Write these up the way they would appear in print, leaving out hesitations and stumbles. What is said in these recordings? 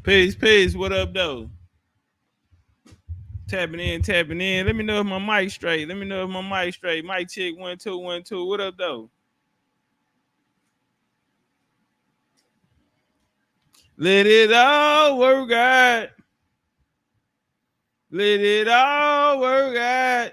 Peace. What up, though? Tapping in. Let me know if my mic straight. Mic check 1 2 1 2. What up, though? Let it all work out. Let it all work out.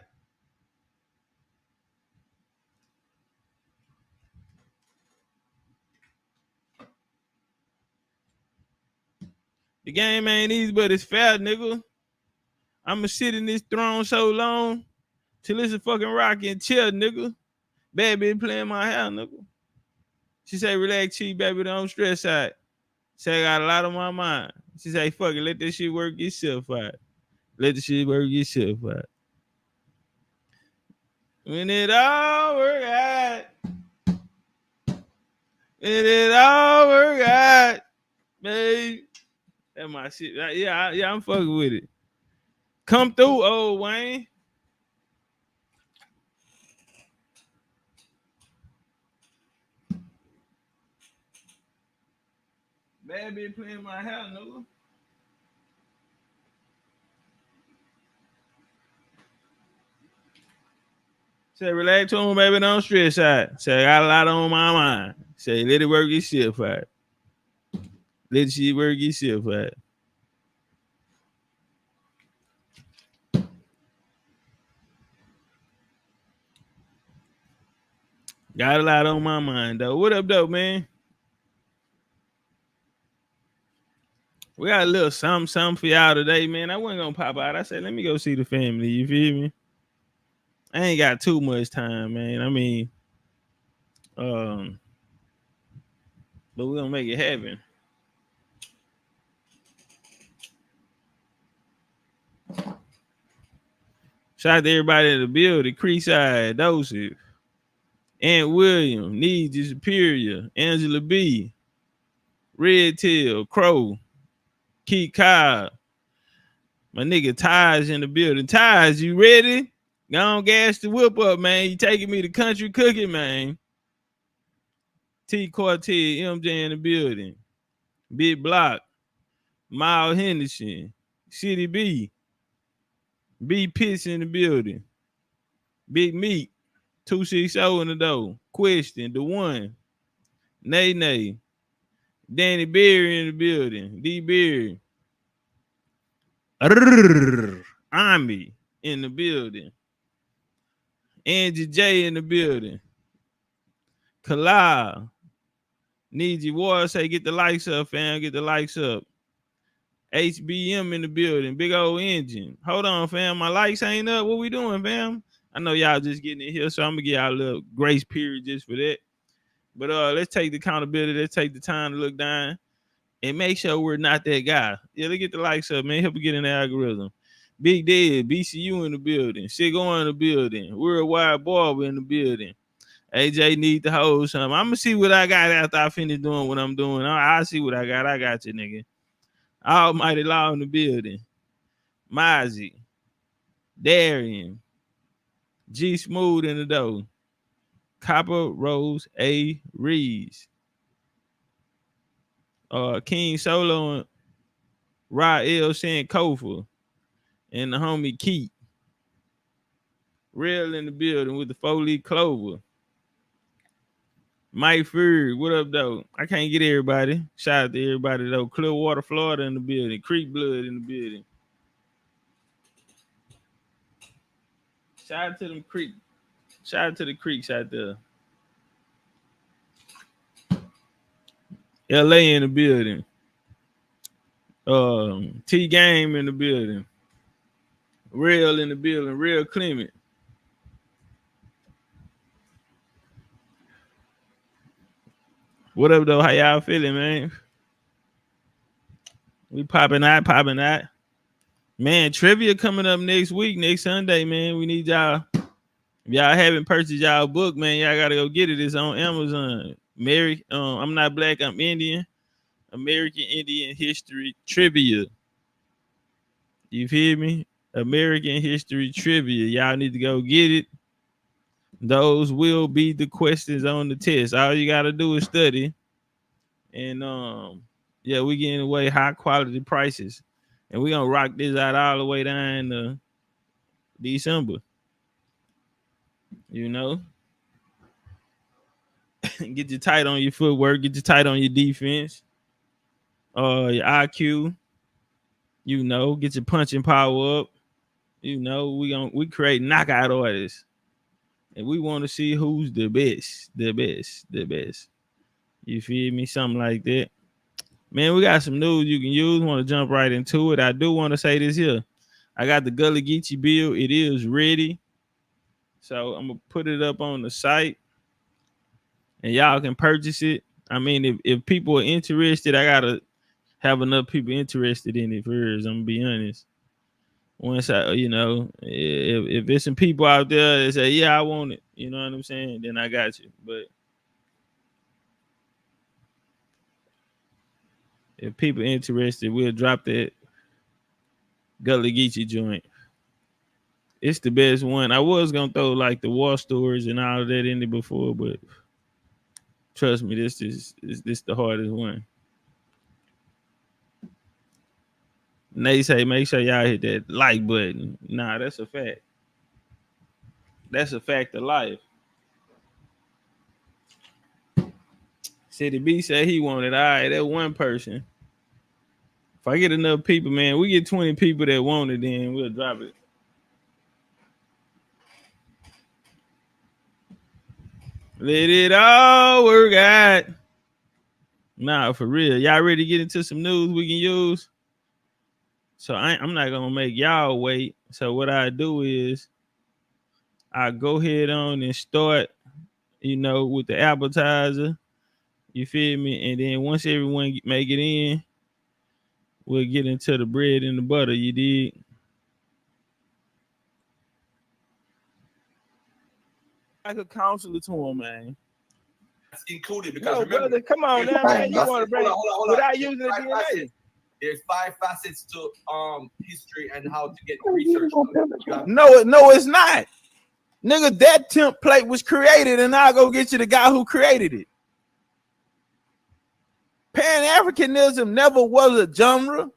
The game ain't easy, but it's fair, nigga. I'ma sit in this throne so long till it's a fucking rocking chair, nigga. Bad bitch playing my hair, nigga. She say, relax, cheap, baby, don't stress out. Say, I got a lot on my mind. She say, fuck it, let this shit work itself out. Let the shit work itself out. When it all work out. When it all work out, babe. That's my shit. Yeah, I'm fucking with it. Come through, old Wayne. Bad bitch playing my house, nigga. Say, relax on, baby, don't stress out. Say, I got a lot on my mind. Say, let it work itself out. Let the shit work itself out. Got a lot on my mind, though. What up, though, man? We got a little something for y'all today, man. I wasn't gonna pop out. I said, let me go see the family. You feel me? I ain't got too much time, man. I mean, but we're gonna make it happen. Shout out to everybody in the building. Creekside, Dosif, Aunt William, Needs Your Superior, Angela B, Red Tail, Crow, Keith Cobb, my nigga Ty's in the building. Ty's, you ready? Go on, gas the whip up, man. You taking me to country cooking, man. T Quartet, MJ in the building. Big Block, Miles Henderson, City B, B Pitts in the building. Big Meat, 260 in the door. Question, the one. Nay. Danny Berry in the building. D Berry. Ami in the building. Angie J in the building. Kalal. Need you water. Say, get the lights up, fam. Get the lights up. HBM in the building. Big old engine. Hold on, fam. My lights ain't up. What we doing, fam? I know y'all just getting in here, so I'm gonna give y'all a little grace period just for that. But let's take the accountability. Let's take the time to look down and make sure we're not that guy. Yeah, let's get the lights up, man. Help me get in the algorithm. Big Dead, BCU in the building. Sigo in the building. Worldwide Barber in the building. AJ need to hold something. I'm gonna see what I got after I finish doing what I'm doing. I'll see what I got. I got you, nigga. Almighty Law in the building. Mozzie. Darian. G Smooth in the door. Copper Rose A. Reeves. King Solo and Rod L. Sankofa. And the homie Keith. Real in the building with the 4-leaf clover. Mike Fury, what up, though? I can't get everybody. Shout out to everybody, though. Clearwater, Florida in the building. Creek Blood in the building. Shout out to them Creek. Shout out to the Creeks out there. LA in the building. T Game in the building. Real in the building. Real Clement. What up, though? How y'all feeling, man? We popping out. Man, trivia coming up next week, next Sunday, man. We need y'all. If y'all haven't purchased y'all book, man, y'all gotta go get it. It's on Amazon. I'm not black, I'm Indian. American Indian History Trivia. You feel me? American History Trivia. Y'all need to go get it. Those will be the questions on the test. All you gotta do is study. And Yeah, we getting away high quality prices, and we gonna rock this out all the way down to December. You know, get you tight on your footwork, get you tight on your defense, your IQ. You know, get your punching power up. You know, we create knockout artists, and we want to see who's the best, the best, the best. You feel me? Something like that. Man, we got some news you can use. Want to jump right into it. I do want to say this here. I got the Gullah Geechee bill. It is ready. So I'm going to put it up on the site and y'all can purchase it. I mean, if people are interested, I got to have enough people interested in it first. I'm going to be honest. Once if there's some people out there that say, yeah, I want it, you know what I'm saying? Then I got you. But if people interested, we'll drop that Gullah Geechee joint. It's the best one. I was gonna throw like the war stories and all of that in there before, but trust me, this is the hardest one. And they say make sure y'all hit that like button. Nah, that's a fact. That's a fact of life. City B said he wanted. All right, that one person. If I get enough people, man, we get 20 people that want it, then we'll drop it. Let it all work out. Nah, for real. Y'all ready to get into some news we can use? So I'm not gonna make y'all wait. So what I do is I go ahead on and start, with the appetizer. You feel me? And then once everyone make it in, we'll get into the bread and the butter. You dig? Like a counselor to him, man. That's included because remember, brother, come on now, man. You want to bring hold without using the DNA. There's 5 facets to history and how to get research. No, it's not. Nigga, that template was created, and I'll go get you the guy who created it. Pan-Africanism never was a genre.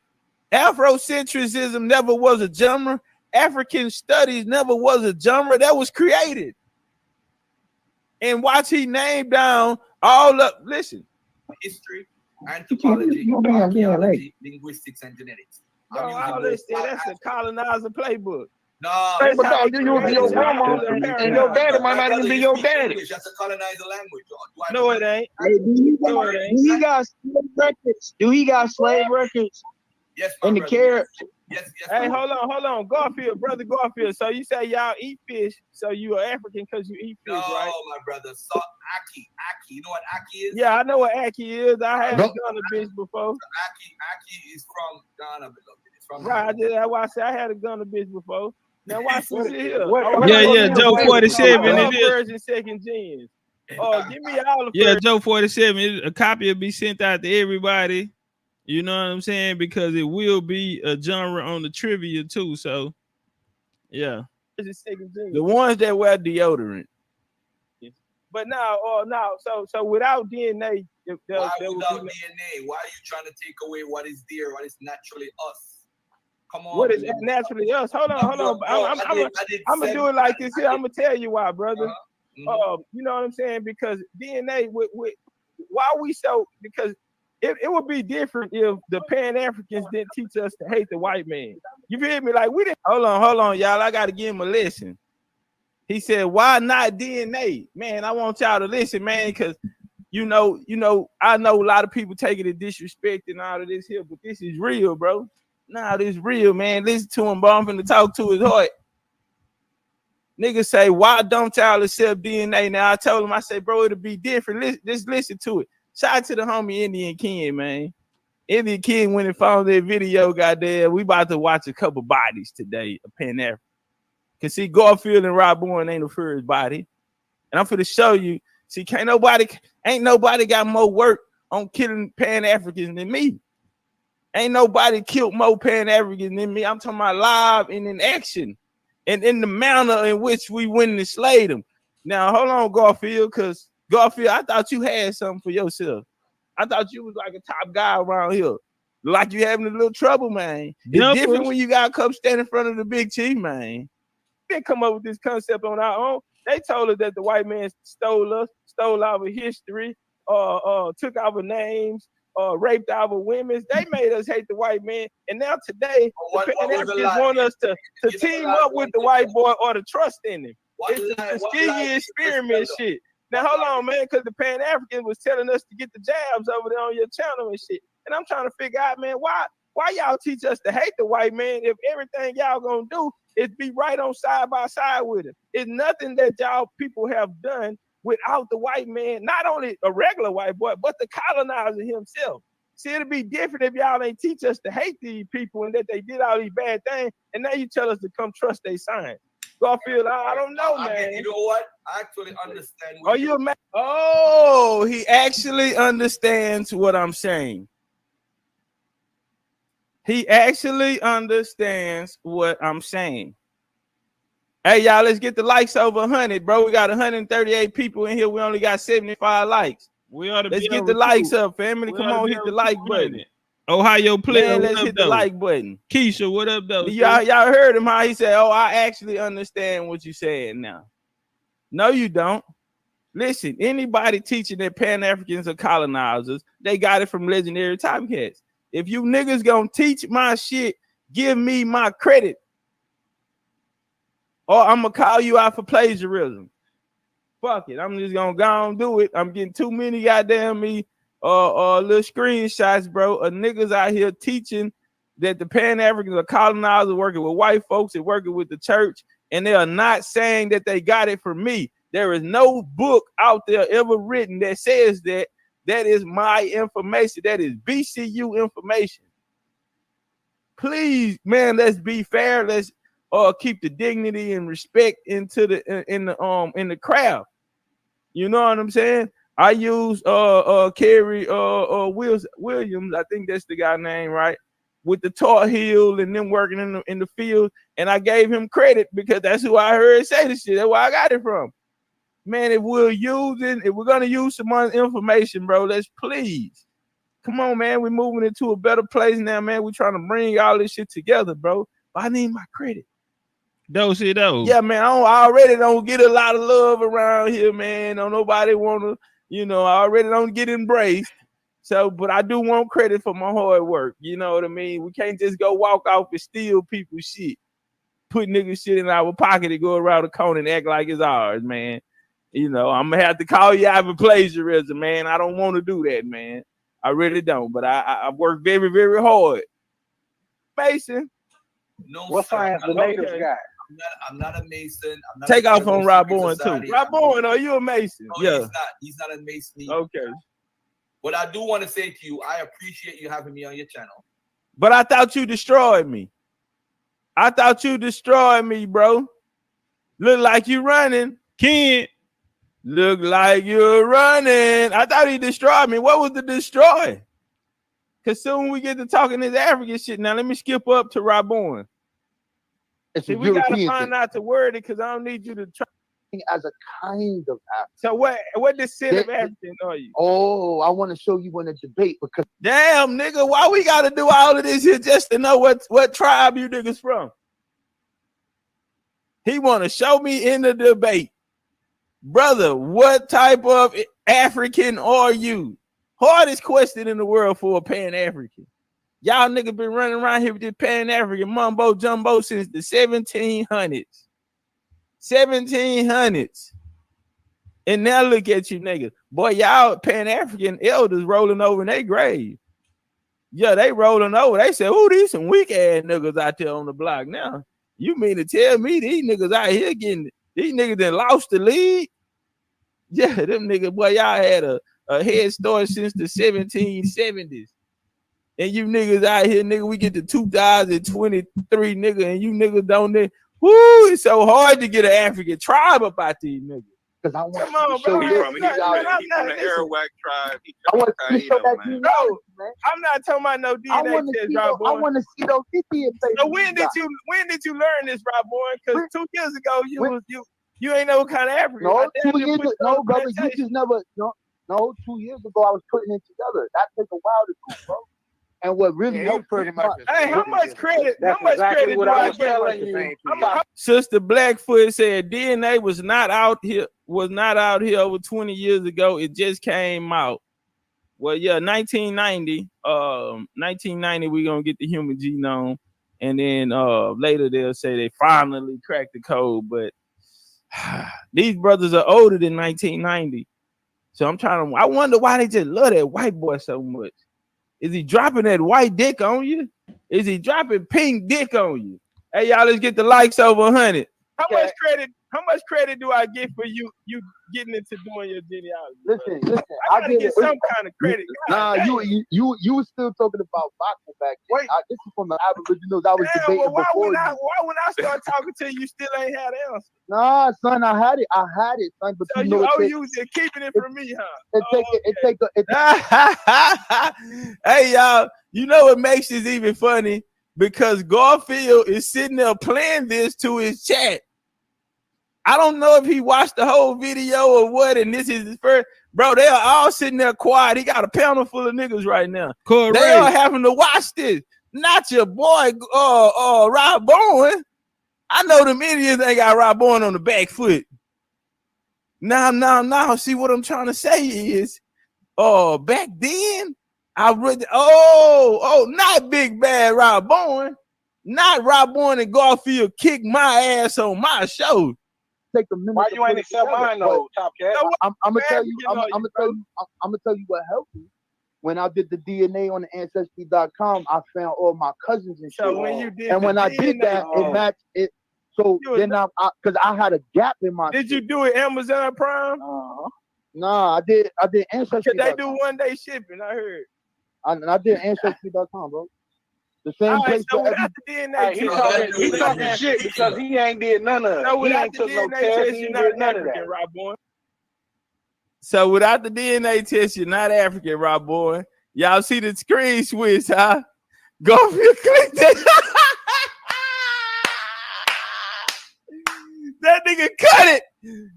Afrocentrism never was a genre. African studies never was a genre. That was created. And watch, he named down all up. Listen, history, anthropology, archaeology, linguistics, and genetics. All this, that's the colonizer playbook. No, but no, you use your grandma and your daddy might not even be your daddy. That's a colonizer language. No, it ain't. Hey, do he got slave records? Do he got slave records? Yes, in the carrot. Yes. Hey, hold on, Garfield, brother Garfield. So you say y'all eat fish, so you are African because you eat fish, right? No, my brother. So Aki. You know what Aki is? Yeah, I know what Aki is. I had done a bitch before. So Aki is from Ghana, beloved. It's from right. That's why I said I had a gun a bitch before. Now watch this here. Joe 47. It is first and second gens. Oh, give me all the. Yeah, Joe 47. A copy will be sent out to everybody. You know what I'm saying? Because it will be a genre on the trivia too. So, yeah. The ones that wear deodorant. But now, so without DNA, why without DNA? Why are you trying to take away what is there, what is naturally us? Come on. What is naturally us? Hold on. I'm gonna do it like this here. I'm gonna tell you why, brother. You know what I'm saying? Because DNA, why we so? Because it would be different if the Pan-Africans didn't teach us to hate the white man. You feel me? Like we didn't. Hold on, y'all. I gotta give him a lesson. He said, "Why not DNA?" Man, I want y'all to listen, man, because I know a lot of people taking it disrespect and all of this here, but this is real, bro. Nah, this is real, man. Listen to him, bro. I'm finna talk to his heart. Niggas say, "Why don't y'all accept DNA?" Now I told him, I say, bro, it'll be different. Just listen to it. Shout out to the homie Indian King, man. Indian King went and found that video, goddamn. We about to watch a couple bodies today, a Pan-African. Cause see, Garfield and Rob Bourne ain't the first body. And I'm finna show you. See, ain't nobody got more work on killing Pan-Africans than me. Ain't nobody killed more Pan-Africans than me. I'm talking about live and in action. And in the manner in which we went and slayed them. Now, hold on, Garfield, because Garfield, I thought you had something for yourself. I thought you was like a top guy around here. Like you having a little trouble, man. It's Dumpers. different when you gotta come stand in front of the big chief, man. We didn't come up with this concept on our own. They told us that the white man stole us, stole our history, took our names, raped our women. They made us hate the white man. And now today, the Pan-Africans want us to team up with the white boy or to trust in him. It's the Tuskegee experiment shit. Now, hold on, man, because the Pan-African was telling us to get the jabs over there on your channel and shit. And I'm trying to figure out, man, why y'all teach us to hate the white man if everything y'all gonna do is be right on side by side with him? It's nothing that y'all people have done without the white man, not only a regular white boy, but the colonizer himself. See, it'd be different if y'all ain't teach us to hate these people and that they did all these bad things, and now you tell us to come trust their signs. Garfield, I don't know, man. You know what? I actually understand. Are you a man? Oh, he actually understands what I'm saying. He actually understands what I'm saying. Hey, y'all, let's get the likes over 100, bro. We got 138 people in here. We only got 75 likes. Let's get the likes up, family. Come on, hit the like button. Ohio player, man, let's hit the like button. Keisha, what up, though? Y'all heard him how he said, oh, I actually understand what you're saying now. No, you don't. Listen, anybody teaching that Pan-Africans are colonizers, they got it from Legendary Topcatz. If you niggas gonna teach my shit, give me my credit. Or I'm gonna call you out for plagiarism. Fuck it. I'm just gonna go and do it. I'm getting too many goddamn little screenshots, bro, of niggas out here teaching that the Pan-Africans are colonizers working with white folks and working with the church, and they are not saying that they got it from me. There is no book out there ever written that says that. That is my information. That is BCU information. Please, man, let's be fair. Let's keep the dignity and respect in the craft. You know what I'm saying? I use Kerry Williams. I think that's the guy name, right? With the Tar Heel and them working in the field, and I gave him credit because that's who I heard say this shit. That's where I got it from. Man, if we're gonna use someone's information, bro, let's please. Come on, man. We're moving into a better place now, man. We're trying to bring all this shit together, bro. But I need my credit. Those. Yeah, man. I already don't get a lot of love around here, man. Don't nobody wanna, I already don't get embraced. So, but I do want credit for my hard work. You know what I mean? We can't just go walk off and steal people's shit, put niggas shit in our pocket and go around the corner and act like it's ours, man. I'm gonna have to call you out for plagiarism, man. I don't want to do that, man. I really don't. But I work very, very hard. Mason. No, what science the Mason guy? I'm not a Mason. I'm not Take off on Rob Bowen too. Rob Bowen, are you a Mason? No, yeah. He's not a Mason. Okay. What I do want to say to you, I appreciate you having me on your channel. But I thought you destroyed me. Bro. Look like you running. Ken. Look like you're running. I thought he destroyed me. What was the destroy? Because soon we get to talking this African shit. Now let me skip up to Rob Bowen. See, we gotta find out the word because I don't need you to try as a kind of African. So what descent of African are you? Oh, I want to show you in a debate because damn nigga, why we gotta do all of this here just to know what tribe you niggas from? He wanna show me in the debate. Brother, what type of African are you? Hardest question in the world for a Pan-African. Y'all niggas been running around here with this Pan-African mumbo jumbo since the 1700s. 1700s. And now look at you niggas. Boy, y'all Pan-African elders rolling over in their grave. Yeah, they rolling over. They said, oh, these some weak ass niggas out there on the block now. You mean to tell me these niggas out here these niggas done lost the lead? Yeah, them niggas, boy, y'all had a head start since the 1770s. And you niggas out here, nigga, we get to 2023, nigga, and you niggas don't know. Woo, it's so hard to get an African tribe up out these niggas. Because I want Come on, to show bro. you. From the Arawak tribe. I want to show that you know, man. I'm not talking about no DNA I want to see those Indian faces. So when did you learn this, Rob Boy? Because 2 years ago you ain't know what kind of African. No, 2 years ago, no, brother, you just never. No, No, 2 years ago I was putting it together. That took a while to do, bro. And what really helped pretty much. Hey, how much credit? That's How much exactly credit what do I I was give? telling you. Sister Blackfoot said DNA was not out here over 20 years ago. It just came out. Well, yeah, 1990. 1990, we're gonna get the human genome, and then later they'll say they finally cracked the code. But these brothers are older than 1990. So I wonder why they just love that white boy so much. Is he dropping that white dick on you? Is he dropping pink dick on you? Hey, y'all, let's get the likes over 100. How much credit do I get for you getting into doing your genealogy? Listen. I gotta get some kind of credit. Nah, you was still talking about boxing back then. This is from the Aboriginals. I was debating why before when I start talking to you, still ain't had the answer? Nah, son, I had it, son. But So you just keeping it from me, huh? Hey, y'all, you know what makes this even funny? Because Garfield is sitting there playing this to his chat. I don't know if he watched the whole video or what, and this is his first. Bro, they are all sitting there quiet. He got a panel full of niggas right now. Correct. They are having to watch this. Not your boy, Rob Bowen. I know them Indians ain't got Rob Bowen on the back foot. Now. See what I'm trying to say is, back then, I read. Not Big Bad Rob Bowen. Not Rob Bowen and Garfield kicked my ass on my show. Take a minute. Why you ain't accept mine though, Topcatz? I'm gonna tell you what helped me. When I did the DNA on the Ancestry.com, I found all my cousins and shit. So when you did, and when I did that, it matched it. So then because I had a gap in my. Did you do it Amazon Prime? Nah, I did Ancestry. They do 1-day shipping. I heard. I did Ancestry.com, bro. The same place. So without the DNA, he talking shit because he ain't did none of it. So without the DNA test, you're not African, Rob Boy. So without the DNA test, you're not African, Rob Boy. Y'all see the screen switch, huh? Garfield clicked that. That nigga cut it.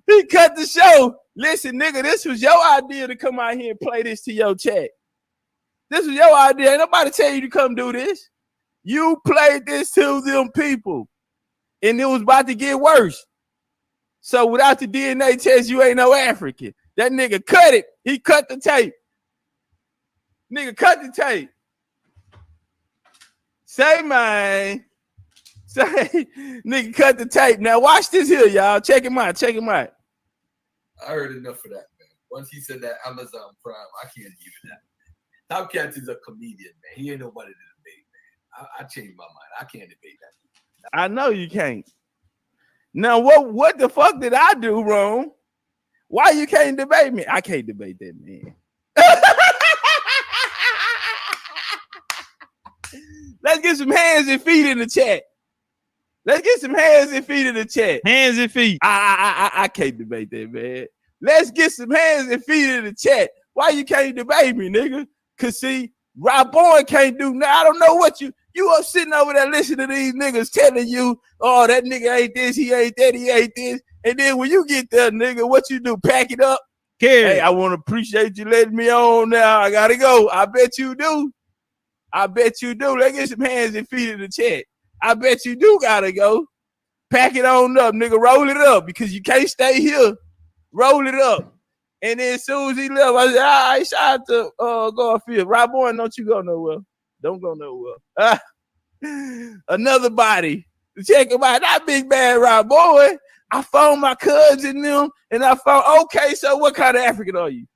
He cut the show. Listen, nigga, this was your idea to come out here and play this to your chat. This was your idea. Ain't nobody tell you to come do this. You played this to them people, and it was about to get worse. So without the DNA test, you ain't no African. That nigga cut it. He cut the tape. Nigga cut the tape. Say, man. Say, nigga cut the tape. Now watch this here, y'all. Check him out. I heard enough of that, man. Once he said that Amazon Prime, I can't even that. Topcatz is a comedian, man. He ain't nobody to debate, man. I changed my mind. I can't debate that. I know you can't. Now, what the fuck did I do wrong? Why you can't debate me? I can't debate that man. Let's get some hands and feet in the chat. Let's get some hands and feet in the chat. Hands and feet. I can't debate that, man. Let's get some hands and feet in the chat. Why you can't debate me, nigga? Cause see, Rob Bowen can't do now. I don't know what you are sitting over there listening to these niggas telling you, oh, that nigga ain't this, he ain't that, he ain't this. And then when you get there, nigga, what you do? Pack it up. Hey, I want to appreciate you letting me on now. I gotta go. I bet you do. Let's get some hands and feet in the chat. I bet you do gotta go. Pack it on up, nigga. Roll it up because you can't stay here. Roll it up. And then as soon as he left, I said, all right, shout out to Garfield. Rob Bowen, don't you go nowhere. Don't go nowhere. Another body. Check him out. Not Big Bad Rob Bowen. I found my cousins in them, and I found, okay, so what kind of African are you?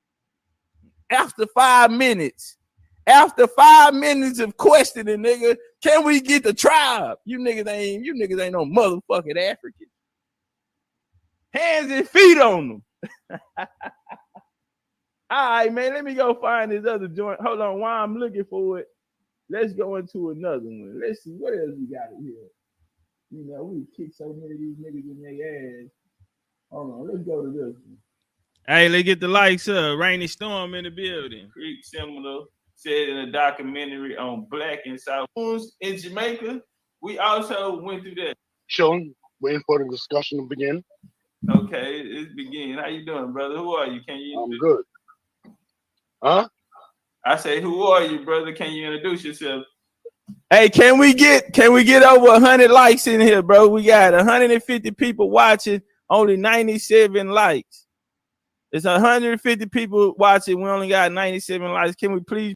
After 5 minutes of questioning, nigga, can we get the tribe? You niggas ain't no motherfucking African. Hands and feet on them. All right, man, let me go find this other joint. Hold on, while I'm looking for it, let's go into another one. Let's see what else we got in here. You know, we kick so many of these niggas in their ass. Hold on, let's go to this one. Hey, let's get the likes up. Rainy storm in the building. Creek similar said in a documentary on Black and South in Jamaica. We also went through that. Sure, waiting for the discussion to begin. Okay, it's beginning. How you doing, brother? Who are you? Can you? I'm good. Huh? I say, who are you, brother? Can you introduce yourself? Hey, can we get over 100 likes in here, bro? We got 150 people watching, only 97 likes. It's 150 people watching. We only got 97 likes. Can we please?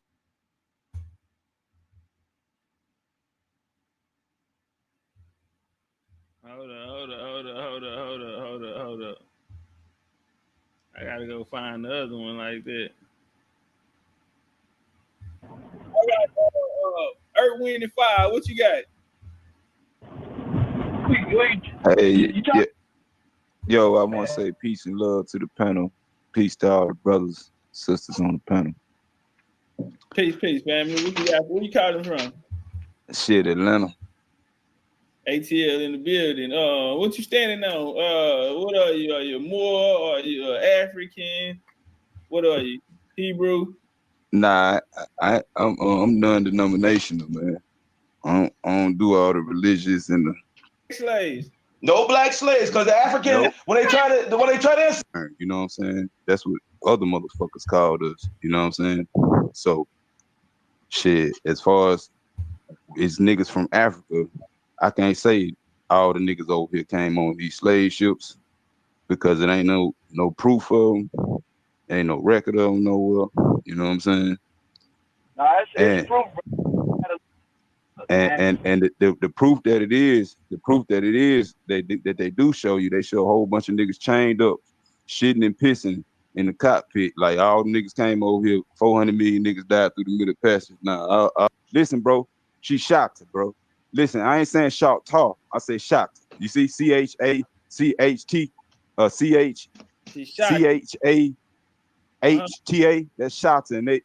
Hold up. I gotta go find the other one like that. All right, Earth, Wind, and Fire. What you got? Hey, yo, I want to say peace and love to the panel. Peace to all the brothers, sisters on the panel. Peace, family. What you got? Where you calling from? Shit, Atlanta. ATL in the building. What you standing on? What are you? Are you Moor? Are you African? What are you? Hebrew? Nah, I'm non-denominational, man. I don't do all the religious and the Slaves. No black slaves, because the African when they try to you know what I'm saying? That's what other motherfuckers called us. You know what I'm saying? So shit, as far as it's niggas from Africa, I can't say all the niggas over here came on these slave ships because it ain't no proof of them, ain't no record of them nowhere. You know what I'm saying? No, it's proof. And the proof that it is, that they do show you. They show a whole bunch of niggas chained up, shitting and pissing in the cockpit. Like all the niggas came over here, 400 million niggas died through the middle passage. Now, listen, bro, she shocked her, bro. Listen, I ain't saying shocked talk. I say shocked. You see, CHACHT, CHAHTA, that's shocked, and they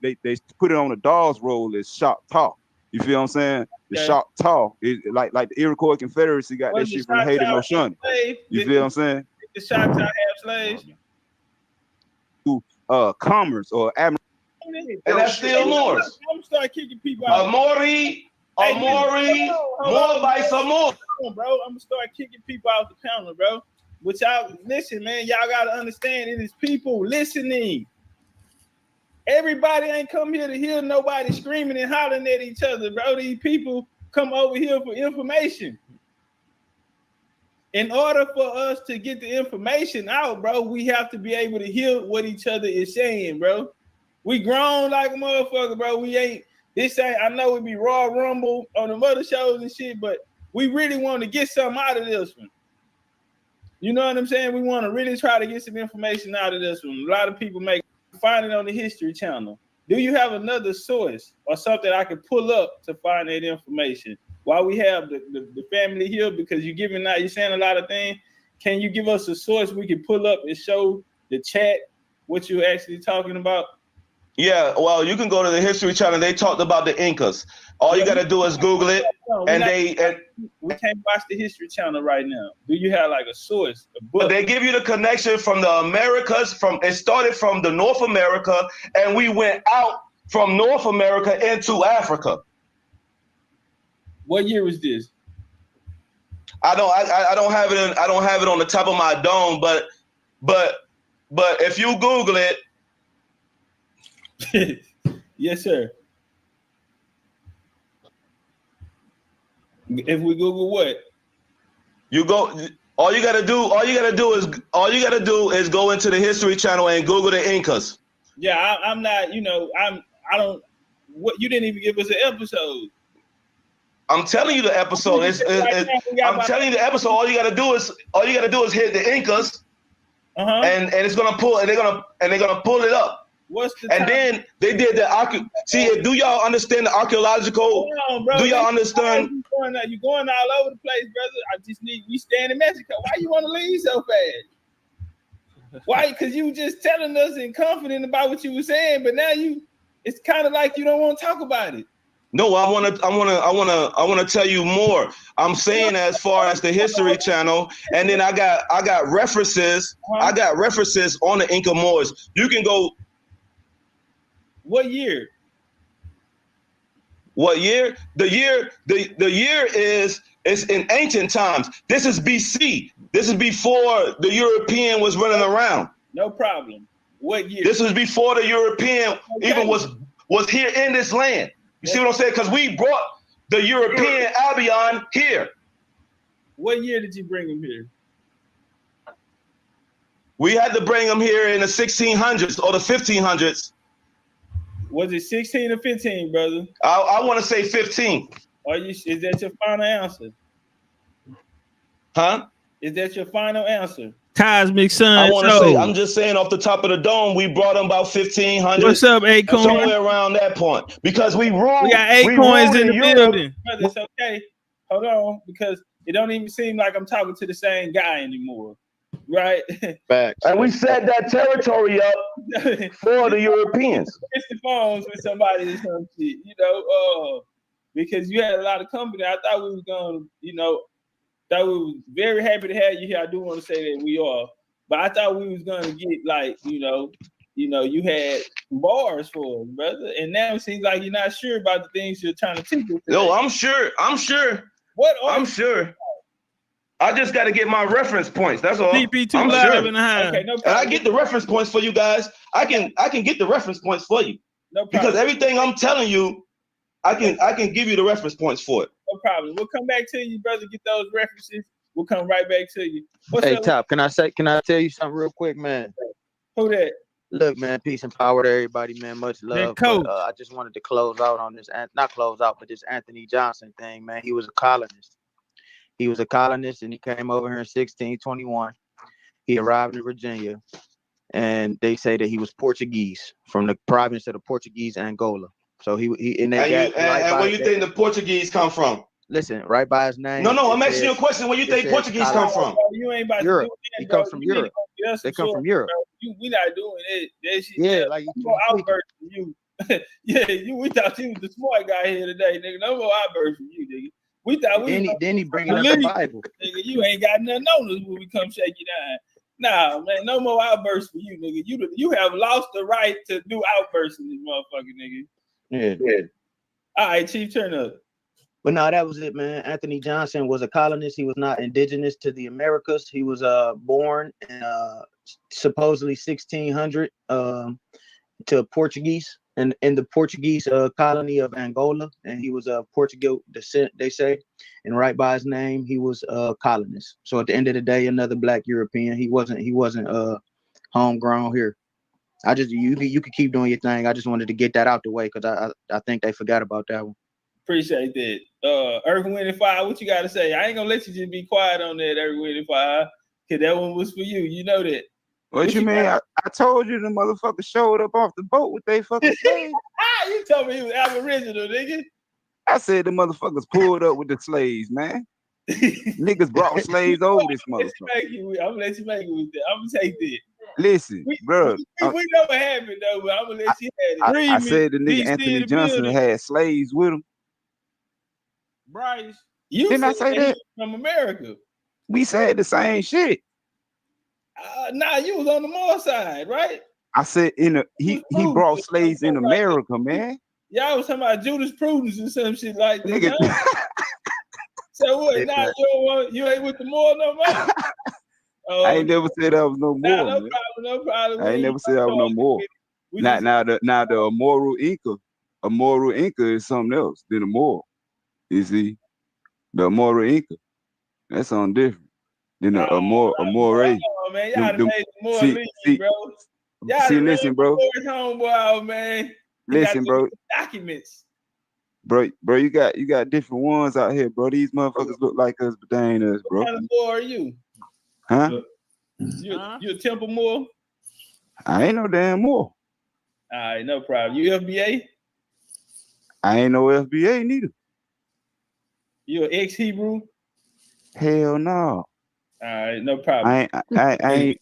put it on the Dawes roll as shock talk. You feel what I'm saying? The shock talk is like the Iroquois Confederacy got that shit from Haiti No Shun. You feel what I'm saying? The Choctaw have slaves. Commerce or admiral. And that's still Moors. I'm gonna start kicking people out. More by some more. Bro, I'm gonna start kicking people out the panel, bro. But y'all listen, man. Y'all gotta understand it is people listening. Everybody ain't come here to hear nobody screaming and hollering at each other, bro. These people come over here for information. In order for us to get the information out, bro, we have to be able to hear what each other is saying, bro. We grown like a motherfucker, bro. I know it be Raw Rumble on the other shows and shit, but we really want to get something out of this one. You know what I'm saying? We want to really try to get some information out of this one. A lot of people find it on the History Channel. Do you have another source or something I could pull up to find that information? While we have the family here, because you're saying a lot of things, can you give us a source we can pull up and show the chat what you're actually talking about? Yeah, well, you can go to the History Channel. They talked about the Incas. All you got to do is Google it, we can't watch the History Channel right now. Do you have like a source, a book? But they give you the connection from the Americas. It started from the North America, and we went out from North America into Africa. What year was this? I don't have it. I don't have it on the top of my dome, but if you Google it. Yes, sir. If we Google what? You go. All you gotta do is go into the History Channel and Google the Incas. Yeah, I'm not. I don't. What you didn't even give us an episode. I'm telling you the episode. I'm telling you the episode. All you gotta do is hit the Incas, and it's gonna pull. And they're gonna pull it up. Then they did the see. Do y'all understand the archaeological? Do y'all understand? You're going all over the place, brother. I just need we stand in Mexico. Why you want to leave so fast? Why? Because you just telling us and confident about what you were saying, but now it's kind of like you don't want to talk about it. No, I want to tell you more. I'm saying as far as the History Channel, and then I got references. I got references on the Inca Moors. You can go. What year? What year? The year is in ancient times. This is BC. This is before the European was running around. No problem. What year? This was before the European even was here in this land. You see what I'm saying? Because we brought the European Albion here. What year did you bring him here? We had to bring him here in the 1600s or the 1500s. Was it 16 or 15, brother? I want to say 15. Is that your final answer? Huh? Is that your final answer? Cosmic Sun. I want to say, I'm just saying off the top of the dome, we brought them about 1500. What's up, Acorn? Somewhere around that point. Because we ruled. We got Acorns in the building. Brother, it's okay. Hold on, because it don't even seem like I'm talking to the same guy anymore. Right? Facts. And we set that territory up for the Europeans. It's the phones with somebody or some shit, you know, because you had a lot of company. I thought we was going to, you know, that we was very happy to have you here. I do want to say that we are, but I thought we was going to get like, you know, you had bars for us, brother. And now it seems like you're not sure about the things you're trying to teach us. No, I'm sure. What? I'm sure. I just got to get my reference points. That's all. DP2 I'm live sure. in the house. Okay, no problem. And I get the reference points for you guys. I can get the reference points for you. No problem. Because everything I'm telling you, I can give you the reference points for it. No problem. We'll come back to you, brother. Get those references. We'll come right back to you. Hey, Top, can I tell you something real quick, man? Who that? Look, man, peace and power to everybody, man. Much love. But, I just wanted to close out on this, not close out, but this Anthony Johnson thing, man. He was a colonist. And he came over here in 1621. He arrived in Virginia, and they say that he was Portuguese from the province of the Portuguese Angola. So he and where you think the Portuguese come from? Listen, right by his name. No, I'm asking you a question. Where you think Portuguese come from? You ain't about Europe. To do that, he comes from Europe. They come from Europe. We not doing it. That shit, yeah, like more outbursts from you. We thought you was the smart guy here today, nigga. No more outbursts from you, nigga. We thought then he bringing up the Bible. Nigga, you ain't got nothing on us when we come shake you down. Nah, man, no more outbursts for you, nigga. You have lost the right to do outbursts in this motherfucker, nigga. Yeah. All right, Chief, turn up. But no, that was it, man. Anthony Johnson was a colonist. He was not indigenous to the Americas. He was born in supposedly 1600 to Portuguese and in the Portuguese colony of Angola, and he was of Portugal descent, they say. And right by his name, he was a colonist. So at the end of the day, another Black European. He wasn't homegrown here. You could keep doing your thing. I just wanted to get that out the way because I think they forgot about that one. Appreciate that. Earth, Wind, and Fire, what you got to say? I ain't gonna let you just be quiet on that, Earth, Wind, and Fire, because that one was for you. You know that. What you mean? I told you the motherfucker showed up off the boat with they fucking slaves. You told me he was Aboriginal, nigga. I said the motherfuckers pulled up with the slaves, man. Niggas brought slaves over this motherfucker. I'm gonna let you make it with that. I'm gonna take that. Listen, bro. We know what happened though, but I'm gonna let you have it. I said the nigga Anthony Johnson had slaves with him. Bryce, you didn't I say that? From America. We said the same shit. Nah, you was on the Moor side, right? I said he brought slaves in America, man. Y'all was talking about Judas Prudence and some shit like that. So what? Nah, you ain't with the Moor no more. I ain't never said I was no more. Nah, no problem. I ain't never said I was no more. Now the immoral Inca is something else than a Moor. You see, the immoral Inca, that's something different than a Moor. Man, y'all have made more leaky, bro. See, listen, bro. Homeboy, man. Listen, bro. Documents. Bro, you got different ones out here, bro. These motherfuckers look like us, but they ain't us, bro. What kind of Moor are you? Huh? You a Temple Moor? I ain't no damn Moor. All right, no problem. You FBA? I ain't no FBA neither. You an ex-Hebrew? Hell no. All right, no problem. I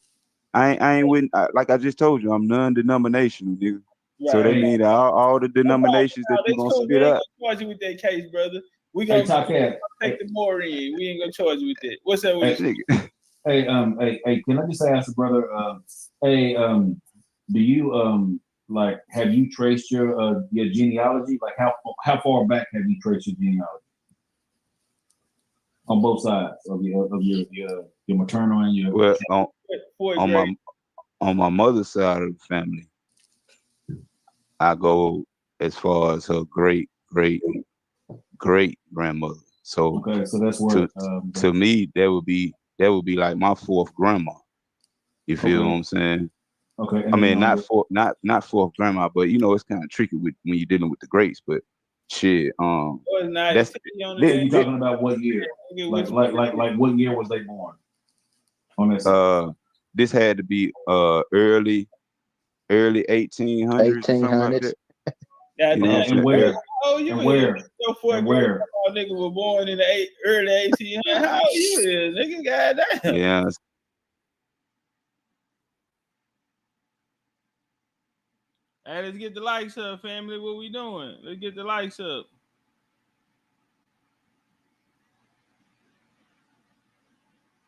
ain't with, like I just told you, I'm non-denominational, nigga. Right. So that means all the denominations that you gonna spit up. We ain't gonna charge you with that case, brother. We gonna take the more in. We ain't gonna charge you with that. What's that with you? Hey, can I just ask the brother? Do you like have you traced your genealogy? Like how far back have you traced your genealogy? On both sides of your maternal and your on my mother's side of the family, I go as far as her great grandmother. So Okay, so that's where to me that would be like my fourth grandma. You feel what I'm saying? Okay. I mean, not fourth grandma, but you know it's kind of tricky with when you're dealing with the greats. But shit, that's you talking about what year? Like what year was they born? On that side? This had to be early 1800s. 1800s. Yeah, you know what I'm saying? Where? Oh, you and where? Your fourth where? nigga was born in the early 1800s. How old you is, nigga? Goddamn. Yeah. Hey, let's get the likes up, family. What we doing? Let's get the likes up.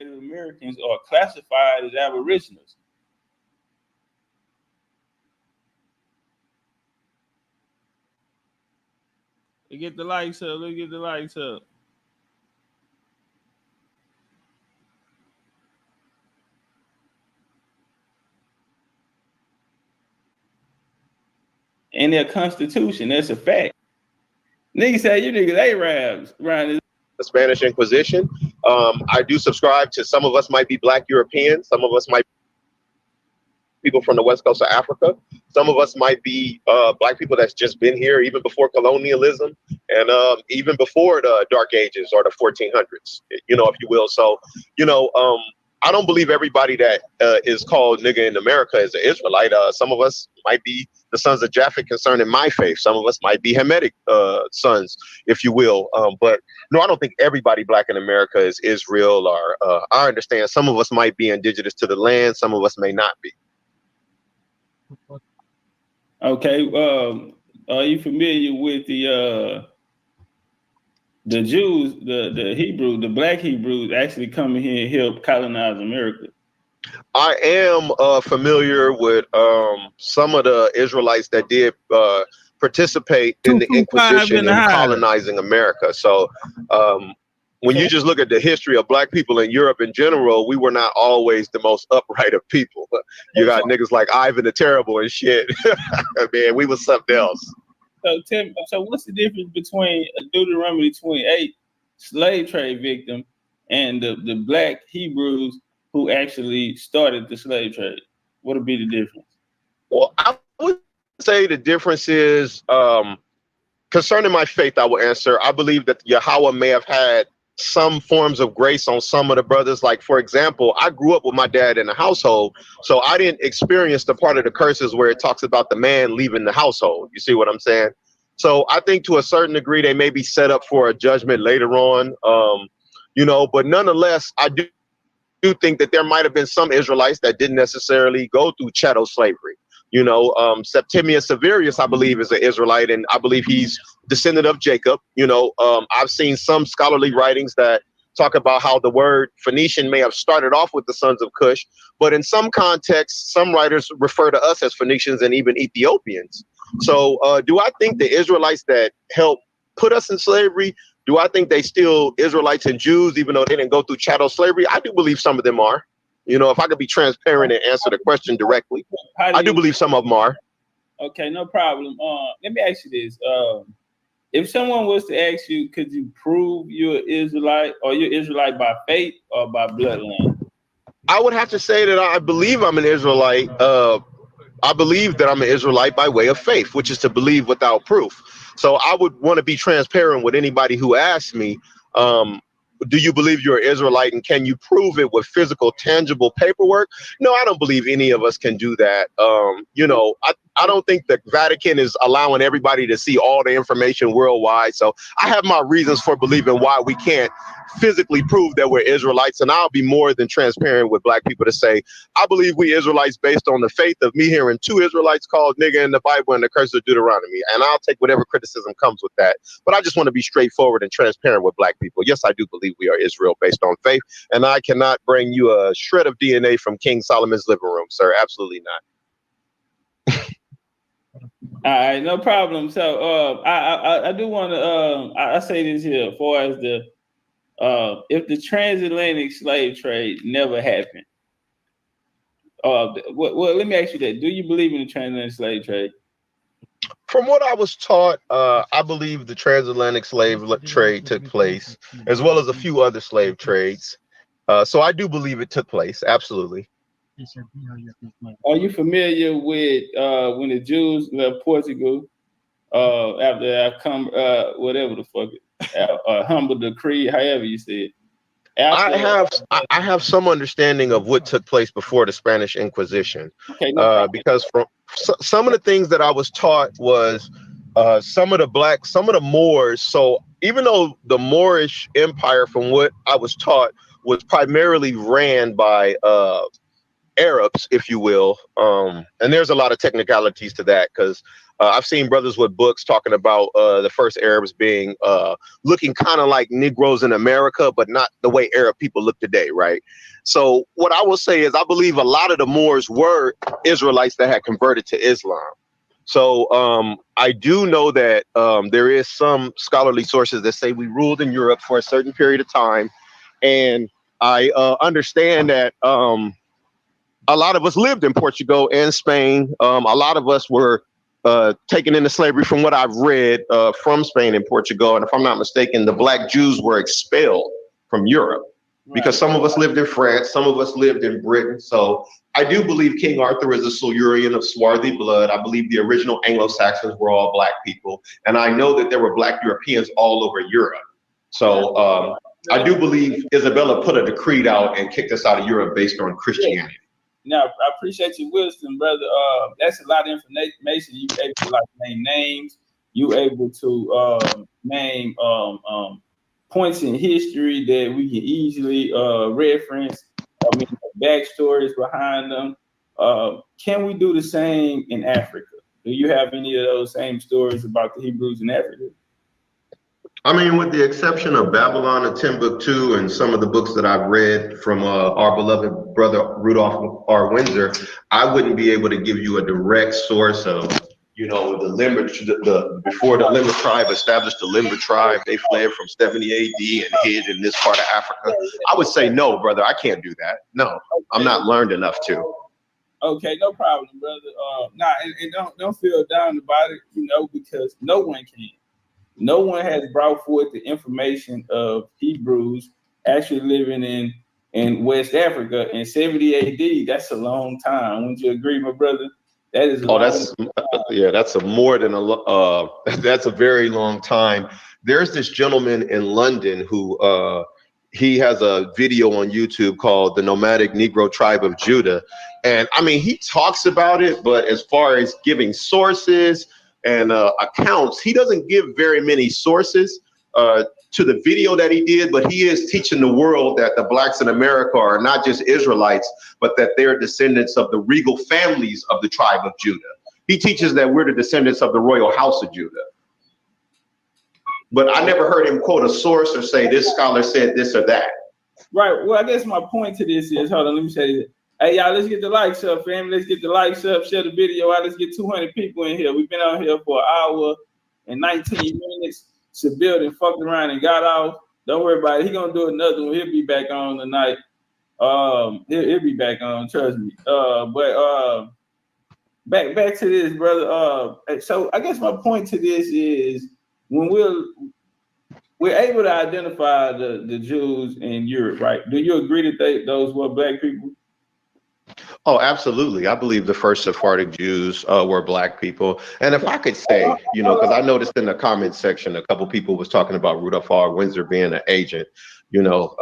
Americans are classified as aboriginals. Let's get the likes up. Let's get the likes up. In their constitution, that's a fact. Niggas say you niggas Arabs around this. The Spanish Inquisition. I do subscribe to some of us might be Black Europeans, some of us might be people from the west coast of Africa, some of us might be Black people that's just been here even before colonialism and even before the Dark Ages or the 1400s, you know, if you will. So, you know, I don't believe everybody that is called nigga in America is an Israelite. Some of us might be the sons of Japhet concerning my faith. Some of us might be Hamitic sons, if you will. But no, I don't think everybody Black in America is Israel. Or I understand some of us might be indigenous to the land. Some of us may not be. Okay. Are you familiar with the Jews, the Hebrew, the Black Hebrews actually coming here and help colonize America? I am familiar with some of the Israelites that did participate in the Inquisition and colonizing America. So when you just look at the history of Black people in Europe in general, we were not always the most upright of people. You got niggas like Ivan the Terrible and shit. Man, we was something else. So Tim, so what's the difference between a Deuteronomy 28 slave trade victim and the Black Hebrews who actually started the slave trade? What would be the difference? Well, I would say the difference is concerning my faith, I will answer. I believe that Yahweh may have had some forms of grace on some of the brothers. Like, for example, I grew up with my dad in the household, so I didn't experience the part of the curses where it talks about the man leaving the household. You see what I'm saying? So I think to a certain degree, they may be set up for a judgment later on, you know, but nonetheless, I do think that there might have been some Israelites that didn't necessarily go through chattel slavery. You know, Septimius Severus, I believe, is an Israelite, and I believe he's descendant of Jacob. You know, I've seen some scholarly writings that talk about how the word Phoenician may have started off with the sons of Cush, but in some contexts, some writers refer to us as Phoenicians and even Ethiopians. So do I think the Israelites that helped put us in slavery, do I think they still Israelites and Jews, even though they didn't go through chattel slavery? I do believe some of them are. You know, if I could be transparent and answer the question directly, I do believe some of them are. Okay, no problem. Let me ask you this. If someone was to ask you, could you prove you're Israelite, or you're Israelite by faith or by bloodline? I would have to say that I believe I'm an Israelite. I believe that I'm an Israelite by way of faith, which is to believe without proof. So I would want to be transparent with anybody who asks me, do you believe you're an Israelite and can you prove it with physical, tangible paperwork? No, I don't believe any of us can do that. You know, I don't think the Vatican is allowing everybody to see all the information worldwide. So I have my reasons for believing why we can't physically prove that we're Israelites. And I'll be more than transparent with Black people to say, I believe we Israelites based on the faith of me hearing 2 Israelites called nigga in the Bible and the curse of Deuteronomy. And I'll take whatever criticism comes with that. But I just want to be straightforward and transparent with Black people. Yes, I do believe we are Israel based on faith. And I cannot bring you a shred of DNA from King Solomon's living room, sir. Absolutely not. All right, no problem. So I do want to I say this here as far as the if the transatlantic slave trade never happened, Well, let me ask you that. Do you believe in the transatlantic slave trade? From what I was taught, I believe the transatlantic slave trade took place, as well as a few other slave trades. So I do believe it took place. Absolutely. Are you familiar with when the Jews left Portugal after I come whatever the fuck humble decree, however you say it? I have some understanding of what took place before the Spanish Inquisition, okay, no because from some of the things that I was taught was some of the Moors. So even though the Moorish Empire, from what I was taught, was primarily ran by Arabs, if you will, and there's a lot of technicalities to that because I've seen brothers with books talking about the first Arabs being looking kind of like Negroes in America, but not the way Arab people look today, right? So what I will say is I believe a lot of the Moors were Israelites that had converted to Islam. So I do know that there is some scholarly sources that say we ruled in Europe for a certain period of time, and I understand that a lot of us lived in Portugal and Spain. A lot of us were taken into slavery, from what I've read, from Spain and Portugal. And if I'm not mistaken, the Black Jews were expelled from Europe because some of us lived in France, some of us lived in Britain. So I do believe King Arthur is a Silurian of swarthy blood. I believe the original Anglo-Saxons were all Black people. And I know that there were Black Europeans all over Europe. So I do believe Isabella put a decree out and kicked us out of Europe based on Christianity. Now, I appreciate your wisdom, brother. That's a lot of information. You able to like name names. You able to name points in history that we can easily reference. I mean, backstories behind them. Can we do the same in Africa? Do you have any of those same stories about the Hebrews in Africa? I mean, with the exception of Babylon and Timbuktu and some of the books that I've read from our beloved brother Rudolph R. Windsor, I wouldn't be able to give you a direct source of, you know, the Limber, before the Limber tribe established the Limber tribe, they fled from 70 AD and hid in this part of Africa. I would say no, brother, I can't do that. No, I'm not learned enough to. Okay, no problem, brother. And don't feel down about it, you know, because no one can. No one has brought forth the information of Hebrews actually living in West Africa in 70 AD. That's a long time. Wouldn't you agree, my brother? That is that's a more than that's a very long time. There's this gentleman in London who he has a video on YouTube called The Nomadic Negro Tribe of Judah. And I mean, he talks about it, but as far as giving sources and accounts, he doesn't give very many sources to the video that he did, but he is teaching the world that the Blacks in America are not just Israelites, but that they're descendants of the regal families of the tribe of Judah. He teaches that we're the descendants of the royal house of Judah. But I never heard him quote a source or say this scholar said this or that. Right. Well, I guess my point to this is, hold on, let me say this. Hey, y'all, let's get the likes up, fam. Let's get the likes up, share the video out. Let's get 200 people in here. We've been out here for an hour and 19 minutes. Seville and fucked around and got off. Don't worry about it. He's going to do another one. He'll be back on tonight. He'll be back on, trust me. But back to this, brother. So I guess my point to this is when we're able to identify the Jews in Europe, right? Do you agree that those were Black people? Oh, absolutely. I believe the first Sephardic Jews were Black people. And if I could say, you know, because I noticed in the comment section, a couple people was talking about Rudolph R. Windsor being an agent, you know,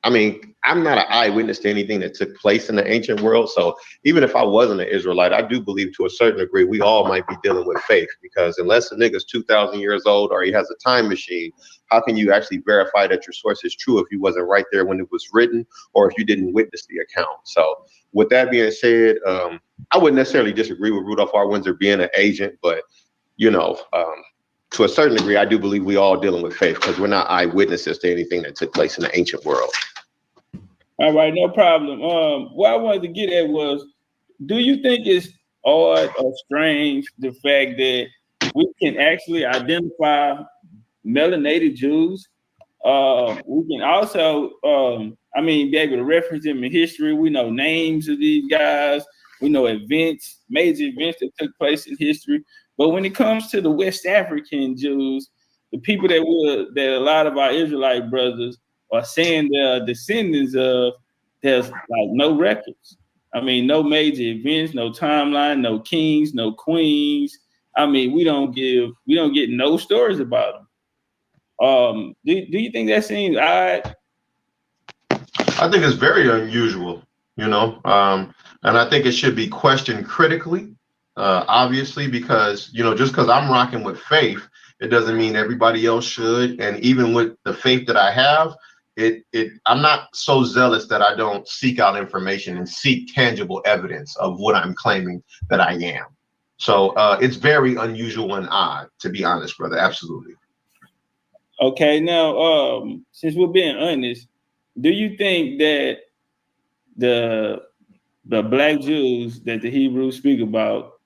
I mean, I'm not an eyewitness to anything that took place in the ancient world. So even if I wasn't an Israelite, I do believe to a certain degree, we all might be dealing with faith, because unless a nigga's 2,000 years old or he has a time machine, how can you actually verify that your source is true if you wasn't right there when it was written, or if you didn't witness the account? So with that being said, I wouldn't necessarily disagree with Rudolph R. Windsor being an agent, but, you know, to a certain degree, I do believe we all dealing with faith, because we're not eyewitnesses to anything that took place in the ancient world. All right, no problem. What I wanted to get at was, do you think it's odd or strange the fact that we can actually identify melanated Jews We can also, be able to reference them in history. We know names of these guys. We know events, major events that took place in history. But when it comes to the West African Jews, the people that a lot of our Israelite brothers are saying they're descendants of, there's like no records. I mean, no major events, no timeline, no kings, no queens. I mean, we don't get no stories about them. Do you think that seems odd? I think it's very unusual, and I think it should be questioned critically, obviously, because, just because I'm rocking with faith, it doesn't mean everybody else should. And even with the faith that I have, I'm not so zealous that I don't seek out information and seek tangible evidence of what I'm claiming that I am. So it's very unusual and odd, to be honest, brother. Absolutely. Okay, now since we're being honest, do you think that the black Jews that the Hebrews speak about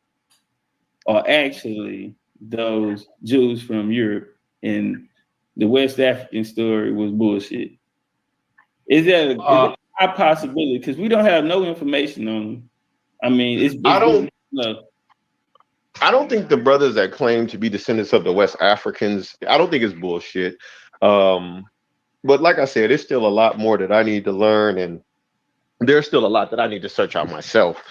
are actually those Jews from Europe, and the West African story was bullshit? Is that a high possibility? Because we don't have no information on them. I mean, I don't think the brothers that claim to be descendants of the West Africans, I don't think it's bullshit. But like I said, there's still a lot more that I need to learn, and there's still a lot that I need to search out myself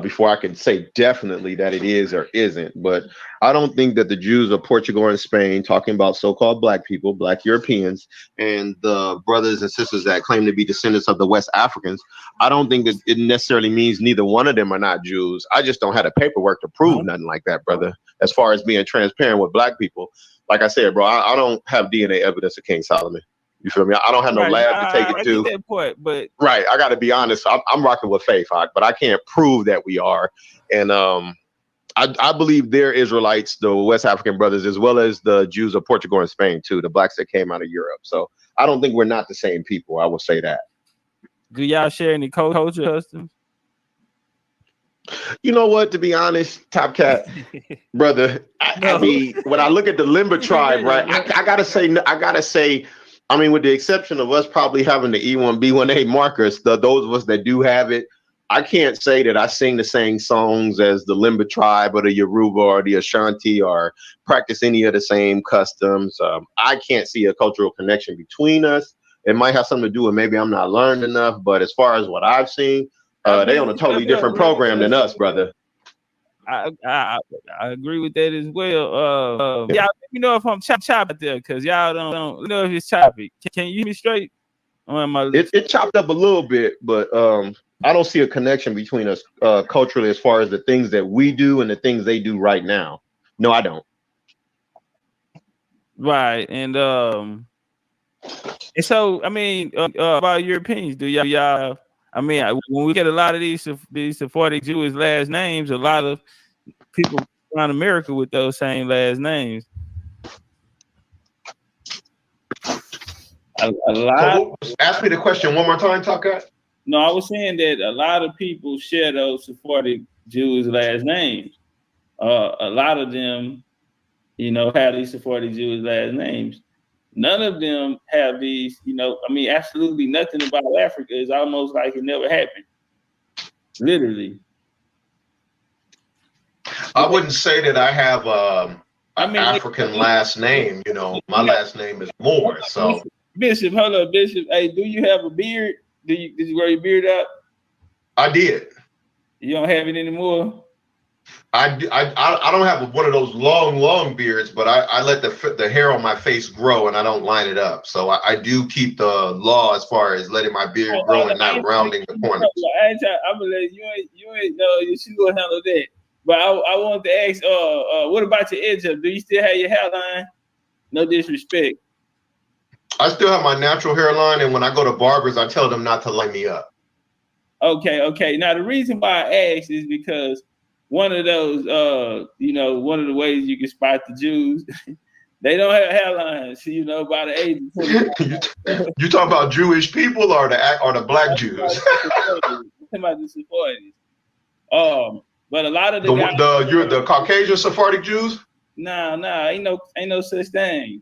before I can say definitely that it is or isn't. But I don't think that the Jews of Portugal and Spain, talking about so-called black people, black Europeans, and the brothers and sisters that claim to be descendants of the West Africans, I don't think that it necessarily means neither one of them are not Jews. I just don't have the paperwork to prove nothing like that, brother. As far as being transparent with black people, like I said, bro, I don't have DNA evidence of King Solomon. You feel me? I don't have no lab to take it to. That point, but right, I got to be honest. I'm rocking with faith, but I can't prove that we are. And I believe they're Israelites, the West African brothers, as well as the Jews of Portugal and Spain too, the blacks that came out of Europe. So I don't think we're not the same people. I will say that. Do y'all share any culture customs? You know what? To be honest, Topcatz, brother, I mean, when I look at the Limba tribe, right, I gotta say. I mean, with the exception of us probably having the E1B1A markers, those of us that do have it, I can't say that I sing the same songs as the Limba tribe or the Yoruba or the Ashanti or practice any of the same customs. I can't see a cultural connection between us. It might have something to do with maybe I'm not learned enough, but as far as what I've seen, they on a totally different program than us, brother. I agree with that as well. Y'all let me know if I'm choppy there, because y'all don't know if it's choppy. Can you hear me straight? It chopped up a little bit, but I don't see a connection between us culturally as far as the things that we do and the things they do right now. No, I don't. Right, and so I mean, about your opinions, do y'all? I mean, when we get a lot of these Sephardic Jewish last names, a lot of people around America with those same last names. A lot. Ask me the question one more time, Topcatz. No, I was saying that a lot of people share those Sephardic Jewish last names. A lot of them, have these Sephardic Jewish last names. None of them have these, absolutely nothing about Africa is almost like it never happened. Literally. I wouldn't say that I have an African last name. My last name is Moore. So Bishop, hold up, Bishop. Hey, do you have a beard? Did you grow your beard out? I did. You don't have it anymore? I don't have one of those long beards, but I let the hair on my face grow and I don't line it up. So I do keep the law as far as letting my beard grow and not rounding the corners. I'm gonna let you ain't she gonna handle that. But I want to ask, what about your edge up? Do you still have your hairline? No disrespect. I still have my natural hairline, and when I go to barbers, I tell them not to line me up. Okay. Now the reason why I asked is because one of those, one of the ways you can spot the Jews, they don't have hairlines, by the age of 20. You talking about Jewish people or the black Jews? About the Sephardics. But a lot of the Caucasian Sephardic Jews? Nah, ain't no such thing.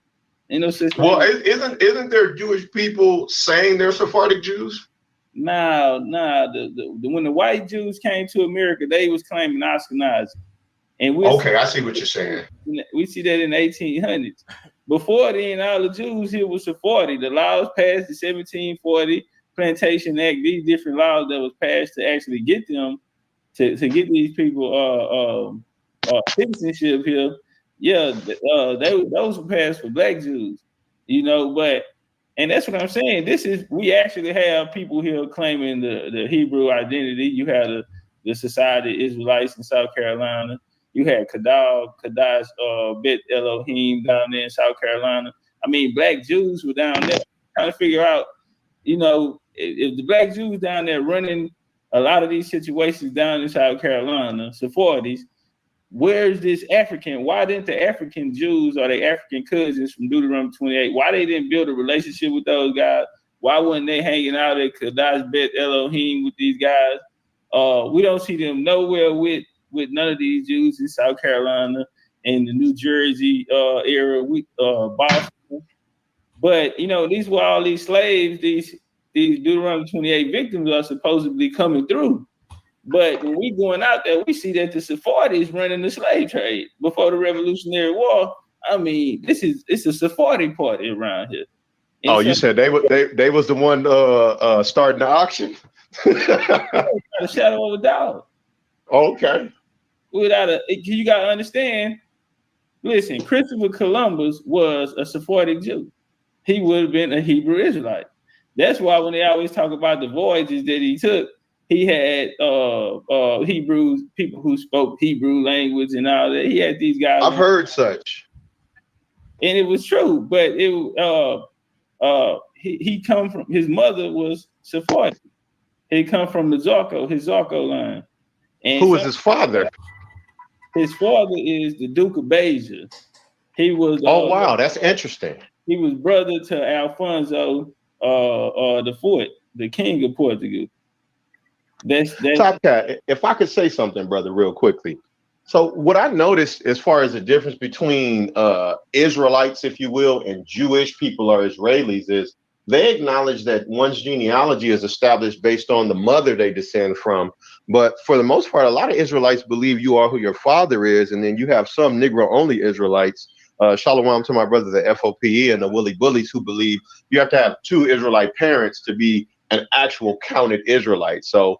Ain't no such Well, thing. isn't there Jewish people saying they're Sephardic Jews? Nah. When the white Jews came to America, they was claiming Ashkenazi. And Okay, I see what you're saying. We see that in the 1800s. Before then, all the Jews here was Sephardi. The laws passed in 1740, Plantation Act, these different laws that was passed to actually get them to get these people citizenship here. Yeah, those were passed for black Jews, you know, and that's what I'm saying. We actually have people here claiming the Hebrew identity. You have the Society of Israelites in South Carolina. You had Kadash, Bet Elohim down there in South Carolina. I mean, black Jews were down there trying to figure out, you know, if the black Jews down there running a lot of these situations down in South Carolina, Sephardi's, where's this African? Why didn't the African Jews or the African cousins from Deuteronomy 28, why they didn't build a relationship with those guys? Why wasn't they hanging out at Kadash Bet Elohim with these guys? We don't see them nowhere with none of these Jews in South Carolina and the New Jersey area, Boston. But, you know, these were all these slaves, these Deuteronomy 28 victims are supposedly coming through. But when we going out there, we see that the Sephardi's running the slave trade before the Revolutionary War. I mean, it's a Sephardi party around here. And you said they was the one starting the auction? A shadow of a doubt. Okay. You gotta understand. Listen, Christopher Columbus was a Sephardic Jew. He would have been a Hebrew Israelite. That's why when they always talk about the voyages that he took, he had Hebrews, people who spoke Hebrew language and all that. He had these guys. I've heard such, and it was true. But he come from, his mother was Sephardic. He come from his Zarko line. And who was his father? His father is the Duke of Beja. He was. Oh wow, that's interesting. He was brother to Alfonso the Fourth, the King of Portugal. That's Topcatz, if I could say something, brother, real quickly. So what I noticed as far as the difference between Israelites, if you will, and Jewish people or Israelis is they acknowledge that one's genealogy is established based on the mother they descend from. But for the most part, a lot of Israelites believe you are who your father is. And then you have some Negro-only Israelites, shalom to my brother, the FOPE and the Willie Bullies, who believe you have to have two Israelite parents to be an actual counted Israelite. So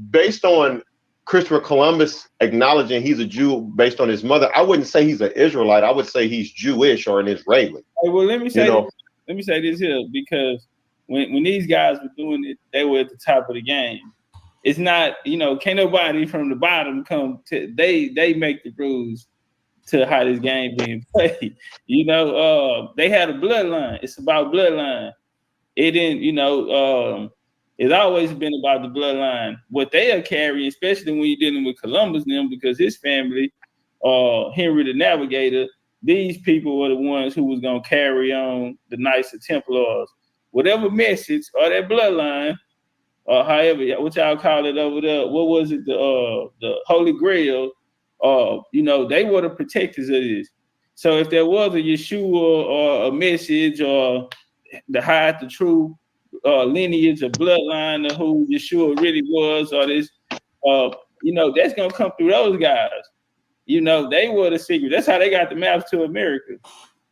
based on Christopher Columbus acknowledging he's a Jew based on his mother, I wouldn't say he's an Israelite. I would say he's Jewish or an Israeli. Hey, well, let me say this here, because when these guys were doing it, they were at the top of the game. It's not, you know, can't nobody from the bottom come to, they make the rules to how this game being played. You know, they had a bloodline. It's about bloodline. It didn't, you know, it's always been about the bloodline. What they are carrying, especially when you're dealing with Columbus and them, because his family, Henry the Navigator, these people were the ones who was going to carry on the Knights of Templars. Whatever message or that bloodline, or however, what y'all call it over there, what was it, the Holy Grail, you know, they were the protectors of this. So if there was a Yeshua or a message or to hide the true lineage or bloodline of who Yeshua really was, or this, you know, that's going to come through those guys. You know, they were the secret. That's how they got the maps to America.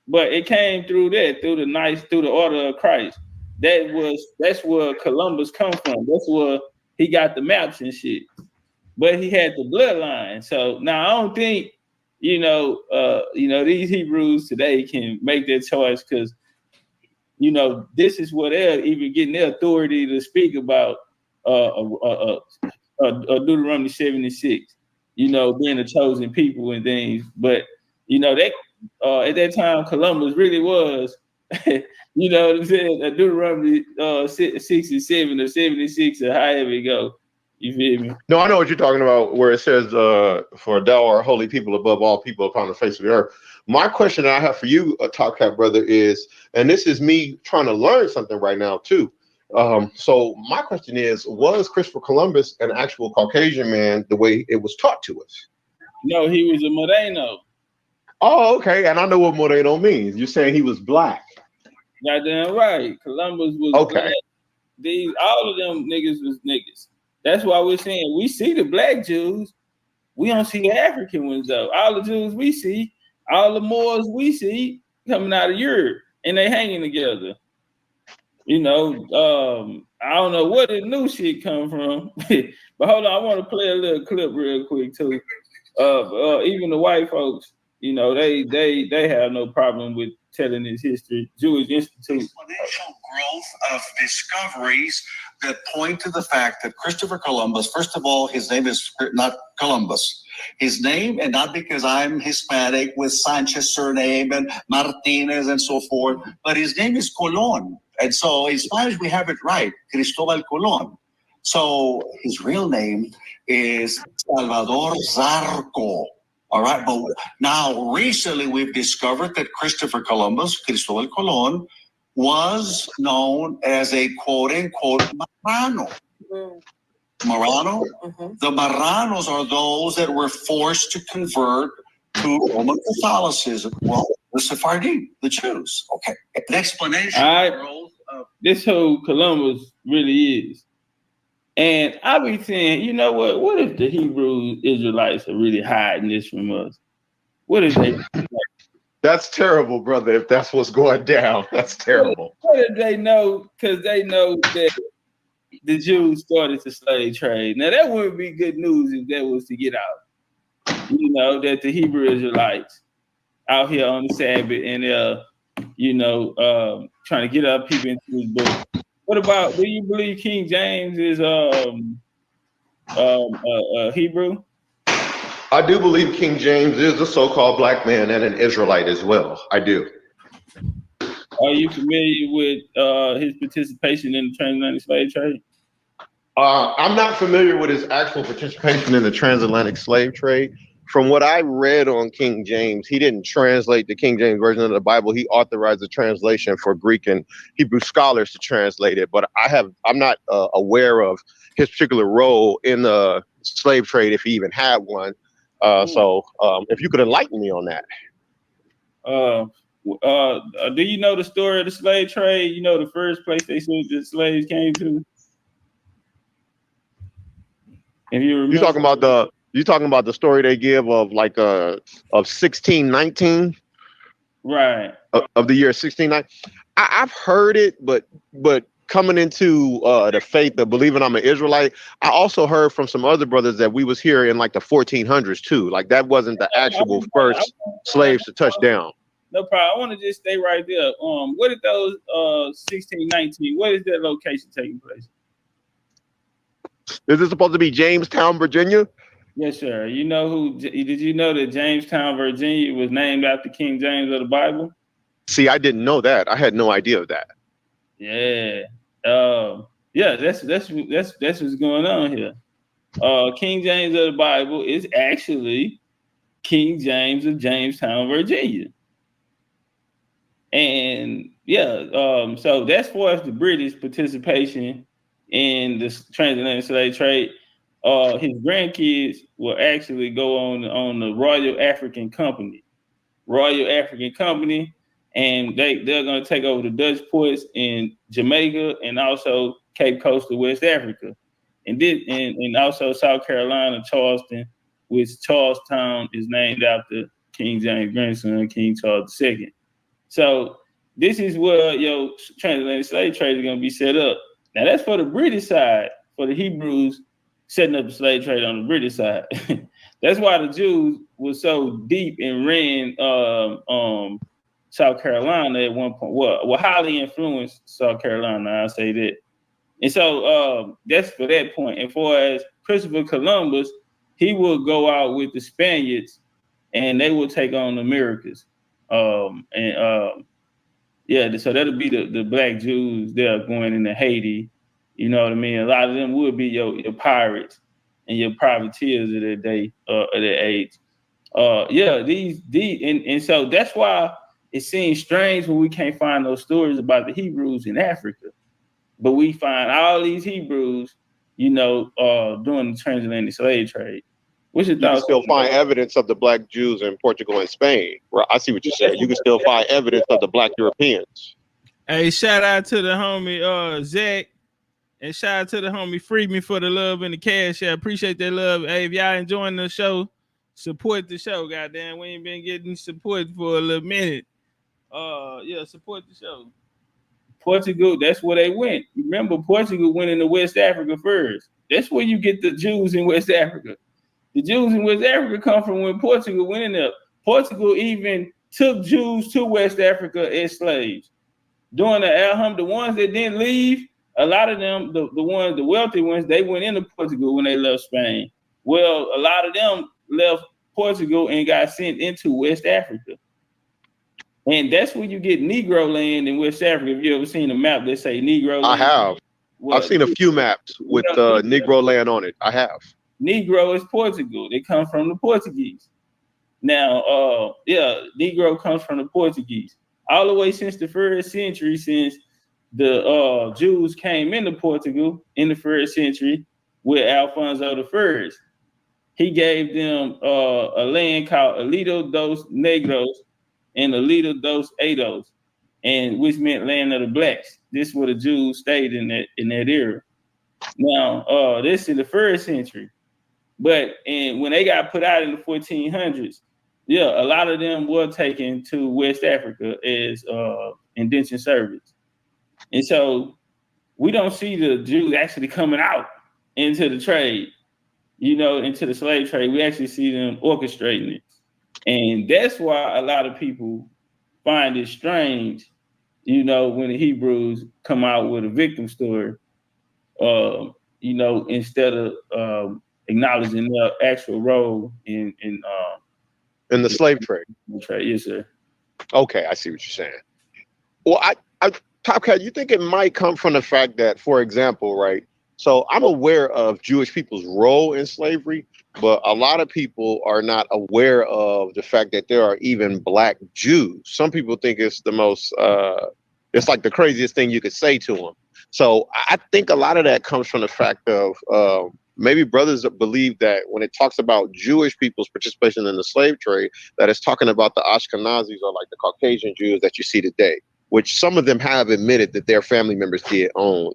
But it came through that, through the Knights, through the Order of Christ. That's where Columbus come from. That's where he got the maps and shit. But he had the bloodline. So now I don't think, you know, these Hebrews today can make that choice, because, you know, this is where they're even getting their authority to speak about Deuteronomy 76. You know, being a chosen people and things. But, you know, that at that time, Columbus really was, you know what I'm saying, a Deuteronomy 67 or 76 or however it go. You feel me? No, I know what you're talking about, where it says, for thou art holy people above all people upon the face of the earth. My question that I have for you, Topcatz brother, is, and this is me trying to learn something right now too. So my question is, was Christopher Columbus an actual Caucasian man the way it was taught to us? No, he was a Moreno. Oh, okay. And I know what Moreno means. You're saying he was black. Goddamn right. Columbus was okay. Black. All of them niggas was niggas. That's why we're saying we see the black Jews. We don't see the African ones though. All the Jews we see, all the Moors we see coming out of Europe, and they hanging together. You know, I don't know where the new shit come from, but hold on, I want to play a little clip real quick too. Even the white folks, you know, they have no problem with telling his history. Jewish Institute. Exponential growth of discoveries that point to the fact that Christopher Columbus, first of all, his name is not Columbus. His name, and not because I'm Hispanic with Sanchez surname and Martinez and so forth, but his name is Colón. And so in Spanish, we have it right, Cristóbal Colón. So his real name is Salvador Zarco. All right, but now recently we've discovered that Christopher Columbus, Cristóbal Colón, was known as a quote-unquote Marrano. Marrano? The Marranos are those that were forced to convert to Roman Catholicism. Well, the Sephardim, the Jews. Okay, an explanation. This who Columbus really is. And I be saying, you know what? What if the Hebrew Israelites are really hiding this from us? What if they? That's terrible, brother. If that's what's going down, that's terrible. What if they know? Because they know that the Jews started the slave trade. Now that wouldn't be good news if that was to get out. You know that the Hebrew Israelites out here on the Sabbath and you know, trying to get other people into his book. What about? Do you believe King James is Hebrew? I do believe King James is a so-called black man and an Israelite as well. I do. Are you familiar with his participation in the transatlantic slave trade? I'm not familiar with his actual participation in the transatlantic slave trade. From what I read on King James, he didn't translate the King James version of the Bible. He authorized the translation for Greek and Hebrew scholars to translate it. But I'm not aware of his particular role in the slave trade, if he even had one. So if you could enlighten me on that. Do you know the story of the slave trade? You know the first place they said the slaves came to? If you remember, you talking about the story they give of like of 1619, right? Of the year 1619. I've heard it, but coming into the faith of believing I'm an Israelite, I also heard from some other brothers that we was here in like the 1400s too. Like that wasn't the actual first slaves to touch down. No problem. I want to just stay right there. What is those 1619? What is that location taking place? Is this supposed to be Jamestown, Virginia? Yes, sir. You know who? Did you know that Jamestown, Virginia, was named after King James of the Bible? See, I didn't know that. I had no idea of that. Yeah. Yeah. That's what's going on here. King James of the Bible is actually King James of Jamestown, Virginia. And yeah, so that's for the British participation in the transatlantic slave trade. His grandkids will actually go on the Royal African Company, and they're going to take over the Dutch ports in Jamaica and also Cape Coast of West Africa, and also South Carolina, Charleston, which Charlestown is named after King James' grandson, King Charles II. So this is where your transatlantic slave trade is going to be set up. Now that's for the British side, for the Hebrews setting up the slave trade on the British side. That's why the Jews were so deep and ran South Carolina at one point. Well, highly influenced South Carolina, I'll say that. And so that's for that point. And for as Christopher Columbus, he will go out with the Spaniards and they will take on the Americas. Yeah, so that'll be the black Jews that are going into Haiti. You know what I mean? A lot of them would be your pirates and your privateers of their day, of their age. Yeah, these and so that's why it seems strange when we can't find those stories about the Hebrews in Africa, but we find all these Hebrews, you know, doing the transatlantic slave trade. What's your You can thoughts? still find evidence of the black Jews in Portugal and Spain. Right? I see what you're saying. You can still find evidence of the black Europeans. Hey, shout out to the homie Zach, and shout out to the homie Free Me for the love and the cash. I appreciate that love. Hey, if y'all enjoying the show, support the show. Goddamn, we ain't been getting support for a little minute. Yeah, support the show. Portugal, that's where they went. Remember, Portugal went into West Africa first. That's where you get the Jews in West Africa. The Jews in West Africa come from when Portugal went in there. Portugal even took Jews to West Africa as slaves. During the ones that didn't leave, a lot of them, the wealthy ones, they went into Portugal when they left Spain. Well, a lot of them left Portugal and got sent into West Africa. And that's where you get Negro land in West Africa. Have you ever seen a map that say Negro land? I have. I've seen a few maps with Negro land on it. I have. Negro is Portugal. They come from the Portuguese. Now, Negro comes from the Portuguese. All the way since the first century, since the Jews came into Portugal in the first century with Alfonso I, he gave them a land called Alito dos Negros and Alito dos Eidos, and which meant land of the blacks. This is where the Jews stayed in that era. Now, this is the first century, but when they got put out in the 1400s, a lot of them were taken to West Africa as indentured servants, and so we don't see the Jews actually coming out into the trade, into the slave trade. We actually see them orchestrating it. And that's why a lot of people find it strange, when the Hebrews come out with a victim story, instead of acknowledging their actual role in the slave trade. Yes, sir. Okay, I see what you're saying. Well, Topcatz, you think it might come from the fact that, for example, right? So I'm aware of Jewish people's role in slavery, but a lot of people are not aware of the fact that there are even black Jews. Some people think it's the most, it's like the craziest thing you could say to them. So I think a lot of that comes from the fact of maybe brothers believe that when it talks about Jewish people's participation in the slave trade, that it's talking about the Ashkenazis or like the Caucasian Jews that you see today, which some of them have admitted that their family members did own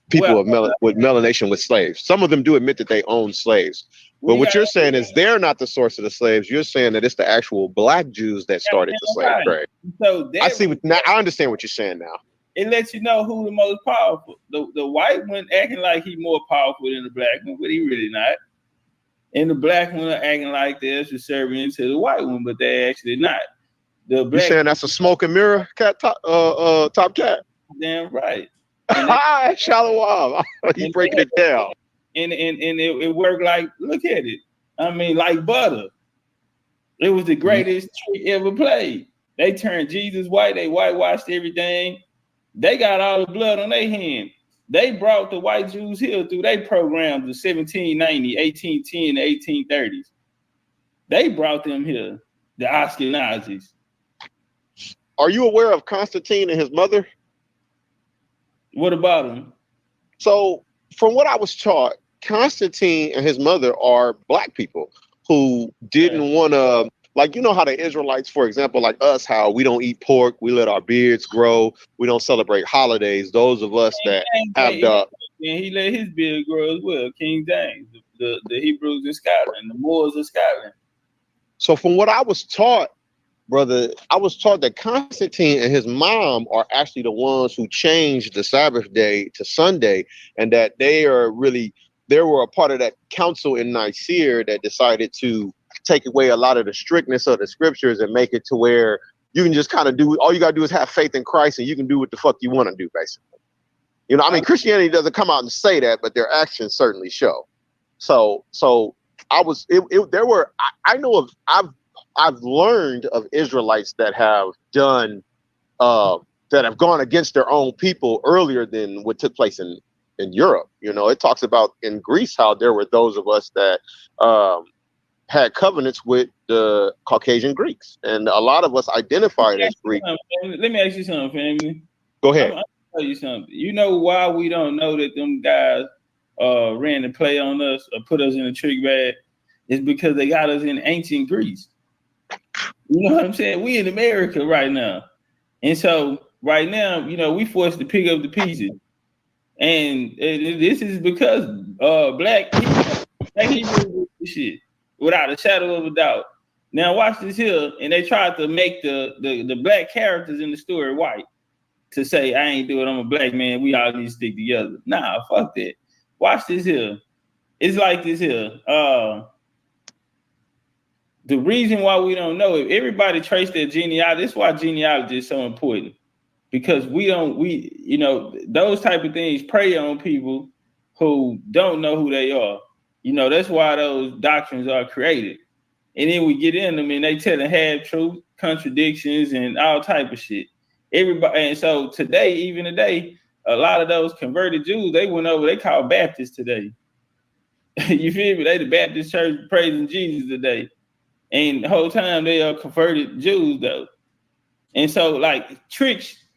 people with melanation with slaves. Some of them do admit that they own slaves. But what you're saying is they're not the source of the slaves. You're saying that it's the actual black Jews that started the slave trade. So I understand what you're saying now. It lets you know who the most powerful. The white one acting like he's more powerful than the black one, but he really not. And the black one are acting like they're subservient to the white one, but they're actually not. You're saying that's a smoke and mirror, Topcatz? Damn right. Hi, Shalom. He's breaking it down. And it worked like, look at it. I mean, like butter. It was the greatest trick ever played. They turned Jesus white. They whitewashed everything. They got all the blood on their hand. They brought the white Jews here through their programs of 1790, 1810, the 1830s. They brought them here, the Ashkenazis. Are you aware of Constantine and his mother? What about him? So, from what I was taught, Constantine and his mother are black people who didn't want to, like, you know how the Israelites, for example, like us, how we don't eat pork, we let our beards grow, we don't celebrate holidays. Those of us that have the... And he let his beard grow as well, King James, the Hebrews in Scotland, the Moors of Scotland. So from what I was taught, brother, I was taught that Constantine and his mom are actually the ones who changed the Sabbath day to Sunday, and that they were a part of that council in Nicaea that decided to take away a lot of the strictness of the scriptures and make it to where you can just kind of do, all you got to do is have faith in Christ and you can do what the fuck you want to do, basically. I mean, Christianity doesn't come out and say that, but their actions certainly show. So I've learned of Israelites that have done, that have gone against their own people earlier than what took place in Europe. It talks about in Greece how there were those of us that had covenants with the Caucasian Greeks, and a lot of us identified as Greek. Let me ask you something, family. Go ahead. I'll tell you something. You know why we don't know that them guys ran the play on us or put us in a trick bag? It's because they got us in ancient Greece. You know what I'm saying? We in America right now. And so right now, you know, we forced to pick up the pieces. And this is because black Hebrews do this shit without a shadow of a doubt. Now watch this here, and they tried to make the black characters in the story white to say, I ain't do it, I'm a black man, we all need to stick together. Nah, fuck that. Watch this here. It's like this here. The reason why we don't know, if everybody traced their genealogy, this is why genealogy is so important. Because you know, those type of things prey on people who don't know who they are. You know, that's why those doctrines are created. And then we get in them and they telling half truth, contradictions, and all type of shit. Everybody, and so today, even today, a lot of those converted Jews, they went over, they call Baptists today. You feel me? They the Baptist church praising Jesus today. And the whole time they are converted Jews though. And so like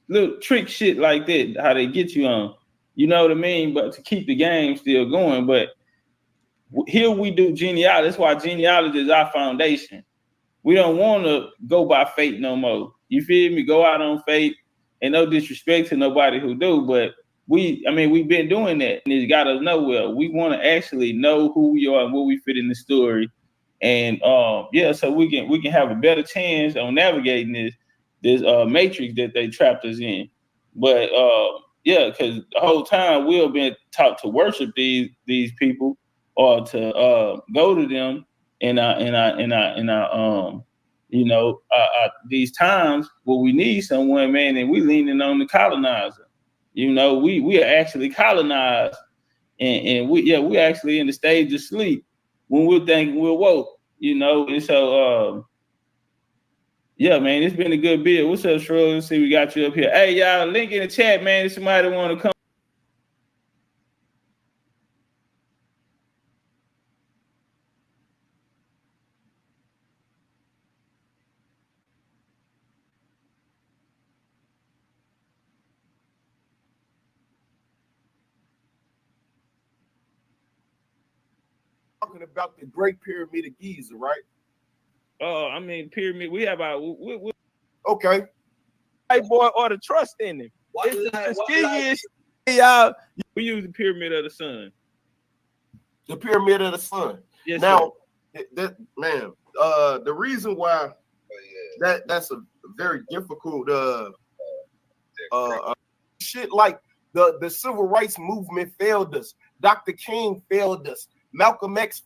little trick shit like that, how they get you on, you know what I mean? But to keep the game still going. But here we do genealogy. That's why genealogy is our foundation. We don't want to go by faith no more. You feel me? Go out on faith, and no disrespect to nobody who do, but we've been doing that, and it's got us nowhere. We want to actually know who we are and where we fit in the story, and so we can have a better chance on navigating this matrix that they trapped us in. But because the whole time we've been taught to worship these people or to go to them in our these times where we need someone, man, and we leaning on the colonizer. You know, we are actually colonized, and we actually in the stage of sleep when we're thinking we're woke. You know, and so man, it's been a good bit. What's up, Shrug? Let's see, we got you up here. Hey, y'all, link in the chat, man. If somebody want to come. Talking about the Great Pyramid of Giza, right? Pyramid. We have our. Okay. Hey, boy, or the trust in him. Y'all. We use the Pyramid of the Sun. The Pyramid of the Sun. Yes, now, the reason why that's a very difficult shit, like the civil rights movement failed us. Dr. King failed us. Malcolm X,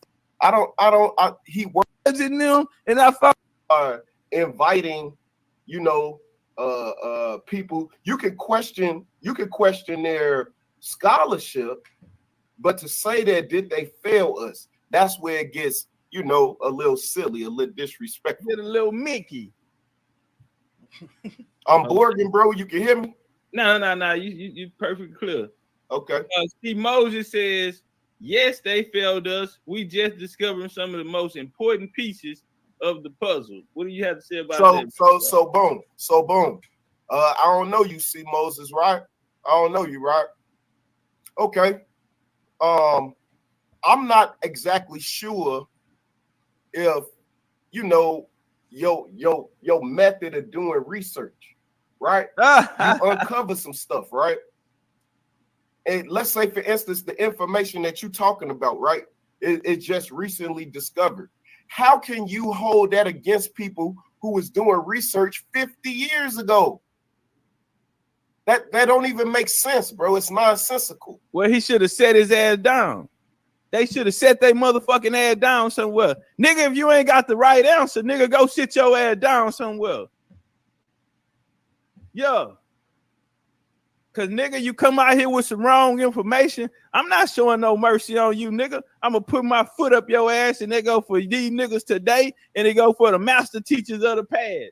he works in them, and I found inviting, people. You can question their scholarship, but to say that did they fail us, that's where it gets, a little silly, a little disrespectful. Get a little Mickey. I'm Borgen, bro. You can hear me? No. You perfectly clear. Okay. Steve Moses says, yes, they failed us. We just discovered some of the most important pieces of the puzzle. What do you have to say about that? So boom. I don't know you, C. Moses, right? I don't know you, right? Okay. I'm not exactly sure if your method of doing research, right? You uncover some stuff, right? And let's say, for instance, the information that you're talking about, right? It's just recently discovered. How can you hold that against people who was doing research 50 years ago? That don't even make sense, bro. It's nonsensical. Well, he should have set his ass down. They should have set their motherfucking ass down somewhere. Nigga, if you ain't got the right answer, nigga, go sit your ass down somewhere. Yeah. Cause nigga, you come out here with some wrong information. I'm not showing no mercy on you, nigga. I'm gonna put my foot up your ass, and they go for these niggas today, and they go for the master teachers of the past.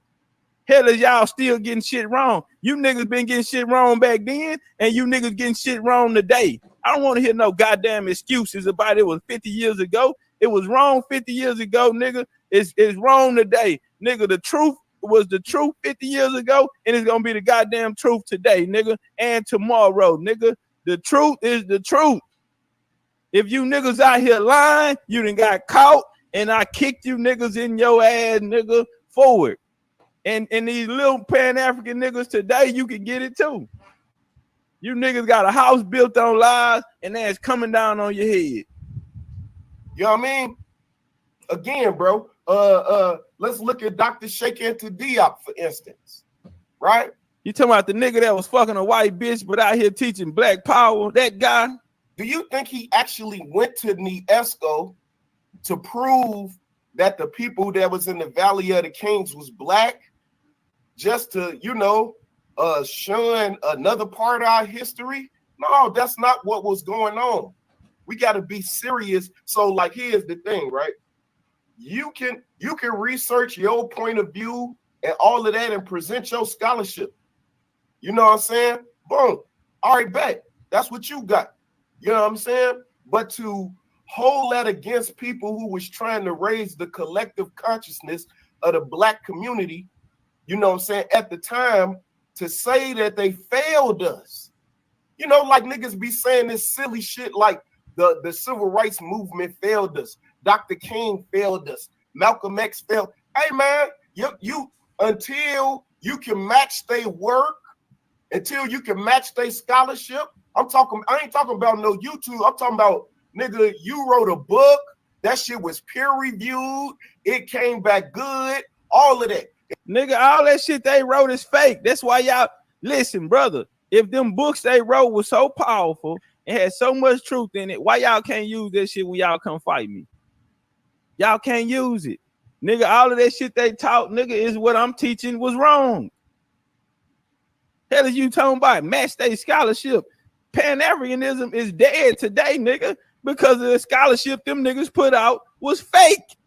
Hell, is y'all still getting shit wrong? You niggas been getting shit wrong back then, and you niggas getting shit wrong today. I don't want to hear no goddamn excuses about it was 50 years ago. It was wrong 50 years ago, nigga. It's wrong today, nigga. The truth was the truth 50 years ago, and it's gonna be the goddamn truth today, nigga, and tomorrow, nigga. The truth is the truth. If you niggas out here lying, you done got caught, and I kicked you niggas in your ass, nigga, forward. And these little Pan-African niggas today, you can get it too. You niggas got a house built on lies, and that's coming down on your head. You know what I mean? Again, bro, let's look at Dr. Sheikh Anta Diop, for instance, right? You talking about the nigga that was fucking a white bitch but out here teaching black power, that guy? Do you think he actually went to Niesco to prove that the people that was in the Valley of the Kings was black, just to, you know, shun another part of our history? No, that's not what was going on. We got to be serious. So, like, here's the thing, right? You can research your point of view and all of that and present your scholarship. You know what I'm saying? Boom. All right, bet. That's what you got. You know what I'm saying? But to hold that against people who was trying to raise the collective consciousness of the black community, you know what I'm saying, at the time, to say that they failed us. You know, like niggas be saying this silly shit like the civil rights movement failed us. Dr. King failed us. Malcolm X failed. Hey, man, you until you can match their work, until you can match their scholarship. I ain't talking about no YouTube. I'm talking about, nigga, you wrote a book. That shit was peer reviewed. It came back good. All of that. Nigga, all that shit they wrote is fake. That's why y'all, listen, brother, if them books they wrote was so powerful and had so much truth in it, why y'all can't use that shit when y'all come fight me? Y'all can't use it. Nigga, all of that shit they taught, nigga, is what I'm teaching was wrong. Hell is you talking about? Match their scholarship. Pan-Africanism is dead today, nigga, because of the scholarship them niggas put out was fake.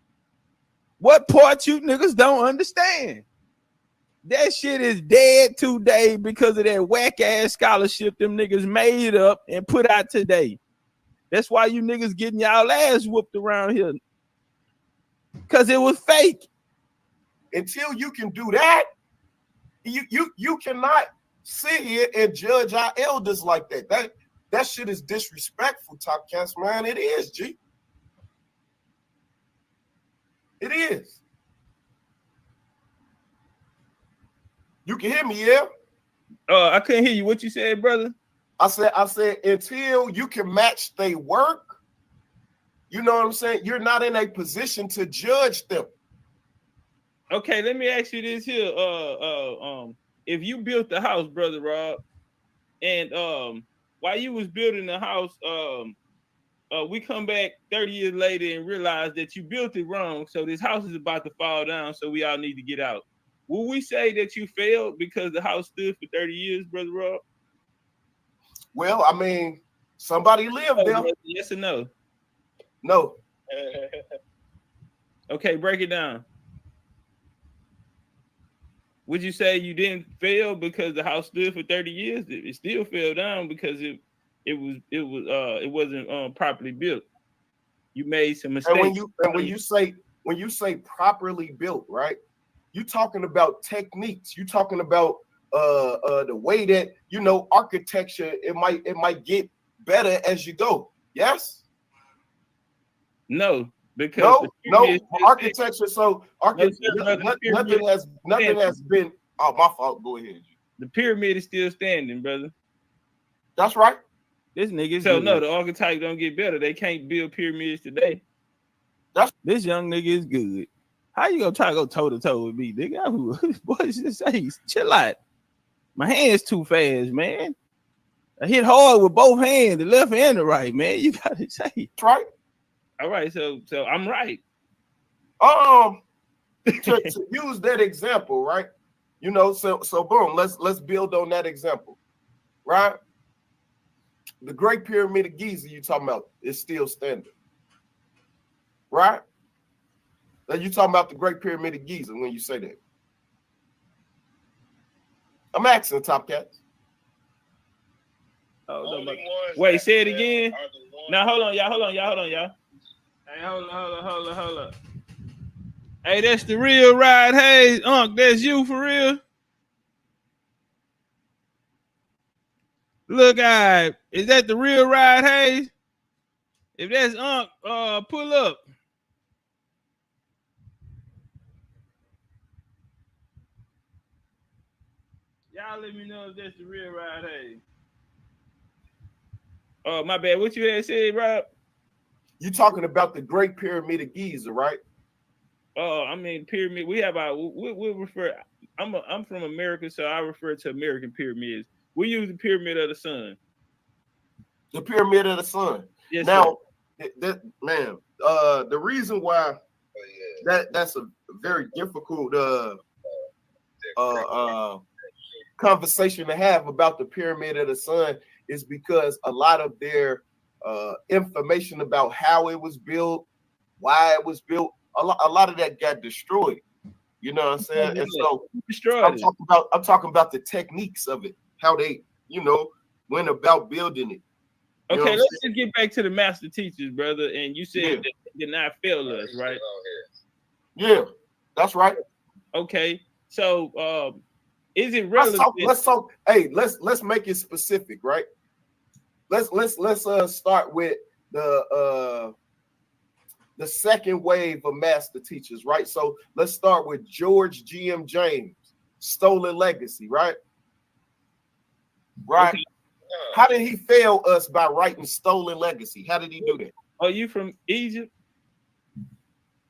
What part you niggas don't understand? That shit is dead today because of that whack-ass scholarship them niggas made up and put out today. That's why you niggas getting y'all ass whooped around here. Because it was fake. Until you can do that, you cannot sit here and judge our elders like that. That shit is disrespectful, Topcatz, man. It is, G. It is. You can hear me, yeah? I couldn't hear you. What you said, brother? I said until you can match their work, you know what I'm saying? You're not in a position to judge them. Okay, let me ask you this here. If you built the house, brother Rob, and while you was building the house, we come back 30 years later and realize that you built it wrong, so this house is about to fall down, so we all need to get out. Will we say that you failed because the house stood for 30 years, brother Rob? Well, I mean, somebody lived there. Yes or no? No. Okay, break it down. Would you say you didn't fail because the house stood for 30 years? It still fell down because it wasn't properly built. You made some mistakes. And when you say properly built, right? You talking about techniques. You talking about the way that, you know, architecture, it might get better as you go. Yes? No, because no architecture. So nothing has been. Oh, my fault. Go ahead. The pyramid is still standing, brother. That's right. This nigga. So no, the archetype don't get better. They can't build pyramids today. This young nigga is good. How you gonna try to go toe to toe with me, nigga? What is this? Hey, chill out. My hand's too fast, man. I hit hard with both hands, the left and the right, man. You gotta say that's right. All right, so I'm right. To use that example, right? You know, so boom, let's build on that example, right? The Great Pyramid of Giza you talking about is still standing, right? Now you talking about the Great Pyramid of Giza when you say that. I'm asking, Topcatz. Oh, no, wait, say it again. Now hold on, y'all. Hey, hold on. Hey, that's the real Ride Hayes. Unc, that's you for real? Look, is that the real Ride Hayes? If that's Unc, pull up. Y'all let me know if that's the real ride. Hey. Oh, my bad. What you had said, Rob? You talking about the Great Pyramid of Giza, right? I mean pyramid. We have our we refer. I'm from America, so I refer to American pyramids. We use the Pyramid of the Sun. The Pyramid of the Sun. Yes, now, man, the reason why that's a very difficult conversation to have about the Pyramid of the Sun is because a lot of their information about how it was built, why it was built, a lot of that got destroyed. You know what I'm saying? And so I'm talking about the techniques of it, how they, went about building it. Okay, let's just get back to the master teachers, brother. And you said that they did not fail us, right? Yeah, that's right. Okay, so is it relevant? Let's talk. Hey, let's make it specific, right? Let's start with the second wave of master teachers, right? So let's start with George G.M. James, Stolen Legacy, right? Right. Okay. How did he fail us by writing Stolen Legacy? How did he do that? Are you from Egypt?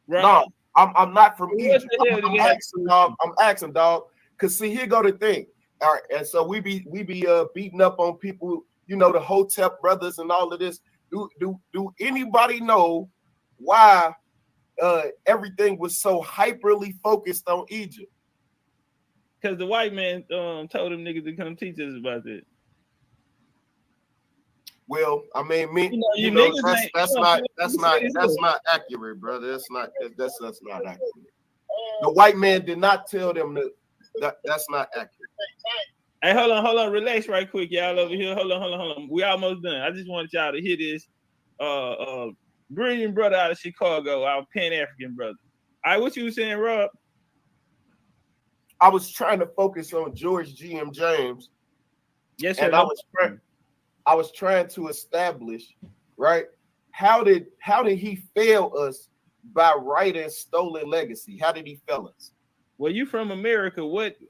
Right. No, I'm not from Egypt. I'm asking, dog. Cause see, here go the thing. All right, and so we be beating up on people, the Hotep brothers and all of this. Do anybody know why everything was so hyperly focused on Egypt? Because the white man told them niggas to come teach us about that. Well, I mean, that's not accurate, brother. That's not accurate. The white man did not tell them that's not accurate. Hey, hold on, relax right quick, y'all over here. Hold on. We almost done. I just wanted y'all to hear this. Brilliant brother out of Chicago, our Pan-African brother. All right, what you saying, Rob? I was trying to focus on George G.M. James. Yes, sir. And I was trying to establish, right? How did he fail us by writing Stolen Legacy? How did he fail us? Well, you from America.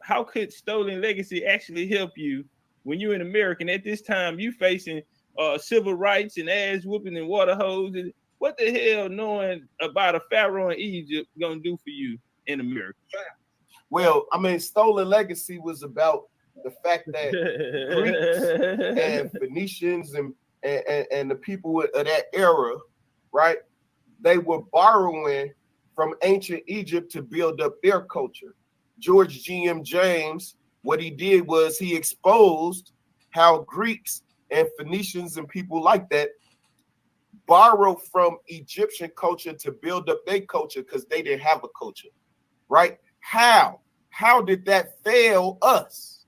How could Stolen Legacy actually help you when you're in America? And at this time, you facing civil rights and ass whooping and water hoses. What the hell knowing about a pharaoh in Egypt gonna do for you in America? Well, I mean, Stolen Legacy was about the fact that Greeks and Phoenicians and the people of that era, right? They were borrowing from ancient Egypt to build up their culture. George G.M. James, what he did was he exposed how Greeks and Phoenicians and people like that borrow from Egyptian culture to build up their culture because they didn't have a culture, right? How did that fail us?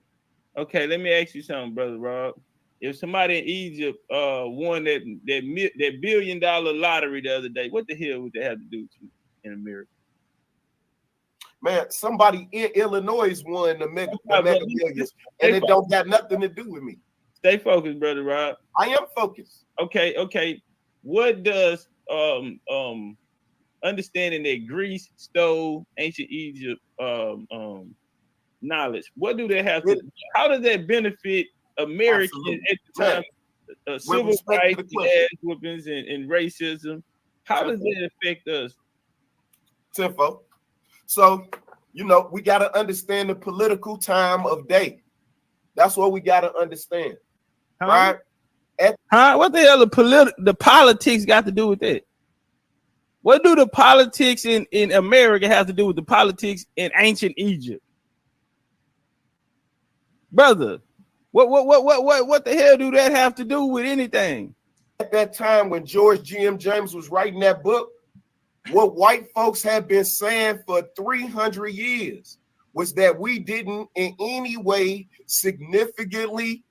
Okay, let me ask you something, brother Rob. If somebody in Egypt won that $1 billion lottery the other day, what the hell would they have to do with you in America? Man, somebody in Illinois won the mega millions, and it don't got nothing to do with me. Stay focused, brother Rob. I am focused. Okay. What does understanding that Greece stole ancient Egypt knowledge? What do they have to? How does that benefit Americans at the time? Civil rights, ass whoopings, and racism. How does that affect us? Simple. So, we got to understand the political time of day. That's what we got to understand. Right? What the hell the politics got to do with that? What do the politics in America have to do with the politics in ancient Egypt? Brother, what the hell do that have to do with anything? At that time when George G.M. James was writing that book, what white folks had been saying for 300 years was that we didn't in any way significantly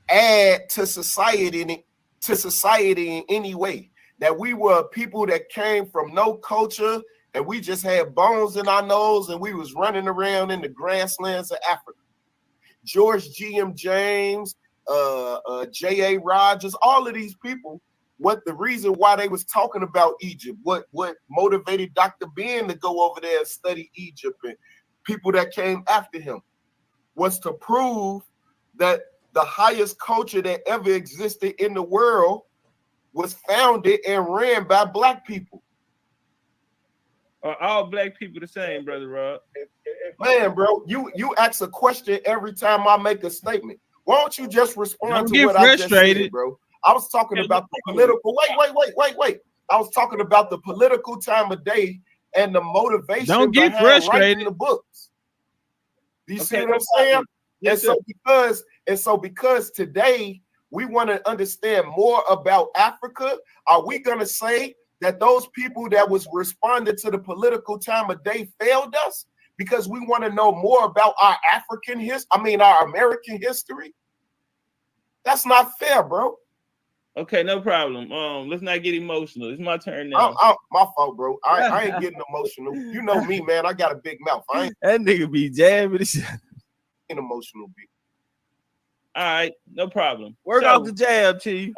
add to society in any way. That we were people that came from no culture, and we just had bones in our nose, and we was running around in the grasslands of Africa. George G.M. James, J.A. Rogers, all of these people, what the reason why they was talking about Egypt, what motivated Dr. Ben to go over there and study Egypt and people that came after him, was to prove that the highest culture that ever existed in the world was founded and ran by black people. Are all black people the same, brother Rob? Man, bro, you ask a question every time I make a statement. Why don't you just respond to what I just said, bro? I was talking about the political. Wait. I was talking about the political time of day and the motivation behind writing the books. Do you see what I'm saying? Yes, and so because today we want to understand more about Africa, are we going to say that those people that was responding to the political time of day failed us because we want to know more about our our American history? That's not fair, bro. Okay, no problem. Let's not get emotional. It's my turn now. My fault, bro. I ain't getting emotional. You know me, man. I got a big mouth. That nigga be jabbing the shit. An emotional beat. All right, no problem. Work off the jab, Chief.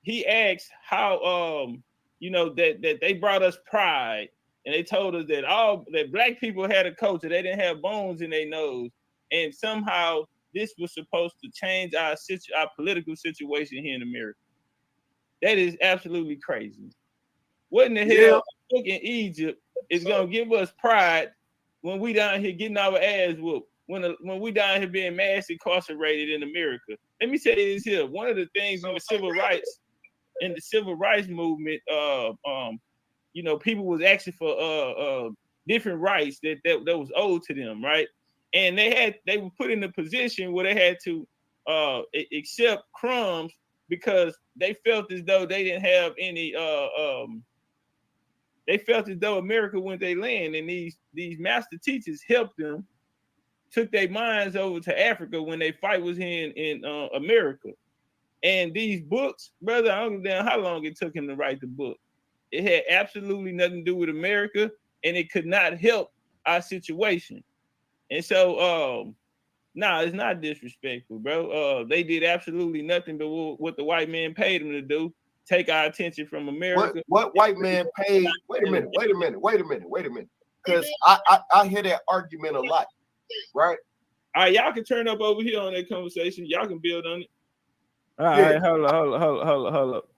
He asked how that they brought us pride, and they told us that black people had a culture, they didn't have bones in their nose, and somehow this was supposed to change our political situation here in America. That is absolutely crazy. What in the hell in Egypt is gonna give us pride when we down here getting our ass whooped? When we down here being mass incarcerated in America. Let me say this here. One of the things in the civil rights movement, people was asking for different rights that was owed to them, right? And they were put in a position where they had to accept crumbs because they felt as though they didn't have any they felt as though America went their land, and these master teachers helped them, took their minds over to Africa when their fight was here in America. And these books, brother, I don't know how long it took him to write the book. It had absolutely nothing to do with America, and it could not help our situation. And so, it's not disrespectful, bro. They did absolutely nothing but what the white man paid them to do, take our attention from America. What white man paid? Wait a minute. Because I hear that argument a lot. Right. All right, y'all can turn up over here on that conversation. Y'all can build on it. All right, hold up.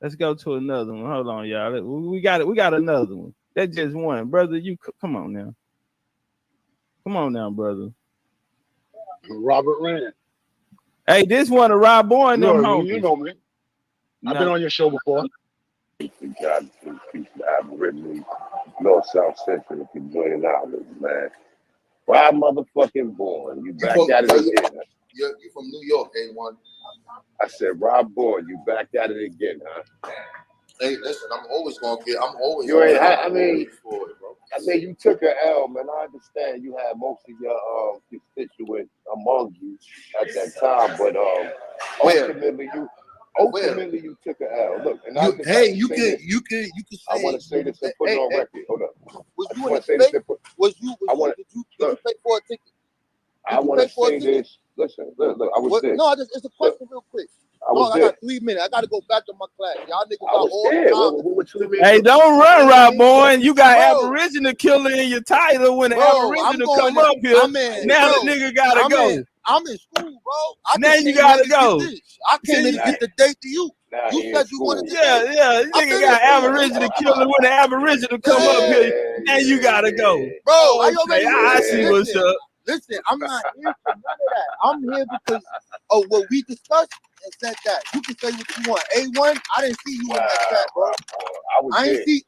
Let's go to another one. Hold on, y'all. We got another one. That's just one, brother. You come on now. Come on now, brother. Robert Rand. Hey, this one of Rob Boy and them homies. You know me. I've been on your show before. God, I've written North South Central of the Joint Islands, man. Rob motherfucking Bourne, you back at it again. You're from New York, A1. I said, Rob Bourne, you back at it again, huh? Hey, listen, I'm always gonna get. You ain't. I mean, you took an L, man. I understand you had most of your constituents among you at that time, but ultimately you took an L. Look, and you can say. I want to say this and put it on record. Hold up. Was you in the state? Did you pay for a ticket? I want to say this. Listen, look, I was there. No, it's a question real quick. I got 3 minutes. I got to go back to my class. Y'all niggas got all the time. Hey, don't run, Rob Boy. You got Aboriginal killer in your title. When the Aboriginal come up here, now the nigga gotta go. I'm in school, bro. Now you gotta go. I can't even get the date to you. You said you wanted to. Yeah. Nigga got Aboriginal killer when the Aboriginal come up here. Now you gotta go. Bro, I see what's up. Listen, I'm not here for none of that. I'm here because of what we discussed and said that. You can say what you want. A1, I didn't see you in that chat, bro. I didn't see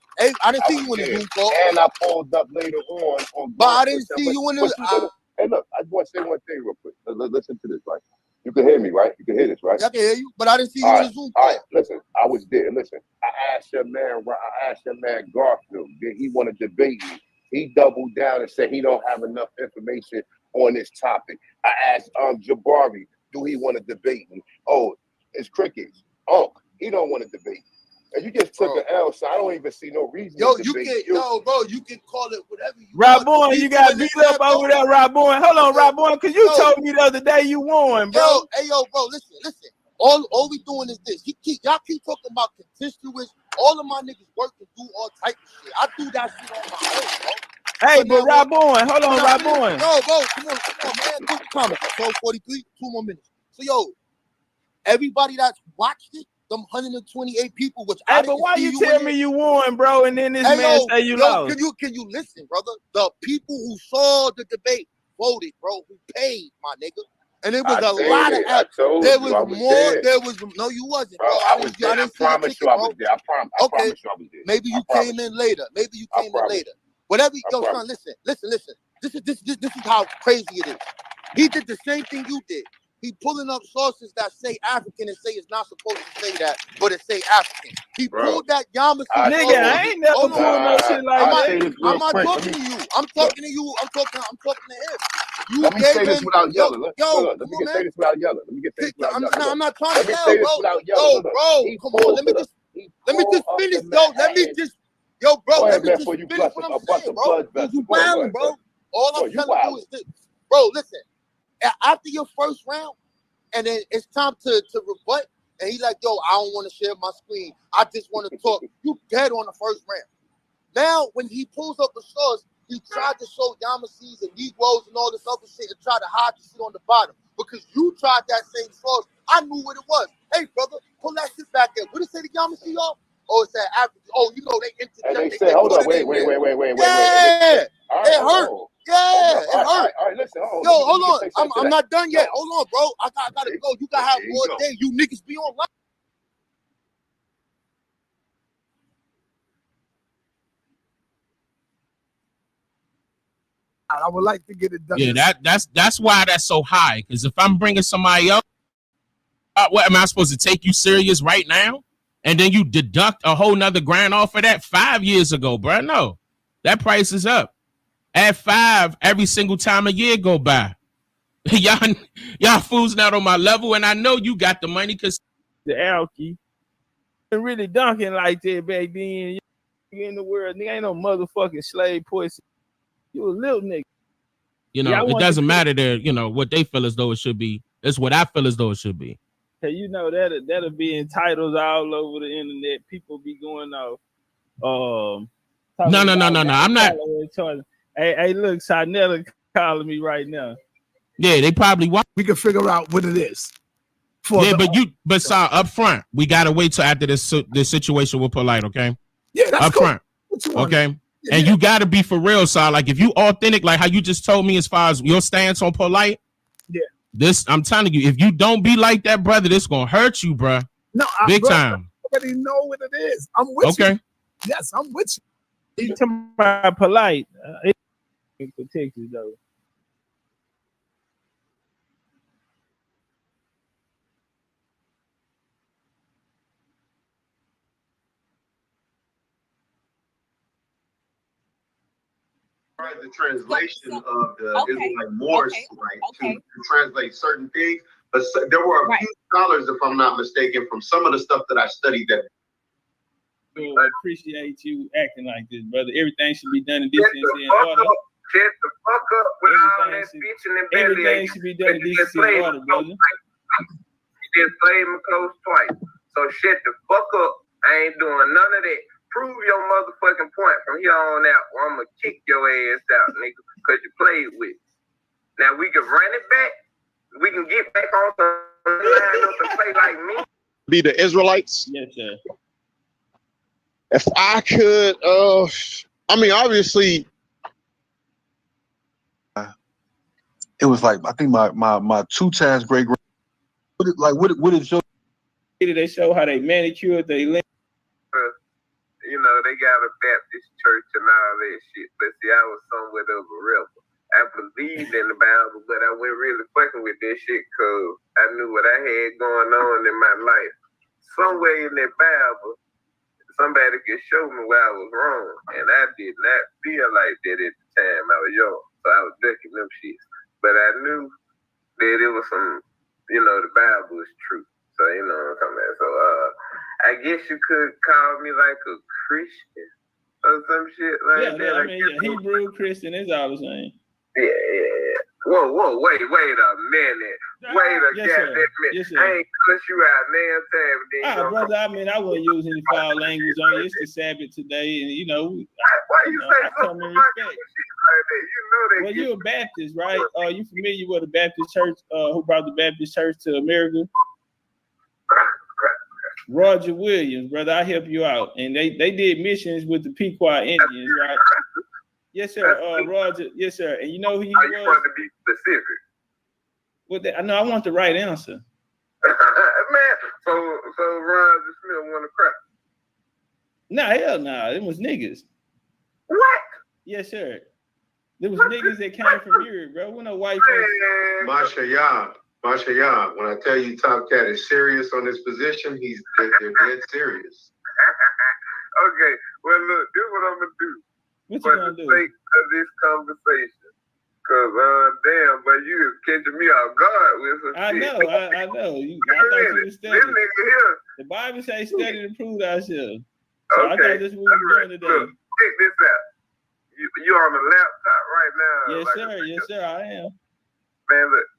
you in the Zoom call. And I pulled up later on. But I didn't see you in the. Hey, look, I just want to say one thing real quick. Listen to this, right? You can hear me, right? You can hear this, right? I can hear you, but I didn't see you in the Zoom call. All right, listen, I was there. Listen, I asked your man Garfield, did he want to debate me? He doubled down and said he don't have enough information on this topic. I asked Jabari, do he want to debate me? Oh, it's crickets. Oh, he don't want to debate. And you just took an L, so I don't even see no reason to debate you. Bro, you can call it whatever you want. Rob Boy, you got beat up bro. Over there, Rob Boy. Hold on, Rob Boy, because you told me the other day you won, bro. Bro, listen. All we doing is this. Y'all keep talking about constituents. All of my niggas work and do all type of shit. I do that shit on my own, bro. Hey, but Rob Bowen, hold on, Rob Bowen. Yo, bro, come on, man. Quick comment. 12:43, 2 more minutes. So, yo, everybody that's watched it, them 128 people, which hey, but why you tell me you won, bro, and then this man say you lost? Can you listen, brother? The people who saw the debate voted, bro, who paid, my nigga. And it was a lot of there was more. There was no, you wasn't, bro. I didn't see your ticket, bro. I promise you I was there. Maybe you came in later. Maybe you came in later. Whatever, yo, son, listen. This is how crazy it is. He did the same thing you did. He pulling up sources that say African and say it's not supposed to say that, but it say African. He pulled that Yamasee. Nigga, I ain't never pulled no shit like that. I'm not talking to you. I'm talking to you. I'm talking to him. You let me say this without yelling. Let me say this without yelling. I'm not trying to yell, bro. Yo, bro, come on. Let me just finish, yo. Let me just finish what I'm saying, bro. You wilding, bro. All I'm telling you is this, bro. Listen, after your first round, and then it's time to rebut, and he like, yo, I don't want to share my screen. I just want to talk. You dead on the first round. Now, when he pulls up the source, he tried to show Yamasees and Negroes and all this other shit and try to hide the shit on the bottom. Because you tried that same source. I knew what it was. Hey, brother, pull that shit back there. What did it say to Yamasee, y'all? Oh, it's that African. Oh, you know, they interject. And they said, hold on, wait. Yeah, it hurt. Yeah, it hurt. All right, listen. Yo, hold on. I'm not done yet. Hold on, bro. I gotta go. You gotta have more day. You niggas be online. I would like to get it done. Yeah, that's why that's so high. Because if I'm bringing somebody up, what am I supposed to take you serious right now? And then you deduct a whole nother grand off of that 5 years ago, bro. No, that price is up. At 5 every single time a year go by. y'all fools not on my level, and I know you got the money because the alky and really dunking like that back then. You in the world, nigga ain't no motherfucking slave pussy. You a little nigga. You know, it doesn't matter there, you know, what they feel as though it should be. It's what I feel as though it should be. Hey, you know, that'll be in titles all over the internet. People be going off. No. I'm not. Hey, look, Sarnetta calling me right now. Yeah, they probably want. We can figure out what it is. But Sir, up front, we gotta wait till after this situation with Polite, okay? Yeah, that's up front. Okay. Yeah. And you gotta be for real, Sir. Like if you authentic, like how you just told me as far as your stance on Polite. Yeah. This, I'm telling you, if you don't be like that, brother, this gonna hurt you, bro. No, big time. I already know what it is. I'm with you. Yes, I'm with you. You talking about Polite? For Texas though. The translation of the Israelite Morse, to translate certain things, but there were a few scholars, if I'm not mistaken, from some of the stuff that I studied that. I appreciate you acting like this, brother. Everything should be done in decency and order. Shut the fuck up with all that bitching and belly. Everything should be done in decency and order, brother. You just played my close twice. So shut the fuck up. I ain't doing none of that. Prove your motherfucking point from here on out, or I'm gonna kick your ass out, nigga, because you played with it. Now we can run it back. We can get back on the line up and play like me. Be the Israelites. Yes, sir. If I could, I mean, obviously, it was like I think my 2 times great. What is your? They show how they manicured they limbs. You know, they got a Baptist church and all that shit. But see, I was somewhat of a rebel. I believed in the Bible, but I wasn't really fucking with that shit because I knew what I had going on in my life. Somewhere in that Bible, somebody could show me where I was wrong. And I did not feel like that at the time I was young. So I was ducking them shit. But I knew that it was some, you know, the Bible is true. So, you know what I'm talking about. So, I guess you could call me like a Christian or some shit like that. I mean, Hebrew, Christian, is all the same. Yeah. Whoa, wait a minute. Wait a goddamn minute. Yes, I ain't cuss you out, man. Brother, I mean, I wouldn't use any foul language on you. It's the Sabbath today, and you know. Why you say I come something in about respect. like that? You know that. Well, you're a Baptist, right? You familiar with the Baptist church? Who brought the Baptist church to America? Roger Williams, brother. I help you out, and they did missions with the Pequot Indians, right? Yes, sir. Roger. Yes, sir. And you know who he was? You want to be specific. Well, I know I want the right answer. Man, so Roger Smith won a crap. Nah, hell nah. It was niggas. What? Yes, sir. There was niggas that came from Europe, bro. We no white folks. Masha, when I tell you Topcatz is serious on this position, they're dead serious. Okay, well look, this is what I'm gonna do. What for the sake of this conversation. Cause damn, but you is catching me off guard with some I shit. know. I know. I thought you were studying. This nigga here. The Bible says study to prove ourselves. So I thought this was what we were doing today. Look, check this out. You on the laptop right now. Yes, like sir. Yes, sir. I am. Man, look,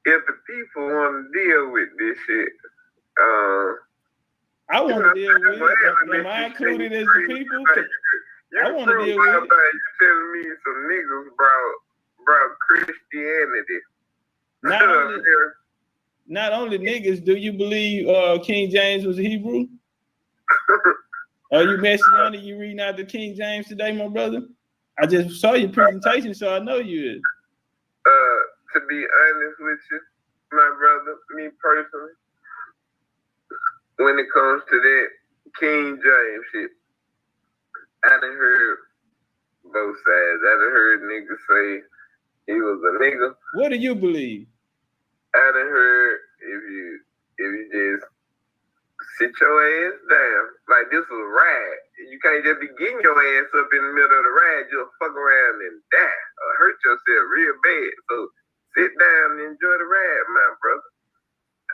if the people want to deal with this shit, I want to deal with it. Am I included as the people? I want to deal with it. You telling me some niggas brought Christianity. Not only niggas, do you believe King James was a Hebrew? Are you Messianic? You reading out the King James today, my brother? I just saw your presentation, so I know you is. To be honest with you, my brother, me personally, when it comes to that King James shit, I done heard both sides. I done heard niggas say he was a nigga. What do you believe? I done heard if you just sit your ass down, like this was a ride. You can't just be getting your ass up in the middle of the ride. You'll fuck around and die or hurt yourself real bad. So sit down and enjoy the ride, my brother.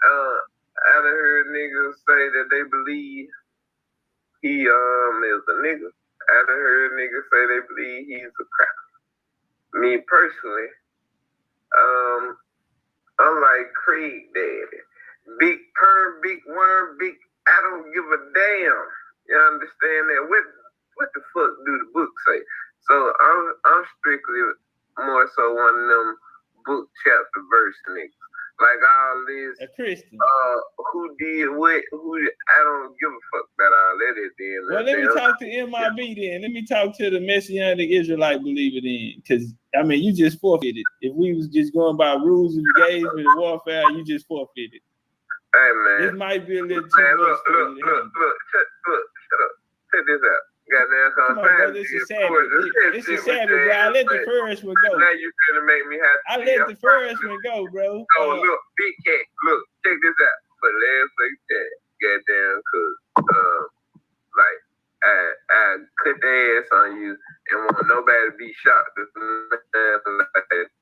I done heard niggas say that they believe he is a nigga. I done heard niggas say they believe he's a cracker. Me personally, I'm like Craig Daddy. Big perm, big worm, big I don't give a damn. You understand that? What the fuck do the book say? So I'm strictly more so one of them book chapter verse niggas. Like all this a Christian. Who did what, I don't give a fuck about all that at the end. Well, let me talk to MIB then. Let me talk to the Messianic Israelite believer then. Because, I mean, you just forfeited. If we was just going by rules of engagement and warfare, you just forfeited. Hey, man. This might be a little too man, much. Look, shut up. Check this out. Goddamn, come on, bro, this is Sabbath. This is Sabbath, bro. I let the first one go. Now you finna make me have to I let the first one go, bro. Oh, look, big cat. Look, check this out. But last week, cat. Goddamn, cause like I cut the ass on you and want nobody to be shocked.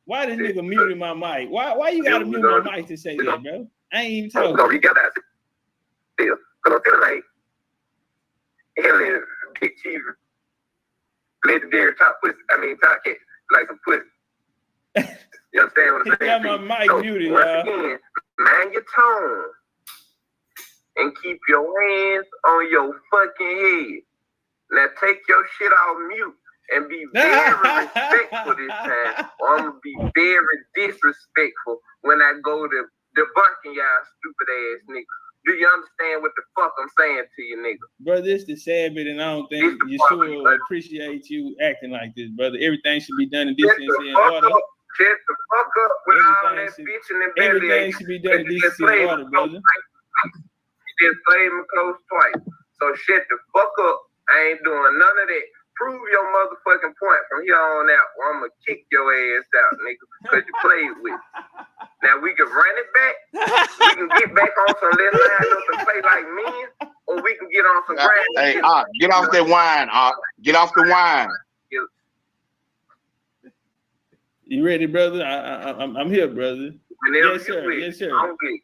Why this nigga muted my mic? Why you gotta mute my mic to say that, bro? I ain't even talking. No, he got that. Still, come on, like, alien, big cheese, Legendarytopcatz. Topcatz, like some pussy. You understand what I'm saying? Got my mic muted, once y'all. again, mind your tone and keep your hands on your fucking head. Now take your shit off mute and be very respectful this time, or I'm gonna be very disrespectful when I go to debunking y'all stupid ass niggas. Do you understand what the fuck I'm saying to you, nigga? Brother, it's the Sabbath, and I don't think Yeshua will appreciate you acting like this, brother. Everything should be done in decency and order. Shut the fuck up with all that bitching and belly. Everything should be done in decency and order, brother. You just played me close twice. So shut the fuck up. I ain't doing none of that. Prove your motherfucking point from here on out, or I'm gonna kick your ass out, nigga, because you played with me. Now we can run it back. We can get back on some let's line up and play like men, or we can get on some grind. Hey, get off that wine, get off the wine. You ready, brother? I'm here, brother. Whenever yes, sir. Yes, sir. I'm good.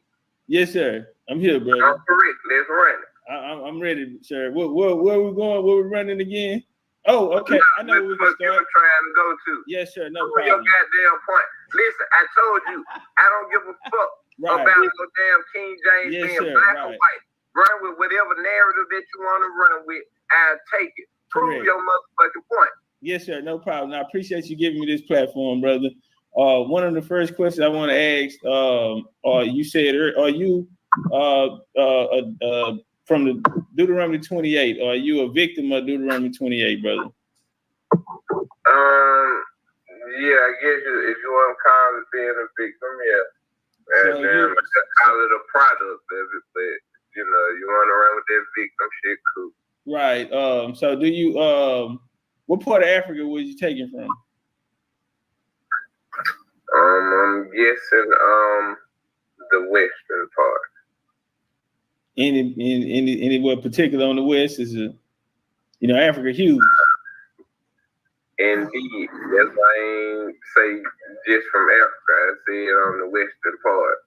Yes, sir. I'm here, brother. I'm correct. Let's run it. I'm ready, sir. Where we going? Where we running again? Oh, okay. I know where we can start. You're trying to go to. Yes, sir. No Prove problem. your goddamn point. Listen, I told you, I don't give a fuck about no damn King James being black or white. Run with whatever narrative that you want to run with, I'll take it. Prove your motherfucking point. Yes, sir. No problem. I appreciate you giving me this platform, brother. One of the first questions I want to ask, you said, are you from the Deuteronomy 28? Are you a victim of Deuteronomy 28, brother? Yeah, I guess if you want to call it being a victim, yeah. And So then call it a product of it, but you know, you want to run with that victim shit, cool. Right. So do you what part of Africa was you taken from? I'm guessing the western part. Anywhere particular on the west? Is Africa huge? Indeed. That's why I ain't say just from Africa. I said on the western part.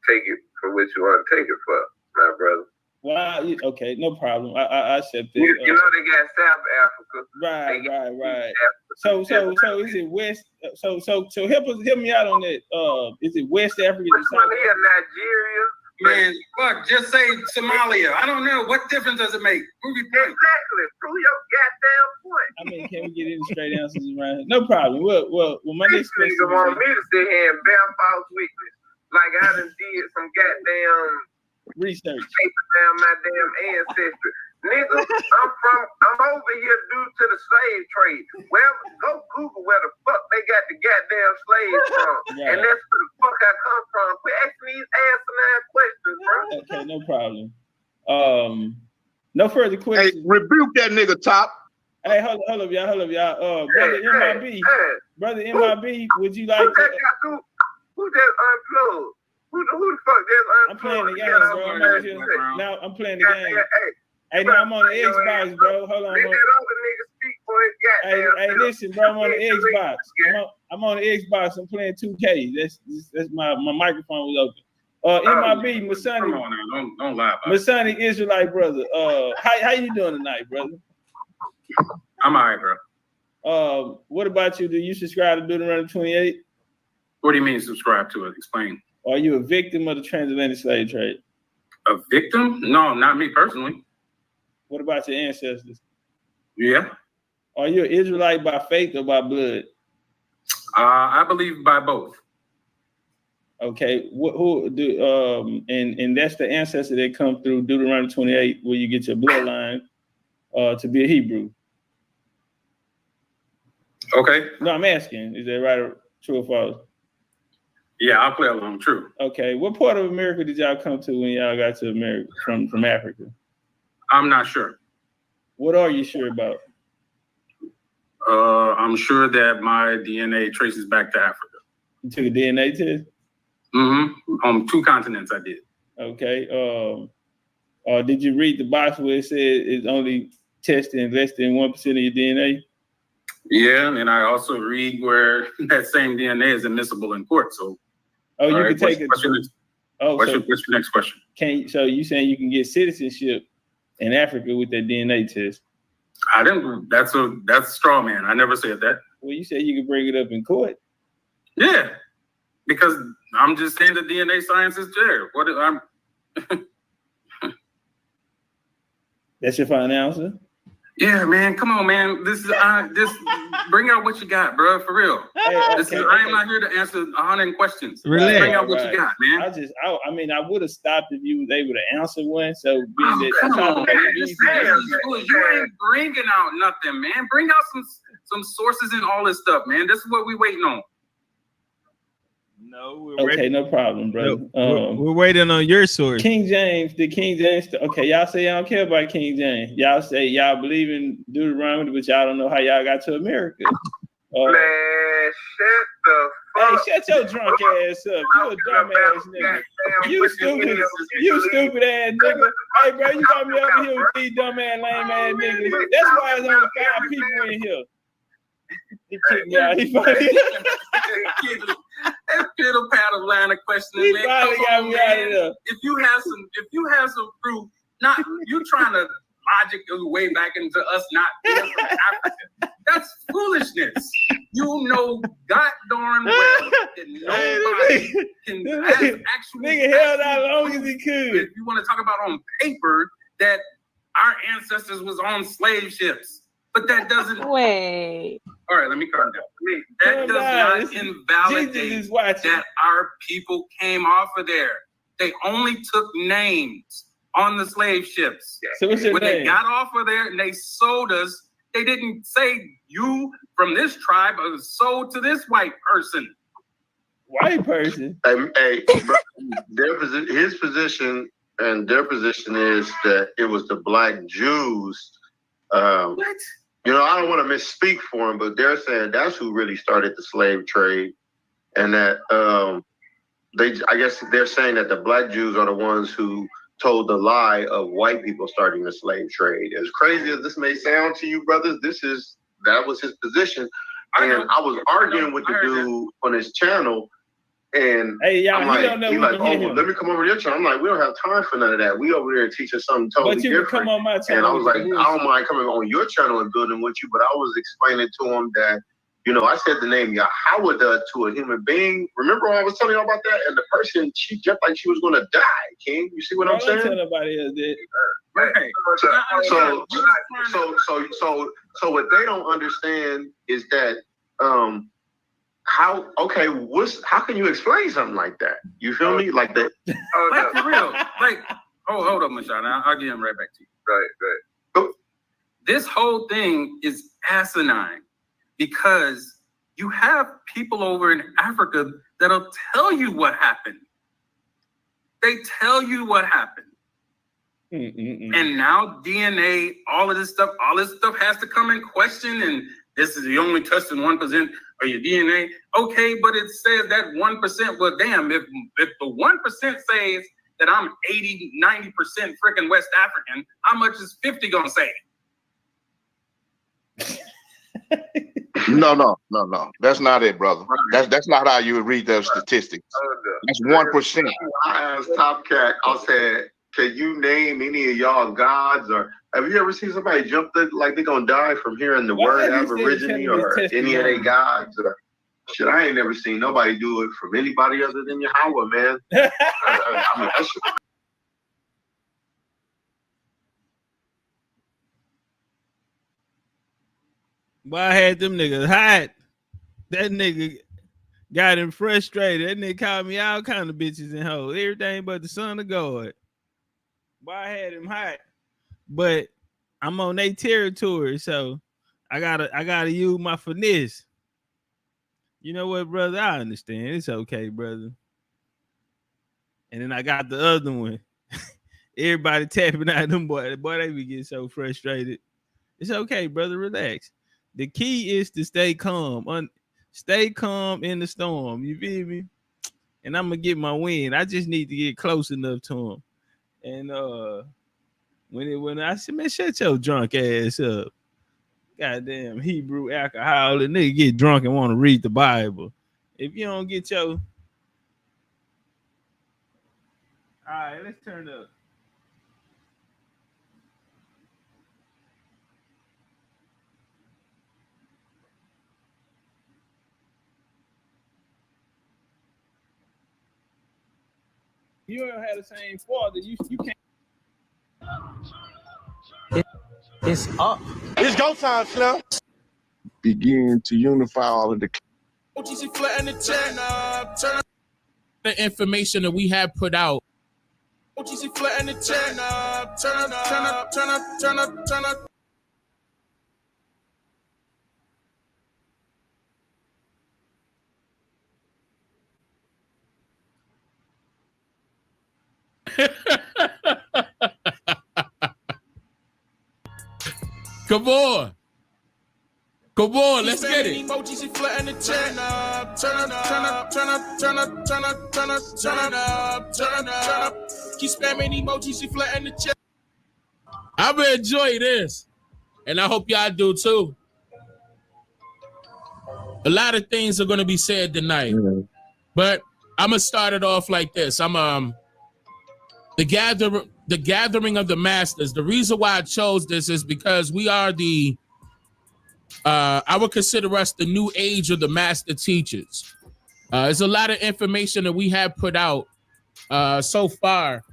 Take it for what you want to take it for, my brother. Well, okay, no problem. I accept that. You know they got South Africa. Right. So is it West? So help me out on that. Is it West Africa? Which one here? Nigeria? Man, fuck, just say Somalia. I don't know. What difference does it make? Prove your point. Exactly. Prove your goddamn point. I mean, can we get any straight answers around here? No problem. Well, my next question. Nigga want me to sit here and bear false witness. Like I done did some goddamn research. Chasing down my damn ancestry. Nigga, I'm over here due to the slave trade. Well, go Google where the fuck they got the goddamn slaves from. Right. And that's where the fuck I come from. Quit asking these asinine questions, bro. Okay, no problem. No further questions. Hey, rebuke that nigga, Top. Hey, hold up, y'all. Brother MIB, would you like to? Who just unplugged? Who the fuck just unplugged? I'm playing the game, bro. Now I'm playing the game. Hey, no, I'm on the Xbox, bro. Hold on. Let that other nigga speak for his goddamn. Hey, listen, bro. I'm on the Xbox. I'm on the Xbox. I'm playing 2K. That's my microphone was open. MIB, Masonic. Come on now, don't lie about it. Masonic Israelite brother. How you doing tonight, brother? I'm all right, bro. What about you? Do you subscribe to Deuteronomy 28? What do you mean subscribe to it? Explain. Are you a victim of the transatlantic slave trade? A victim? No, not me personally. What about your ancestors? Yeah. Are you an Israelite by faith or by blood? I believe by both. Okay. And that's the ancestor that come through Deuteronomy 28, where you get your bloodline to be a Hebrew. Okay. No, I'm asking. Is that right or true or false? Yeah, I'll play along. True. Okay. What part of America did y'all come to when y'all got to America from Africa? I'm not sure. What are you sure about? I'm sure that my DNA traces back to Africa. You took a DNA test? Mm-hmm. On 2 continents, I did. Okay. Did you read the box where it said it's only testing less than 1% of your DNA? Yeah, and I also read where that same DNA is admissible in court. So, you can take it. What's your next question? So you saying you can get citizenship in Africa with that DNA test? I didn't. That's a straw man. I never said that. Well, you said you could bring it up in court. Yeah, because I'm just saying the DNA science is there. That's your final answer? Yeah, man. Come on, man. This bring out what you got, bro. For real. I am not here to answer 100 questions. Relax. Bring out what you got, man. I would have stopped if you was able to answer one. So come on, man. You ain't bringing out nothing, man. Bring out some sources and all this stuff, man. This is what we waiting on. No, no problem, brother. We're waiting on your source. King James. Okay, y'all say y'all don't care about King James. Y'all say y'all believe in Deuteronomy, but y'all don't know how y'all got to America. Man, shut the fuck. Hey, shut your drunk ass up. You a dumb ass nigga. You stupid ass nigga. Hey, bro, you got me over here with these dumb ass, lame ass niggas. That's why there's only 5 people in here. He kicked me out. He funny. That piddle paddle line of questioning, man. Finally got me out of there. If you have some proof, not you trying to logic your way back into us not being from Africa. That's foolishness. You know god darn well that nobody can actually nigga held out as long as he could. If you want to talk about on paper that our ancestors was on slave ships. But that doesn't. Wait. All right, let me calm down. That does not invalidate that our people came off of there. They only took names on the slave ships. So what's your when name? They got off of there and they sold us, they didn't say you from this tribe are sold to this white person. White person? Hey, his position and their position is that it was the black Jews. What? You know, I don't want to misspeak for them, but they're saying that's who really started the slave trade, and that I guess they're saying that the black Jews are the ones who told the lie of white people starting the slave trade. As crazy as this may sound to you, brothers, that was his position. And I was arguing with the dude on his channel, and hey, y'all, I'm like, don't know he's like, oh, well, let me come over to your channel. I'm like, we don't have time for none of that. We over there teaching something totally but you different. Come on my channel. And I was like, I don't mind coming on your channel and building with you, but I was explaining to him that, you know, I said the name Yahweh to a human being. Remember when I was telling you about that? And the person, she jumped like she was going to die, King. You see what I'm saying? Tell nobody else that. Right. So what they don't understand is that how can you explain something like that? You feel me? Like that. Like for real. Like, hold up, Mashana. I'll get him right back to you. Right. This whole thing is asinine because you have people over in Africa that'll tell you what happened. They tell you what happened. And now DNA, all this stuff has to come in question, and this is the only testing 1% of your DNA. Okay, but it says that 1%. Well, damn, if the 1% says that I'm 80, 90% freaking West African, how much is 50 gonna say? No. That's not it, brother. That's not how you would read those statistics. That's 1%. I asked Topcatz, I said, can you name any of y'all gods, or have you ever seen somebody jump like they're gonna die from hearing the word Aborigine or any of their gods? Or, shit, I ain't never seen nobody do it from anybody other than Yahweh, man. I mean, that's Boy, I had them niggas hot. That nigga got him frustrated. That nigga called me all kind of bitches and hoes. Everything but the son of God. Boy, I had him hot. But I'm on their territory, so I gotta use my finesse. You know what, brother? I understand. It's okay, brother. And then I got the other one. Everybody tapping out them boy. Boy, they be getting so frustrated. It's okay, brother. Relax. The key is to stay calm. Stay calm in the storm. You feel me? And I'm gonna get my win. I just need to get close enough to him. And when I said, man, shut your drunk ass up. Goddamn Hebrew alcoholic nigga get drunk and want to read the Bible. If you don't get your all right, let's turn up. You don't have the same father. You can't. It's up. It's go time, Slim. Begin to unify all of the. The information that we have put out. Turn up. Come on, let's get it. Turn up. Keep spamming emojis, you flattening the chat. I will enjoy this, and I hope y'all do too. A lot of things are going to be said tonight, but I'm gonna start it off like this. I'm the gathering of the masters. The reason why I chose this is because we are I would consider us the new age of the master teachers. There's a lot of information that we have put out so far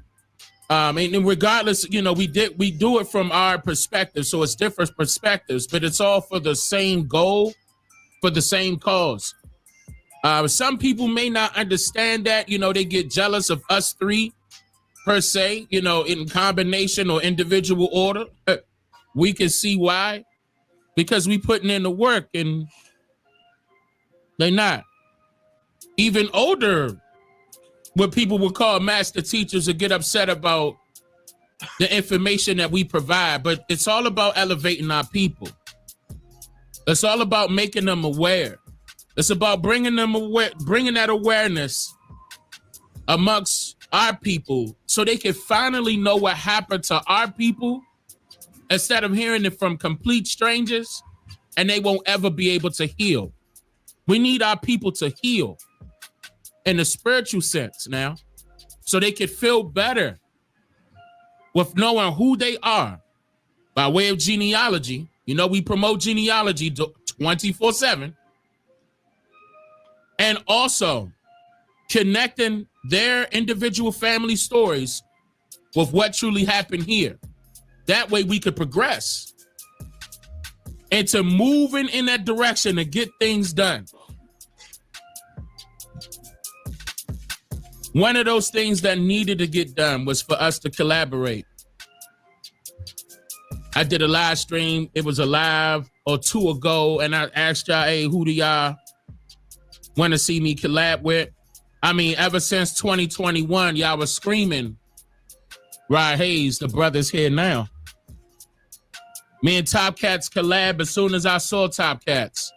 And regardless, you know, we do it from our perspective, so it's different perspectives, but it's all for the same goal, for the same cause. Some people may not understand that, you know, they get jealous of us three per se, you know, in combination or individual order. We can see why, because we putting in the work and they not. Even older, what people would call master teachers, will get upset about the information that we provide, but it's all about elevating our people. It's all about making them aware. It's about bringing that awareness amongst our people so they can finally know what happened to our people instead of hearing it from complete strangers, and they won't ever be able to heal. We need our people to heal in the spiritual sense now so they can feel better with knowing who they are by way of genealogy. You know, we promote genealogy 24/7. And also connecting their individual family stories with what truly happened here. That way we could progress into moving in that direction to get things done. One of those things that needed to get done was for us to collaborate. I did a live stream. It was a live or two ago, and I asked y'all, hey, who do y'all want to see me collab with? I mean, ever since 2021, y'all was screaming, Rod Hayes, the brother's here now. Me and Topcatz collab as soon as I saw Topcatz.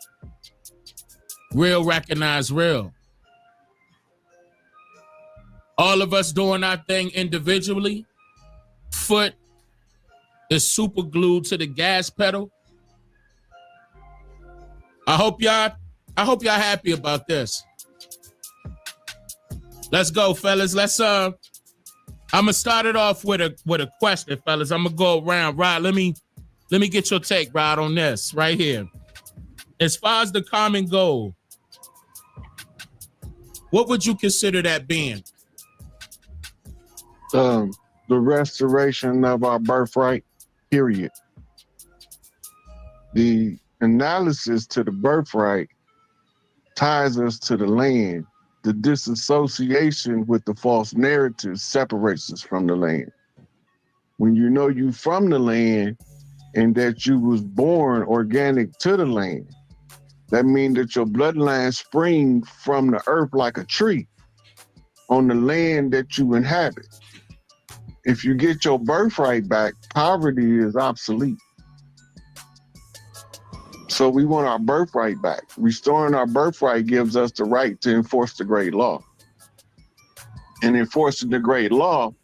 Real recognized real. All of us doing our thing individually. Foot is super glued to the gas pedal. I hope y'all happy about this. Let's go, fellas. I'm gonna start it off with a question, fellas. I'm gonna go around. Rod, let me get your take, Rod, on this right here. As far as the common goal, what would you consider that being? The restoration of our birthright, period. The analysis to the birthright ties us to the land. The disassociation with the false narrative separates us from the land. When you know you from the land and that you was born organic to the land, that means that your bloodline spring from the earth like a tree on the land that you inhabit. If you get your birthright back, poverty is obsolete. So we want our birthright back. Restoring our birthright gives us the right to enforce the great law. And enforcing the great law,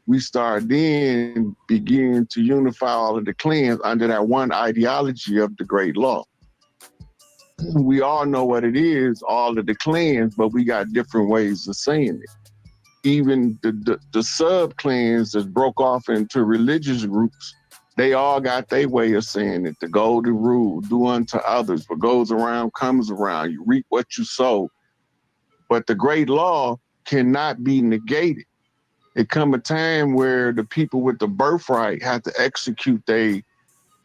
we start then begin to unify all of the clans under that one ideology of the great law. We all know what it is, all of the clans, but we got different ways of saying it. Even the sub-clans that broke off into religious groups, they all got their way of saying it. The golden rule, do unto others. What goes around comes around. You reap what you sow. But the great law cannot be negated. It come a time where the people with the birthright have to execute their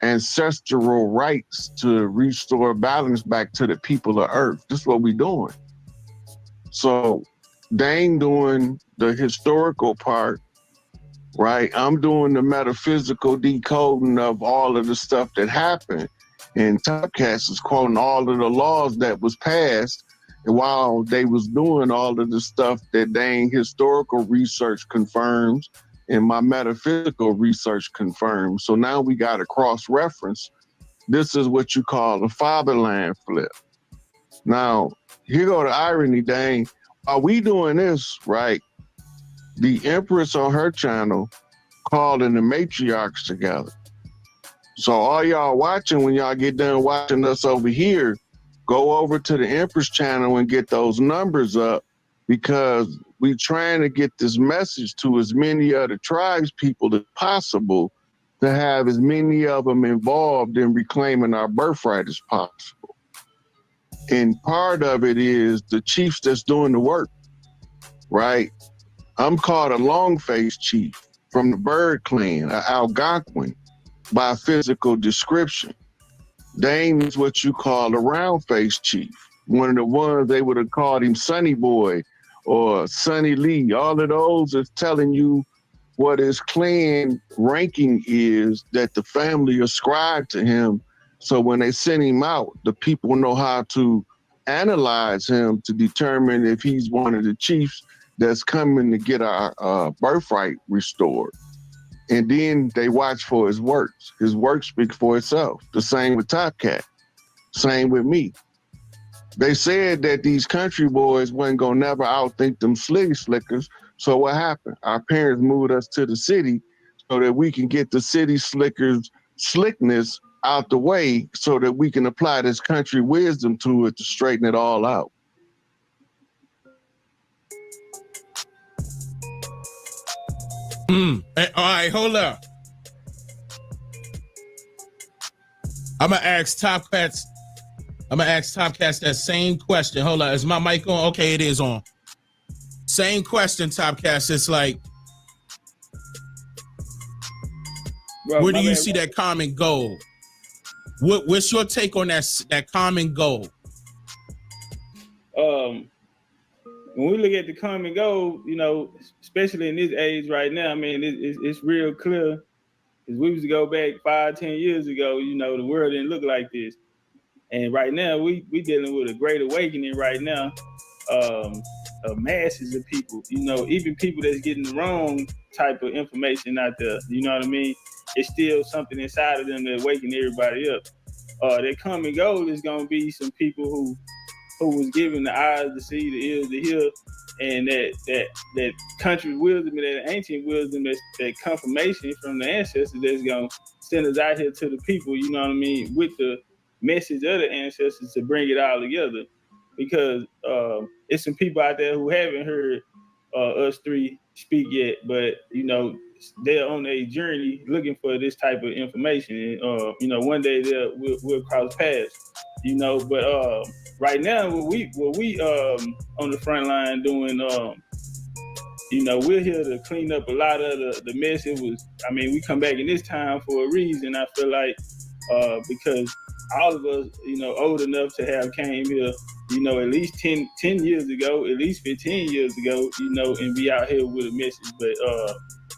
ancestral rights to restore balance back to the people of earth. This is what we're doing. So Dane doing the historical part, right? I'm doing the metaphysical decoding of all of the stuff that happened. And Topcatz is quoting all of the laws that was passed while they was doing all of the stuff that Dane historical research confirms and my metaphysical research confirms. So now we got a cross-reference. This is what you call a fatherland flip. Now, here go the irony, Dane. Are we doing this, right? The Empress on her channel calling the matriarchs together. So all y'all watching, when y'all get done watching us over here, go over to the Empress channel and get those numbers up, because we trying to get this message to as many of the tribes people as possible to have as many of them involved in reclaiming our birthright as possible. And part of it is the chiefs that's doing the work, right? I'm called a long-faced chief. from the Bird clan, an Algonquin, by physical description. Dane is what you call a round-faced chief. One of the ones they would have called him Sonny Boy or Sonny Lee. All of those is telling you what his clan ranking is that the family ascribed to him. So when they send him out, the people know how to analyze him to determine if he's one of the chiefs that's coming to get our birthright restored. And then they watch for his works. His work speaks for itself. The same with Topcatz. Same with me. They said that these country boys wasn't gonna never outthink them slickers. So what happened? Our parents moved us to the city so that we can get the city slickers' slickness out the way so that we can apply this country wisdom to it to straighten it all out. All right, hold up. I'm gonna ask Topcatz that same question. Hold on, is my mic on? Okay, it is on. Same question, Topcatz. It's like, where do you see that common goal? What's your take on that common goal? When we look at the common goal, you know, especially in this age right now, I mean, it's real clear. Because we was to go back 5-10 years ago, you know, the world didn't look like this. And right now, we dealing with a great awakening right now of masses of people, you know, even people that's getting the wrong type of information out there, you know what I mean? It's still something inside of them that awaken everybody up. That common goal is going to be some people who was given the eyes to see, the ears to hear, and that country wisdom and that ancient wisdom, that confirmation from the ancestors that's going to send us out here to the people, you know what I mean, with the message of the ancestors to bring it all together. Because it's some people out there who haven't heard us three speak yet, but, you know, they're on a journey looking for this type of information. And, you know, one day we'll cross paths, you know, but right now, what we on the front line doing, you know, we're here to clean up a lot of the mess. We come back in this time for a reason. I feel like because all of us, you know, old enough to have came here, you know, at least 10 years ago, at least 15 years ago, you know, and be out here with a message. But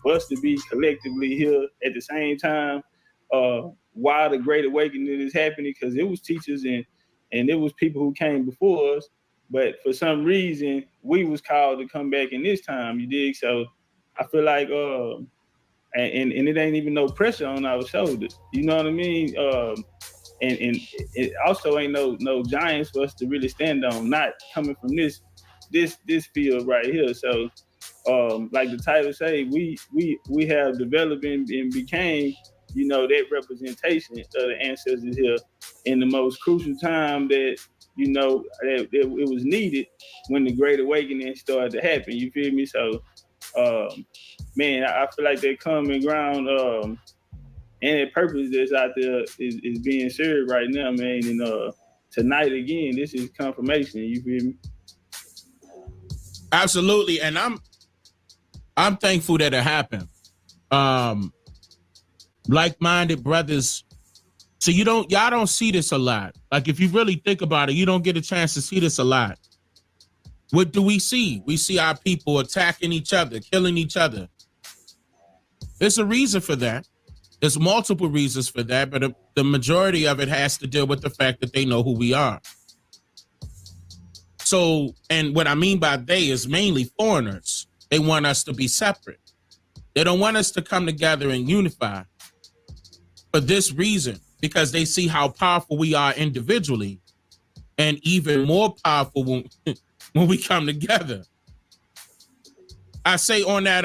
for us to be collectively here at the same time, while the Great Awakening is happening, because it was teachers and it was people who came before us, but for some reason we was called to come back in this time, you dig? So I feel like and it ain't even no pressure on our shoulders, you know what I mean? And it also ain't no giants for us to really stand on, not coming from this field right here. So like the title say, we have developed and became, you know, that representation of the ancestors here in the most crucial time that, you know, that it was needed when the Great Awakening started to happen. You feel me? So, man, I feel like that common ground and that purpose that's out there is being served right now, man. And tonight again, this is confirmation. You feel me? Absolutely, and I'm thankful that it happened. Like-minded brothers. So y'all don't see this a lot. Like, if you really think about it, you don't get a chance to see this a lot. What do we see? We see our people attacking each other, killing each other. There's a reason for that. There's multiple reasons for that, but the majority of it has to deal with the fact that they know who we are. So, and what I mean by they is mainly foreigners. They want us to be separate. They don't want us to come together and unify for this reason, because they see how powerful we are individually and even more powerful when we come together. I say on that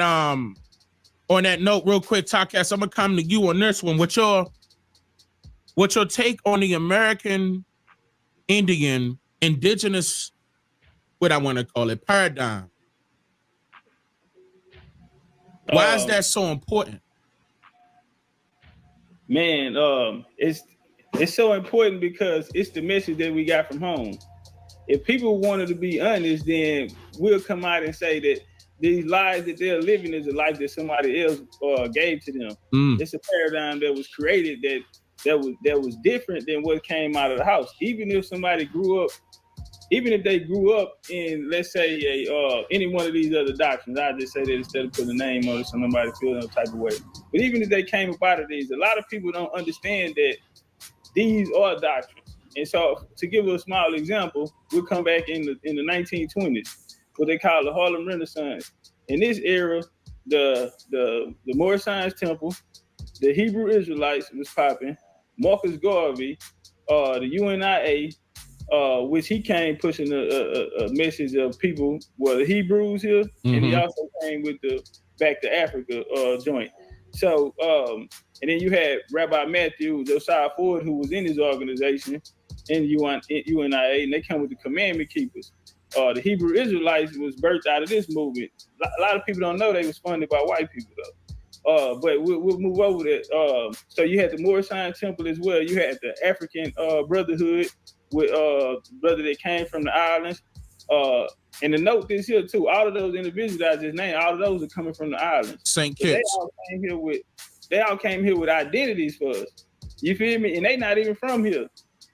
note, real quick, Topcatz, I'm gonna come to you on this one. What's your take on the American Indian indigenous, what I want to call it, paradigm? Why is that so important? Man, it's so important because it's the message that we got from home. If people wanted to be honest, then we'll come out and say that these lives that they're living is a life that somebody else gave to them. It's a paradigm that was created that was different than what came out of the house. Even if somebody grew up, even if they grew up in, let's say, any one of these other doctrines, I just say that instead of putting a name on it so nobody feels no type of way. But even if they came up out of these, a lot of people don't understand that these are doctrines. And so, to give a small example, we'll come back in the 1920s, what they call the Harlem Renaissance. In this era, the Moorish Science Temple, the Hebrew Israelites was popping, Marcus Garvey, the UNIA, which he came pushing a message of people, the Hebrews here, and he also came with the Back to Africa joint. So, and then you had Rabbi Matthew Josiah Ford, who was in his organization in UNIA, and they come with the Commandment Keepers. The Hebrew Israelites was birthed out of this movement. A lot of people don't know they was funded by white people though. But we'll move over that. So you had the Moorish Science Temple as well. You had the African Brotherhood with brother that came from the islands. And to note this here too, all of those individuals I just named, all of those are coming from the islands. St. Kitts. They all came here with identities for us. You feel me? And they not even from here.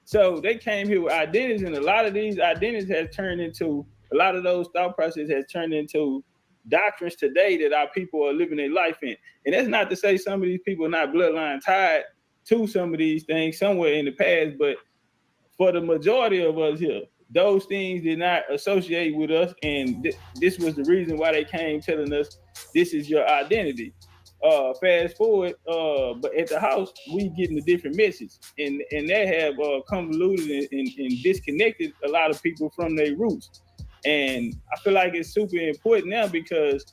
So they came here with identities, and a lot of these identities have turned into, a lot of those thought processes has turned into doctrines today that our people are living their life in. And that's not to say some of these people are not bloodline tied to some of these things somewhere in the past, but for the majority of us here, those things did not associate with us, and this was the reason why they came telling us this is your identity. Fast forward, but at the house, we getting a different message, and they have convoluted and disconnected a lot of people from their roots. And I feel like it's super important now because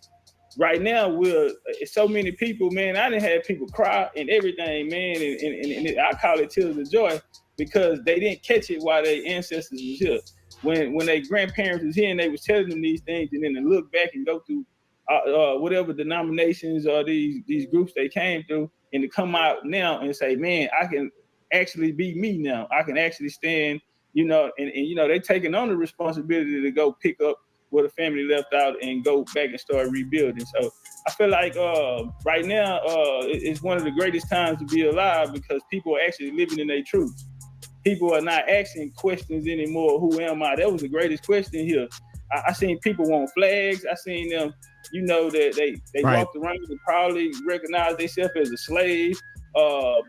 right now it's so many people, man. I done had people cry and everything, man, and I call it tears of joy because they didn't catch it while their ancestors was here. When their grandparents was here and they was telling them these things, and then they look back and go through whatever denominations or these groups they came through, and to come out now and say, man, I can actually be me now. I can actually stand, and they taking on the responsibility to go pick up where the family left out and go back and start rebuilding. So I feel like right now it's one of the greatest times to be alive because people are actually living in their truth. People are not asking questions anymore. Who am I? That was the greatest question here. I seen people want flags. I seen them, that they right. walked around and probably recognized themselves as a slave. All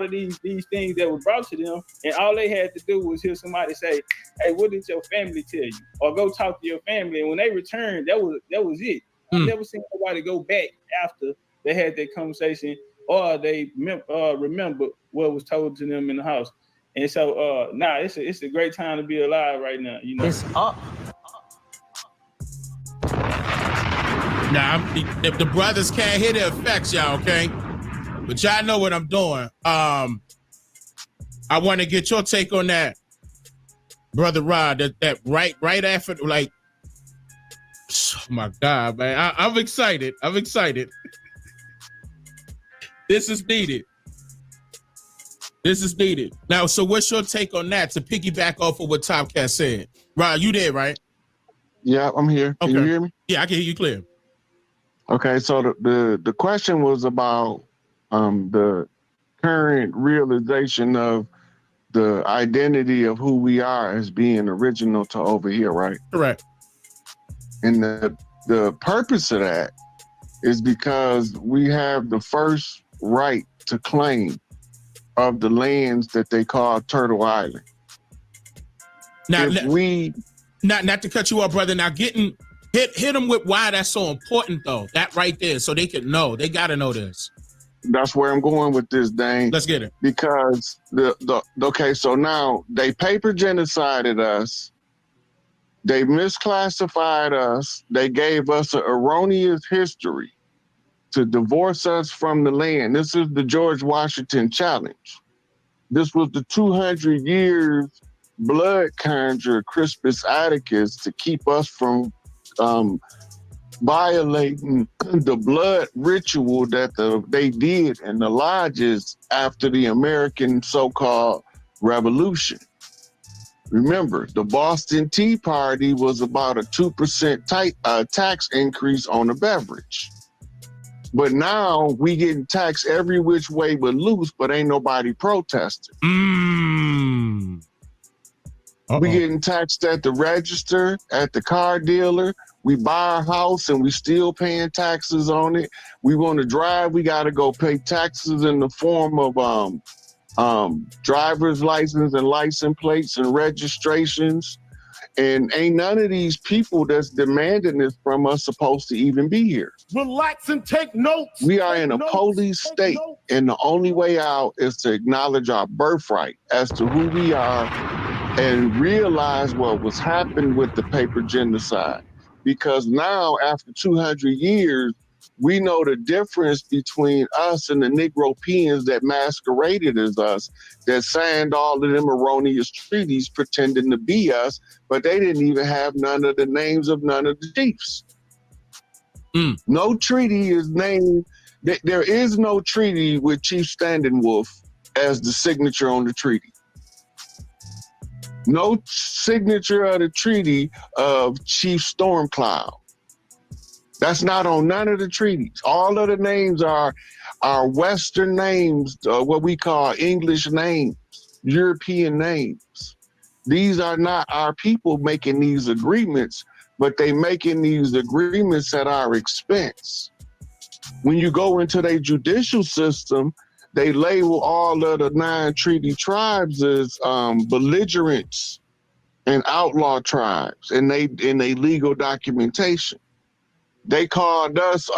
of these things that were brought to them, and all they had to do was hear somebody say, "Hey, what did your family tell you?" Or go talk to your family. And when they returned, that was it. I've never seen nobody go back after they had that conversation or they remember what was told to them in the house. And so, it's a great time to be alive right now. It's up. Now, if the brothers can't hear the effects, y'all, okay? But y'all know what I'm doing. I want to get your take on that, Brother Rod. That right after, like, oh my God, man, I'm excited. This is needed. Now, so what's your take on that to piggyback off of what Topcatz said? Rod, you there, right? Yeah, I'm here. Can you hear me? Yeah, I can hear you clear. Okay, so the question was about the current realization of the identity of who we are as being original to over here, right? Correct. And the purpose of that is because we have the first right to claim of the lands that they call Turtle Island. Now, not to cut you off, brother. Now, hit them with why that's so important, though. That right there, so they can know. They got to know this. That's where I'm going with this, Dane. Let's get it. Because so now they paper genocided us. They misclassified us. They gave us an erroneous history to divorce us from the land. This is the George Washington challenge. This was the 200 years blood conjure Crispus Attucks to keep us from violating the blood ritual that they did in the lodges after the American so-called revolution. Remember, the Boston Tea Party was about a 2% tax increase on a beverage. But now we getting taxed every which way but loose, but ain't nobody protesting. We getting taxed at the register, at the car dealer. We buy a house and we still paying taxes on it. We want to drive, we got to go pay taxes in the form of driver's license and license plates and registrations. And ain't none of these people that's demanding this from us supposed to even be here. Relax and take notes. We are in a police state, and the only way out is to acknowledge our birthright as to who we are and realize what was happening with the paper genocide. Because now, after 200 years, we know the difference between us and the Negropeans that masqueraded as us, that signed all of them erroneous treaties pretending to be us, but they didn't even have none of the names of none of the chiefs. No treaty is named. There is no treaty with Chief Standing Wolf as the signature on the treaty. No signature of the treaty of Chief Stormcloud. That's not on none of the treaties. All of the names are Western names, what we call English names, European names. These are not our people making these agreements, but they making these agreements at our expense. When you go into their judicial system, they label all of the 9 treaty tribes as belligerents and outlaw tribes in they legal documentation. They called us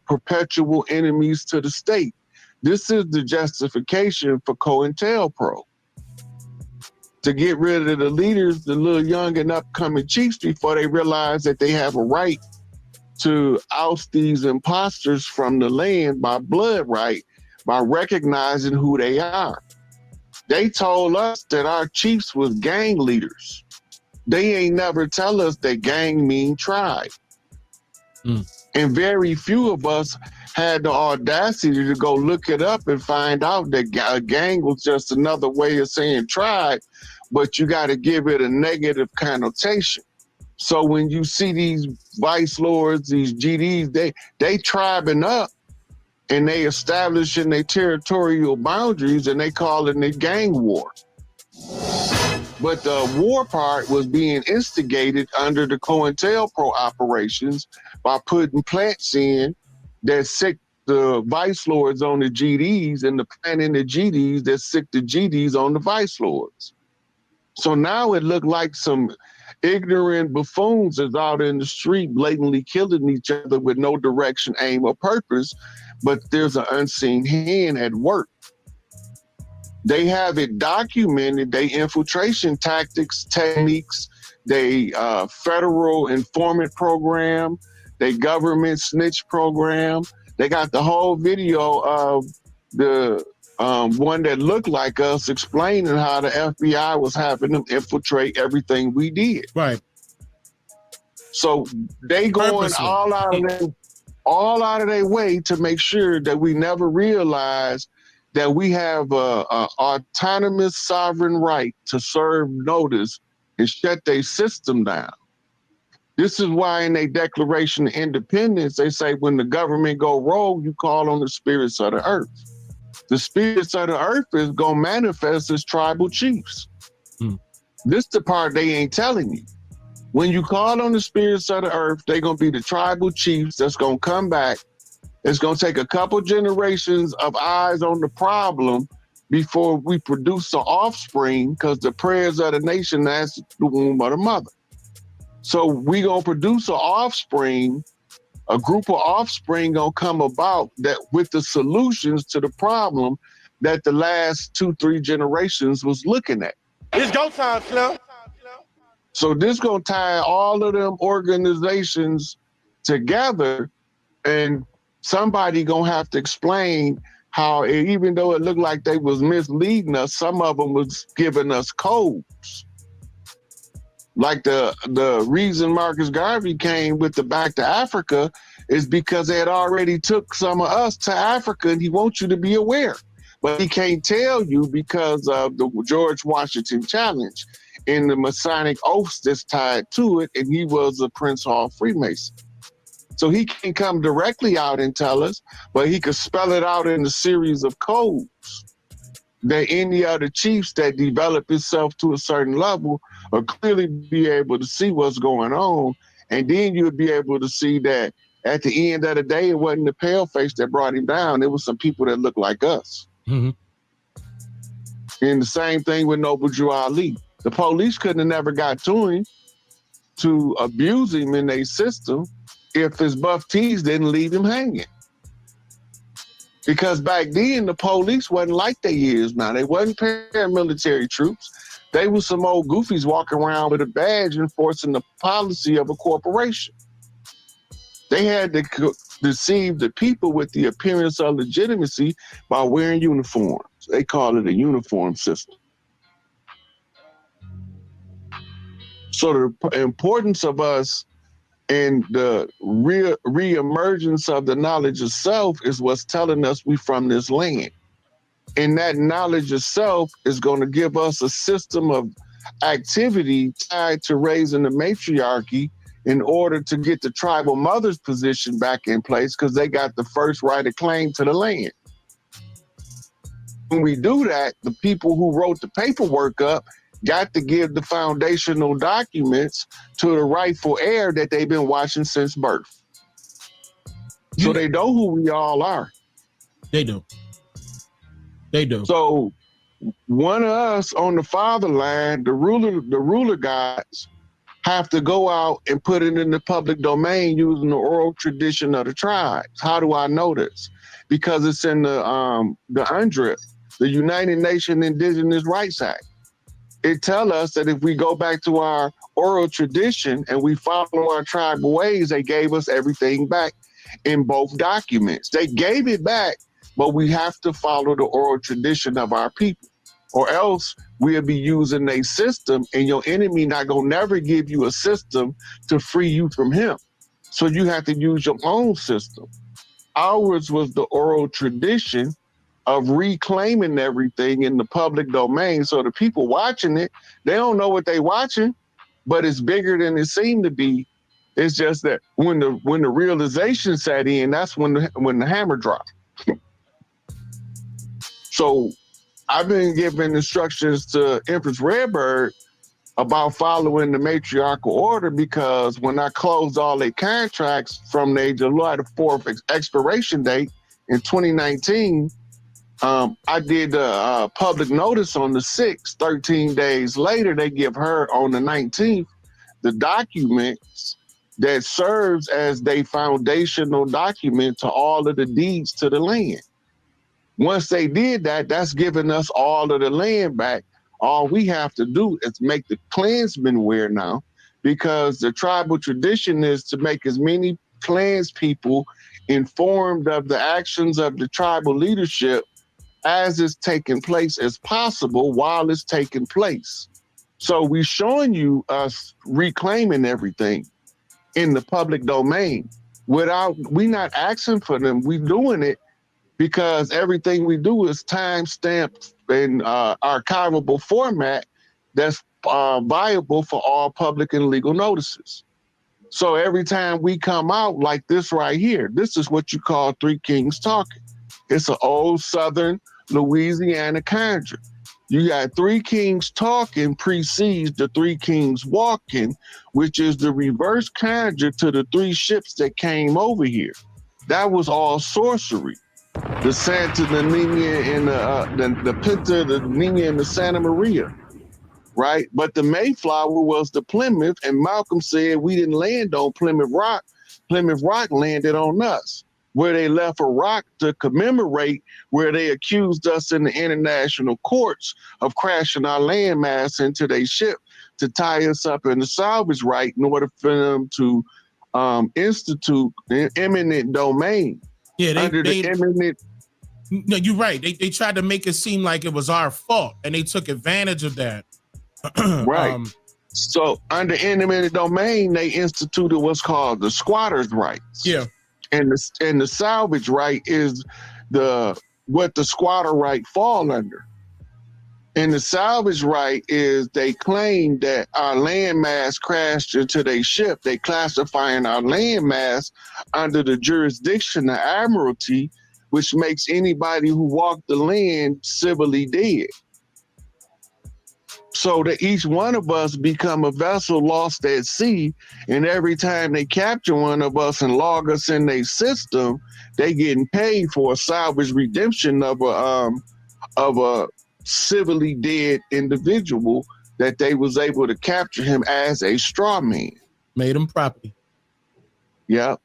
perpetual enemies to the state. This is the justification for COINTELPRO. To get rid of the leaders, the little young and upcoming chiefs, before they realize that they have a right to oust these imposters from the land by blood right, by recognizing who they are. They told us that our chiefs was gang leaders. They ain't never tell us that gang mean tribe. And very few of us had the audacity to go look it up and find out that a gang was just another way of saying tribe, but you got to give it a negative connotation. So when you see these vice lords, these GDs, they tribing up and they establishing their territorial boundaries and they calling it gang war. But the war part was being instigated under the COINTELPRO operations by putting plants in that sick the vice lords on the GDs and the plant in the GDs that sick the GDs on the vice lords. So now it looked like some ignorant buffoons is out in the street blatantly killing each other with no direction, aim, or purpose, but there's an unseen hand at work. They have it documented, they infiltration tactics, techniques, they federal informant program, they government snitch program. They got the whole video of the one that looked like us explaining how the FBI was having them infiltrate everything we did. Right. So they going all out of their way to make sure that we never realize that we have a autonomous sovereign right to serve notice and shut their system down. This is why in their Declaration of Independence, they say when the government go rogue, you call on the spirits of the earth. The spirits of the earth is going to manifest as tribal chiefs. This is the part they ain't telling you. When you call on the spirits of the earth, they're going to be the tribal chiefs that's going to come back. It's going to take a couple generations of eyes on the problem before we produce an offspring, because the prayers of the nation, that's the womb of the mother. So we going to produce an offspring, a group of offspring going to come about that with the solutions to the problem that the last 2-3 generations was looking at. It's go time, Slim. So this going to tie all of them organizations together, and somebody gonna have to explain how, even though it looked like they was misleading us, some of them was giving us codes. Like the reason Marcus Garvey came with the Back to Africa is because they had already took some of us to Africa, and he wants you to be aware. But he can't tell you because of the George Washington Challenge and the Masonic oaths that's tied to it, and he was a Prince Hall Freemason. So he can't come directly out and tell us, but he could spell it out in a series of codes that any other chiefs that develop itself to a certain level will clearly be able to see what's going on. And then you'll be able to see that at the end of the day, it wasn't the pale face that brought him down. It was some people that looked like us. Mm-hmm. And the same thing with Noble Drew Ali. The police couldn't have never got to him to abuse him in their system if his buff tees didn't leave him hanging. Because back then, the police wasn't like they is now. They wasn't paramilitary troops. They was some old goofies walking around with a badge enforcing the policy of a corporation. They had to deceive the people with the appearance of legitimacy by wearing uniforms. They call it a uniform system. So the importance of us and the re-emergence of the knowledge of self is what's telling us we from this land. And that knowledge of self is going to give us a system of activity tied to raising the matriarchy in order to get the tribal mother's position back in place, because they got the first right of claim to the land. When we do that, the people who wrote the paperwork up got to give the foundational documents to the rightful heir that they've been watching since birth. So they know who we all are. They do. They do. So one of us on the fatherland, the ruler gods, have to go out and put it in the public domain using the oral tradition of the tribes. How do I know this? Because it's in the UNDRIP, the United Nations Indigenous Rights Act. It tells us that if we go back to our oral tradition and we follow our tribal ways, they gave us everything back in both documents. They gave it back, but we have to follow the oral tradition of our people, or else we'll be using a system and your enemy not gonna never give you a system to free you from him. So you have to use your own system. Ours was the oral tradition of reclaiming everything in the public domain. So the people watching it, they don't know what they watching, but it's bigger than it seemed to be. It's just that when the realization set in, that's when the hammer dropped. So I've been giving instructions to Empress Redbird about following the matriarchal order, because when I closed all their contracts from their July the 4th expiration date in 2019, I did a public notice on the 6th. 13 days later, they give her on the 19th the documents that serves as their foundational document to all of the deeds to the land. Once they did that, that's giving us all of the land back. All we have to do is make the clansmen wear now, because the tribal tradition is to make as many clans people informed of the actions of the tribal leadership as it's taking place as possible while it's taking place. So we're showing you us reclaiming everything in the public domain without, we're not asking for them, we're doing it because everything we do is time-stamped in archivable format that's viable for all public and legal notices. So every time we come out like this right here, this is what you call Three Kings Talking. It's an old Southern Louisiana conjure. You got Three Kings Talking precedes the Three Kings Walking, which is the reverse conjure to the three ships that came over here. That was all sorcery. The Santa, the Nina, and the Pinta, the Nina, and the Santa Maria, right? But the Mayflower was the Plymouth, and Malcolm said we didn't land on Plymouth Rock. Plymouth Rock landed on us, where they left a rock to commemorate where they accused us in the international courts of crashing our landmass into their ship to tie us up in the salvage right in order for them to institute an eminent domain. Yeah, eminent. No, you're right. They tried to make it seem like it was our fault, and they took advantage of that. Right. So under eminent domain, they instituted what's called the squatter's rights. Yeah. And the salvage right is the what the squatter right fall under. And the salvage right is they claim that our landmass crashed into their ship. They classifying our landmass under the jurisdiction of admiralty, which makes anybody who walked the land civilly dead. So that each one of us become a vessel lost at sea, and every time they capture one of us and log us in their system, they getting paid for a salvage redemption of a civilly dead individual that they was able to capture him as a straw man. Made him property. Yeah.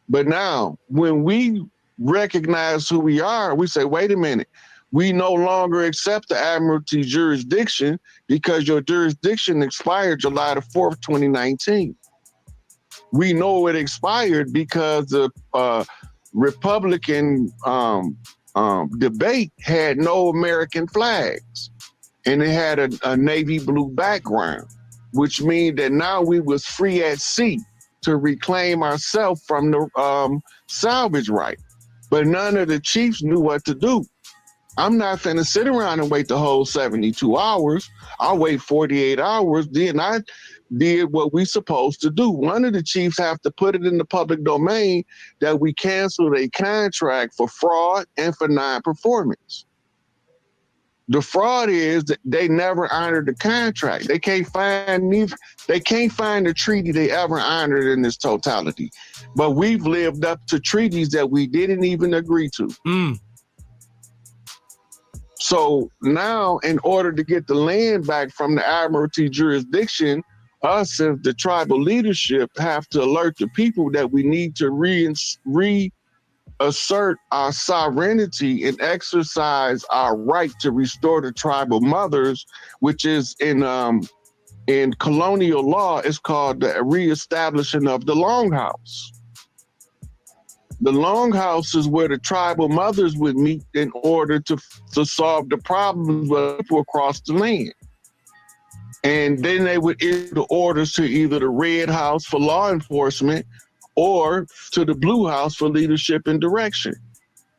But now, when we recognize who we are, we say, wait a minute, we no longer accept the Admiralty jurisdiction because your jurisdiction expired July the 4th, 2019. We know it expired because the Republican debate had no American flags, and it had a navy blue background, which means that now we was free at sea to reclaim ourselves from the salvage right. But none of the chiefs knew what to do. I'm not finna sit around and wait the whole 72 hours. I'll wait 48 hours. Then I did what we supposed to do. One of the chiefs have to put it in the public domain that we canceled a contract for fraud and for non-performance. The fraud is that they never honored the contract. They can't find the treaty they ever honored in its totality. But we've lived up to treaties that we didn't even agree to. So now, in order to get the land back from the Admiralty jurisdiction, us as the tribal leadership have to alert the people that we need to reassert our sovereignty and exercise our right to restore the tribal mothers, which is in colonial law, it's called the reestablishing of the longhouse. The longhouse is where the tribal mothers would meet in order to solve the problems of people across the land. And then they would issue orders to either the Red House for law enforcement or to the Blue House for leadership and direction.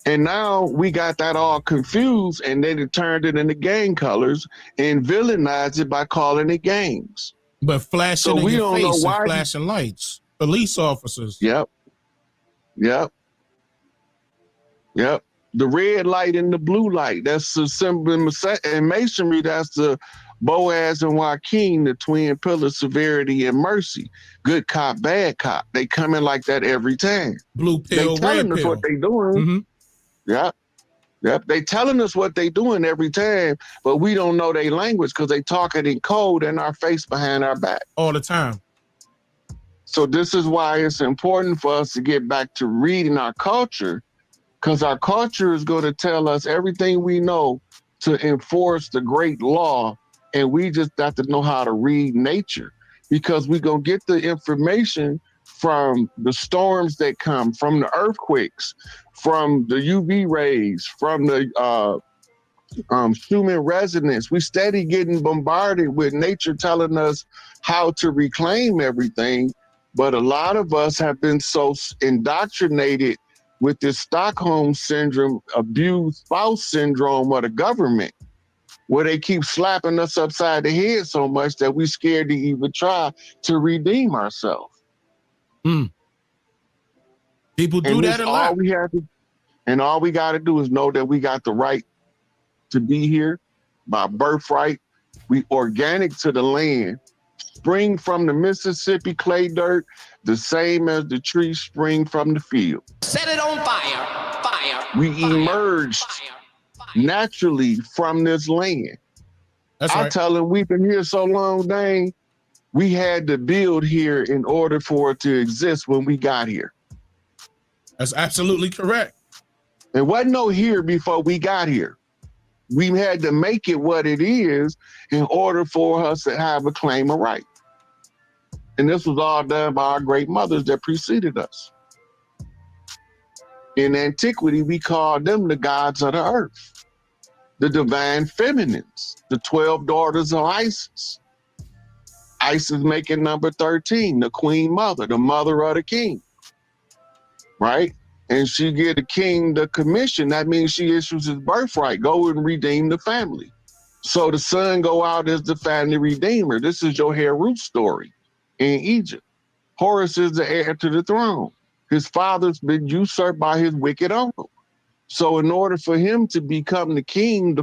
And now we got that all confused, and then it turned it into gang colors and villainized it by calling it gangs. But flashing in your face and flashing lights. Police officers. Yep. The red light and the blue light. That's the symbol in masonry. That's the Boaz and Joaquin, the twin pillars, severity and mercy. Good cop, bad cop. They come in like that every time. Blue pill, they telling red us pill. what they doing. Yep. They telling us what they doing every time, but we don't know their language because they talking in code in our face behind our back. All the time. So this is why it's important for us to get back to reading our culture, because our culture is going to tell us everything we know to enforce the great law, and we just got to know how to read nature, because we're going to get the information from the storms that come, from the earthquakes, from the UV rays, from the human resonance. We steady getting bombarded with nature telling us how to reclaim everything. But a lot of us have been so indoctrinated with this Stockholm syndrome, abused spouse syndrome of the government, where they keep slapping us upside the head so much that we're scared to even try to redeem ourselves. People do that a lot. All we got to do is know that we got the right to be here by birthright. We organic to the land. Spring from the Mississippi clay dirt, the same as the tree spring from the field. Set it on fire. We emerged naturally from this land. I tell them we've been here so long, Dane, we had to build here in order for it to exist when we got here. That's absolutely correct. There wasn't no here before we got here. We had to make it what it is in order for us to have a claim of right. And this was all done by our great mothers that preceded us. In antiquity, we called them the gods of the earth, the divine feminines, the 12 daughters of Isis. Isis making number 13, the queen mother, the mother of the king, right? and she get the king the commission, that means she issues his birthright. Go and redeem the family. So the son go out as the family redeemer. This is your Herut story in Egypt. Horus is the heir to the throne. His father's been usurped by his wicked uncle. So in order for him to become the king,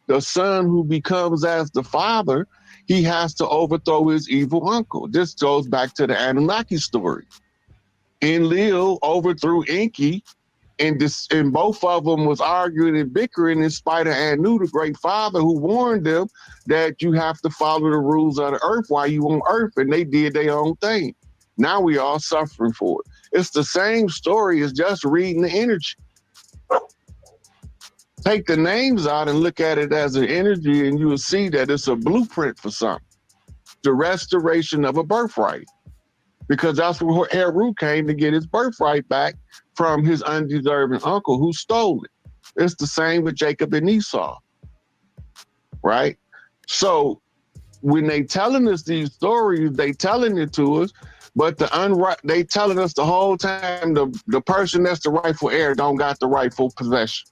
the son who becomes as the father, he has to overthrow his evil uncle. This goes back to the Anunnaki story. Enlil overthrew Enki, and both of them was arguing and bickering in spite of Anu, the great father, who warned them that you have to follow the rules of the earth while you on earth, and they did their own thing. Now we all suffering for it. It's the same story as just reading the energy. Take the names out and look at it as an energy, and you will see that it's a blueprint for something. The restoration of a birthright. Because that's where Heru came to get his birthright back from his undeserving uncle who stole it. It's the same with Jacob and Esau, right? So when they telling us these stories, they telling it to us, but they telling us the whole time the person that's the rightful heir don't got the rightful possession.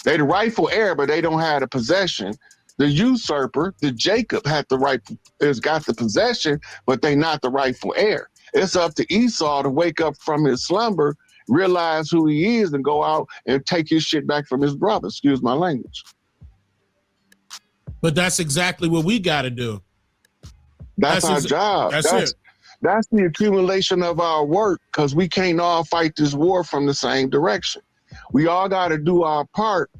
They the rightful heir, but they don't have the possession. The usurper, the Jacob, got the possession, but they not the rightful heir. It's up to Esau to wake up from his slumber, realize who he is, and go out and take his shit back from his brother. Excuse my language. But that's exactly what we got to do. That's our job. That's the accumulation of our work, because we can't all fight this war from the same direction. We all got to do our part.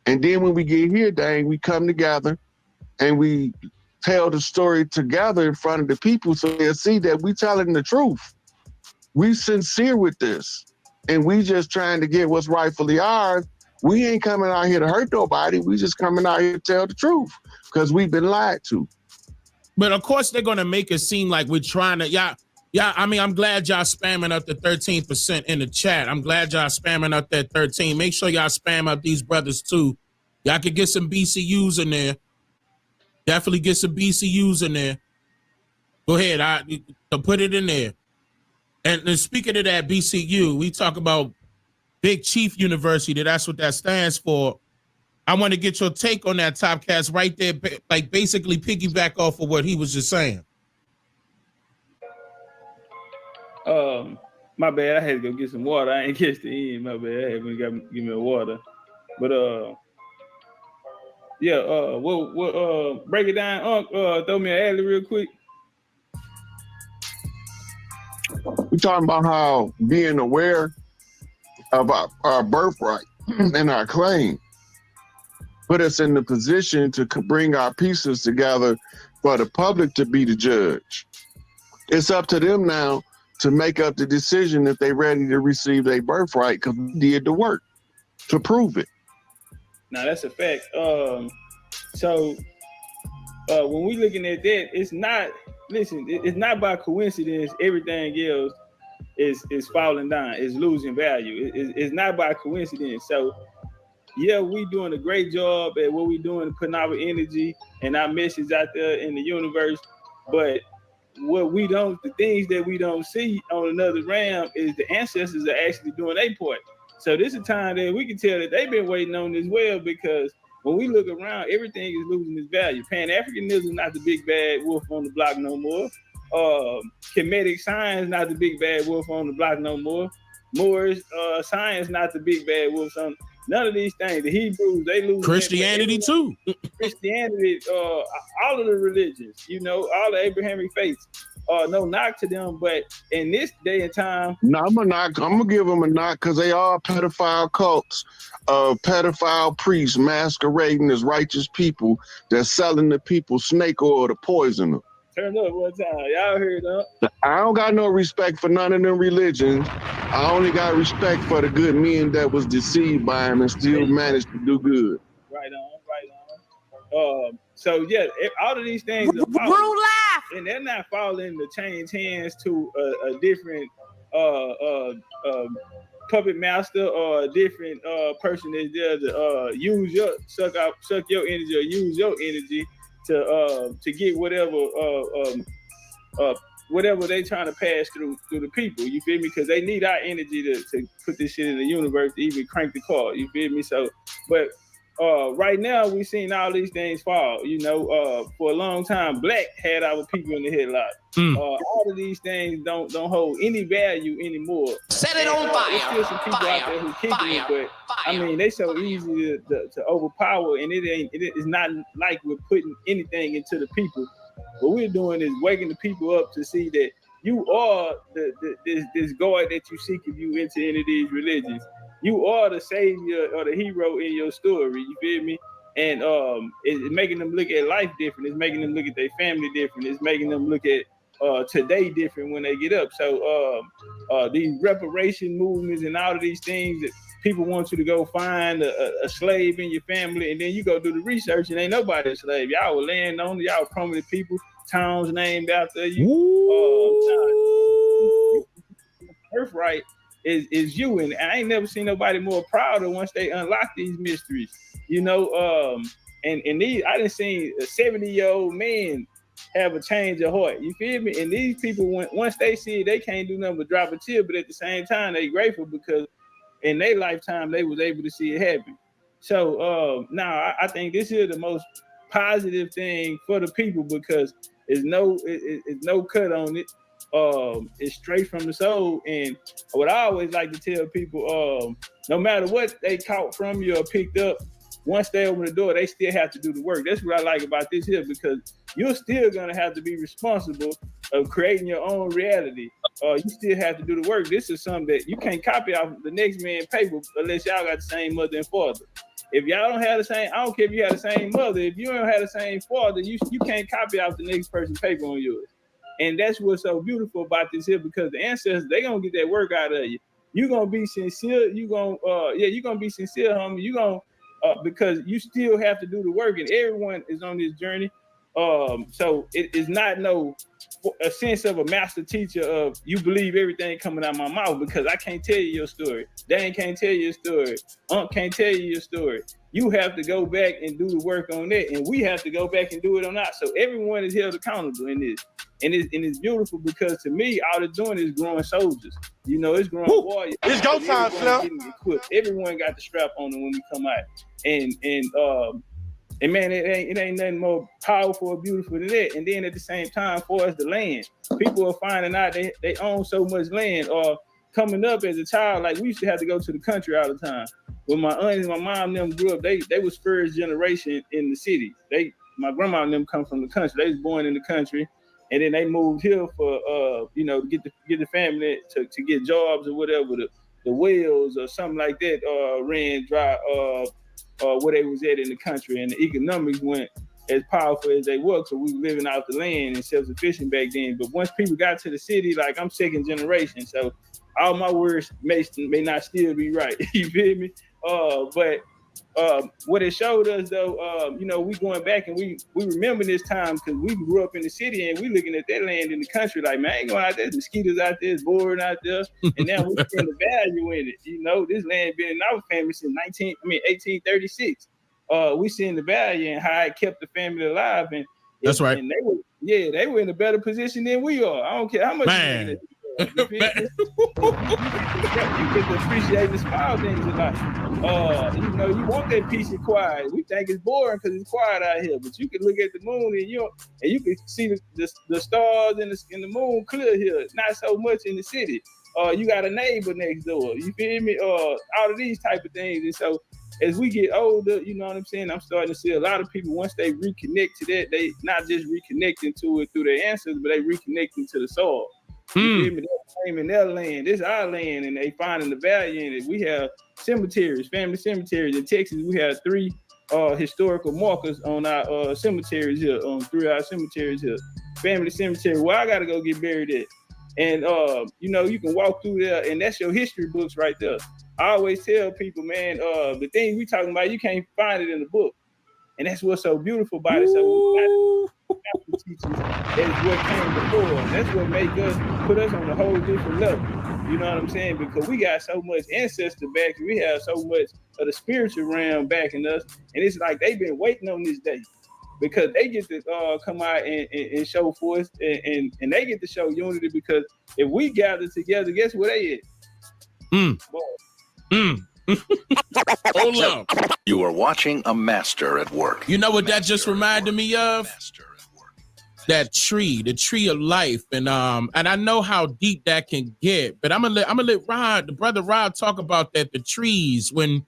And then when we get here, Dane, we come together and we tell the story together in front of the people so they'll see that we telling the truth. We sincere with this. And we just trying to get what's rightfully ours. We ain't coming out here to hurt nobody. We just coming out here to tell the truth because we've been lied to. But of course they're going to make it seem like we're trying to, yeah, I mean, I'm glad y'all spamming up the 13% in the chat. I'm glad y'all spamming up that 13. Make sure y'all spam up these brothers too. Y'all could get some BCUs in there. Definitely get some BCUs in there. Go ahead, put it in there. And speaking of that BCU, we talk about Big Chief University. That's what that stands for. I want to get your take on that, Topcatz, right there, like basically piggyback off of what he was just saying. My bad. I had to go get some water. I ain't catch the end. My bad. I had to give me a water. But what break it down. Throw me an alley real quick. We're talking about how being aware of our birthright and our claim put us in the position to bring our pieces together for the public to be the judge. It's up to them now to make up the decision if they're ready to receive their birthright, because we did the work to prove it. Now that's a fact. So when we looking at that, it's not by coincidence everything else is falling down, is losing value. It's not by coincidence. So yeah, we doing a great job at what we doing, putting our energy and our message out there in the universe, but the things that we don't see on another realm is the ancestors are actually doing their part. So this is a time that we can tell that they've been waiting on this well, because when we look around, everything is losing its value. Pan-Africanism is not the big bad wolf on the block no more. Kemetic science not the big bad wolf on the block no more. Moorish science not the big bad wolf on. None of these things. The Hebrews, they lose. Christianity too. Christianity, all of the religions, all the Abrahamic faiths. No knock to them, but in this day and time, no, I'm gonna give them a knock because they are pedophile cults of pedophile priests masquerading as righteous people that's selling the people snake oil to poison them. Turn up one time, y'all heard that? I don't got no respect for none of them religions. I only got respect for the good men that was deceived by them and still managed to do good. Right on. So yeah, all of these things are falling, and they're not falling to change hands to a different puppet master or a different person that's there to suck your energy or use your energy to get whatever whatever they trying to pass through the people. You feel me? Because they need our energy to put this shit in the universe to even crank the car. You feel me? So, but right now we seen all these things fall. You know, for a long time, black had our people in the headlock. All of these things don't hold any value anymore. Set it on fire. There's still some people out there who kicking it, but I mean they so easy to overpower, and it's not like we're putting anything into the people. What we're doing is waking the people up to see that you are this God that you seek if you into any of these religions. You are the savior or the hero in your story. You feel me? And it's making them look at life different. It's making them look at their family different. It's making them look at today different when they get up. So these reparation movements and all of these things that people want you to go find a slave in your family, and then you go do the research and ain't nobody a slave. Y'all were laying on it. Y'all prominent people, towns named after you. Birthright is you, and I ain't never seen nobody more prouder once they unlock these mysteries. You know, and these I didn't see a 70-year-old man have a change of heart. You feel me? And these people, once they see it, they can't do nothing but drop a tear, but at the same time, they grateful because in their lifetime, they was able to see it happen. So now I think this is the most positive thing for the people because it's no cut on it. It's straight from the soul. And what I always like to tell people, no matter what they caught from you or picked up, once they open the door, they still have to do the work. That's what I like about this here, because you're still gonna have to be responsible of creating your own reality. You still have to do the work. This is something that you can't copy off the next man's paper unless y'all got the same mother and father. If y'all don't have the same, I don't care if you have the same mother. If you don't have the same father, you can't copy off the next person's paper on yours. And that's what's so beautiful about this here, because the ancestors, they gonna get that work out of you. You gonna be sincere. You gonna be sincere, homie. You gonna because you still have to do the work, and everyone is on this journey. So it is not a sense of a master teacher of you believe everything coming out my mouth, because I can't tell you your story. Dane can't tell you your story. Unc can't tell you your story. You have to go back and do the work on that, and we have to go back and do it on that. So everyone is held accountable in this. And it's beautiful because to me, all it's doing is growing soldiers. You know, it's growing warriors. It's go time, Slim. Everyone got the strap on them when we come out. And man, it ain't nothing more powerful or beautiful than that. And then at the same time, for us, the land, people are finding out they own so much land. Or coming up as a child, like we used to have to go to the country all the time. When my aunt and my mom and them grew up, they was first generation in the city. My grandma and them come from the country. They was born in the country. And then they moved here for to get the family to get jobs or whatever. The wells or something like that ran dry where they was at in the country, and the economics went as powerful as they were, so we were living out the land and self-sufficient back then. But once people got to the city, like I'm second generation, so all my words may not still be right. You feel me? But what it showed us though, we going back and we remember this time because we grew up in the city and we looking at that land in the country like, man, ain't going out there, there's mosquitoes out there, it's boring out there, and now we seeing the value in it. You know, this land been in our family since 1836. We seeing the value and how it kept the family alive, and that's right. And they were in a better position than we are. I don't care how much. Man. You get to appreciate the small things in life. You want that peace and quiet. We think it's boring because it's quiet out here, but you can look at the moon and you can see the stars and the moon clear here. Not so much in the city. You got a neighbor next door. You feel me? All of these type of things. And so as we get older, you know what I'm saying? I'm starting to see a lot of people, once they reconnect to that, they not just reconnecting to it through their ancestors, but they reconnecting to the soil. You feel me? They're claiming their land. This is our land, and they finding the value in it. We have cemeteries, family cemeteries. In Texas, we have 3 historical markers on our cemeteries here, on 3 of our cemeteries here. Family cemetery, where I got to go get buried at. And, you can walk through there, and that's your history books right there. I always tell people, man, the thing we talking about, you can't find it in the book. And that's what's so beautiful about it. So teachers is what came before. That's what make us put us on a whole different level. You know what I'm saying? Because we got so much ancestor back, and we have so much of the spiritual realm backing us, and it's like they've been waiting on this day. because they get to come out and show force, and they get to show unity, because if we gather together, guess where they at? Hold on. You are watching a master at work. You know what that just reminded me of? That tree, the tree of life, and I know how deep that can get, but I'm gonna let Rod, the brother Rod, talk about that. The trees, when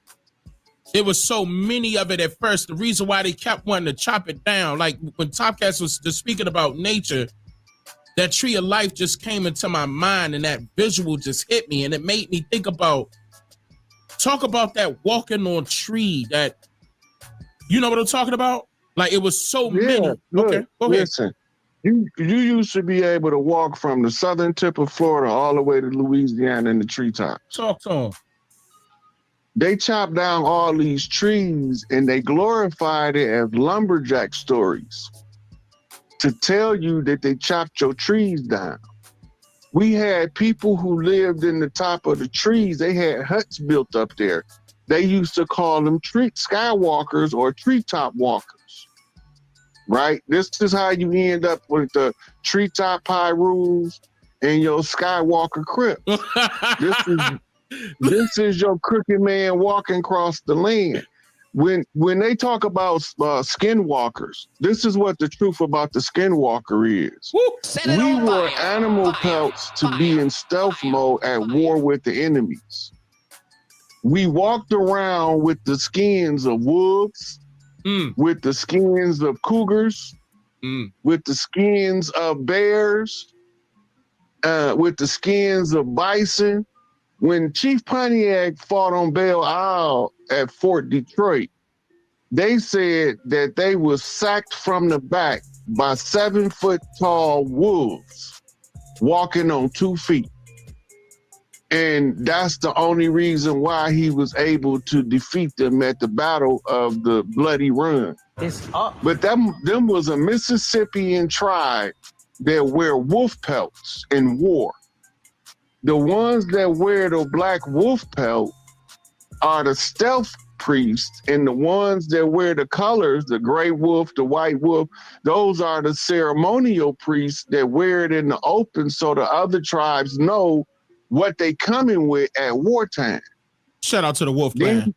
there was so many of it at first, the reason why they kept wanting to chop it down, like when Topcatz was just speaking about nature, that tree of life just came into my mind, and that visual just hit me, and it made me think about. Talk about that walking on tree, that, you know what I'm talking about? Like, it was so many. Look, okay, go ahead. Listen, you used to be able to walk from the southern tip of Florida all the way to Louisiana in the treetops. Talk to them. They chopped down all these trees and they glorified it as lumberjack stories to tell you that they chopped your trees down. We had people who lived in the top of the trees. They had huts built up there. They used to call them skywalkers or treetop walkers, right? This is how you end up with the treetop pie rules and your skywalker crypt. This is your crooked man walking across the land. When they talk about skinwalkers, this is what the truth about the skinwalker is. We wore animal pelts to be in stealth mode at war with the enemies. We walked around with the skins of wolves, with the skins of cougars, with the skins of bears, with the skins of bison. When Chief Pontiac fought on Belle Isle at Fort Detroit, they said that they were sacked from the back by 7-foot-tall wolves walking on 2 feet. And that's the only reason why he was able to defeat them at the Battle of the Bloody Run. It's up. But them was a Mississippian tribe that wear wolf pelts in war. The ones that wear the black wolf pelt are the stealth priests, and the ones that wear the colors, the gray wolf, the white wolf, those are the ceremonial priests that wear it in the open so the other tribes know what they coming with at wartime. Shout out to the wolf man.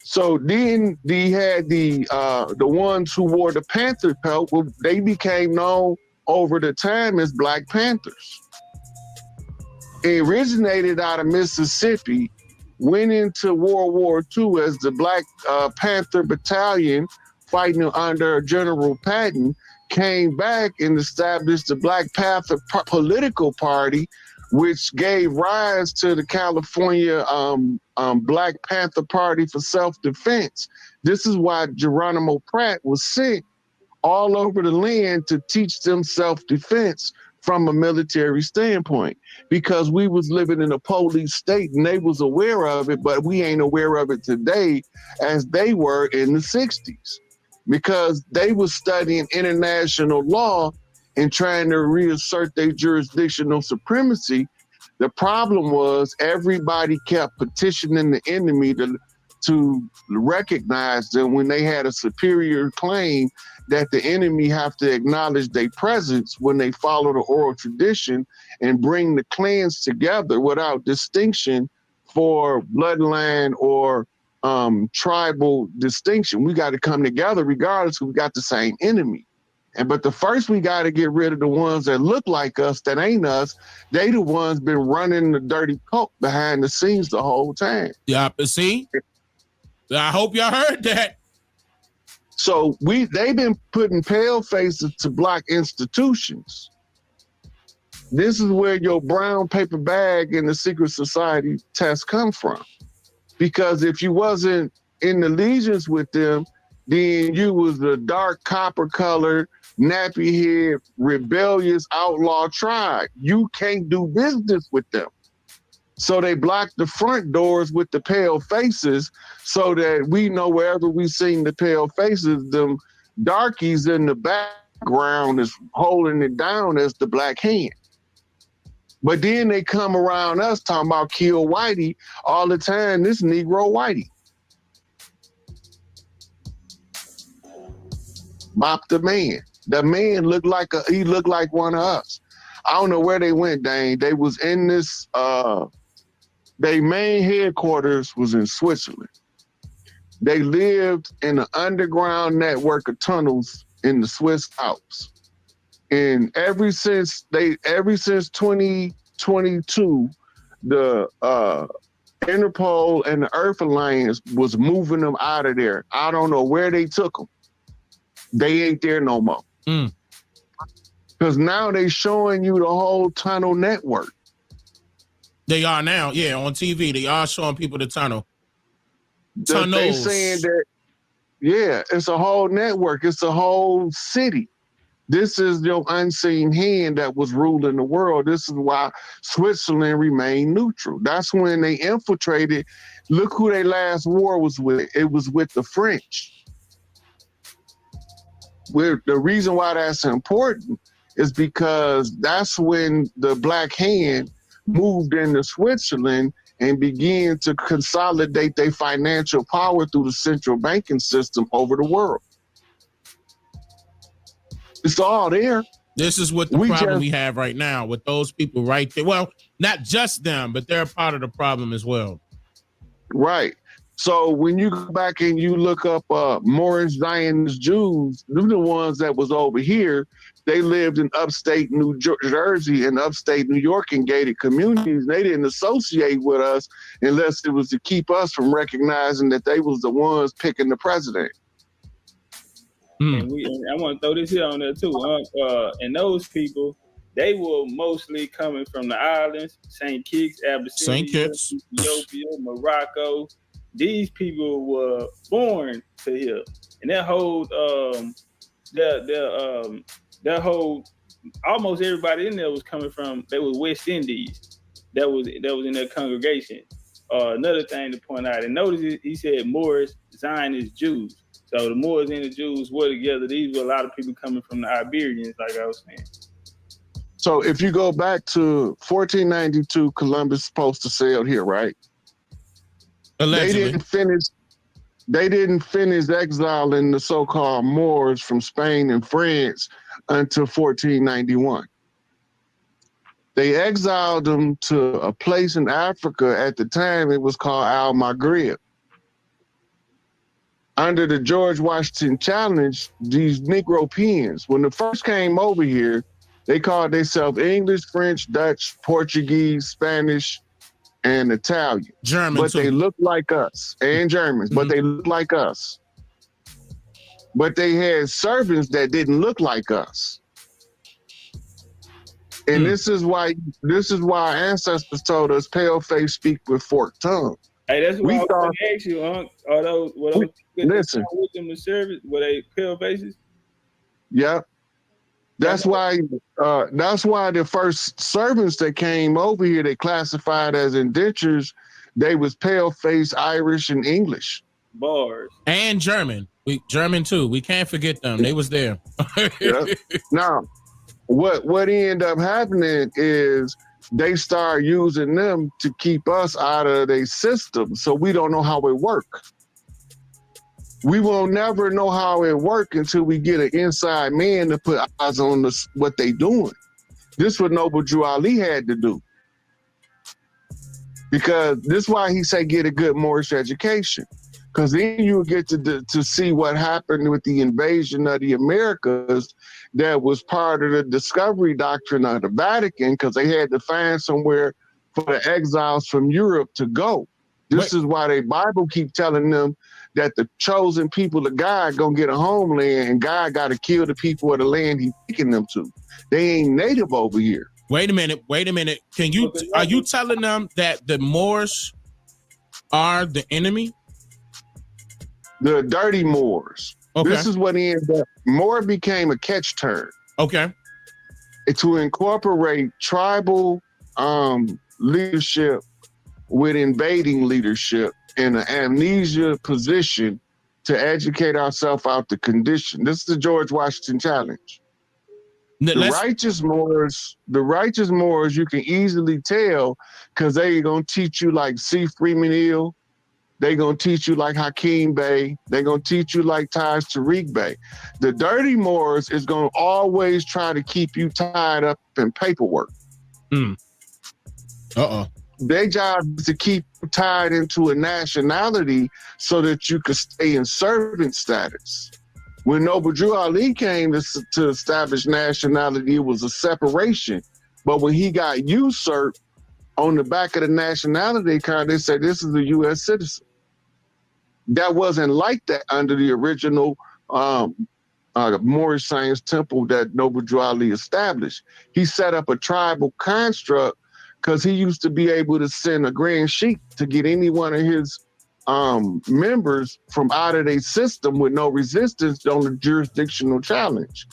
So then they had the ones who wore the panther pelt, well, they became known over the time as Black Panthers. It originated out of Mississippi, went into World War II as the Black Panther Battalion fighting under General Patton, came back and established the Black Panther political party, which gave rise to the California Black Panther Party for Self-Defense. This is why Geronimo Pratt was sent all over the land to teach them self-defense from a military standpoint, because we was living in a police state and they was aware of it, but we ain't aware of it today as they were in the 60s, because they was studying international law and trying to reassert their jurisdictional supremacy. The problem was everybody kept petitioning the enemy to recognize them when they had a superior claim, that the enemy have to acknowledge their presence when they follow the oral tradition and bring the clans together without distinction for bloodline or tribal distinction. We got to come together regardless, we got the same enemy. But the first we got to get rid of the ones that look like us, that ain't us. They the ones been running the dirty coke behind the scenes the whole time. Yeah, see? I hope y'all heard that. So they've been putting pale faces to block institutions. This is where your brown paper bag in the secret society test come from. Because if you wasn't in allegiance with them, then you was the dark copper colored, nappy head, rebellious outlaw tribe. You can't do business with them. So they blocked the front doors with the pale faces so that we know wherever we seen the pale faces, them darkies in the background is holding it down as the black hand. But then they come around us talking about kill Whitey all the time, this Negro Whitey. Bop the man. The man looked like one of us. I don't know where they went, Dane. They was in this, their main headquarters was in Switzerland. They lived in an underground network of tunnels in the Swiss Alps. And ever since 2022, the Interpol and the Earth Alliance was moving them out of there. I don't know where they took them. They ain't there no more. Because now they showing you the whole tunnel network. They are now, yeah, on TV. They are showing people the tunnel. They saying that, yeah, it's a whole network. It's a whole city. This is your unseen hand that was ruling the world. This is why Switzerland remained neutral. That's when they infiltrated. Look who their last war was with. It was with the French. The reason why that's important is because that's when the Black Hand moved into Switzerland and began to consolidate their financial power through the central banking system over the world. It's all there. This is what the problem we have right now with those people right there. Well, not just them, but they're part of the problem as well. Right. So when you go back and you look up Moorish Zionist Jews, they're the ones that was over here. They lived in upstate New Jersey and upstate New York in gated communities. They didn't associate with us unless it was to keep us from recognizing that they was the ones picking the president. And I want to throw this here on there too. And those people, they were mostly coming from the islands, St. Kitts, Abyssinia, Ethiopia, Morocco. These people were born to here, and that whole almost everybody in there was coming from. They was West Indies. That was in their congregation. Another thing to point out, and notice he said Moorish Zionist Jews. So the Moors and the Jews were together. These were a lot of people coming from the Iberians, like I was saying. So if you go back to 1492, Columbus supposed to sail here, right? Allegedly. They didn't finish exiling the so-called Moors from Spain and France until 1491. They exiled them to a place in Africa. At the time, it was called Al-Maghrib. Under the George Washington Challenge, these Negropeans, when they first came over here, they called themselves English, French, Dutch, Portuguese, Spanish, and Italian. German, but too. They look like us, and Germans, but they look like us. But they had servants that didn't look like us. And this is why our ancestors told us pale face speak with forked tongue. Hey, that's what I was going to ask you, Unc. Listen. With them to service, were they pale faces? Yeah. That's why the first servants that came over here, they classified as indentures, they was pale face, Irish, and English. Bars. And German. German too. We can't forget them. They was there. Yeah. Now, what ended up happening is they start using them to keep us out of their system, so we don't know how it works. We will never know how it works until we get an inside man to put eyes on what they doing. This is what Noble Drew Ali had to do. Because this is why he said get a good Moorish education. Because then you get to see what happened with the invasion of the Americas that was part of the discovery doctrine of the Vatican, because they had to find somewhere for the exiles from Europe to go. This is why the Bible keep telling them that the chosen people of God gonna get a homeland, and God got to kill the people of the land He's taking them to. They ain't native over here. Wait a minute. Are you telling them that the Moors are the enemy? The dirty Moors. Okay. This is what ended up. Moor became a catch term. Okay. To incorporate tribal leadership with invading leadership in an amnesia position to educate ourselves out the condition. This is the George Washington Challenge. The righteous Moors, you can easily tell because they're going to teach you like C. Freeman Hill. They're going to teach you like Hakeem Bey. They're going to teach you like Taj Tariq Bey. The dirty Moors is going to always try to keep you tied up in paperwork. Their job is to keep you tied into a nationality so that you could stay in servant status. When Noble Drew Ali came to establish nationality, it was a separation. But when he got usurped, on the back of the nationality card, they said, this is a U.S. citizen. That wasn't like that under the original Moorish Science Temple that Noble Drew Ali established. He set up a tribal construct because he used to be able to send a grand sheik to get any one of his members from out of their system with no resistance on the jurisdictional challenge.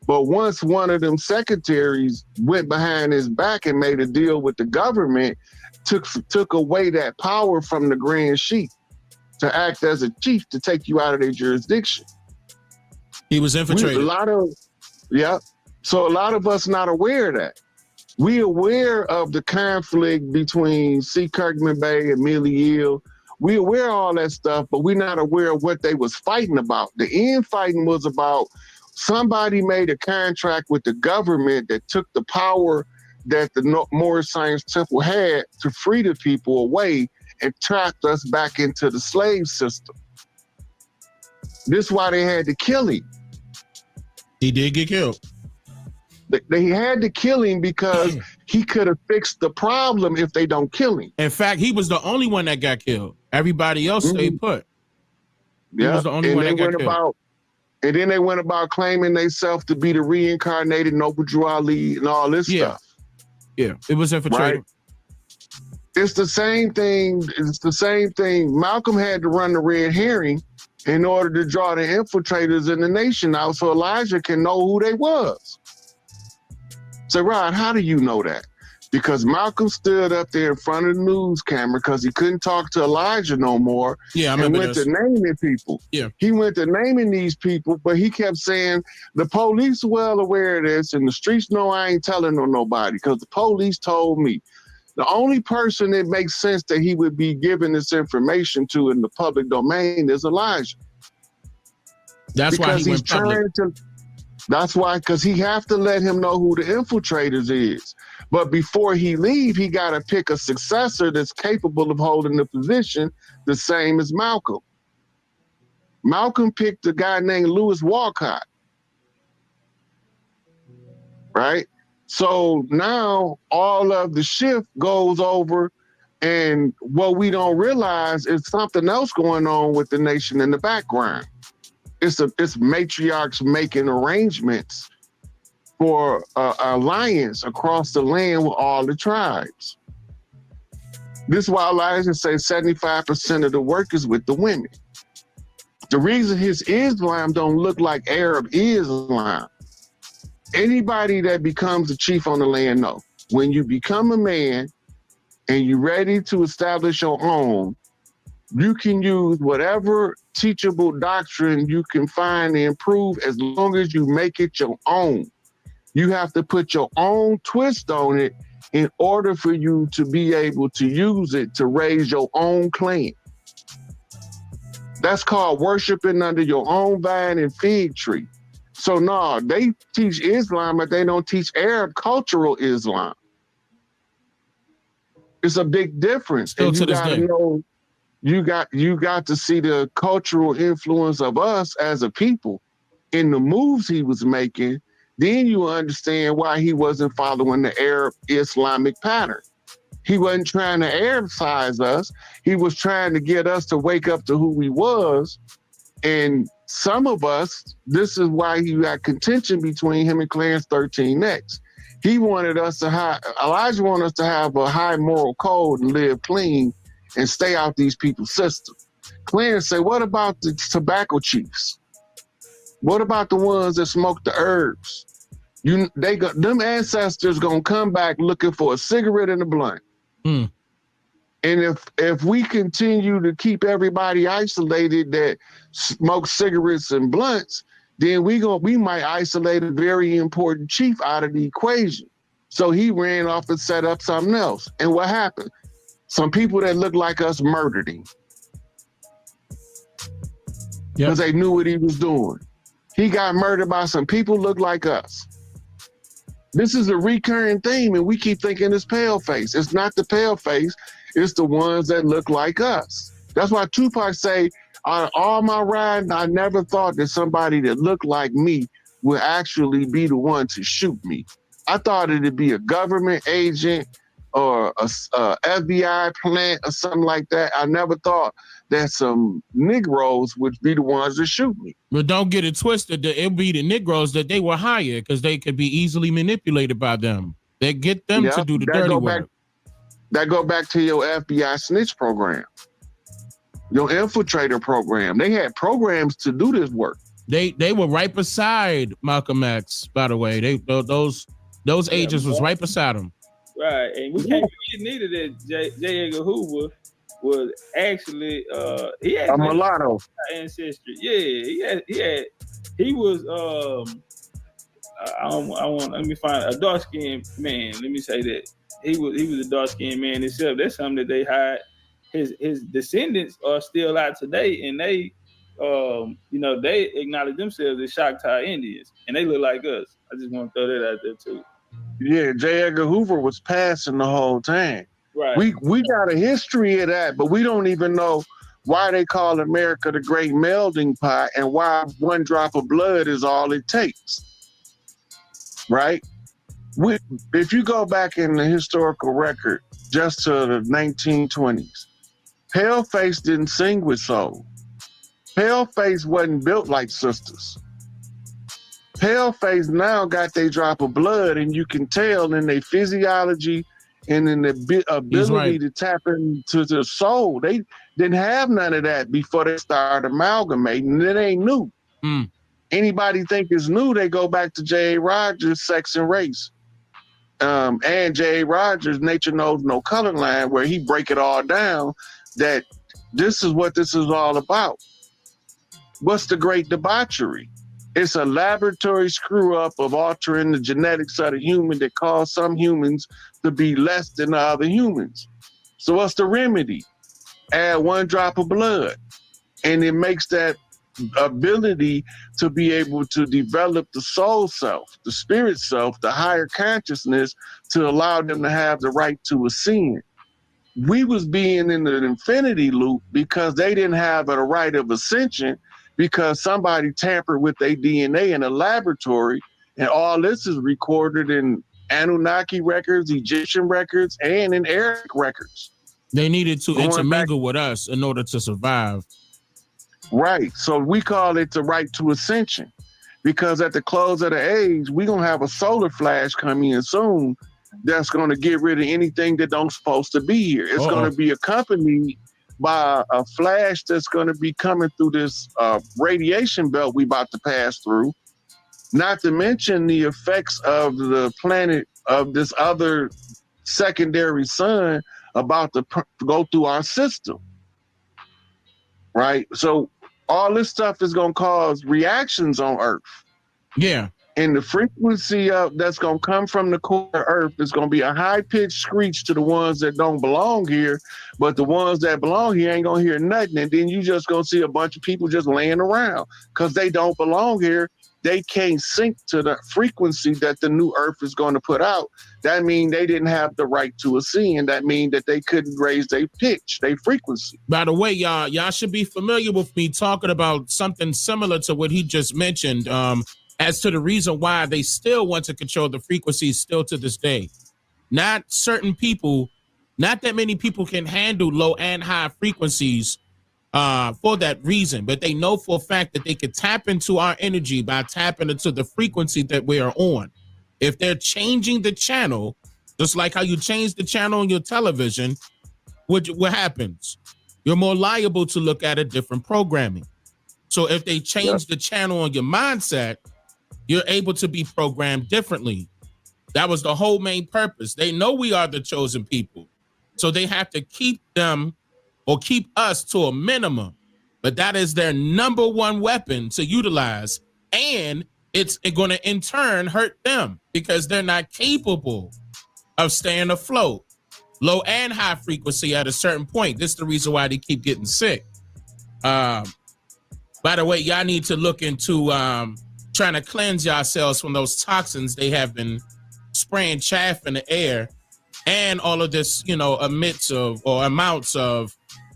But once one of them secretaries went behind his back and made a deal with the government, took away that power from the grand sheik to act as a chief to take you out of their jurisdiction. He was infiltrated. So a lot of us not aware of that. We aware of the conflict between C. Kirkman Bey and Millie Hill. We aware of all that stuff, but we're not aware of what they was fighting about. The infighting was about somebody made a contract with the government that took the power that the Moorish Science Temple had to free the people away and trapped us back into the slave system. This is why they had to kill him. He did get killed. They had to kill him because he could have fixed the problem if they don't kill him. In fact, he was the only one that got killed. Everybody else stayed put. He was the only one that got killed. And then they went about claiming themselves to be the reincarnated Noble Drew Ali and all this stuff. Yeah, it was infiltrated. Right? It's the same thing. It's the same thing. Malcolm had to run the red herring in order to draw the infiltrators in the nation out so Elijah can know who they was. So, Rod, how do you know that? Because Malcolm stood up there in front of the news camera because he couldn't talk to Elijah no more. Yeah, I remember and went to naming people. Yeah. He went to naming these people, but he kept saying, the police are well aware of this, and the streets know I ain't telling on nobody because the police told me. The only person it makes sense that he would be giving this information to in the public domain is Elijah. That's why he went public. That's why, because he have to let him know who the infiltrators is. But before he leave, he got to pick a successor that's capable of holding the position the same as Malcolm. Malcolm picked a guy named Lewis Walcott. Right? So now all of the shift goes over, and what we don't realize is something else going on with the nation in the background. It's matriarchs making arrangements for alliance across the land with all the tribes. This is why Elijah says 75% of the work is with the women. The reason his Islam don't look like Arab Islam, anybody that becomes a chief on the land know, when you become a man and you're ready to establish your own, you can use whatever teachable doctrine you can find and improve as long as you make it your own. You have to put your own twist on it in order for you to be able to use it to raise your own clan. That's called worshiping under your own vine and fig tree. So no, they teach Islam, but they don't teach Arab cultural Islam. It's a big difference. Still and to this day. Know, you got to see the cultural influence of us as a people in the moves he was making. Then you understand why he wasn't following the Arab Islamic pattern. He wasn't trying to Arabicize us. He was trying to get us to wake up to who he was. And some of us, this is why he got contention between him and Clarence 13X. He wanted us to have, Elijah wanted us to have a high moral code and live clean and stay out these people's system. Clarence said, what about the tobacco chiefs? What about the ones that smoke the herbs? Them ancestors gonna come back looking for a cigarette and a blunt. And if we continue to keep everybody isolated that smoke cigarettes and blunts, then we might isolate a very important chief out of the equation. So he ran off and set up something else. And what happened? Some people that look like us murdered him. because they knew what he was doing. He got murdered by some people look like us. This is a recurring theme, and we keep thinking it's pale face. It's not the pale face. It's the ones that look like us. That's why Tupac say, on all my riding, I never thought that somebody that looked like me would actually be the one to shoot me. I thought it'd be a government agent or a FBI plant or something like that. I never thought that some Negroes would be the ones to shoot me. But don't get it twisted. It'll be the Negroes that they were hired because they could be easily manipulated by them. They get them to do the dirty work. That go back to your FBI snitch program, your infiltrator program. They had programs to do this work. They were right beside Malcolm X, by the way. Those agents was right beside him. Right, and we can't forget neither that J. Edgar Hoover was actually he had a mulatto ancestry. Yeah, he was let me find a dark skinned man. Let me say that he was a dark skinned man himself. That's something that they hide. His descendants are still out today, and they they acknowledge themselves as Choctaw Indians, and they look like us. I just want to throw that out there too. Yeah, J. Edgar Hoover was passing the whole time. Right. We got a history of that, but we don't even know why they call America the great melting pot and why one drop of blood is all it takes. Right? If you go back in the historical record just to the 1920s, Paleface didn't sing with soul. Paleface wasn't built like sisters. Paleface now got their drop of blood, and you can tell in their physiology and in the ability to tap into the soul. They didn't have none of that before they started amalgamating. It ain't new. Anybody think it's new, they go back to J.A. Rogers' Sex and Race. And J.A. Rogers' Nature Knows No Color line, where he break it all down, that this is what this is all about. What's the great debauchery? It's a laboratory screw up of altering the genetics of the human that cause some humans to be less than the other humans. So what's the remedy? Add one drop of blood, and it makes that ability to be able to develop the soul self, the spirit self, the higher consciousness, to allow them to have the right to ascend. We was being in an infinity loop because they didn't have a right of ascension, because somebody tampered with their DNA in a laboratory, and all this is recorded in Anunnaki records, Egyptian records, and in Arabic records. They needed to intermingle with us in order to survive. Right. So we call it the right to ascension, because at the close of the age, we're going to have a solar flash come in soon that's going to get rid of anything that don't supposed to be here. It's going to be accompanied by a flash that's going to be coming through this radiation belt we about to pass through, not to mention the effects of the planet of this other secondary sun about to go through our system, right? So all this stuff is going to cause reactions on Earth. Yeah. And the frequency that's going to come from the core of Earth is going to be a high-pitched screech to the ones that don't belong here, but the ones that belong here ain't going to hear nothing. And then you just going to see a bunch of people just laying around because they don't belong here. They can't sync to the frequency that the new Earth is going to put out. That means they didn't have the right to ascend. That means that they couldn't raise their pitch, their frequency. By the way, y'all should be familiar with me talking about something similar to what he just mentioned. As to the reason why they still want to control the frequencies still to this day. Not certain people, not that many people can handle low and high frequencies for that reason, but they know for a fact that they could tap into our energy by tapping into the frequency that we are on. If they're changing the channel, just like how you change the channel on your television, what happens? You're more liable to look at a different programming. So if they change the channel on your mindset, you're able to be programmed differently. That was the whole main purpose. They know we are the chosen people. So they have to keep them or keep us to a minimum. But that is their number one weapon to utilize. And it's going to in turn hurt them because they're not capable of staying afloat. Low and high frequency at a certain point. This is the reason why they keep getting sick. By the way, y'all need to look into trying to cleanse yourselves from those toxins they have been spraying chaff in the air, and all of this,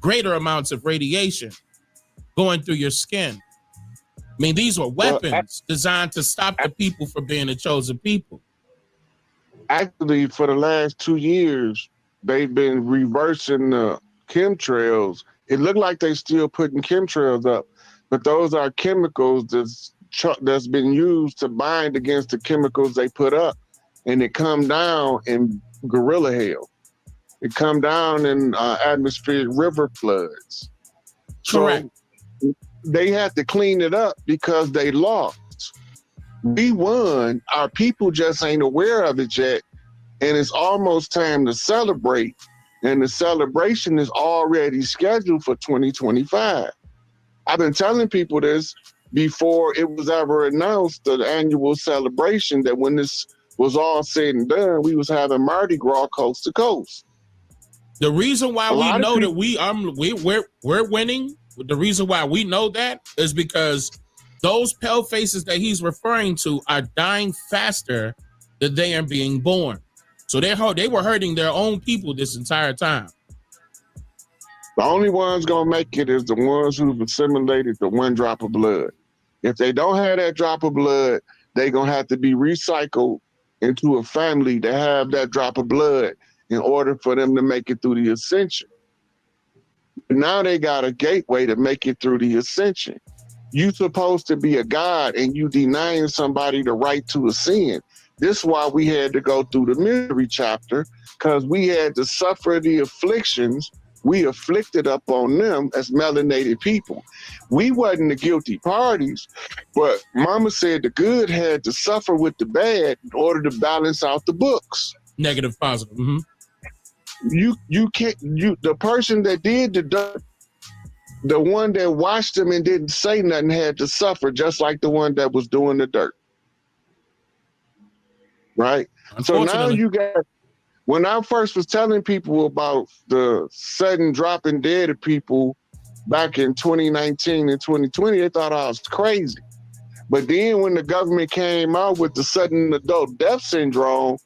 greater amounts of radiation going through your skin. I mean, these were weapons designed to stop the people from being the chosen people. Actually, for the last 2 years, they've been reversing the chemtrails. It looked like they still putting chemtrails up, but those are chemicals that's been used to bind against the chemicals they put up, and it come down in gorilla hell. It come down in atmospheric river floods. Correct. So they had to clean it up because they lost. We won. Our people just ain't aware of it yet, and it's almost time to celebrate. And the celebration is already scheduled for 2025. I've been telling people this before it was ever announced, the annual celebration, that when this was all said and done, we was having Mardi Gras coast to coast. The reason why we know that we're winning, the reason why we know that is because those pale faces that he's referring to are dying faster than they are being born. So they were hurting their own people this entire time. The only ones gonna make it is the ones who've assimilated the one drop of blood. If they don't have that drop of blood, they're gonna have to be recycled into a family to have that drop of blood in order for them to make it through the ascension. Now they got a gateway to make it through the ascension. You supposed to be a God and you denying somebody the right to ascend. This is why we had to go through the misery chapter, because we had to suffer the afflictions we afflicted up on them as melanated people. We wasn't the guilty parties, but Mama said the good had to suffer with the bad in order to balance out the books. Negative, positive. Mm-hmm. You can't, the person that did the dirt, the one that watched them and didn't say nothing had to suffer just like the one that was doing the dirt. Right? So now you got, when I first was telling people about the sudden dropping dead of people back in 2019 and 2020, they thought I was crazy. But then when the government came out with the sudden adult death syndrome,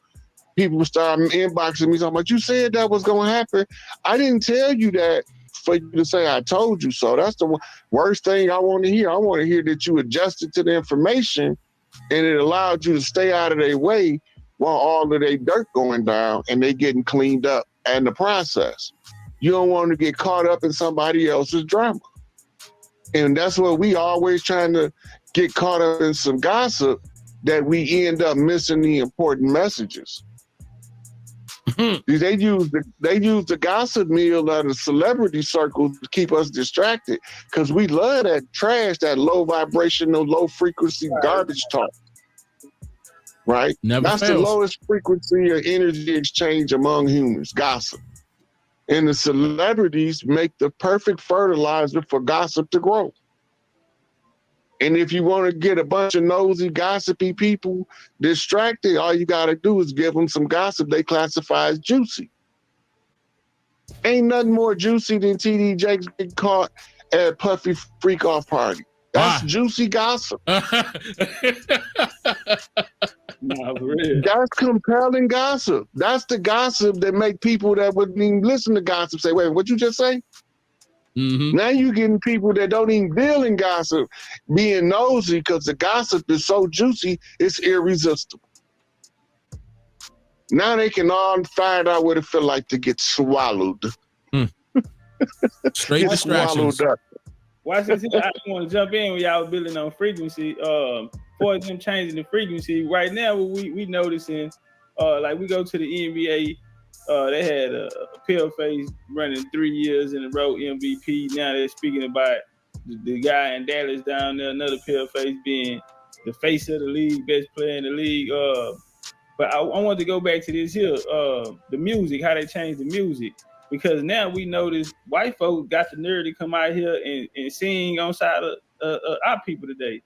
people started inboxing me talking about, you said that was going to happen. I didn't tell you that for you to say I told you so. That's the worst thing I want to hear. I want to hear that you adjusted to the information and it allowed you to stay out of their way while all of their dirt going down and they getting cleaned up in the process. You don't want to get caught up in somebody else's drama. And that's what we always trying to get caught up in some gossip that we end up missing the important messages. They use the gossip meal of the celebrity circle to keep us distracted because we love that trash, that low vibrational, low frequency garbage talk. Right? That's the lowest frequency of energy exchange among humans, gossip. And the celebrities make the perfect fertilizer for gossip to grow. And if you want to get a bunch of nosy, gossipy people distracted, all you got to do is give them some gossip they classify as juicy. Ain't nothing more juicy than TD Jakes getting caught at Puffy freak off party. That's juicy gossip. No, for real. That's compelling gossip. That's the gossip that make people that wouldn't even listen to gossip say, wait, what'd you just say? Mm-hmm. Now you're getting people that don't even deal in gossip being nosy because the gossip is so juicy, it's irresistible. Now they can all find out what it feel like to get swallowed. Straight distractions. Watch this here. I want to jump in when y'all building on frequency. For them changing the frequency, right now we noticing, like we go to the NBA, they had a pale face running 3 years in a row MVP. Now they're speaking about the guy in Dallas down there, another pale face being the face of the league, best player in the league. But I want to go back to this here, the music, how they changed the music. Because now we notice white folks got the nerve to come out here and sing on side of our people today.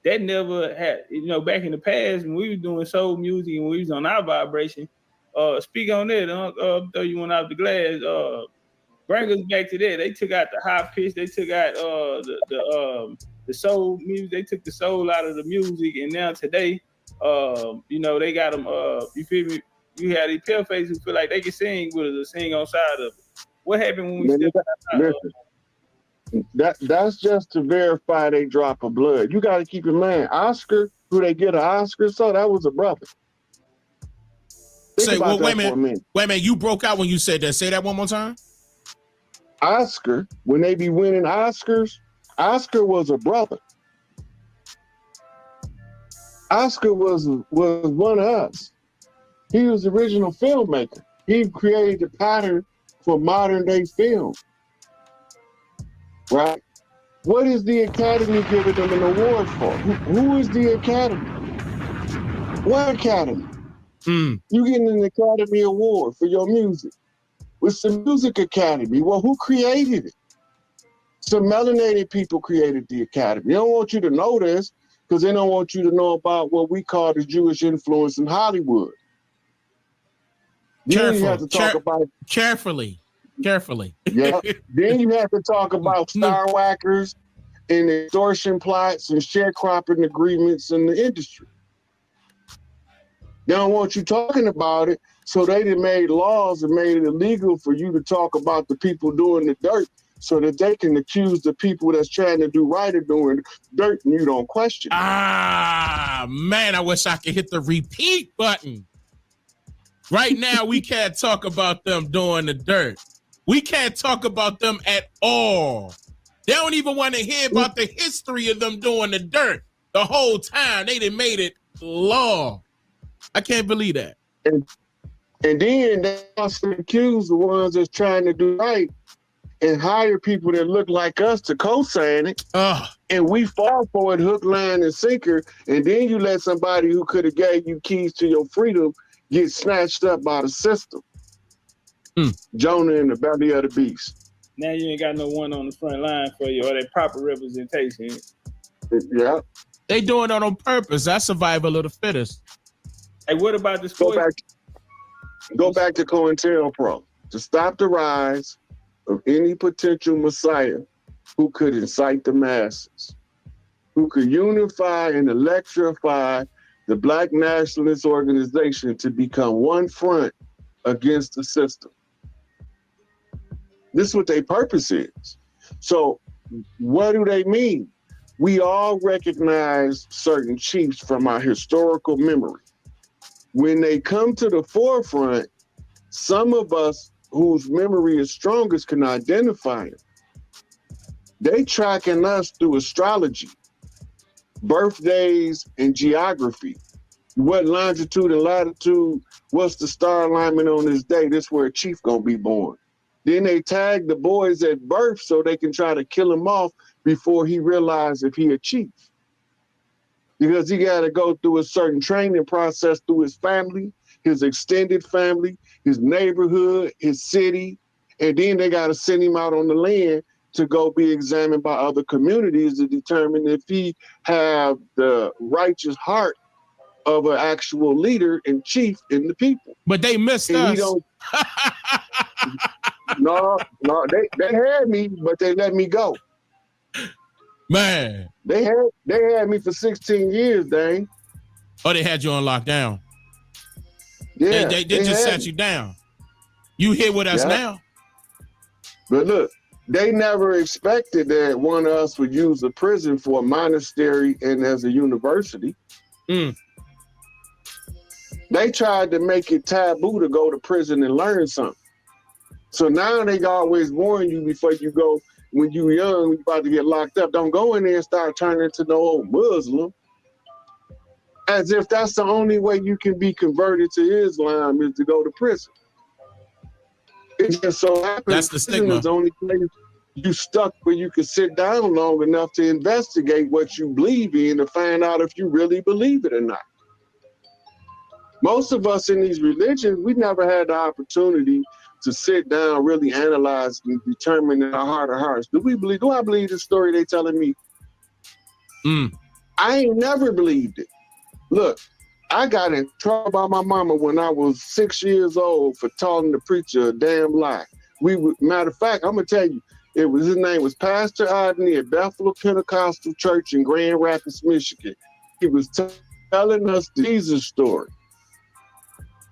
That never had, back in the past when we was doing soul music and we was on our vibration. Speak on that, throw you one out the glass. Bring us back to that. They took out the high pitch. They took out the the soul music. They took the soul out of the music, and now today, you know, they got them. You feel me? You had these pale faces who feel like they can sing with us or sing on side of it. What happened when we stepped outside? That's just to verify they drop of blood. You got to keep in mind, Oscar, who they get an Oscar, so that was a brother. Say, well, wait a minute. You broke out when you said that. Say that one more time. Oscar, when they be winning Oscars, Oscar was a brother. Oscar was one of us. He was the original filmmaker. He created the pattern for modern day film. Right? What is the Academy giving them an award for? Who is the Academy? What Academy? You getting an Academy Award for your music. It's the Music Academy. Well, who created it? Some melanated people created the Academy. They don't want you to know this because they don't want you to know about what we call the Jewish influence in Hollywood. Then you have to talk about carefully. Yeah. Then you have to talk about star whackers and extortion plots and sharecropping agreements in the industry. They don't want you talking about it, so they done made laws and made it illegal for you to talk about the people doing the dirt so that they can accuse the people that's trying to do right of doing dirt and you don't question. Ah, man, I wish I could hit the repeat button. Right now, we can't talk about them doing the dirt. We can't talk about them at all. They don't even want to hear about the history of them doing the dirt. The whole time, they done made it law. I can't believe that. And then they also accuse the ones that's trying to do right and hire people that look like us to co-sign it. And we fall for it hook, line, and sinker. And then you let somebody who could have gave you keys to your freedom get snatched up by the system. Jonah in the belly of the beast. Now you ain't got no one on the front line for you or that proper representation. Yeah. They doing it on purpose. That's survival of the fittest. Hey, what about this? Go back to COINTELPRO. To stop the rise of any potential messiah who could incite the masses, who could unify and electrify the Black nationalist organization to become one front against the system. This is what their purpose is. So what do they mean? We all recognize certain chiefs from our historical memory. When they come to the forefront, some of us whose memory is strongest can identify them. They tracking us through astrology, birthdays, and geography. What longitude and latitude, what's the star alignment on this day? This is where a chief gonna be born. Then they tag the boys at birth so they can try to kill him off before he realizes if he a chief. Because he got to go through a certain training process through his family, his extended family, his neighborhood, his city, and then they got to send him out on the land to go be examined by other communities to determine if he have the righteous heart of an actual leader and chief in the people. But they missed us. No, they had me, but they let me go. Man. They had me for 16 years, Dane. Oh, they had you on lockdown. Yeah. They just sat you down. You here with us now. But look, they never expected that one of us would use a prison for a monastery and as a university. They tried to make it taboo to go to prison and learn something. So now they always warn you before you go, when you're young, when you're about to get locked up, don't go in there and start turning into no old Muslim. As if that's the only way you can be converted to Islam is to go to prison. It just so happens that's the stigma. Is the only place you stuck where you can sit down long enough to investigate what you believe in to find out if you really believe it or not. Most of us in these religions, we never had the opportunity to sit down, really analyze and determine in our heart of hearts. Do I believe the story they telling me? I ain't never believed it. Look, I got in trouble by my mama when I was 6 years old for telling the preacher a damn lie. Matter of fact, I'm gonna tell you, His name was Pastor Odney at Bethel Pentecostal Church in Grand Rapids, Michigan. He was telling us the Jesus story.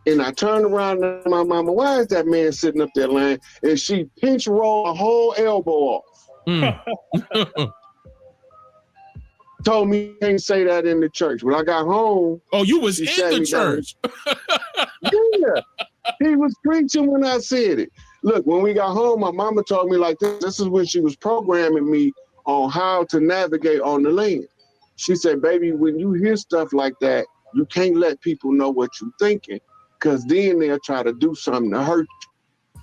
And I turned around to my mama, why is that man sitting up there lying? And she pinch rolled a whole elbow off. Told me you can't say that in the church. When I got home. Oh, you was in the church. Yeah. He was preaching when I said it. Look, when we got home, my mama told me like this. This is when she was programming me on how to navigate on the land. She said, baby, when you hear stuff like that, you can't let people know what you're thinking, because then they'll try to do something to hurt you.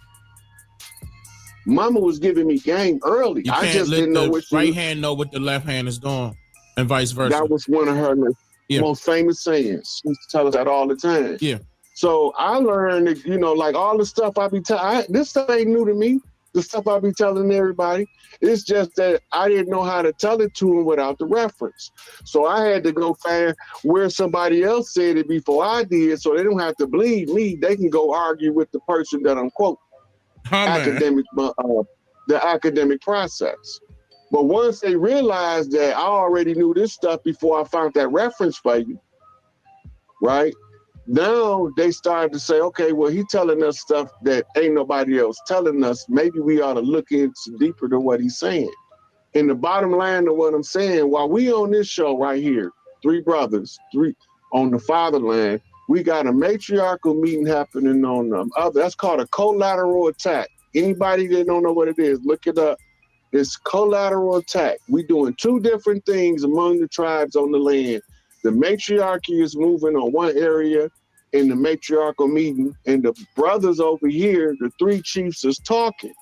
Mama was giving me game early. You I just didn't know what she right hand know what the left hand is doing, and vice versa. That was one of her most famous sayings. She used to tell us that all the time. Yeah. So I learned that, like all the stuff I be telling, this stuff ain't new to me. The stuff I be telling everybody. It's just that I didn't know how to tell it to them without the reference. So I had to go find where somebody else said it before I did, so they don't have to believe me. They can go argue with the person that I'm quoting. The academic process. But once they realized that I already knew this stuff before I found that reference for you, right? Now they started to say, okay, well, he's telling us stuff that ain't nobody else telling us. Maybe we ought to look into deeper to what he's saying. And the bottom line of what I'm saying, while we on this show right here, three brothers, on the fatherland, we got a matriarchal meeting happening on that's called a collateral attack. Anybody that don't know what it is, look it up. It's collateral attack. We doing two different things among the tribes on the land. The matriarchy is moving on one area in the matriarchal meeting, and the brothers over here, the three chiefs, is talking,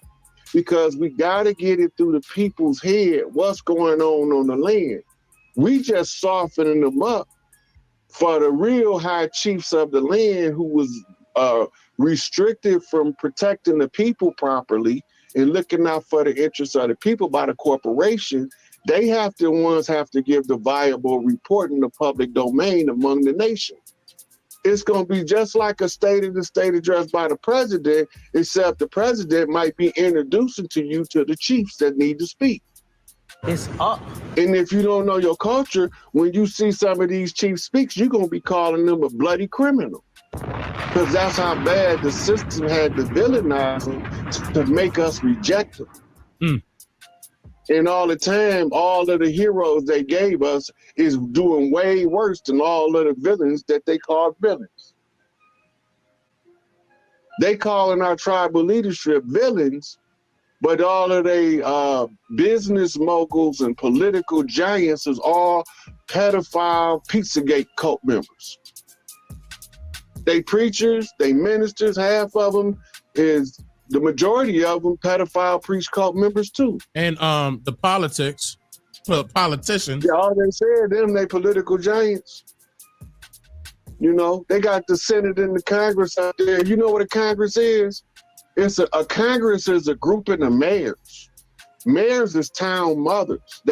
because we got to get it through the people's head what's going on the land. We just softening them up for the real high chiefs of the land, who was restricted from protecting the people properly and looking out for the interests of the people by the corporation. They have to give the viable report in the public domain among the nation. It's going to be just like a state of the state address by the president, except the president might be introducing to you to the chiefs that need to speak. It's up. And if you don't know your culture, when you see some of these chief speaks, you're going to be calling them a bloody criminal. Because that's how bad the system had to villainize them to make us reject them. And all the time, all of the heroes they gave us is doing way worse than all of the villains that they called villains. They calling our tribal leadership villains, but all of they business moguls and political giants is all pedophile Pizzagate cult members. They preachers, they ministers, half of them is... The majority of them pedophile priest cult members too. And the politicians. Yeah, all they said, they political giants. They got the Senate and the Congress out there. You know what a Congress is? It's a Congress is a grouping of mayors. Mayors is town mothers.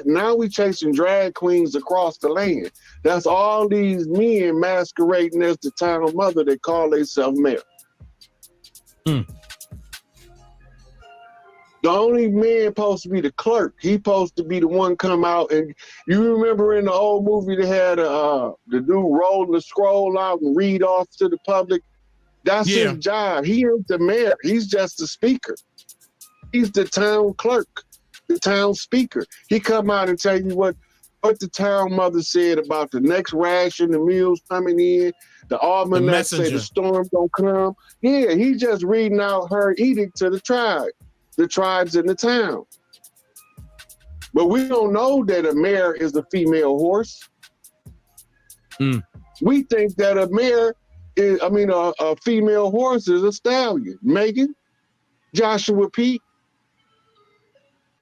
Now we chasing drag queens across the land. That's all these men masquerading as the town mother. They call themselves mayor. The only man supposed to be the clerk. He supposed to be the one come out. And you remember in the old movie they had the dude roll the scroll out and read off to the public? That's his job. He ain't the mayor. He's just the speaker. He's the town clerk, the town speaker. He come out and tell you what the town mother said about the next ration, the meals coming in, the almanac say the storm gonna come. Yeah, he just reading out her edict to the tribe. The tribes in the town. But we don't know that a mare is a female horse. We think that a female horse is a stallion. Megan, Joshua Pete.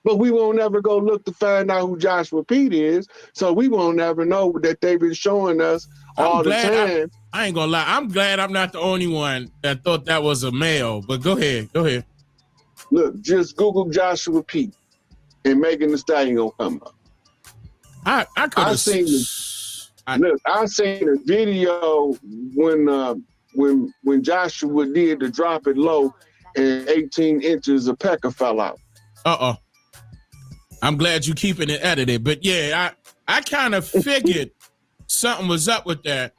But we won't ever go look to find out who Joshua Pete is, so we won't ever know that they've been showing us all the time. I ain't gonna lie, I'm glad I'm not the only one that thought that was a male, but go ahead. Look, just Google Joshua Pete and Megan Thee Stallion gonna come up. I could have seen I seen a video when Joshua did the drop it low and 18 inches of pecker fell out. I'm glad you keeping it edited. But yeah, I kind of figured something was up with that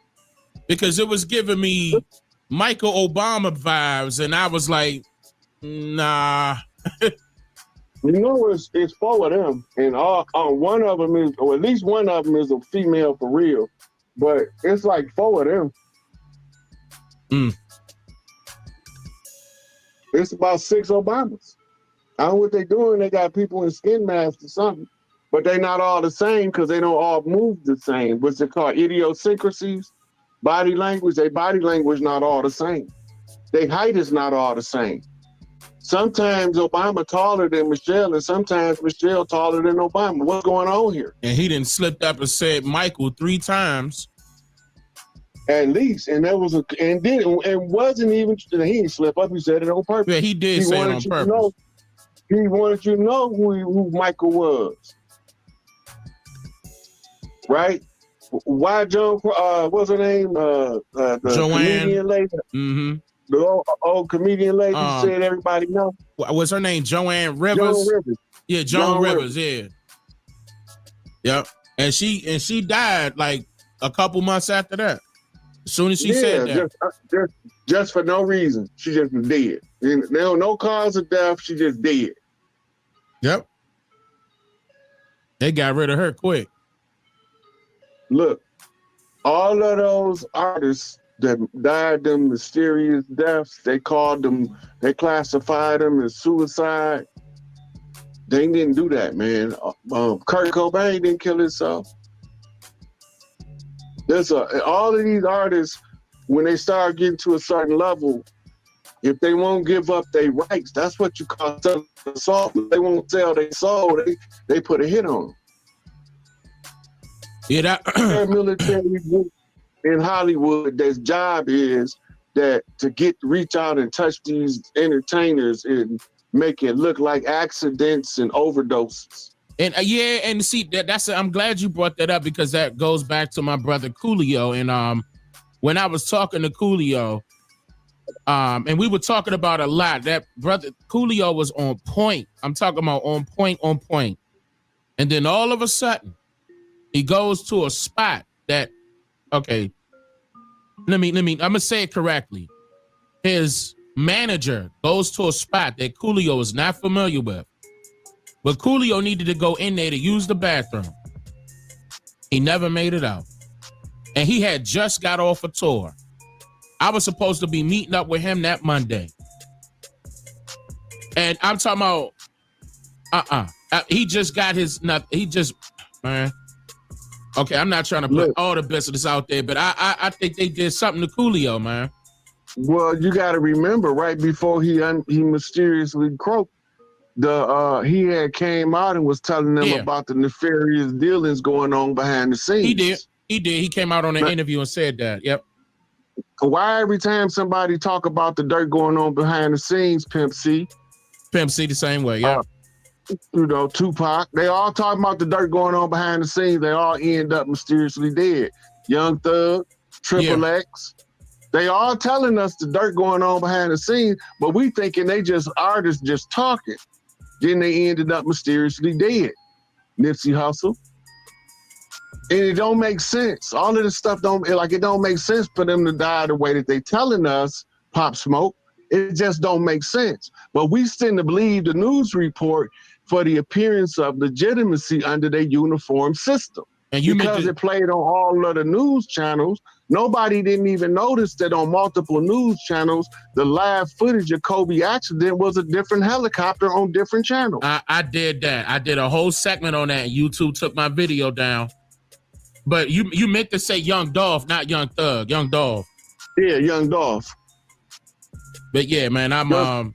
because it was giving me Michael Obama vibes, and I was like, nah. You know, it's four of them, and one of them is, or at least one of them is a female for real, but it's like four of them. It's about 6 Obamas. I don't know what they're doing. They got people in skin masks or something, but they're not all the same because they don't all move the same. What's it called? Idiosyncrasies, body language. Their body language not all the same. Their height is not all the same. Sometimes Obama taller than Michelle, and sometimes Michelle taller than Obama. What's going on here? And he didn't slipped up and said Michael 3 times. At least, and that was wasn't even, he didn't slip up. He said it on purpose. Yeah, he did say it on purpose. He wanted you to know who Michael was, right? Why Joan? What's her name? The Joanne. Comedian lady. Mm-hmm. The old comedian lady said everybody know. What's her name? Joanne Rivers. Joan Rivers. Yeah, Joan Rivers. Yeah. Yep. And she died like a couple months after that. As soon as she said that. Just for no reason. She just was dead. And there was no cause of death. She just dead. Yep. They got rid of her quick. Look, all of those artists that died them mysterious deaths, they classified them as suicide. They didn't do that, man. Kurt Cobain didn't kill himself. All of these artists, when they start getting to a certain level, if they won't give up their rights, that's what you call assault. They won't sell their soul. They put a hit on them. Yeah, that military in Hollywood, their job is that to reach out and touch these entertainers and make it look like accidents and overdoses. And and see I'm glad you brought that up because that goes back to my brother Coolio. And when I was talking to Coolio, and we were talking about a lot, that brother Coolio was on point. I'm talking about on point. And then all of a sudden, he goes to a spot that, okay, I'm gonna say it correctly. His manager goes to a spot that Coolio is not familiar with. But Coolio needed to go in there to use the bathroom. He never made it out. And he had just got off a tour. I was supposed to be meeting up with him that Monday. And I'm talking about, he just got man. Okay, I'm not trying to put all the business out there, but I think they did something to Coolio, man. Well, you got to remember, right before he mysteriously croaked, he had came out and was telling them about the nefarious dealings going on behind the scenes. He did. He came out on an interview and said that. Yep. Why every time somebody talk about the dirt going on behind the scenes, Pimp C the same way, yeah. Tupac, they all talk about the dirt going on behind the scenes. They all end up mysteriously dead. Young Thug, Triple X, they all telling us the dirt going on behind the scenes, but we thinking they just artists just talking. Then they ended up mysteriously dead. Nipsey Hussle. And it don't make sense. All of this stuff don't make sense for them to die the way that they telling us, Pop Smoke. It just don't make sense. But we tend to believe the news report for the appearance of legitimacy under their uniform system. And because it played on all of the news channels, nobody didn't even notice that on multiple news channels, the live footage of Kobe accident was a different helicopter on different channels. I did that. I did a whole segment on that, and YouTube took my video down. But you meant to say Young Dolph, not Young Thug. Young Dolph. Yeah, Young Dolph. But yeah, man, I'm on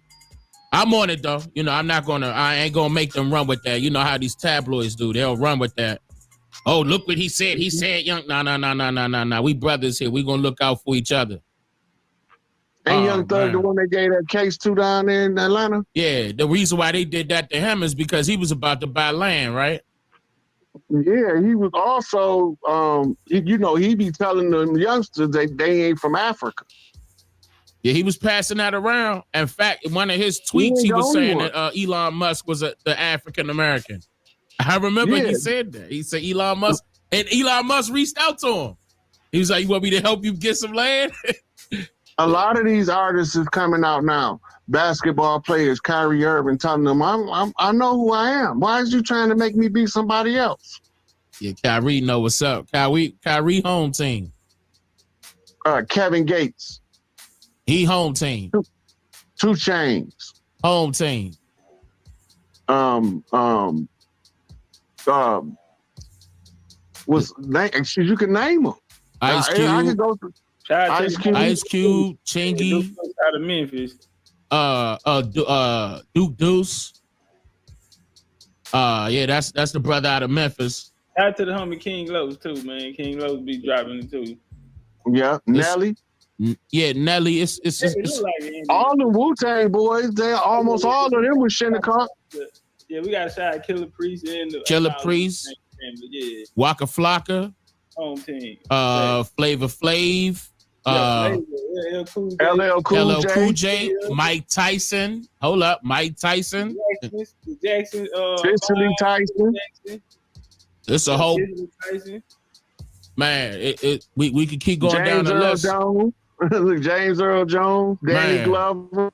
it though. I ain't gonna make them run with that. You know how these tabloids do. They'll run with that. Oh, look what he said. He said Young. No. We brothers here. We gonna look out for each other. Ain't Young Thug the one they gave that case to down there in Atlanta? Yeah, the reason why they did that to him is because he was about to buy land, right? Yeah, he was also, he be telling the youngsters they ain't from Africa. Yeah, he was passing that around. In fact, in one of his tweets, he was saying that Elon Musk was the African American. I remember he said that. He said Elon Musk, and Elon Musk reached out to him. He was like, "You want me to help you get some land?" A lot of these artists is coming out now. Basketball players, Kyrie Irving, telling them, I know who I am. Why is you trying to make me be somebody else? Yeah, Kyrie know what's up. Kyrie home team. Kevin Gates. He home team. 2 Chainz. Home team. You can name them. Ice Cube. I can go through. Ice Cube, Chingy. Out of Memphis. Duke Deuce. Yeah, that's the brother out of Memphis. Out to the homie King Los too, man. King Los be dropping it too. Yeah, Nelly. Yeah, Nelly. It's all the Wu-Tang boys. They almost all of them was Shinnecock. Yeah, we got to shout Killer Priest and Killer Priest. Yeah. Waka Flocka. Home team. Flavor Flav. LL Cool J. Mike Tyson. Hold up, Mike Tyson. Jackson. Cicely Tyson. It's a whole man. We could keep going down the list. James Earl Jones, Danny Glover.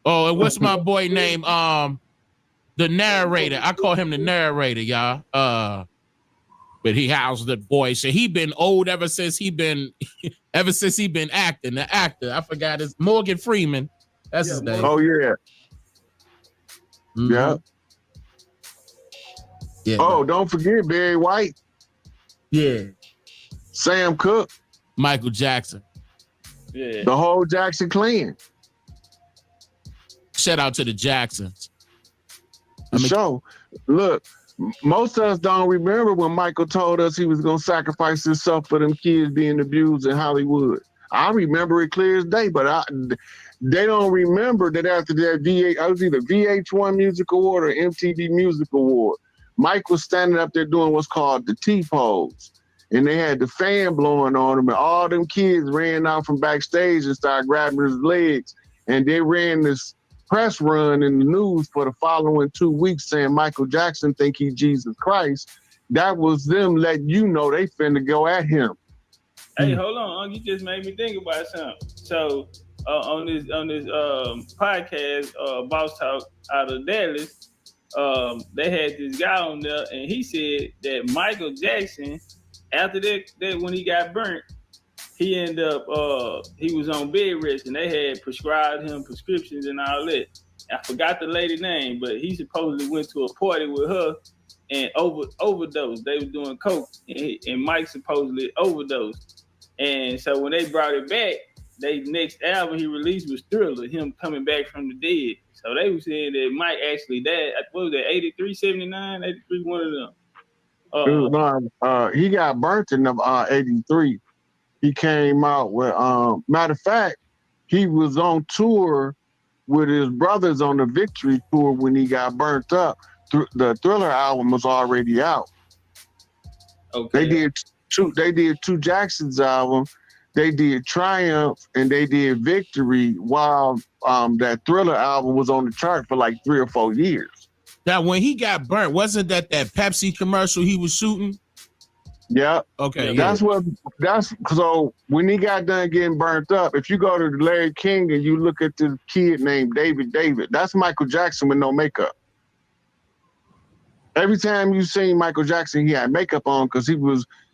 Oh, and what's my boy name? The narrator. I call him the narrator, y'all. But he housed the boy. So he been old ever since he been acting. The actor. I forgot his Morgan Freeman. That's his name. Oh yeah. Mm-hmm. Yeah. Yeah. Oh, don't forget Barry White. Yeah. Sam Cooke. Michael Jackson. Yeah. The whole Jackson clan. Shout out to the Jacksons. So, look, most of us don't remember when Michael told us he was going to sacrifice himself for them kids being abused in Hollywood. I remember it clear as day, but they don't remember that after that I was either VH1 Music Award or MTV Music Award. Mike was standing up there doing what's called the T-pose. And they had the fan blowing on him, and all them kids ran out from backstage and started grabbing his legs. And they ran this press run in the news for the following 2 weeks saying Michael Jackson think he Jesus Christ. That was them letting you know they finna go at him. Hey, hold on, you just made me think about something. So on this podcast, Boss Talk out of Dallas, they had this guy on there, and he said that Michael Jackson, after that when he got burnt, he ended up he was on bed rest, and they had prescribed him prescriptions and all that. I forgot the lady name, but he supposedly went to a party with her and overdosed. They were doing coke, and Mike supposedly overdosed. And so when they brought it back, they next album he released was Thriller, him coming back from the dead. So they were saying that Mike actually died. What was that, 83, 79, 83, one of them. He got burnt in 83. He came out with, matter of fact, he was on tour with his brothers on the Victory Tour when he got burnt up. The Thriller album was already out. Okay. They did two Jackson's album. They did Triumph and they did Victory while that Thriller album was on the chart for like 3 or 4 years. Now, when he got burnt, wasn't that Pepsi commercial he was shooting? Yeah. Okay. That's so when he got done getting burnt up, if you go to Larry King and you look at this kid named David, that's Michael Jackson with no makeup. Every time you seen Michael Jackson, he had makeup on because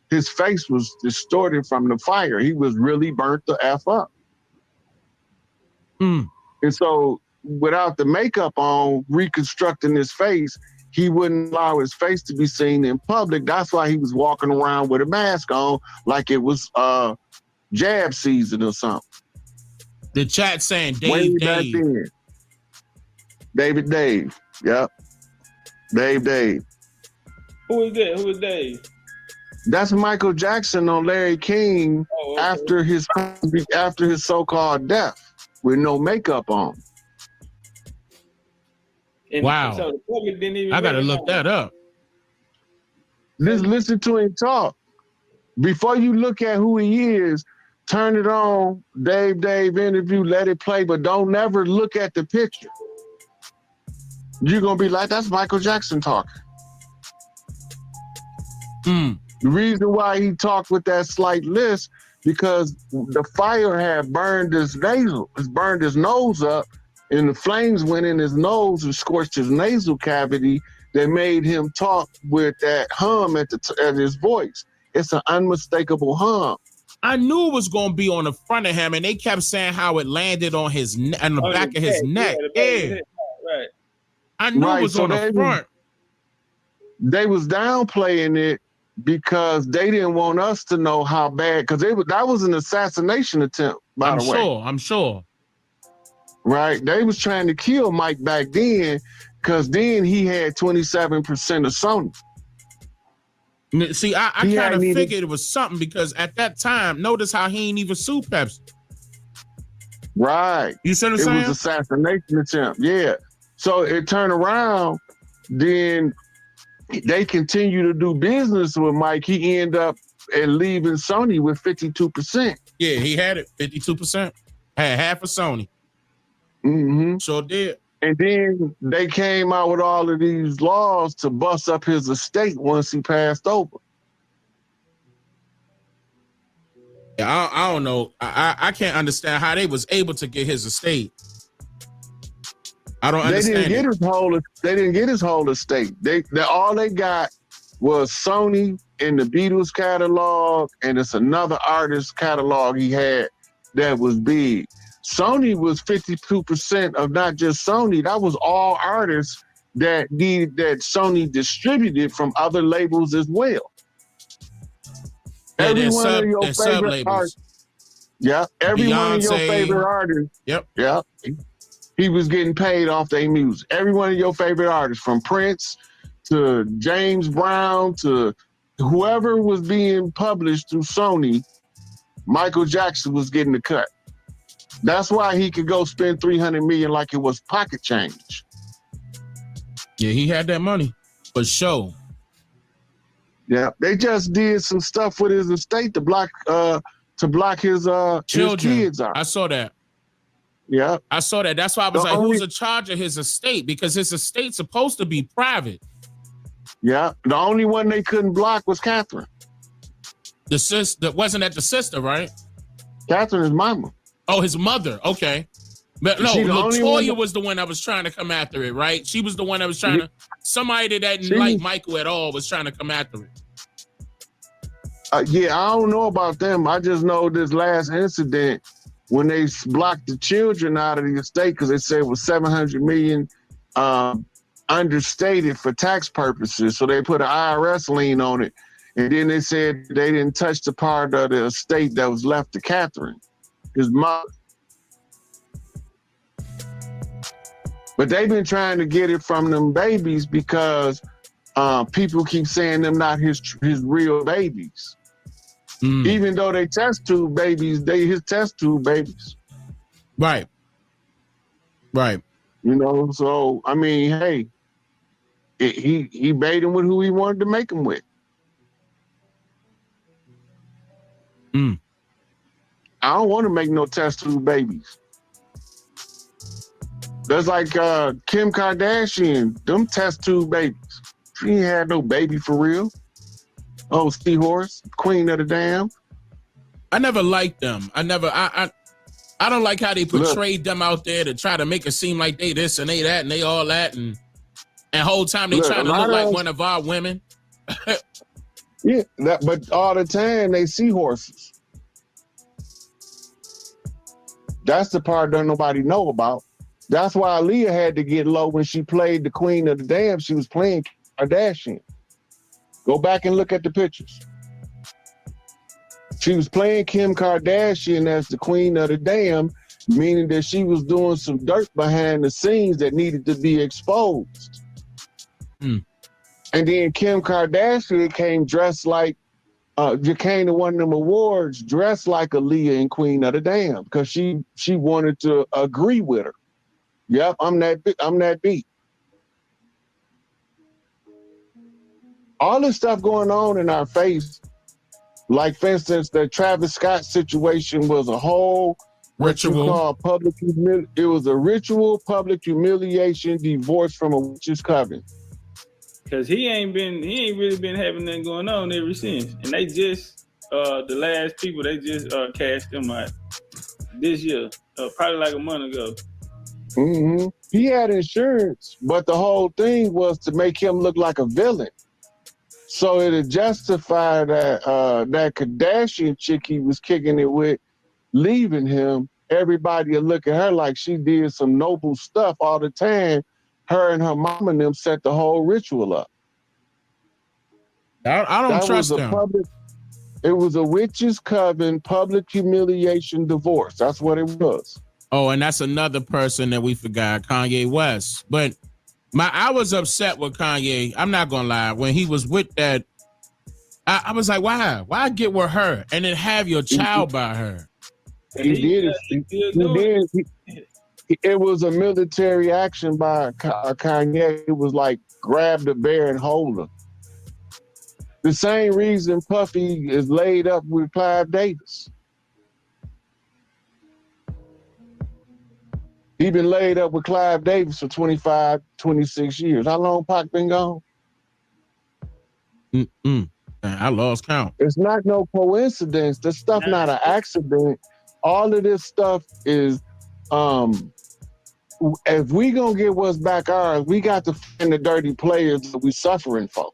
his face was distorted from the fire. He was really burnt the F up. Mm. And so without the makeup on, reconstructing his face, he wouldn't allow his face to be seen in public. That's why he was walking around with a mask on like it was jab season or something. The chat saying Dave. David. Yep. Dave. Who is that? Who is Dave? That's Michael Jackson on Larry King after his so-called death with no makeup on. And wow. So the public didn't even I got to look that up. Listen to him talk. Before you look at who he is, turn it on, Dave interview, let it play, but don't never look at the picture. You're gonna be like, that's Michael Jackson talking. The reason why he talked with that slight lisp, because the fire had burned his nose up, and the flames went in his nose and scorched his nasal cavity that made him talk with that hum at his voice. It's an unmistakable hum. I knew it was going to be on the front of him, and they kept saying how it landed on his on the back of his neck. Yeah. Right. I knew it was on the front. They was downplaying it because they didn't want us to know how bad, because that was an assassination attempt, by the way. I'm sure. Right? They was trying to kill Mike back then, because then he had 27% of Sony. See, I kind of figured it was something, because at that time, notice how he ain't even sue Pepsi. Right. You see what I'm saying? It was assassination attempt. Yeah. So it turned around, then they continue to do business with Mike. He ended up leaving Sony with 52%. Yeah, he had it, 52%. Had half of Sony. Mm-hmm. Sure did. And then they came out with all of these laws to bust up his estate once he passed over. Yeah, I don't know. I can't understand how they was able to get his estate. I don't understand. They didn't get his whole estate. All they got was Sony and the Beatles catalog, and it's another artist catalog he had that was big. Sony was 52% of not just Sony. That was all artists that Sony distributed from other labels as well. Yeah, every one of your favorite artists. Yeah, every one of your favorite artists. Yep. Yeah. He was getting paid off their music. Every one of your favorite artists, from Prince to James Brown to whoever was being published through Sony, Michael Jackson was getting the cut. That's why he could go spend $300 million like it was pocket change. Yeah, he had that money for sure. Yeah, they just did some stuff with his estate to block his kids out. I saw that. Yeah, I saw that. That's why I was who's in charge of his estate? Because his estate's supposed to be private. Yeah, the only one they couldn't block was Catherine. The sister wasn't that the sister, right? Catherine is mama. Oh, his mother. Okay. But no, LaToya was the one that was trying to come after it, right? She was the one that was trying to. Somebody that didn't like Michael at all was trying to come after it. Yeah, I don't know about them. I just know this last incident when they blocked the children out of the estate because they said it was $700 million understated for tax purposes. So they put an IRS lien on it. And then they said they didn't touch the part of the estate that was left to Catherine, his mother. But they've been trying to get it from them babies because people keep saying them not his real babies. Even though they test tube babies, they his test tube babies. Right. Right. You know, so I mean, hey, he made him with who he wanted to make him with. I don't want to make no test tube babies. That's like Kim Kardashian, them test tube babies. She ain't had no baby for real. Oh, Seahorse, queen of the dam. I never liked them. I don't like how they portrayed them out there to try to make it seem like they this and they that and they all that and whole time they trying to look like one of our women. Yeah, but all the time they seahorses. That's the part that nobody know about. That's why Aaliyah had to get low when she played the queen of the dam. She was playing Kardashian. Go back and look at the pictures. She was playing Kim Kardashian as the queen of the dam, meaning that she was doing some dirt behind the scenes that needed to be exposed. And then Kim Kardashian came dressed like, came to one of them awards dressed like Aaliyah and Queen of the Dam because she wanted to agree with her. Yep, I'm that beat. All this stuff going on in our face, Like, for instance, the Travis Scott situation was a whole ritual. It was a ritual, public humiliation, divorce from a witch's coven. Cause he ain't really been having nothing going on ever since. And they just the last people they just cashed him out this year, probably like a month ago. Mm-hmm. He had insurance, but the whole thing was to make him look like a villain. So it'd justify that that Kardashian chick he was kicking it with leaving him. Everybody would look at her like she did some noble stuff all the time. Her and her mom and them set the whole ritual up. I don't trust them. It was a witch's coven, public humiliation, divorce. That's what it was. Oh, and that's another person that we forgot, Kanye West. But I was upset with Kanye. I'm not gonna lie. When he was with that, I was like, why? Why get with her and then have your child by her? He did it. It was a military action by Kanye. It was like grab the bear and hold him. The same reason Puffy is laid up with Clive Davis. He been laid up with Clive Davis for 25, 26 years. How long Pac been gone? I lost count. It's not no coincidence. This stuff not an accident. All of this stuff is, if we gonna get what's back ours, we got to find the dirty players that we suffering for.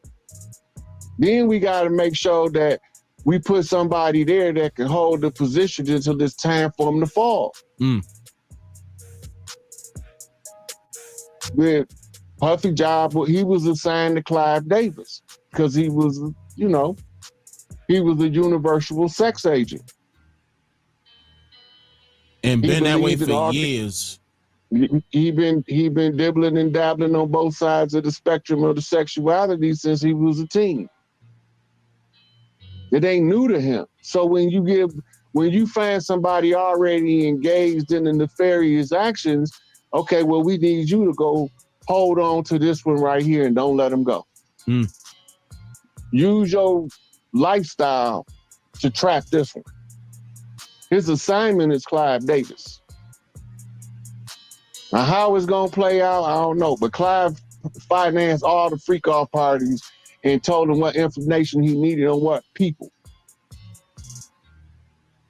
Then we got to make sure that we put somebody there that can hold the position until it's time for them to fall. With Puffy job, he was assigned to Clive Davis because he was, he was a universal sex agent. And been that way for years. He been dibbling and dabbling on both sides of the spectrum of the sexuality since he was a teen. It ain't new to him. So when you find somebody already engaged in the nefarious actions, okay, well, we need you to go hold on to this one right here and don't let him go. Use your lifestyle to trap this one. His assignment is Clive Davis. Now, how it's going to play out, I don't know. But Clive financed all the freak-off parties and told him what information he needed on what people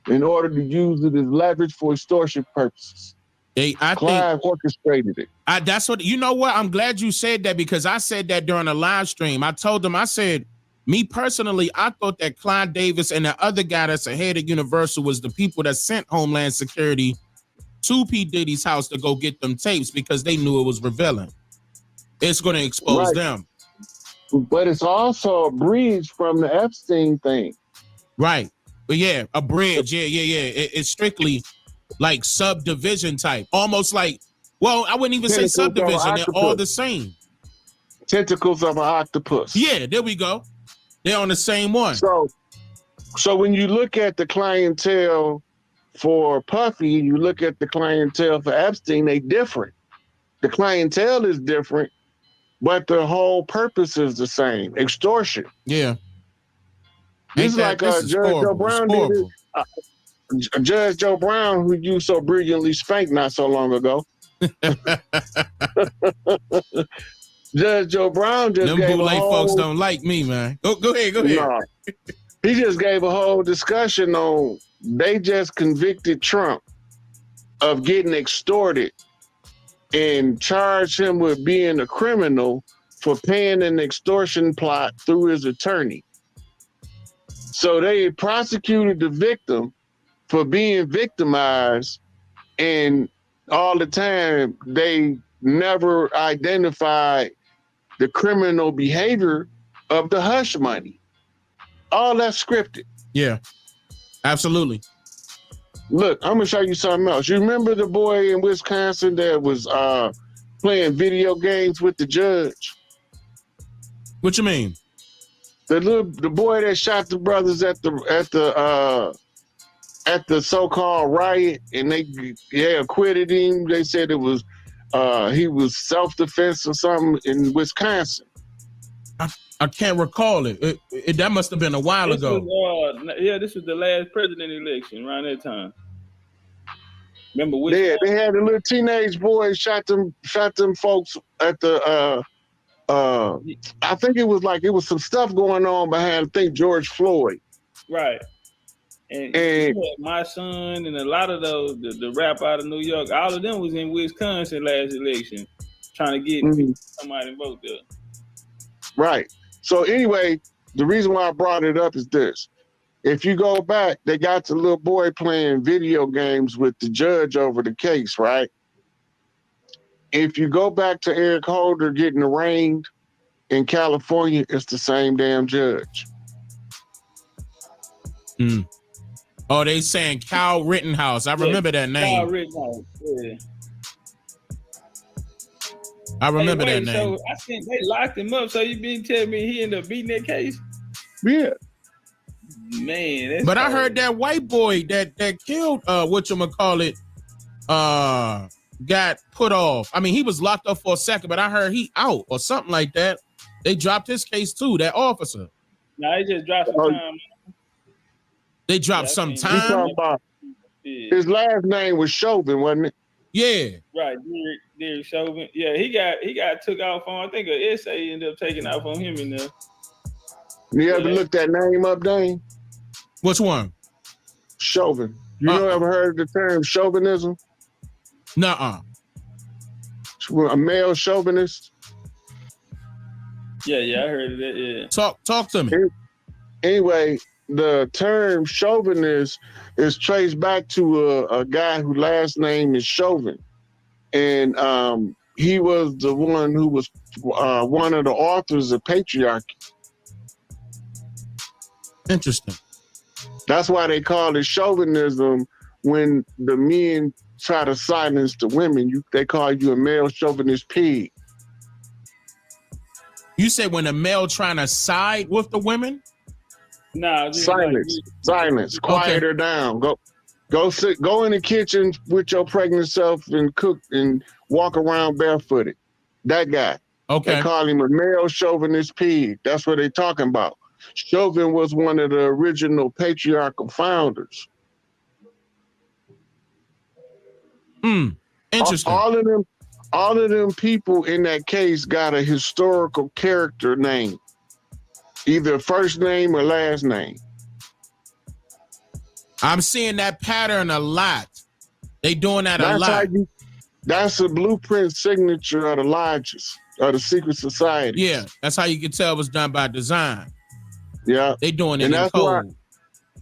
in order to use it as leverage for extortion purposes. Clive orchestrated it. That's what, you know what? I'm glad you said that because I said that during a live stream. I told them, I said, me personally, I thought that Clive Davis and the other guy that's ahead of Universal was the people that sent Homeland Security to P. Diddy's house to go get them tapes because they knew it was revealing. It's going to expose them. But it's also a bridge from the Epstein thing. Right. But yeah, a bridge. Yeah. It's strictly like subdivision type. Almost like, well, I wouldn't even say subdivision. They're all the same. Tentacles of an octopus. Yeah, there we go. They're on the same one. So when you look at the clientele for Puffy, you look at the clientele for Epstein, they different. The clientele is different, but the whole purpose is the same. Extortion. Yeah. This is like Judge Joe Brown did it. Judge Joe Brown, who you so brilliantly spanked not so long ago. Judge Joe Brown just gave a whole... folks don't like me, man. Go ahead. No. He just gave a whole discussion on they just convicted Trump of getting extorted and charged him with being a criminal for paying an extortion plot through his attorney. So they prosecuted the victim for being victimized, and all the time they never identified the criminal behavior of the hush money. All that's scripted. Yeah, absolutely. Look, I'm gonna show you something else. You remember the boy in Wisconsin that was playing video games with the judge? What you mean? The boy that shot the brothers at the so-called riot, and they acquitted him. They said it was he was self-defense or something in Wisconsin. I can't recall it. That must have been a while ago. This was the last president election around that time. Remember they had a little teenage boy shot them folks at the I think it was some stuff going on behind, I think, George Floyd. Right. And my son and a lot of those, the rap out of New York, all of them was in Wisconsin last election, trying to get somebody to vote there. Right. So anyway, the reason why I brought it up is this. If you go back, they got the little boy playing video games with the judge over the case, right? If you go back to Eric Holder getting arraigned in California, it's the same damn judge. Oh, they saying Kyle Rittenhouse. I remember that name. Kyle Rittenhouse, yeah. I remember that name. So I think they locked him up. So you been telling me he ended up beating that case? Yeah. Man, but I heard that white boy that killed whatchamacallit got put off. I mean, he was locked up for a second, but I heard he out or something like that. They dropped his case too, that officer. No, they just dropped some time. They dropped some time. His last name was Chauvin, wasn't it? Yeah. Right, Derek Chauvin. Yeah, he got took off on. I think an essay ended up taking off on him in there. You ever looked that name up, Dane? Which one? Chauvin. You ever heard of the term chauvinism? Nuh-uh. A male chauvinist? Yeah, I heard of that, yeah. Talk to me. Anyway, the term chauvinist is traced back to a guy whose last name is Chauvin. And he was the one who was one of the authors of Patriarchy. Interesting. That's why they call it chauvinism when the men try to silence the women. They call you a male chauvinist pig. You say when a male trying to side with the women? No, silence. Quiet her down. Go in the kitchen with your pregnant self and cook and walk around barefooted. That guy. Okay. They call him a male chauvinist pig. That's what they're talking about. Chauvin was one of the original patriarchal founders. Interesting. All of them people in that case got a historical character name, either first name or last name. I'm seeing that pattern a lot. They doing that a lot. That's a blueprint signature of the lodges, of the secret society. Yeah, that's how you can tell it was done by design. Yeah. They doing it in code.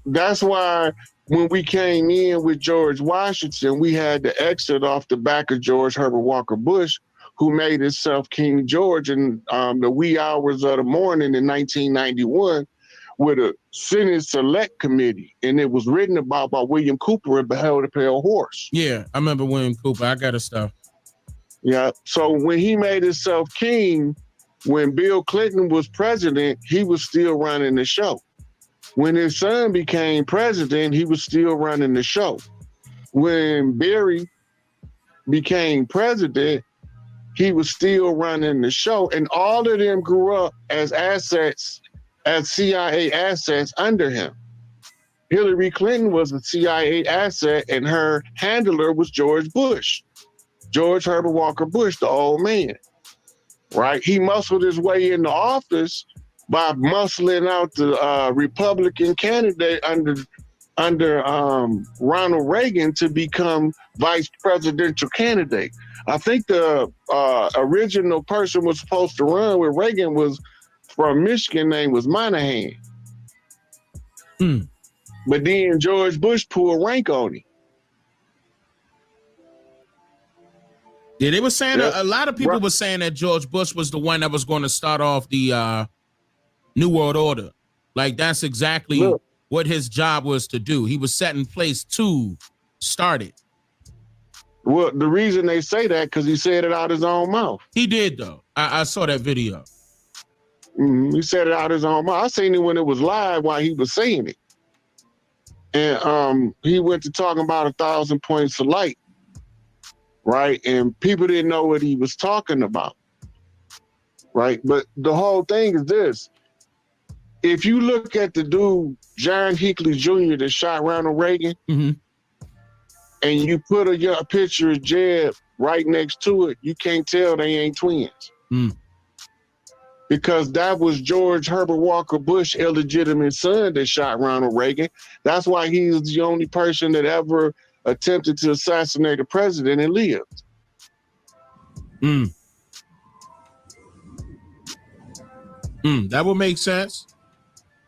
That's why when we came in with George Washington, we had to exit off the back of George Herbert Walker Bush, who made himself King George in the wee hours of the morning in 1991 with a Senate Select Committee. And it was written about by William Cooper and Beheld a Pale Horse. Yeah, I remember William Cooper. I got his stuff. Yeah, so when he made himself king, when Bill Clinton was president, he was still running the show. When his son became president, he was still running the show. When Barry became president, he was still running the show. And all of them grew up as assets, as CIA assets under him. Hillary Clinton was a CIA asset and her handler was George Bush. George Herbert Walker Bush, the old man. Right? He muscled his way into office by muscling out the Republican candidate under Ronald Reagan to become vice presidential candidate. I think the original person was supposed to run with Reagan was from Michigan, name was Moynihan. But then George Bush pulled rank on him. Yeah, they were saying a lot of people were saying that George Bush was the one that was going to start off the New World Order. Like that's exactly what his job was to do. He was set in place to start it. Well, the reason they say that because he said it out his own mouth. He did though. I saw that video. He said it out his own mouth. I seen it when it was live while he was saying it. And he went to talking about 1,000 points of light. Right? And people didn't know what he was talking about. right? But the whole thing is this. If you look at the dude, John Hinckley Jr., that shot Ronald Reagan, mm-hmm. and you put a picture of Jeb right next to it, you can't tell they ain't twins. Mm. Because that was George Herbert Walker Bush, illegitimate son, that shot Ronald Reagan. That's why he's the only person that ever attempted to assassinate a president and lived. Mm. That would make sense.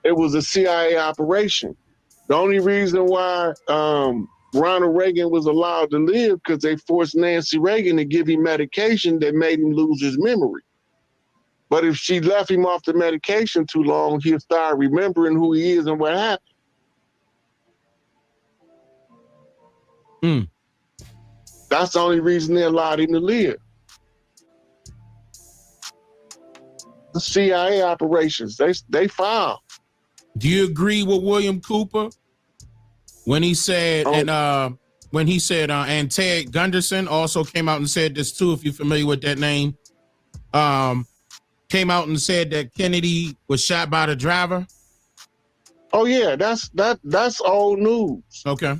It was a CIA operation. The only reason why Ronald Reagan was allowed to live because they forced Nancy Reagan to give him medication that made him lose his memory. But if she left him off the medication too long, he'll start remembering who he is and what happened. That's the only reason they allowed him to live. The CIA operations, they filed. Do you agree with William Cooper when he said, and Ted Gunderson also came out and said this too, if you're familiar with that name, came out and said that Kennedy was shot by the driver? Oh yeah, that's old news. Okay.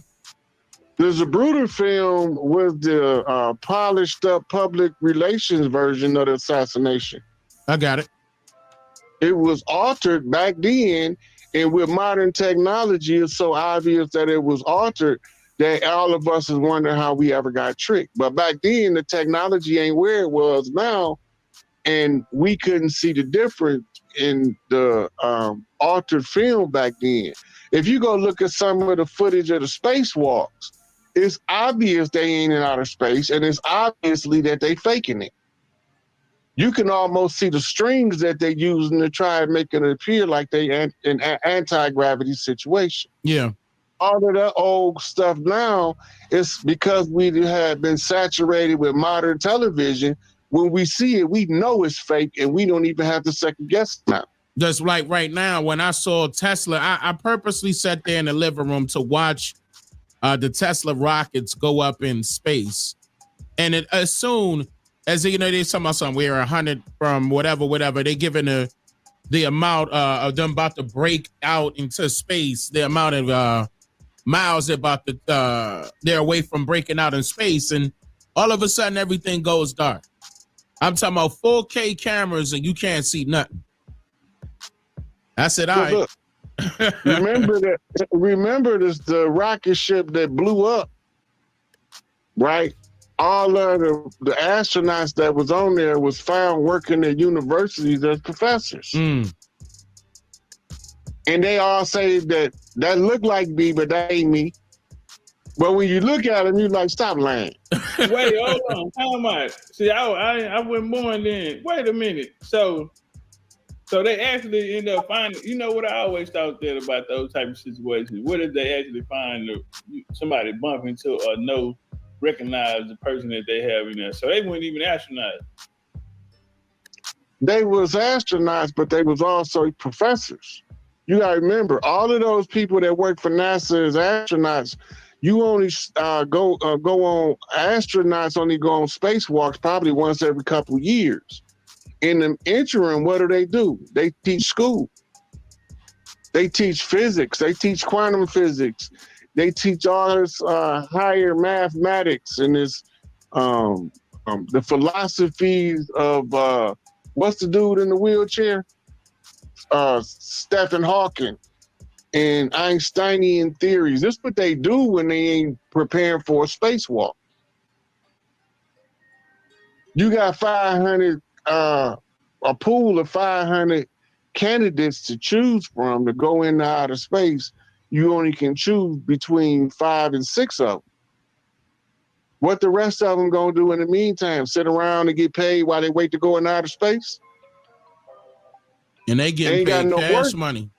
The Zapruder film was the polished up public relations version of the assassination. I got it. It was altered back then, and with modern technology, it's so obvious that it was altered that all of us is wondering how we ever got tricked. But back then, the technology ain't where it was now, and we couldn't see the difference in the altered film back then. If you go look at some of the footage of the spacewalks, it's obvious they ain't in outer space, and it's obviously that they faking it. You can almost see the strings that they're using to try and make it appear like they in an anti-gravity situation. Yeah. All of that old stuff now is because we have been saturated with modern television. When we see it, we know it's fake, and we don't even have to second guess now. Just like right now, when I saw Tesla, I purposely sat there in the living room to watch the Tesla rockets go up in space. And as soon as, you know, they're talking about something, we're 100 from whatever, they giving the amount of them about to break out into space, the amount of miles they're about to, they're away from breaking out in space. And all of a sudden, everything goes dark. I'm talking about 4K cameras and you can't see nothing. I said, all right. Look, remember this, the rocket ship that blew up, right? All of the astronauts that was on there was found working at universities as professors. Mm. And they all say that looked like me, but that ain't me. But when you look at them, you're like, stop lying. Wait, hold on. How am I? See, I went more then. Wait a minute. So they actually end up finding, you know what I always thought that about those type of situations. What if they actually find somebody bump into or recognize the person that they have in there? So they weren't even astronauts. They was astronauts, but they was also professors. You gotta remember, all of those people that work for NASA as astronauts, you only go on, astronauts only go on spacewalks probably once every couple of years. In the interim, what do? They teach school. They teach physics. They teach quantum physics. They teach all this higher mathematics and this the philosophies of what's the dude in the wheelchair? Stephen Hawking and Einsteinian theories. This is what they do when they ain't preparing for a spacewalk. You got 500, a pool of 500 candidates to choose from to go into outer space. You only can choose between 5 and 6 of them. What the rest of them gonna do in the meantime? Sit around and get paid while they wait to go in outer space? And they getting paid no cash money.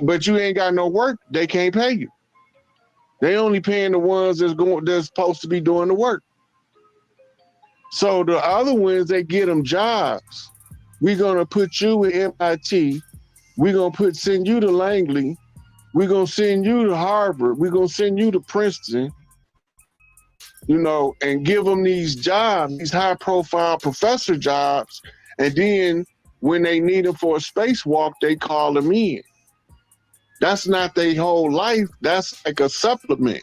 But you ain't got no work, they can't pay you. They only paying the ones that's supposed to be doing the work. So the other ones, they get them jobs. We're gonna put you at MIT. We're gonna send you to Langley. We're gonna send you to Harvard. We're gonna send you to Princeton. You know, and give them these jobs, these high-profile professor jobs, And then when they need them for a spacewalk, they call them in. That's not their whole life. That's like a supplement.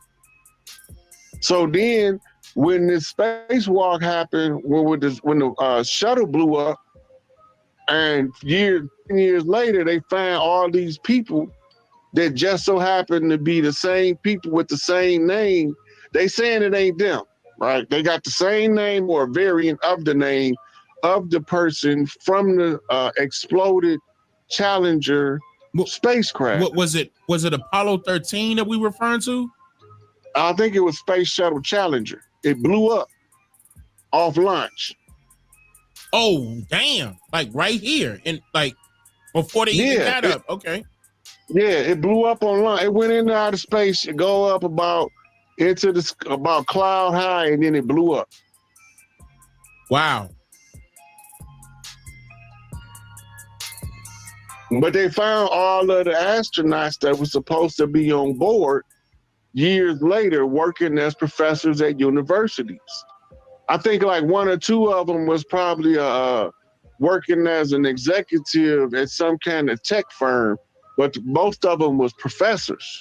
So then when this spacewalk happened, when the shuttle blew up, and 10 years later, they find all these people that just so happen to be the same people with the same name. They saying it ain't them, right? They got the same name or a variant of the name of the person from the exploded Challenger spacecraft. What was it? Was it Apollo 13 that we referring to? I think it was Space Shuttle Challenger. It blew up off launch. Oh, damn. Like right here. And like before they even got up. Okay. Yeah, it blew up on launch. It went into outer space, it go up about cloud high, and then it blew up. Wow. But they found all of the astronauts that were supposed to be on board years later working as professors at universities. I think like one or two of them was probably working as an executive at some kind of tech firm, but most of them was professors.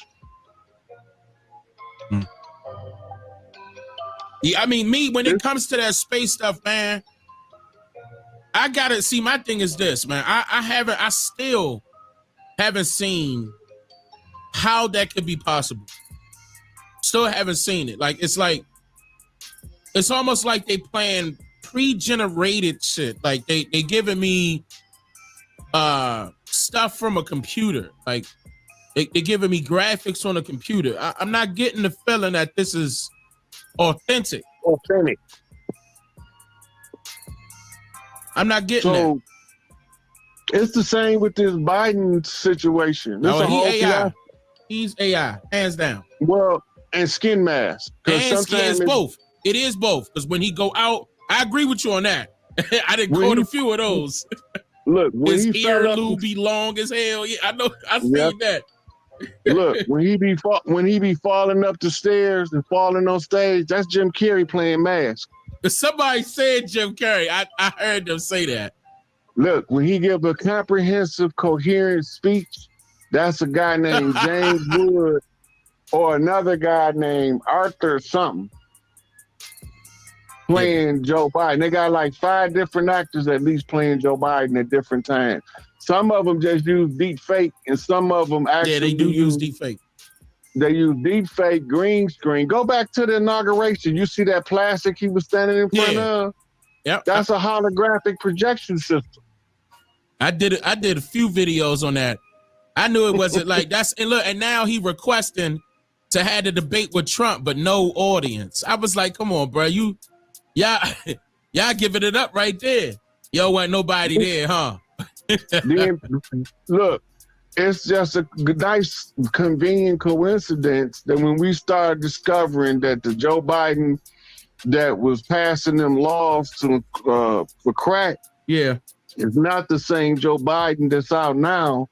Yeah, I mean, when it comes to that space stuff, man, I gotta see. My thing is this, man. I still haven't seen how that could be possible. Still haven't seen it. It's almost like they playing pre-generated shit. Like they giving me stuff from a computer. Like they giving me graphics on a computer. I'm not getting the feeling that this is authentic. I'm not getting that. It's the same with this Biden situation. He's AI, hands down. Well, and skin mask. It's both. It is both. Because when he go out, I agree with you on that. I didn't quote a few of those. Look, when his he earlobe be long as hell. Yeah, I know. I seen that. Look, when he be falling up the stairs and falling on stage, that's Jim Carrey playing Mask. Somebody said Jim Carrey. I heard them say that. Look, when he give a comprehensive, coherent speech, that's a guy named James Wood or another guy named Arthur something playing Joe Biden. They got like 5 different actors at least playing Joe Biden at different times. Some of them just use deep fake, and some of them actually they do use deep fake. They use deep fake, green screen. Go back to the inauguration. You see that plastic he was standing in front of? Yep. That's a holographic projection system. I did a few videos on that. I knew it wasn't like that's and look, and now he requesting to have the debate with Trump, but no audience. I was like, come on, bro. Y'all giving it up right there. Yo, wasn't nobody there, huh? Then, look, it's just a nice, convenient coincidence that when we started discovering that the Joe Biden that was passing them laws for crack, is not the same Joe Biden that's out now.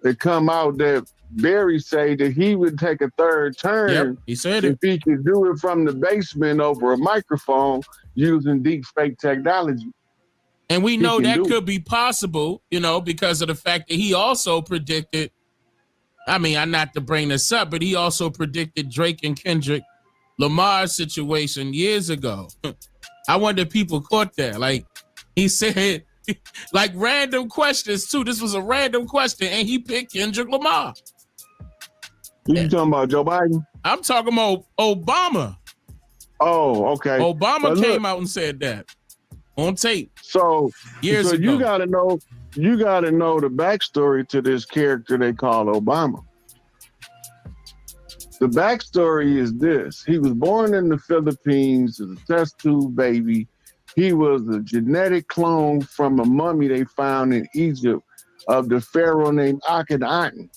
It come out that Barry say that he would take a third term. He said if he could do it from the basement over a microphone using deep fake technology. And we know that could be possible, because of the fact that he also predicted, not to bring this up, but he also predicted Drake and Kendrick Lamar's situation years ago. I wonder if people caught that. Like, he said, like random questions too. This was a random question, and he picked Kendrick Lamar. You talking about Joe Biden? I'm talking about Obama. Oh, okay. Obama came out and said that on tape. So years ago. You gotta know the backstory to this character they call Obama. The backstory is this: he was born in the Philippines as a test tube baby. He was a genetic clone from a mummy they found in Egypt of the pharaoh named Akhenaten.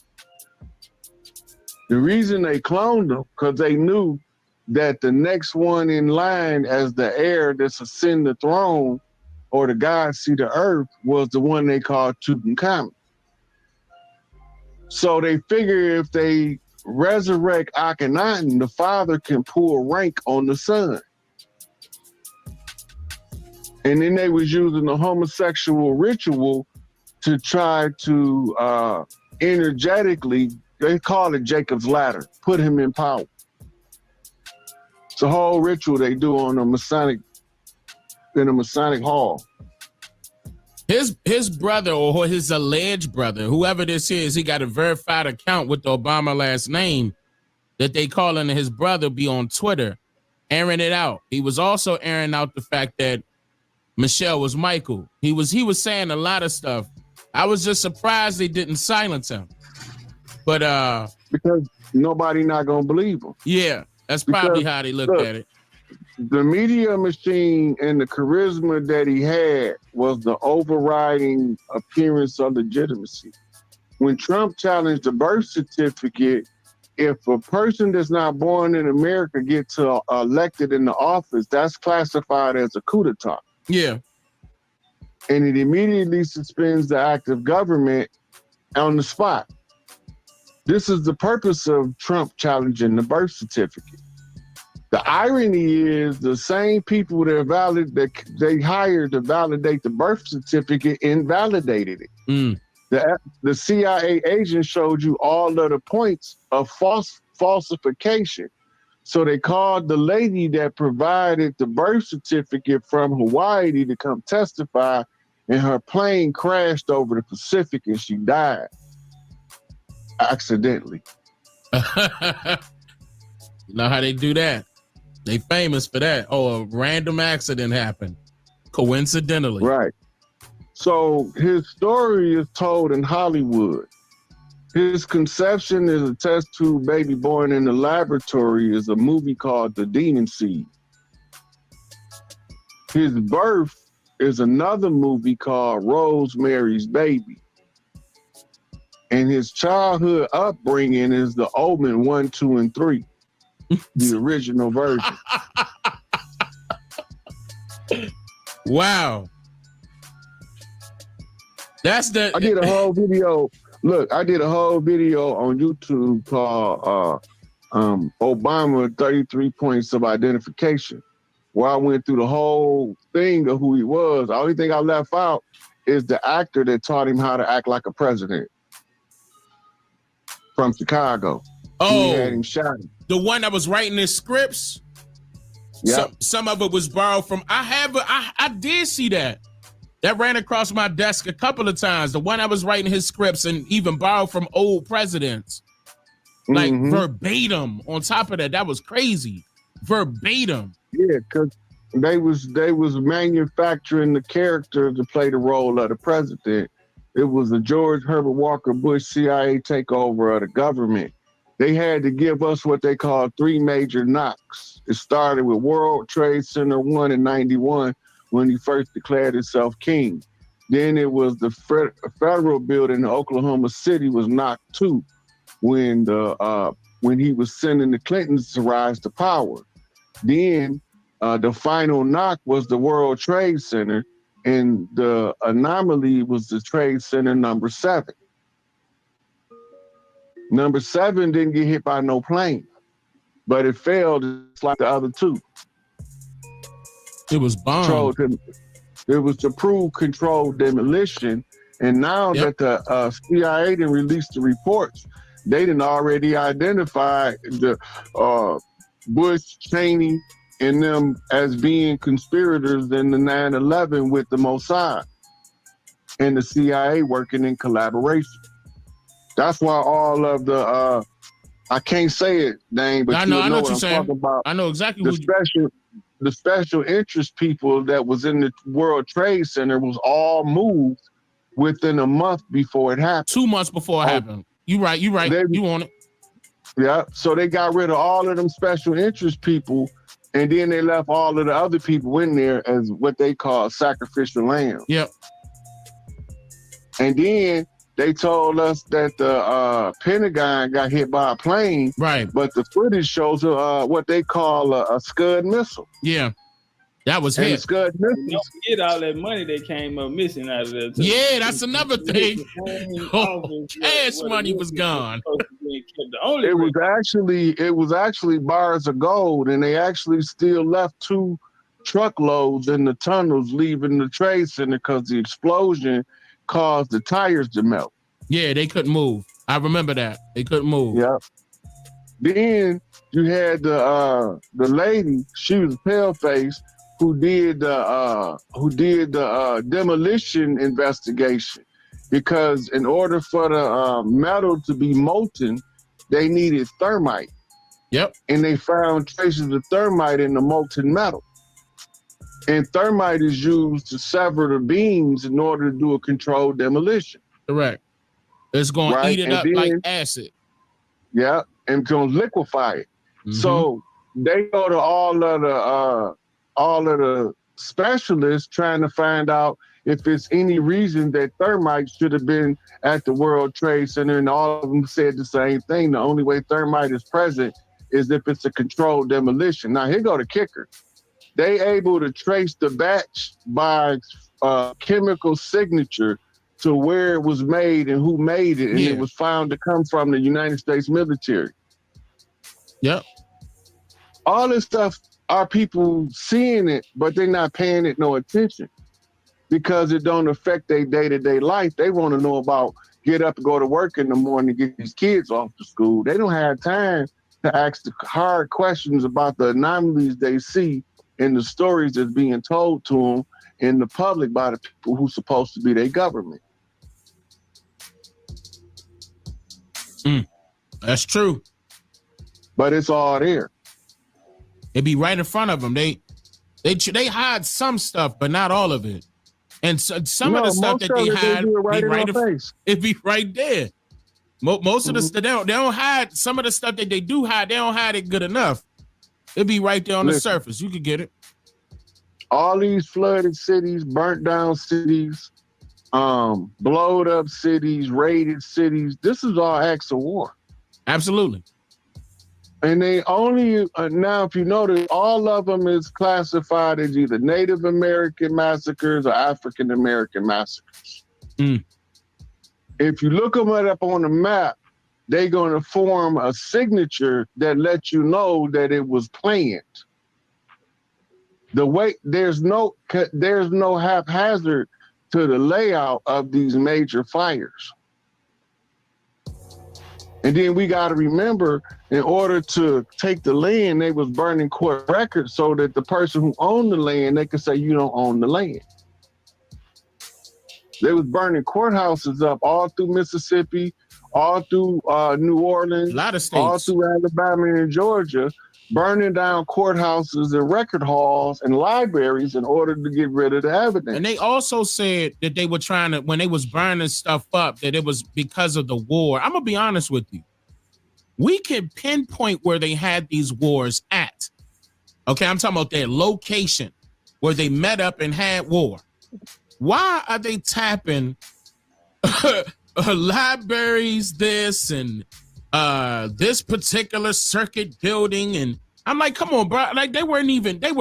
The reason they cloned him because they knew that the next one in line as the heir that's ascend the throne or the God see the earth was the one they called Tutankhamun. So they figure if they resurrect Akhenaten, the father can pull rank on the son. And then they was using the homosexual ritual to try to energetically, they call it Jacob's ladder, put him in power. It's a whole ritual they do on a Masonic, in a Masonic hall. His brother or his alleged brother, whoever this is, he got a verified account with the Obama last name that they calling his brother be on Twitter, airing it out. He was also airing out the fact that Michelle was Michael. He was saying a lot of stuff. I was just surprised they didn't silence him. But because nobody not gonna believe him. Yeah, that's probably how they looked at it. The media machine and the charisma that he had was the overriding appearance of legitimacy. When Trump challenged the birth certificate, if a person that's not born in America gets elected in the office, that's classified as a coup d'etat. Yeah. And it immediately suspends the act of government on the spot. This is the purpose of Trump challenging the birth certificate. The irony is the same people that they hired to validate the birth certificate invalidated it. The CIA agent showed you all of the points of falsification. So they called the lady that provided the birth certificate from Hawaii to come testify, and her plane crashed over the Pacific and she died accidentally. You know how they do that? They famous for that. Oh, a random accident happened. Coincidentally. Right. So his story is told in Hollywood. His conception is a test tube baby born in the laboratory is a movie called The Demon Seed. His birth is another movie called Rosemary's Baby. And his childhood upbringing is The Omen 1, 2, and 3. The original version. Wow. That's the... I did a whole video. Look, I did a whole video on YouTube called Obama 33 Points of Identification, where I went through the whole thing of who he was. The only thing I left out is the actor that taught him how to act like a president from Chicago. Oh, had him shot. The one that was writing his scripts. Yeah. Some of it was borrowed from. I did see that. That ran across my desk a couple of times. The one I was writing his scripts and even borrowed from old presidents, like verbatim. On top of that, that was crazy. Verbatim. Yeah, because they was manufacturing the character to play the role of the president. It was the George Herbert Walker Bush CIA takeover of the government. They had to give us what they call 3 major knocks. It started with World Trade Center 1 in 91 when he first declared himself king. Then it was the federal building in Oklahoma City was knock 2 when he was sending the Clintons to rise to power. Then the final knock was the World Trade Center, and the anomaly was the Trade Center number 7. Number 7 didn't get hit by no plane, but it failed just like the other 2. It was bombed. It was to prove controlled demolition. And now that the CIA didn't release the reports, they didn't already identify the Bush, Cheney, and them as being conspirators in the 9/11 with the Mossad and the CIA working in collaboration. That's why all of the I can't say it, Dane, but I know what you're saying. Talking about. I know exactly the special interest people that was in the World Trade Center was all moved within a month before it happened. 2 months before it happened. You right. You on it. Yeah. So they got rid of all of them special interest people, and then they left all of the other people in there as what they call sacrificial lambs. Yep. And then they told us that the Pentagon got hit by a plane. Right. But the footage shows what they call a Scud missile. Yeah. That was and hit. Scud missiles. Don't forget all that money that came up missing out of there. Too. Yeah, that's another thing. Cash money was gone. It was actually bars of gold, and they actually still left 2 truckloads in the tunnels leaving the trade center because the explosion caused the tires to melt. Yeah, they couldn't move. I remember that. They couldn't move. Yep. Then you had the lady, she was pale face, who did the demolition investigation, because in order for the metal to be molten, they needed thermite. Yep. And they found traces of thermite in the molten metal. And thermite is used to sever the beams in order to do a controlled demolition. Correct. It's going to eat it up like acid. Yeah, and it's going to liquefy it. Mm-hmm. So they go to all of the specialists trying to find out if there's any reason that thermite should have been at the World Trade Center, and all of them said the same thing. The only way thermite is present is if it's a controlled demolition. Now, here go the kicker. They able to trace the batch by chemical signature to where it was made and who made it, and it was found to come from the United States military. Yep. All this stuff are people seeing it, but they're not paying it no attention because it don't affect their day-to-day life. They want to know about get up and go to work in the morning, get these kids off to school. They don't have time to ask the hard questions about the anomalies they see in the stories that's being told to them in the public by the people who's supposed to be their government. That's true. But it's all there. It'd be right in front of them. They hide some stuff, but not all of it. And so, some of the stuff that they hide, it'd be right there. Most of the stuff, they don't hide. Some of the stuff that they do hide, they don't hide it good enough. It'd be right there on the surface. You could get it. All these flooded cities, burnt down cities, blowed up cities, raided cities. This is all acts of war. Absolutely. And they only, now if you notice, all of them is classified as either Native American massacres or African American massacres. If you look them up on the map, they're going to form a signature that lets you know that it was planned. The way there's no haphazard to the layout of these major fires. And then we got to remember, in order to take the land, they was burning court records so that the person who owned the land, they could say, you don't own the land. They was burning courthouses up all through Mississippi, all through New Orleans, a lot of states, all through Alabama and Georgia, burning down courthouses and record halls and libraries in order to get rid of the evidence. And they also said that they were trying to, when they was burning stuff up, that it was because of the war. I'm gonna be honest with you. We can pinpoint where they had these wars at. Okay, I'm talking about their location where they met up and had war. Why are they tapping libraries, this and this particular circuit building? And I'm like, come on, bro. Like they were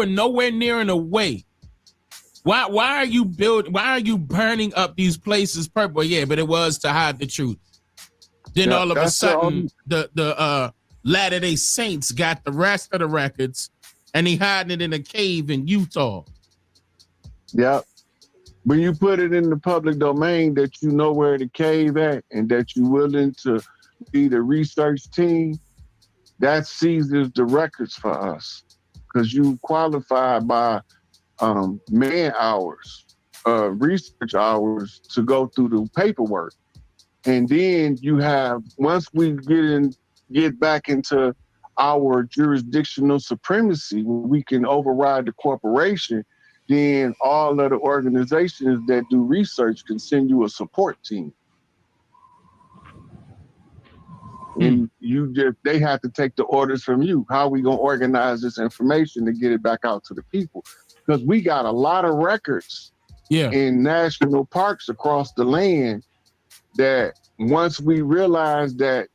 nowhere near in a way. Why are you burning up these places purple? Yeah, but it was to hide the truth. Then all of a sudden the Latter-day Saints got the rest of the records and he hiding it in a cave in Utah. Yep. When you put it in the public domain that you know where the cave at and that you're willing to be the research team, that seizes the records for us because you qualify by man hours, research hours to go through the paperwork. And then you have, once we get back into our jurisdictional supremacy, where we can override the corporation, then all of the organizations that do research can send you a support team. And they have to take the orders from you. How are we gonna organize this information to get it back out to the people? Because we got a lot of records in national parks across the land that once we realize that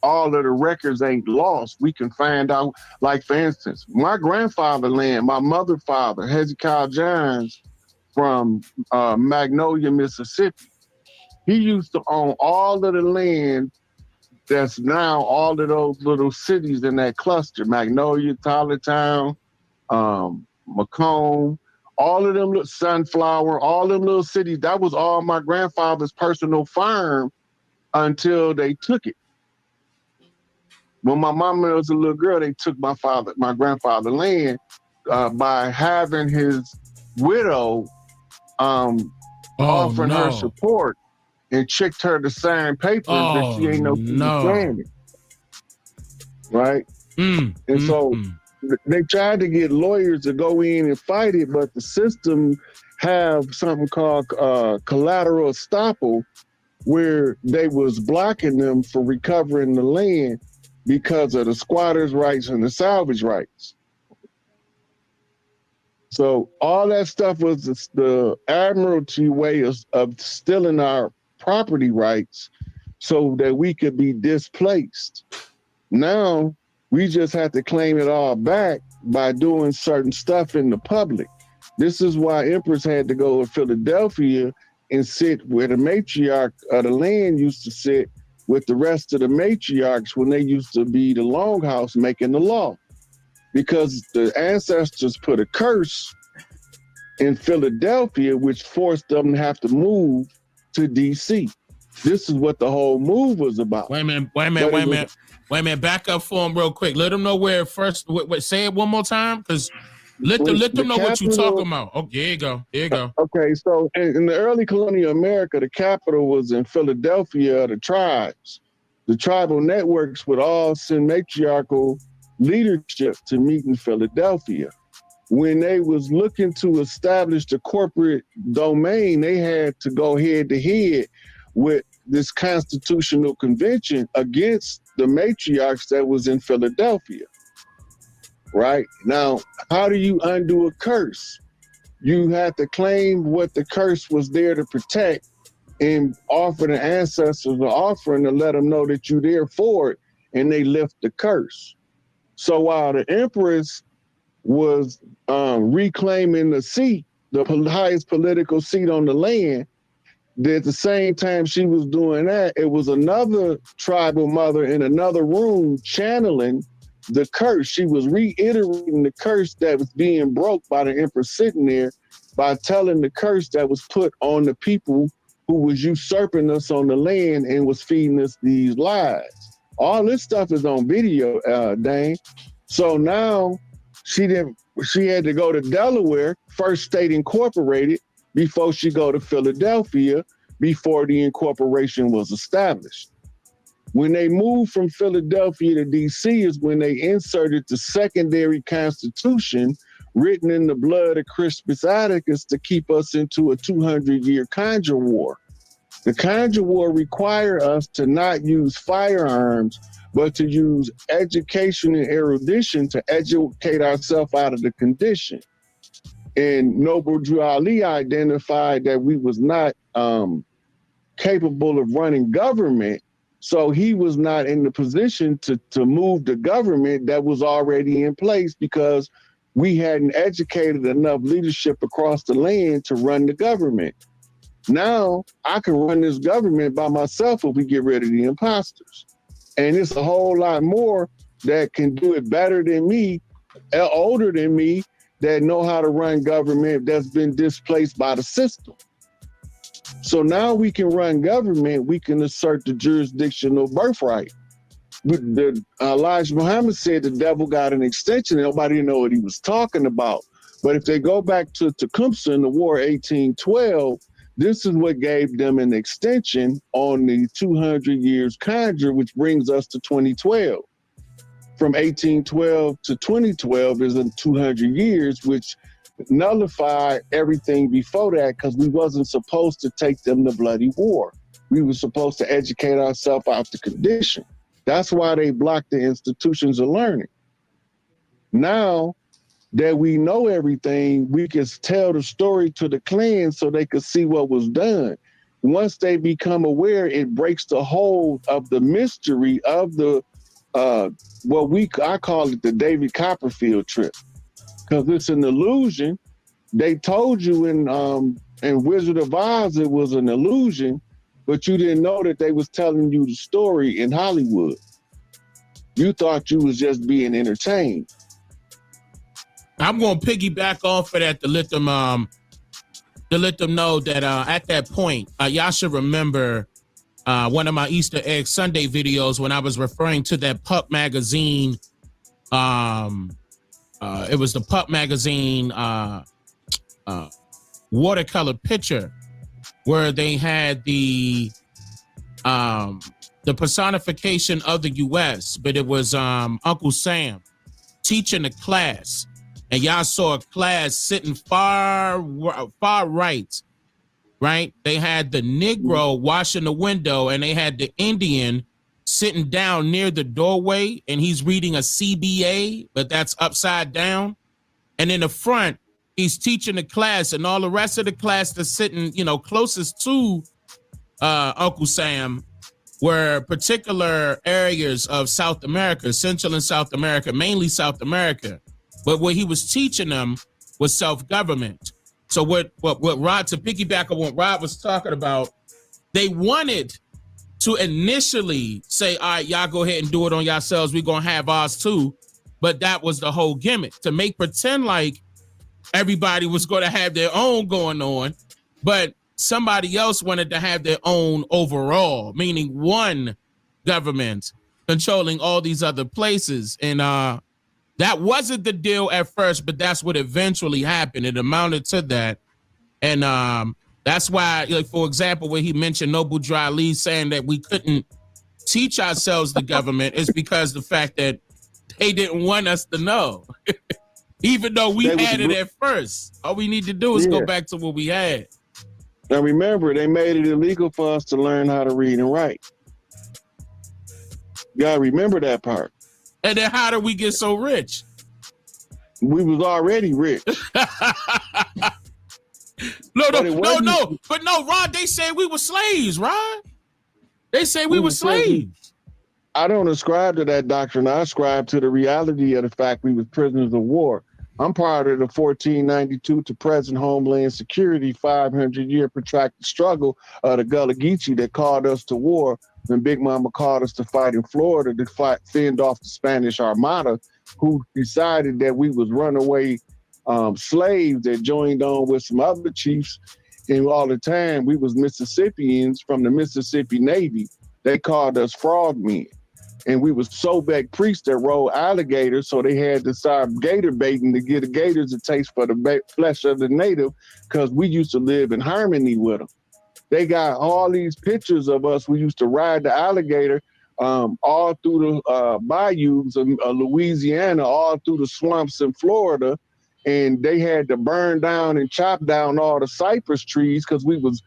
all of the records ain't lost, we can find out, like for instance, my grandfather land, my mother father, Hezekiah Johns from Magnolia, Mississippi. He used to own all of the land that's now all of those little cities in that cluster, Magnolia, Tylertown, Macomb, all of them little Sunflower, all them little cities. That was all my grandfather's personal farm until they took it. When my mama was a little girl, they took my grandfather's land by having his widow offering her support and tricked her to sign papers that she ain't no family. Right? And so they tried to get lawyers to go in and fight it, but the system have something called collateral estoppel, where they was blocking them for recovering the land because of the squatters' rights and the salvage rights. So all that stuff was the admiralty way of stealing our property rights so that we could be displaced. Now, we just have to claim it all back by doing certain stuff in the public. This is why Empress had to go to Philadelphia and sit where the matriarch of the land used to sit with the rest of the matriarchs when they used to be the longhouse making the law. Because the ancestors put a curse in Philadelphia, which forced them to have to move to DC. This is what the whole move was about. Wait a minute. Back up for him real quick. Let them know where it first. Say it one more time, because let them know what you're talking about. Oh, there you go. Okay, so in the early colonial America, the capital was in Philadelphia. The tribes, the tribal networks would all send matriarchal leadership to meet in Philadelphia. When they was looking to establish the corporate domain, they had to go head to head with this constitutional convention against the matriarchs that was in Philadelphia. Right? Now, how do you undo a curse? You have to claim what the curse was there to protect and offer the ancestors an offering to let them know that you're there for it, and they lift the curse. So while the Empress was reclaiming the seat, the highest political seat on the land, at the same time she was doing that, it was another tribal mother in another room channeling the curse. She was reiterating the curse that was being broke by the Empress sitting there by telling the curse that was put on the people who was usurping us on the land and was feeding us these lies. All this stuff is on video, Dane. So now she had to go to Delaware, first state incorporated, before she go to Philadelphia, before the incorporation was established. When they moved from Philadelphia to DC is when they inserted the secondary constitution written in the blood of Crispus Attucks to keep us into a 200-year conjure war. The conjure war required us to not use firearms, but to use education and erudition to educate ourselves out of the condition. And Noble Drew Ali identified that we was not capable of running government, so he was not in the position to move the government that was already in place because we hadn't educated enough leadership across the land to run the government. Now I can run this government by myself if we get rid of the imposters. And it's a whole lot more that can do it better than me, older than me, that know how to run government that's been displaced by the system. So now we can run government, we can assert the jurisdictional birthright. Elijah Muhammad said the devil got an extension, nobody know what he was talking about. But if they go back to Tecumseh in the War 1812, this is what gave them an extension on the 200 years conjure, which brings us to 2012. From 1812 to 2012 is in 200 years, which nullified everything before that because we wasn't supposed to take them to bloody war. We were supposed to educate ourselves out the condition. That's why they blocked the institutions of learning. Now that we know everything, we can tell the story to the clan so they could see what was done. Once they become aware, it breaks the hold of the mystery of the I call it the David Copperfield trip, because it's an illusion. They told you in Wizard of Oz it was an illusion, but you didn't know that they was telling you the story in Hollywood. You thought you was just being entertained. I'm going to piggyback off of that to let them know that at that point, y'all should remember one of my Easter egg Sunday videos when I was referring to that Pup magazine. It was the Pup magazine watercolor picture where they had the personification of the U.S., but it was Uncle Sam teaching the class. And y'all saw a class sitting far right? They had the Negro washing the window, and they had the Indian sitting down near the doorway, and he's reading a CBA, but that's upside down. And in the front, he's teaching the class, and all the rest of the class that's sitting, closest to Uncle Sam were particular areas of South America, Central and South America, mainly South America. But what he was teaching them was self-government. So what Rod, to piggyback on what Rod was talking about, they wanted to initially say, all right, y'all go ahead and do it on yourselves. We're going to have ours too. But that was the whole gimmick, to make pretend like everybody was going to have their own going on, but somebody else wanted to have their own overall, meaning one government controlling all these other places. And that wasn't the deal at first, but that's what eventually happened. It amounted to that. And that's why, like, for example, when he mentioned Noble Dry Lee saying that we couldn't teach ourselves the government is because the fact that they didn't want us to know. Even though we had it at first. All we need to do is go back to what we had. Now remember, they made it illegal for us to learn how to read and write. You gotta remember that part. And then how did we get so rich? We was already rich. No, Rod, they said we were slaves, Rod. They say we were slaves. I don't ascribe to that doctrine. I ascribe to the reality of the fact we were prisoners of war. I'm part of the 1492 to present Homeland Security 500-year protracted struggle of the Gullah Geechee that called us to war when Big Mama called us to fight in Florida to fend off the Spanish Armada, who decided that we was runaway slaves that joined on with some other chiefs. And all the time we was Mississippians from the Mississippi Navy. They called us frogmen. And we was Sobek priests that rode alligators, so they had to start gator baiting to get the gators a taste for the flesh of the native, because we used to live in harmony with them. They got all these pictures of us. We used to ride the alligator all through the bayous of Louisiana, all through the swamps in Florida, and they had to burn down and chop down all the cypress trees because we was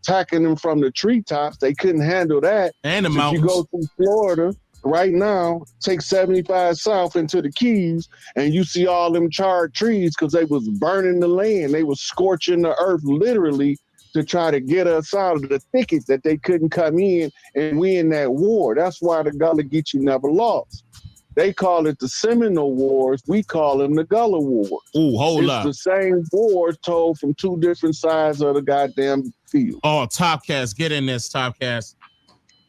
attacking them from the treetops. They couldn't handle that. And the so mountains. If you go through Florida right now, take 75 south into the Keys, and you see all them charred trees because they was burning the land. They was scorching the earth literally to try to get us out of the thicket that they couldn't come in and win that war. That's why the Gullah Geechee never lost. They call it the Seminole Wars. We call them the Gullah Wars. Ooh, hold up. It's the same wars told from two different sides of the goddamn field. Oh, Topcatz, get in this, Topcatz.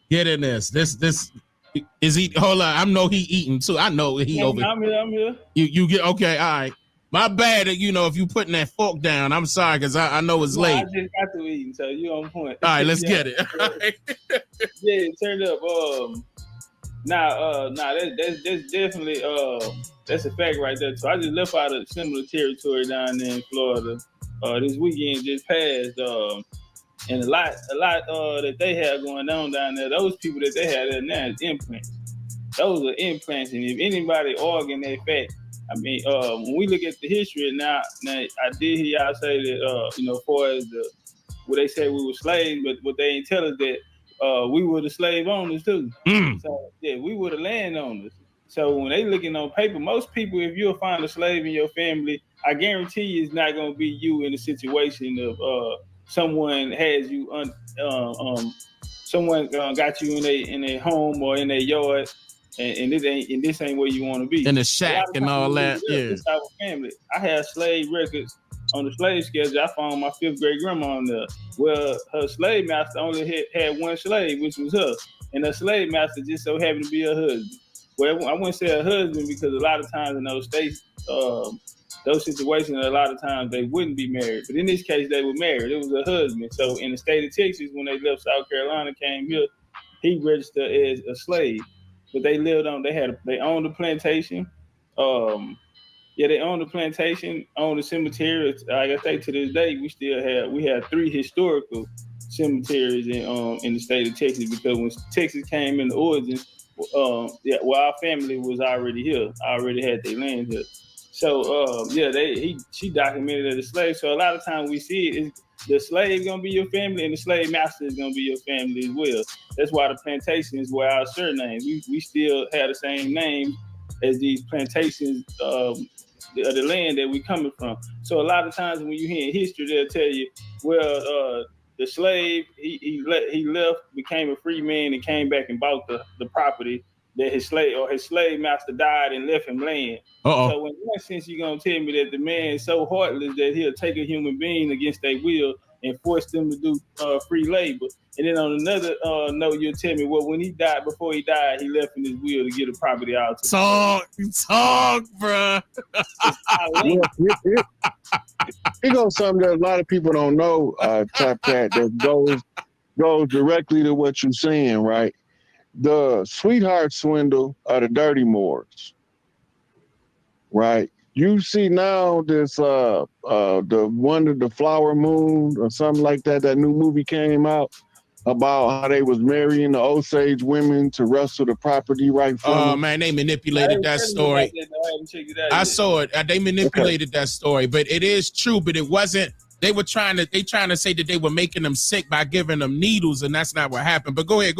Get in this. This is he. Hold on. I know he eating too. I know he over. I'm here. You get okay. All right. My bad. If you putting that fork down. I'm sorry because I know it's late. I just got to eat, so you on point. All right, let's get it. Yeah, turn it up. That's definitely that's a fact right there. So I just left out of similar territory down there in Florida. This weekend just passed. And a lot that they have going on down there, those people that they have there now is implants. Those are implants, and if anybody arguing that fact, I mean, when we look at the history now I did hear y'all say that, as far as what they say we were slaves, but what they ain't tell us that we were the slave owners too. So yeah, we were the landowners. So when they looking on paper, most people, if you'll find a slave in your family, I guarantee you it's not gonna be you in a situation of someone has you someone got you in a home or in a yard, and this ain't where you want to be. In the shack and all that. Yeah. This our family. I have slave records on the slave schedule. I found my 5th grade grandma on there. Well, her slave master only had one slave, which was her, and her slave master just so happened to be her husband. Well, I wouldn't say her husband because a lot of times in those states, those situations, a lot of times they wouldn't be married. But in this case, they were married. It was a husband. So in the state of Texas, when they left South Carolina, came here, he registered as a slave. But they lived on, they owned the plantation. They owned the plantation, owned the cemetery. Like I say, to this day, we have 3 historical cemeteries in the state of Texas, because when Texas came into origins, our family was already here. I already had their land here. So she documented as a slave. So a lot of times we see it is the slave gonna be your family and the slave master is gonna be your family as well. That's why the plantations were our surnames. We still have the same name as these plantations of the land that we coming from. So a lot of times when you hear history, they'll tell you, well, the slave he left, became a free man, and came back and bought the property that his slave master died and left him land. So in one sense, you're gonna tell me that the man is so heartless that he'll take a human being against their will and force them to do free labor. And then on another note, you'll tell me, well, when he died, before he died, he left in his will to get the property out. Talk, bruh. Here goes something that a lot of people don't know, Topcatz, that goes directly to what you're saying, right? The sweetheart swindle are the dirty Moors, right? You see now this the Wonder the Flower Moon or something like that. That new movie came out about how they was marrying the Osage women to wrestle the property right from them. Man, they manipulated that story. I saw it. They manipulated that story, but it is true. But it wasn't. They trying to say that they were making them sick by giving them needles, and that's not what happened. But go ahead.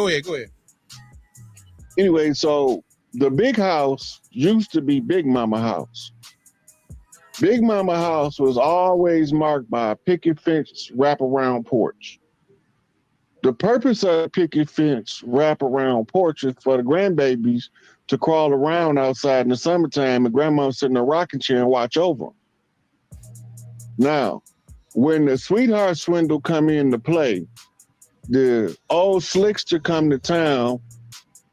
Anyway, so the big house used to be Big Mama House. Big Mama House was always marked by a picket fence wraparound porch. The purpose of the picket fence wraparound porch is for the grandbabies to crawl around outside in the summertime and grandma sit in a rocking chair and watch over them. Now, when the sweetheart swindle come into play, the old slickster come to town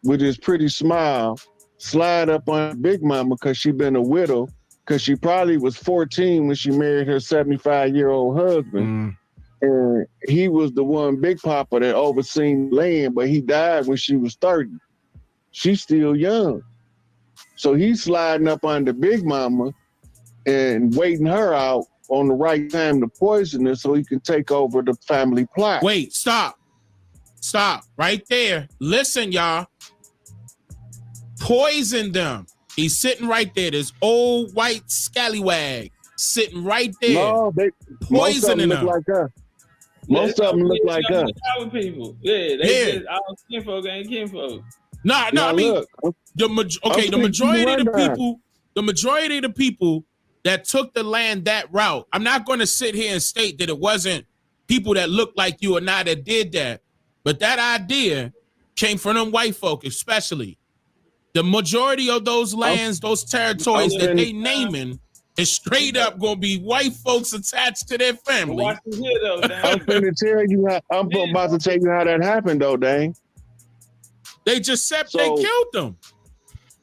with his pretty smile, slide up on Big Mama because she been a widow, because she probably was 14 when she married her 75-year-old husband. And he was the one Big Papa that overseen land, but he died when she was 30. She's still young. So he's sliding up under Big Mama and waiting her out on the right time to poison her so he can take over the family plot. Wait, stop right there. Listen, y'all. Poison them. He's sitting right there. This old white scallywag sitting right there. No, poisoning them. Look like us. Most of them look like us. People. Yeah, they just our kinfolk ain't kinfolk. No, I mean, the majority of the people that took the land that route. I'm not going to sit here and state that it wasn't people that looked like you or not that did that, but that idea came from them white folk, especially. The majority of those lands, those territories that they naming, is straight up gonna be white folks attached to their family. I'm about to tell you how that happened, though, Dane. They just said they killed them.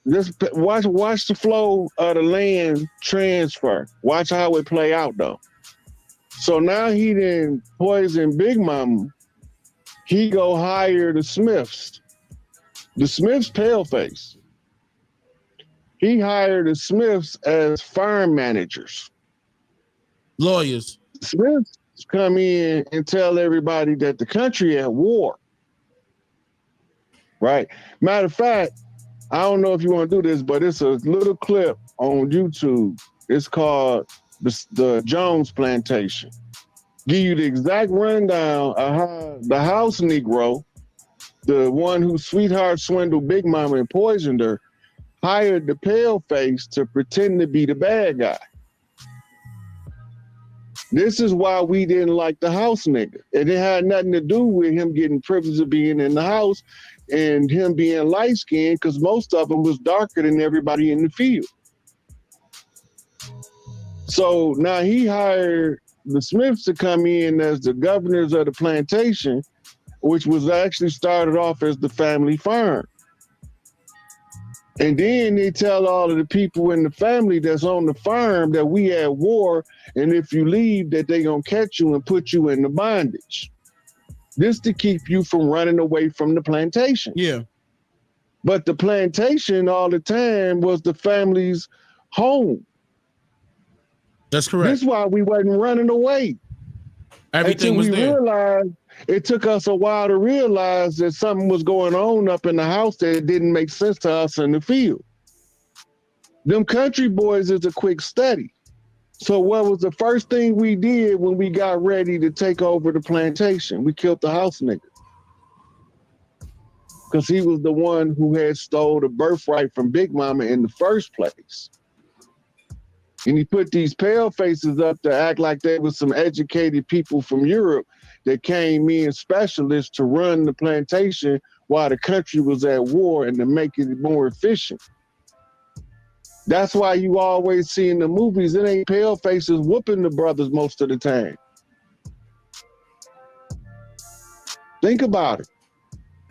Just watch the flow of the land transfer. Watch how it play out, though. So now he didn't poison Big Mama. He go hire the Smiths. The Smiths paleface. He hired the Smiths as farm managers. Lawyers. Smiths come in and tell everybody that the country at war. Right? Matter of fact, I don't know if you want to do this, but it's a little clip on YouTube. It's called the Jones Plantation. Give you the exact rundown of how the house Negro, the one who sweetheart swindled Big Mama and poisoned her, hired the paleface to pretend to be the bad guy. This is why we didn't like the house nigga. It had nothing to do with him getting privilege of being in the house and him being light-skinned, because most of them was darker than everybody in the field. So now he hired the Smiths to come in as the governors of the plantation, which was actually started off as the family farm. And then they tell all of the people in the family that's on the farm that we at war, and if you leave, that they gonna catch you and put you in the bondage. This to keep you from running away from the plantation. Yeah. But the plantation all the time was the family's home. That's correct. This is why we wasn't running away. Everything Until was we there. realized, it took us a while to realize that something was going on up in the house that didn't make sense to us in the field. Them country boys is a quick study. So what was the first thing we did when we got ready to take over the plantation? We killed the house nigga. Because he was the one who had stole the birthright from Big Mama in the first place. And he put these pale faces up to act like they were some educated people from Europe that came in specialists to run the plantation while the country was at war and to make it more efficient. That's why you always see in the movies, it ain't pale faces whooping the brothers most of the time. Think about it.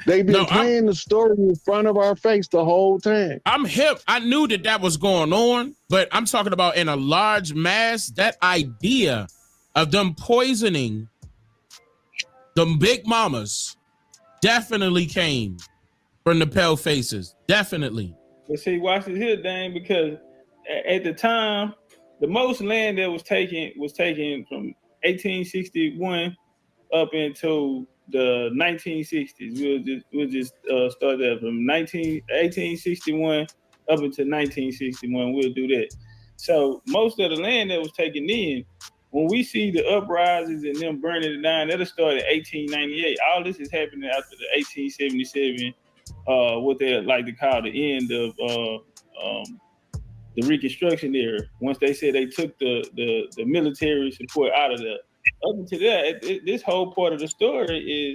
They've been playing the story in front of our face the whole time. I'm hip. I knew that was going on, but I'm talking about in a large mass, that idea of them poisoning them big mamas definitely came from the pale faces. Definitely. But see, watch this here, Dane, because at the time, the most land that was taken from 1861 up into the 1960s. We'll just start there from 1861 up into 1961. We'll do that. So most of the land that was taken in, when we see the uprisings and them burning it down, that'll start in 1898. All this is happening after the 1877, what they like to call the end of the Reconstruction era. Once they said they took the military support out of there. Up until that, this whole part of the story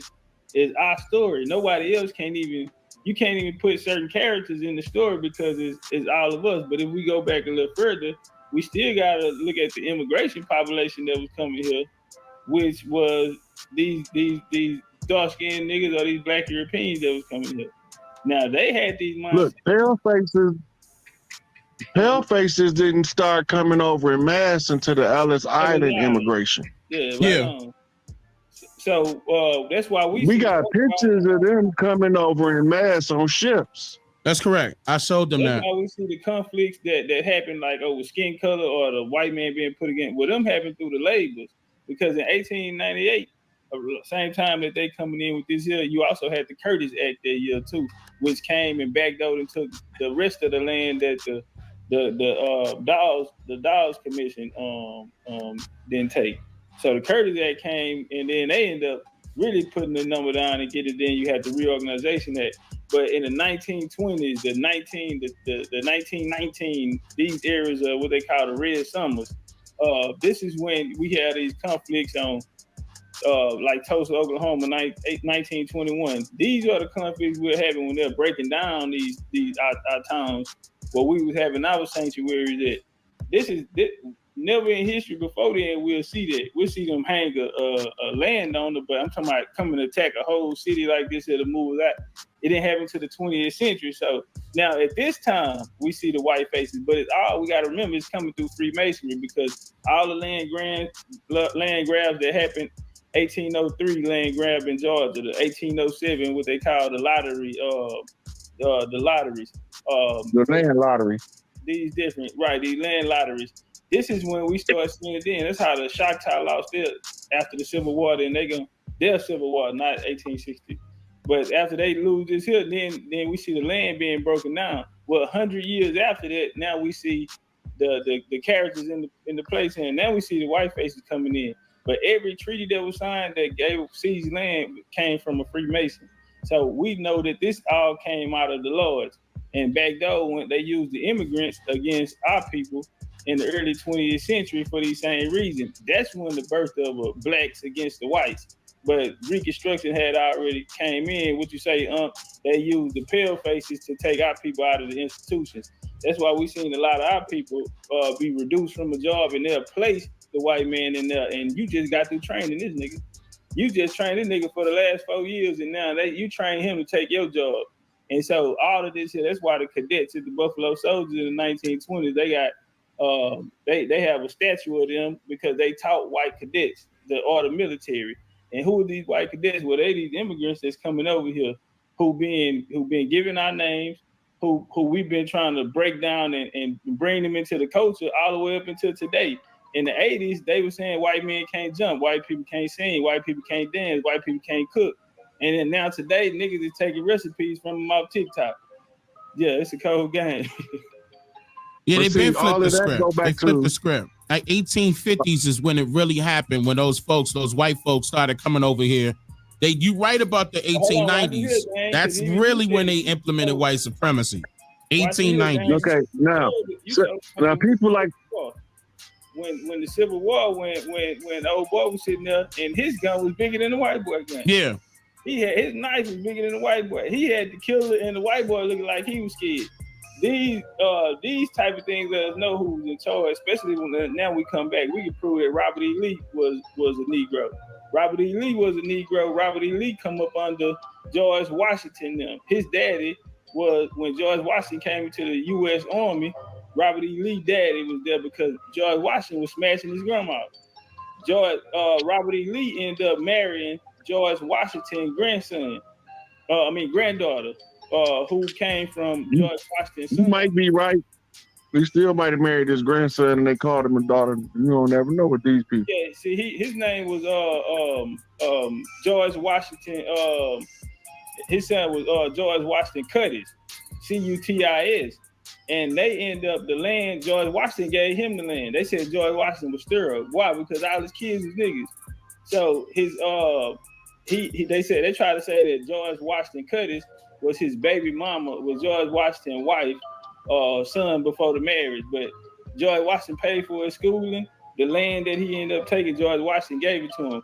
is our story. Nobody else you can't even put certain characters in the story because it's all of us. But if we go back a little further, we still gotta look at the immigration population that was coming here, which was these dark-skinned niggas or these black Europeans that was coming here. Now they had these mindsets. Look, pale faces didn't start coming over in mass until the Ellis Island immigration. Yeah. So that's why we got pictures of them coming over in mass on ships. That's correct. I showed them that. That's why we see the conflicts that happen, like with skin color or the white man being put against. Well, them happened through the labels, because in 1898, same time that they coming in with this year, you also had the Curtis Act that year too, which came and backdoored and took the rest of the land that the Dawes Commission didn't take. So the Curtis Act came, and then they end up really putting the number down and get it. Then you had the Reorganization Act. But in the 1920s, the 1919, these eras of what they call the Red Summers, this is when we had these conflicts on, like Tulsa, Oklahoma, 1921. These are the conflicts we're having when they're breaking down these our towns, where we was having our sanctuaries at. This never in history before then we'll see that. We'll see them hang a landowner, but I'm talking about coming to attack a whole city like this at a move that it didn't happen to the 20th century. So now at this time we see the white faces, but it's all we got to remember, it's coming through Freemasonry, because all the land grabs that happened, 1803 land grab in Georgia, the 1807 what they call the lottery, the lotteries, the land lottery. These land lotteries. This is when we start seeing it then. That's how the Choctaw lost after the Civil War. Then their Civil War, not 1860. But after they lose this here, then we see the land being broken down. Well, 100 years after that, now we see the characters in the place, and now we see the white faces coming in. But every treaty that was signed that gave seized land came from a Freemason. So we know that this all came out of the Lords. And back though, when they used the immigrants against our people in the early 20th century for these same reasons, that's when the birth of blacks against the whites. But Reconstruction had already came in. What you say, they used the pale faces to take our people out of the institutions. That's why we seen a lot of our people be reduced from a job, and they'll place the white man in there. And you just got through training this nigga. You just trained this nigga for the last 4 years, and now you train him to take your job. And so all of this here, that's why the cadets at the Buffalo Soldiers in the 1920s, they got they have a statue of them because they taught white cadets the military. And who are these white cadets? Well, they these immigrants that's coming over here who been given our names, who we've been trying to break down and bring them into the culture all the way up until today. In the 80s, they were saying white men can't jump, white people can't sing, white people can't dance, white people can't cook. And then now today, niggas is taking recipes from them off TikTok. Yeah, it's a cold game. Yeah, But they've see, been all flipped the of that script. go They back flipped to- the script. Like 1850s is when it really happened, when those white folks started coming over here. You right about the 1890s. That's really when they implemented white supremacy. 1890s. Okay, now people like when the Civil War, when old boy was sitting there and his gun was bigger than the white boy gun. Yeah. He had his knife was bigger than the white boy. He had the killer and the white boy looking like he was scared. These type of things let us know who's in charge, especially when now we come back. We can prove that Robert E. Lee was a Negro. Robert E. Lee was a Negro. Robert E. Lee come up under George Washington now. His daddy was, when George Washington came into the U.S. Army, Robert E. Lee daddy was there because George Washington was smashing his grandma. Robert E. Lee ended up marrying George Washington's granddaughter, who came from George Washington's son. You might be right. He still might have married his grandson and they called him a daughter. You don't never know with these people. Yeah, see, his name was George Washington. His son was George Washington Cuttis, Cuttis. And they end up the land, George Washington gave him the land. They said George Washington was sterile. Why? Because all his kids was niggas. So his they tried to say that George Washington Cuttis was his baby mama, was George Washington's wife, son before the marriage. But George Washington paid for his schooling. The land that he ended up taking, George Washington gave it to him.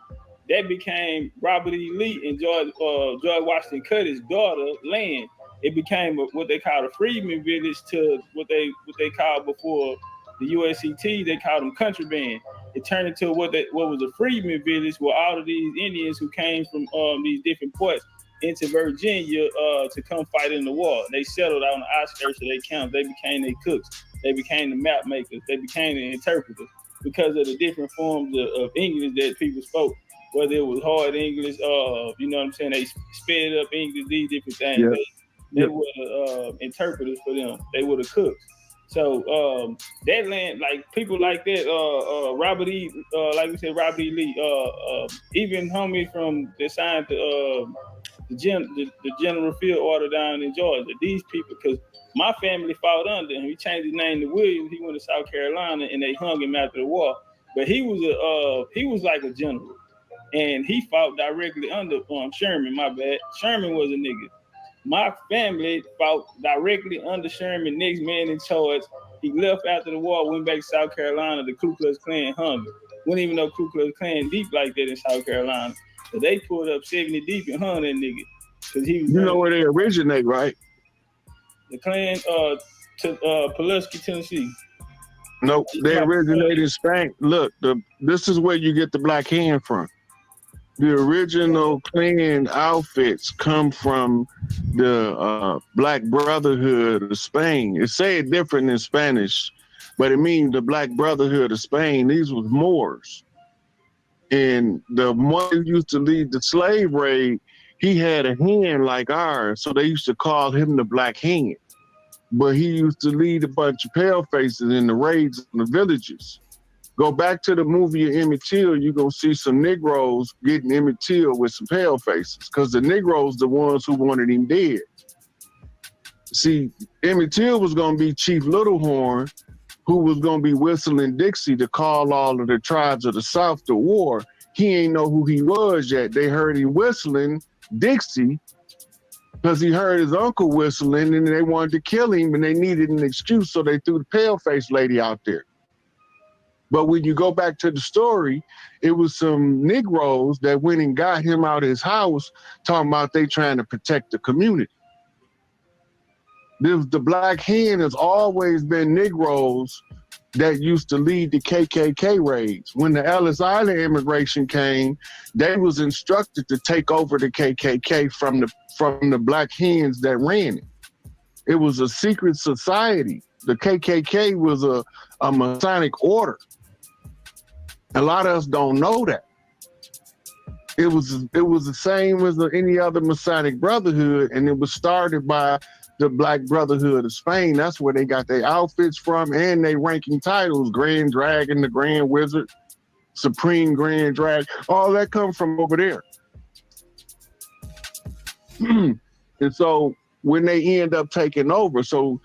That became Robert E. Lee and George Washington Cuttis' daughter land. It became what they called a freedman village to what they called before the USCT, they called them country band. It turned into what was a freedman village where all of these Indians who came from these different ports into Virginia to come fight in the war. They settled on the outskirts of their camps. They became their cooks. They became the map makers. They became the interpreters because of the different forms of English that people spoke. Whether it was hard English, you know what I'm saying? They sped up English, these different things. Yeah. They were interpreters for them. They were the cooks. So that land, like people like that, Robert E. Like we said, Robert E. Lee, even homie from the sign to the General Field Order down in Georgia. These people, because my family fought under him. He changed his name to Williams. He went to South Carolina and they hung him after the war. But he was like a general, and he fought directly under Sherman. My bad. Sherman was a nigga. My family fought directly under Sherman, next man in charge. He left after the war, went back to South Carolina. The Ku Klux Klan hung him. Wouldn't even know Ku Klux Klan deep like that in South Carolina. So they pulled up 70 deep and hung that nigga. Cause he was, you know where they originate, right? The Klan to Pulaski, Tennessee. Nope, they originated in Spain. Look, this is where you get the black hand from. The original Klan outfits come from the Black Brotherhood of Spain. It said different in Spanish, but it means the Black Brotherhood of Spain. These was Moors. And the one who used to lead the slave raid, he had a hand like ours, so they used to call him the Black Hand. But he used to lead a bunch of pale faces in the raids in the villages. Go back to the movie of Emmett Till, you're going to see some Negroes getting Emmett Till with some pale faces because the Negroes the ones who wanted him dead. See, Emmett Till was going to be Chief Littlehorn, who was going to be whistling Dixie to call all of the tribes of the South to war. He ain't know who he was yet. They heard him whistling Dixie because he heard his uncle whistling and they wanted to kill him and they needed an excuse, so they threw the pale-faced lady out there. But when you go back to the story, it was some Negroes that went and got him out of his house talking about they trying to protect the community. The Black Hand has always been Negroes that used to lead the KKK raids. When the Ellis Island immigration came, they was instructed to take over the KKK from the black hens that ran it. It was a secret society. The KKK was a Masonic order. A lot of us don't know that. It was the same as any other Masonic brotherhood, and it was started by the Black Brotherhood of Spain. That's where they got their outfits from and their ranking titles: Grand Dragon, the Grand Wizard, Supreme Grand Dragon. All that come from over there. And so when they end up taking over, so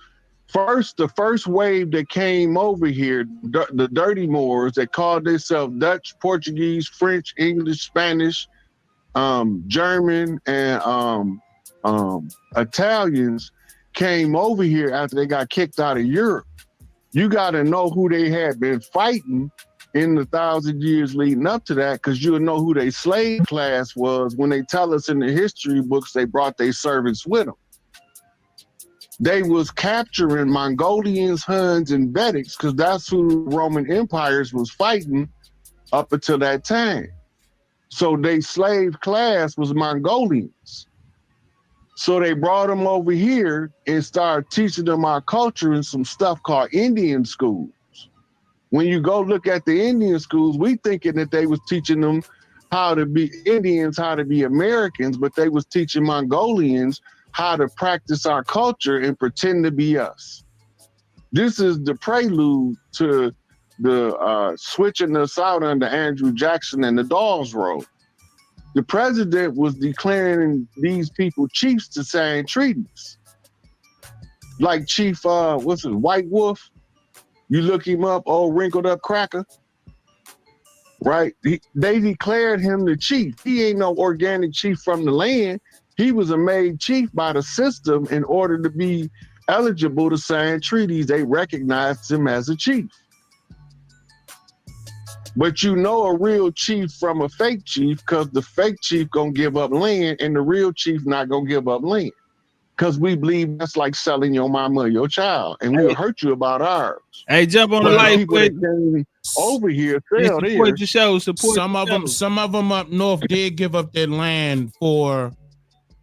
the first wave that came over here, the Dirty Moors, that called themselves Dutch, Portuguese, French, English, Spanish, German, and Italians, came over here after they got kicked out of Europe. You got to know who they had been fighting in the 1,000 years leading up to that, because you'll know who their slave class was when they tell us in the history books they brought their servants with them. They was capturing Mongolians, Huns, and Vedics, because that's who the Roman empires was fighting up until that time. So their slave class was Mongolians. So they brought them over here and started teaching them our culture in some stuff called Indian schools. When you go look at the Indian schools, we thinking that they was teaching them how to be Indians, how to be Americans, but they was teaching Mongolians how to practice our culture and pretend to be us. This is the prelude to the switching us out under Andrew Jackson and the Dawes Road. The president was declaring these people chiefs to sign treaties. Like Chief, White Wolf? You look him up, old wrinkled up cracker, right? They declared him the chief. He ain't no organic chief from the land. He was a made chief by the system. In order to be eligible to sign treaties, they recognized him as a chief. But you know a real chief from a fake chief, because the fake chief gonna give up land and the real chief not gonna give up land. Because we believe that's like selling your mama or your child, and we'll hurt you about ours. Hey, jump on the light quick. Over here, support the show. Support some of them up north did give up their land for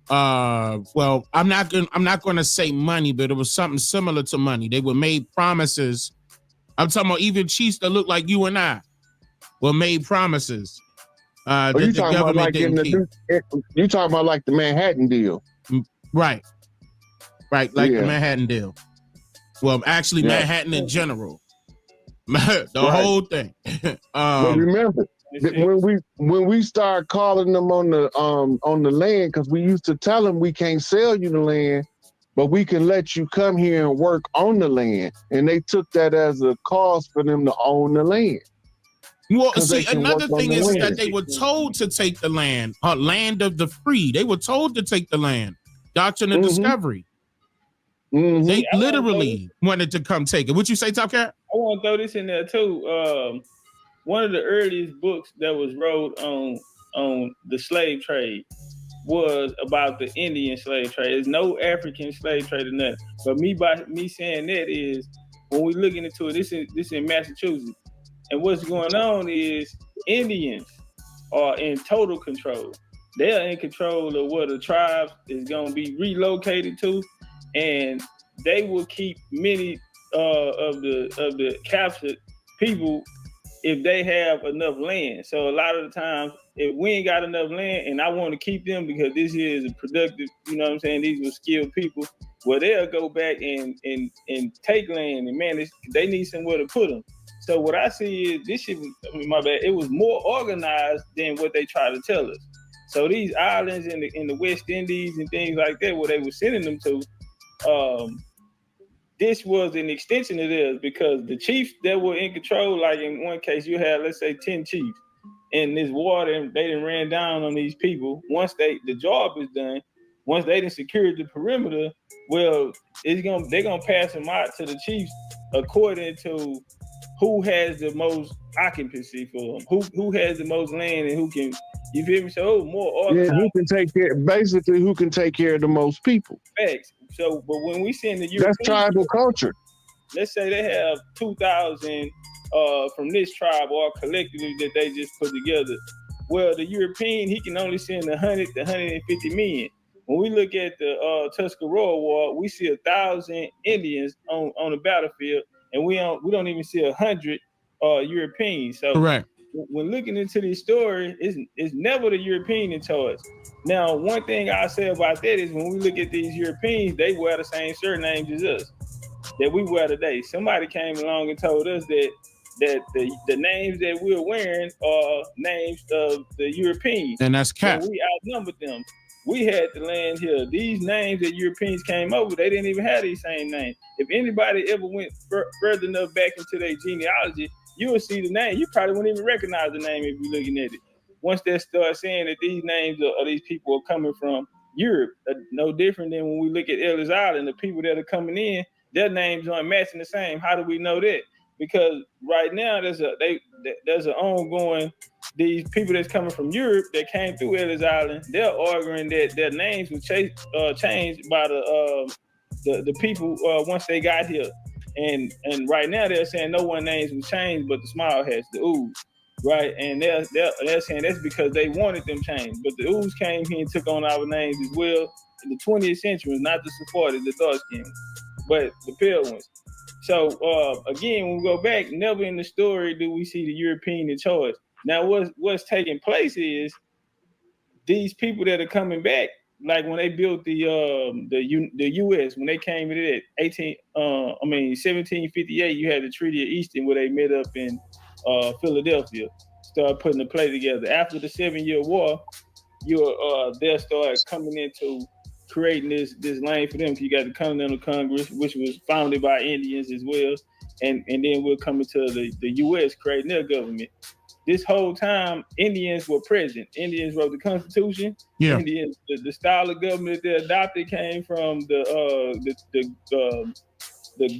well, I'm not gonna say money, but it was something similar to money. They were made promises. I'm talking about even chiefs that look like you and I were made promises. That you the talking about government didn't keep. You talking about like the Manhattan deal? Right, like the Manhattan deal. Well, actually, Manhattan in general, the whole thing. But remember, when we start calling them on the land, because we used to tell them we can't sell you the land, but we can let you come here and work on the land, and they took that as a cause for them to own the land. Well, see, another thing is that they were told to take the land, land of the free. They were told to take the land. Doctrine of Discovery. They literally wanted to come take it. What you say, Topcatz? I want to throw this in there too. One of the earliest books that was wrote on the slave trade was about the Indian slave trade. There's no African slave trade or nothing. But by me saying that is, when we looking into it, this in Massachusetts. And what's going on is Indians are in total control. They're in control of where the tribe is going to be relocated to, and they will keep many of the captured people if they have enough land. So a lot of the times, if we ain't got enough land, and I want to keep them because this here is a productive, you know what I'm saying, these were skilled people, well, they'll go back and take land, and man, they need somewhere to put them. So what I see is this shit was, my bad, it was more organized than what they try to tell us. So these islands in the West Indies and things like that, where they were sending them to, this was an extension of theirs, because the chiefs that were in control, like in one case, you had, let's say, 10 chiefs in this war, and they done ran down on these people. Once the job is done, once they done secured the perimeter, well, they're gonna pass them out to the chiefs according to who has the most occupancy for them, who has the most land, and who can, you feel me? So more organized. Yeah, who can take care of the most people. Facts. So, but when we send the Europeans, that's tribal culture. let's say they have 2,000 from this tribe or collectively that they just put together. Well, the European, he can only send 100 to 150 million. When we look at the Tuscarora War, we see 1,000 Indians on the battlefield, and we don't even see 100 Europeans. So correct. When looking into this story, it's never the European in charge. Now, one thing I say about that is when we look at these Europeans, they wear the same surnames as us that we wear today. Somebody came along and told us that the names that we're wearing are names of the Europeans. And that's cap. We outnumbered them. We had to land here. These names that Europeans came over, they didn't even have these same names. If anybody ever went further enough back into their genealogy, you will see the name. You probably wouldn't even recognize the name if you're looking at it. Once they start saying that these names of these people are coming from Europe, no different than when we look at Ellis Island, the people that are coming in, their names aren't matching the same. How do we know that? Because right now there's an ongoing, these people that's coming from Europe that came through Ellis Island, they're arguing that their names were changed by the people once they got here. And right now they're saying no one names was changed but the small hats, the ooze, right? And they're saying that's because they wanted them changed. But the ooze came here and took on our names as well in the 20th century, not the supporters, the dark skins, but the pale ones. So again, when we go back, never in the story do we see the European in charge. Now, what's taking place is these people that are coming back, like when they built the U.S., when they came into that 1758, you had the Treaty of Easton where they met up in Philadelphia, started putting the play together. After the 7-year war, they'll start coming into creating this lane for them. You got the Continental Congress, which was founded by Indians as well, and then we're coming to the U.S. creating their government. This whole time, Indians were present. Indians wrote the Constitution. Yeah. Indians, the style of government that they adopted came from the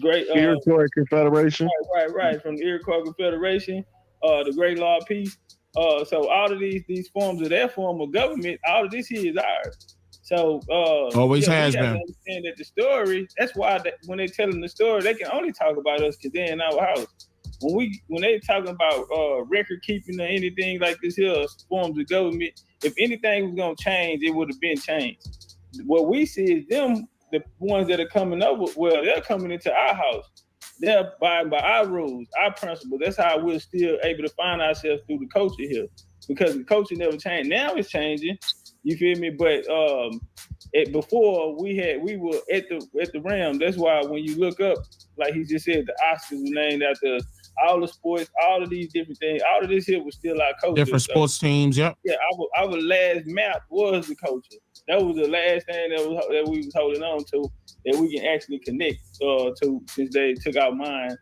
great Iroquois Confederation. Right, from the Iroquois Confederation, the Great Law of Peace. So all of these forms of their form of government, all of this here is ours. So always has been. Understand that the story. That's why when they're telling the story, they can only talk about us because they're in our house. When they talking about record keeping or anything like this here forms of government, if anything was gonna change, it would have been changed. What we see is them, the ones that are coming over. Well, they're coming into our house. They're abiding by our rules, our principles. That's how we're still able to find ourselves through the culture here, because the culture never changed. Now it's changing. You feel me? But before we were at the Ram. That's why when you look up, like he just said, the Oscars were named after all the sports, all of these different things. All of this here was still our culture. Different sports teams, yep. Yeah, our last map was the culture. That was the last thing that we was holding on to, that we can actually connect to, since they took our mind.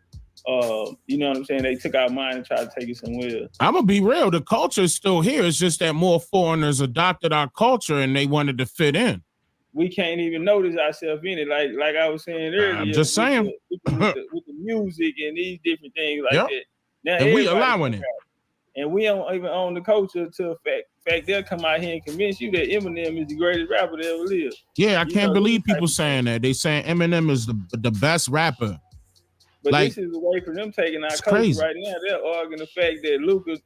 You know what I'm saying? They took our mind and tried to take it somewhere else. I'm gonna be real. The culture is still here. It's just that more foreigners adopted our culture and they wanted to fit in. We can't even notice ourselves in it. Like I was saying earlier. I'm just saying. With the music and these different things like that. Now, and we allowing it. And we don't even own the culture to a fact they'll come out here and convince you that Eminem is the greatest rapper that ever lived. Yeah, I can't believe people saying that. They saying Eminem is the best rapper. But this is a way for them taking our culture crazy. Right now. They're arguing the fact that Luka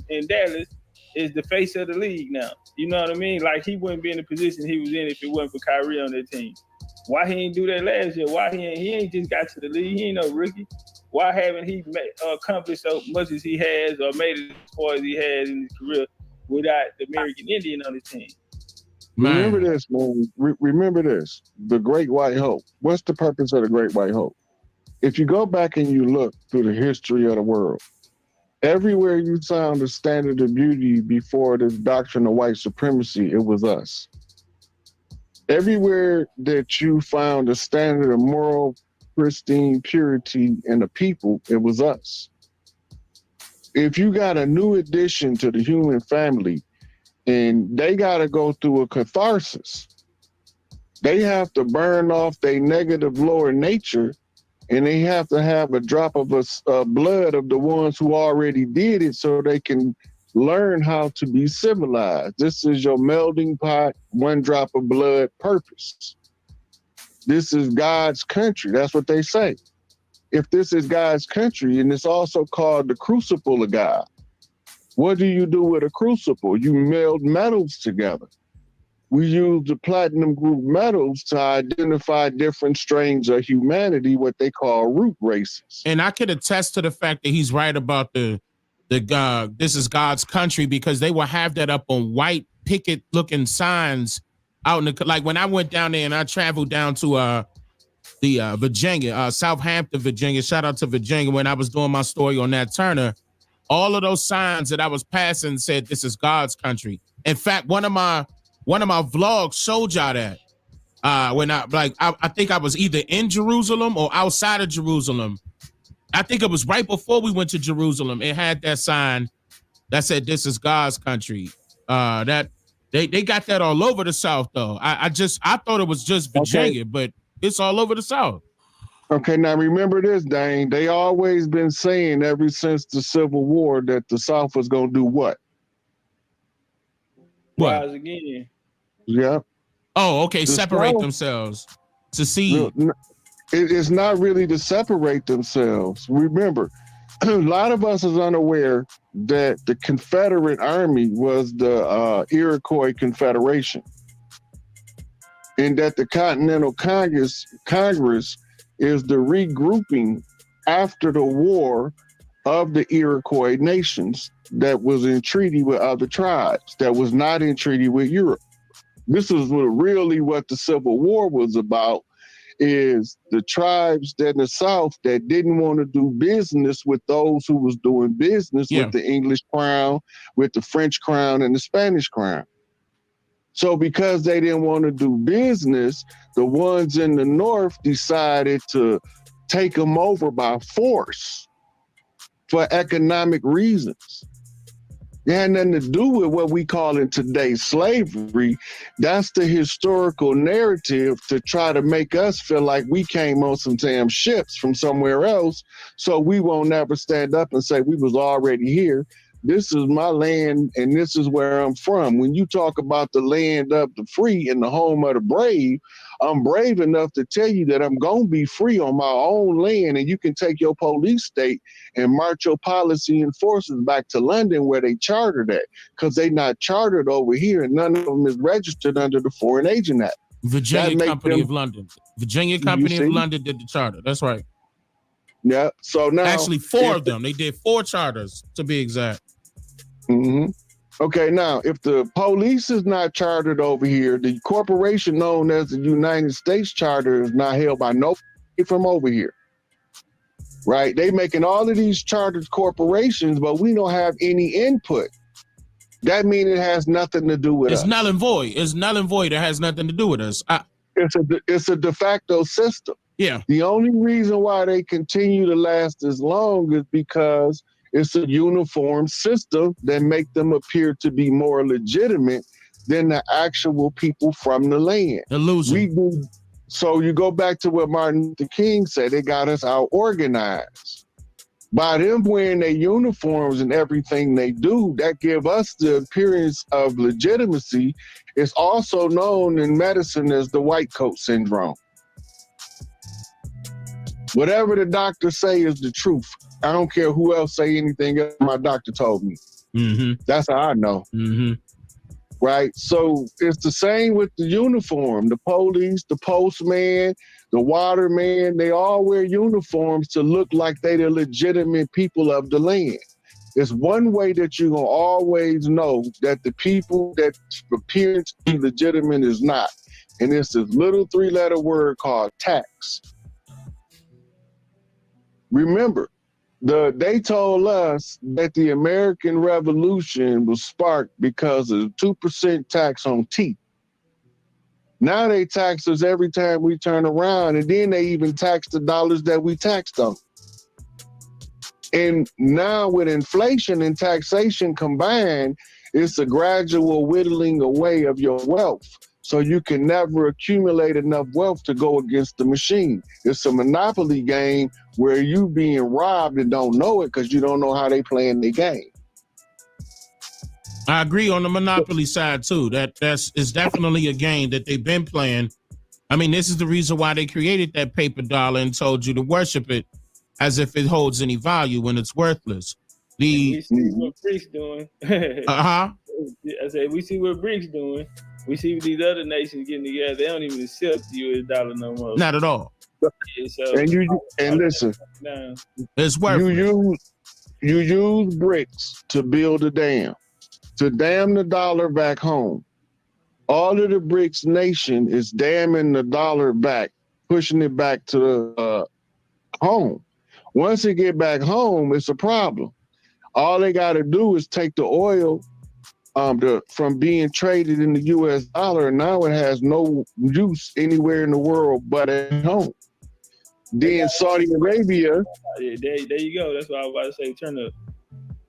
in Dallas is the face of the league now. You know what I mean? Like, he wouldn't be in the position he was in if it wasn't for Kyrie on that team. Why he ain't do that last year? Why he ain't just got to the league? He ain't no rookie. Why haven't he accomplished so much as he has, or made it as far as he has in his career without the American Indian on his team? Man. Remember this, man. Remember this. The Great White Hope. What's the purpose of the Great White Hope? If you go back and you look through the history of the world, everywhere you found the standard of beauty before the doctrine of white supremacy, it was us. Everywhere that you found a standard of moral, pristine purity in the people, it was us. If you got a new addition to the human family, and they got to go through a catharsis, they have to burn off their negative lower nature, and they have to have a drop of blood of the ones who already did it so they can learn how to be civilized. This is your melding pot, one drop of blood purpose. this is God's country. That's what they say. If this is God's country, and it's also called the crucible of God, what do you do with a crucible? You meld metals together. We use the platinum group metals to identify different strains of humanity, what they call root races. And I could attest to the fact that he's right about the this is God's country, because they will have that up on white picket looking signs out in the, like when I went down there and I traveled down to the Virginia, Southampton, Virginia. Shout out to Virginia. When I was doing my story on Nat Turner, all of those signs that I was passing said this is God's country. In fact, one of my vlogs showed y'all that when I think I was either in Jerusalem or outside of Jerusalem. I think it was right before we went to Jerusalem. It had that sign that said this is God's country. That they got that all over the South though. I thought it was just Virginia, but it's all over the South. Okay, now remember this, Dane. They always been saying ever since the Civil War that the South was gonna do what? Rise again. Yeah. Oh, okay. Separate South, themselves to see. It's not really to separate themselves. Remember, a lot of us is unaware that the Confederate Army was the Iroquois Confederation, and that the Continental Congress is the regrouping after the war of the Iroquois nations that was in treaty with other tribes, that was not in treaty with Europe. This is what the Civil War was about, is the tribes that in the South that didn't want to do business with those who was doing business with the English crown, with the French crown, and the Spanish crown. So because they didn't want to do business, the ones in the North decided to take them over by force for economic reasons. It had nothing to do with what we call in today slavery. That's the historical narrative to try to make us feel like we came on some damn ships from somewhere else, so we won't never stand up and say we was already here. This is my land and this is where I'm from. When you talk about the land of the free and the home of the brave, I'm brave enough to tell you that I'm going to be free on my own land, and you can take your police state and march your policy and forces back to London where they chartered at, because they not chartered over here and none of them is registered under the Foreign Agent Act. Virginia Company of London. Virginia Company of London did the charter. That's right. Yeah. So now actually 4 of them. They did 4 charters to be exact. Mm-hmm. Okay, now if the police is not chartered over here, the corporation known as the United States Charter is not held by nobody from over here. Right? They making all of these chartered corporations, but we don't have any input. That means it has nothing to do with us. It's null and void. It's null and void. It has nothing to do with us. It's a de facto system. Yeah. The only reason why they continue to last as long is because it's a uniform system that make them appear to be more legitimate than the actual people from the land. Illusion. So you go back to what Martin Luther King said, they got us out organized. By them wearing their uniforms and everything they do, that give us the appearance of legitimacy. It's also known in medicine as the white coat syndrome. Whatever the doctors say is the truth. I don't care who else say anything else. My doctor told me. Mm-hmm. That's how I know. Mm-hmm. Right? So it's the same with the uniform. The police, the postman, the waterman, they all wear uniforms to look like they the legitimate people of the land. It's one way that you're going to always know that the people that appear to be legitimate is not. And it's this little 3-letter word called tax. Remember, they told us that the American Revolution was sparked because of 2% tax on tea. Now they tax us every time we turn around, and then they even tax the dollars that we taxed them. And now with inflation and taxation combined, it's a gradual whittling away of your wealth. So you can never accumulate enough wealth to go against the machine. It's a monopoly game where you being robbed and don't know it because you don't know how they playing the game. I agree on the monopoly side too. It's definitely a game that they've been playing I mean, this is the reason why they created that paper dollar and told you to worship it as if it holds any value when it's worthless. We see what BRICS doing. I said, we see what BRICS doing. We see what these other nations getting together. They don't even accept the US dollar no more. Not at all. Yeah, so, and listen, it's worthless. You use bricks to build a dam, to dam the dollar back home. All of the BRICS nation is damming the dollar back, pushing it back to home. Once it get back home, it's a problem. All they got to do is take the oil from being traded in the U.S. dollar, and now it has no use anywhere in the world but at home. Then Saudi Arabia. There you go. That's what I was about to say. Turn up.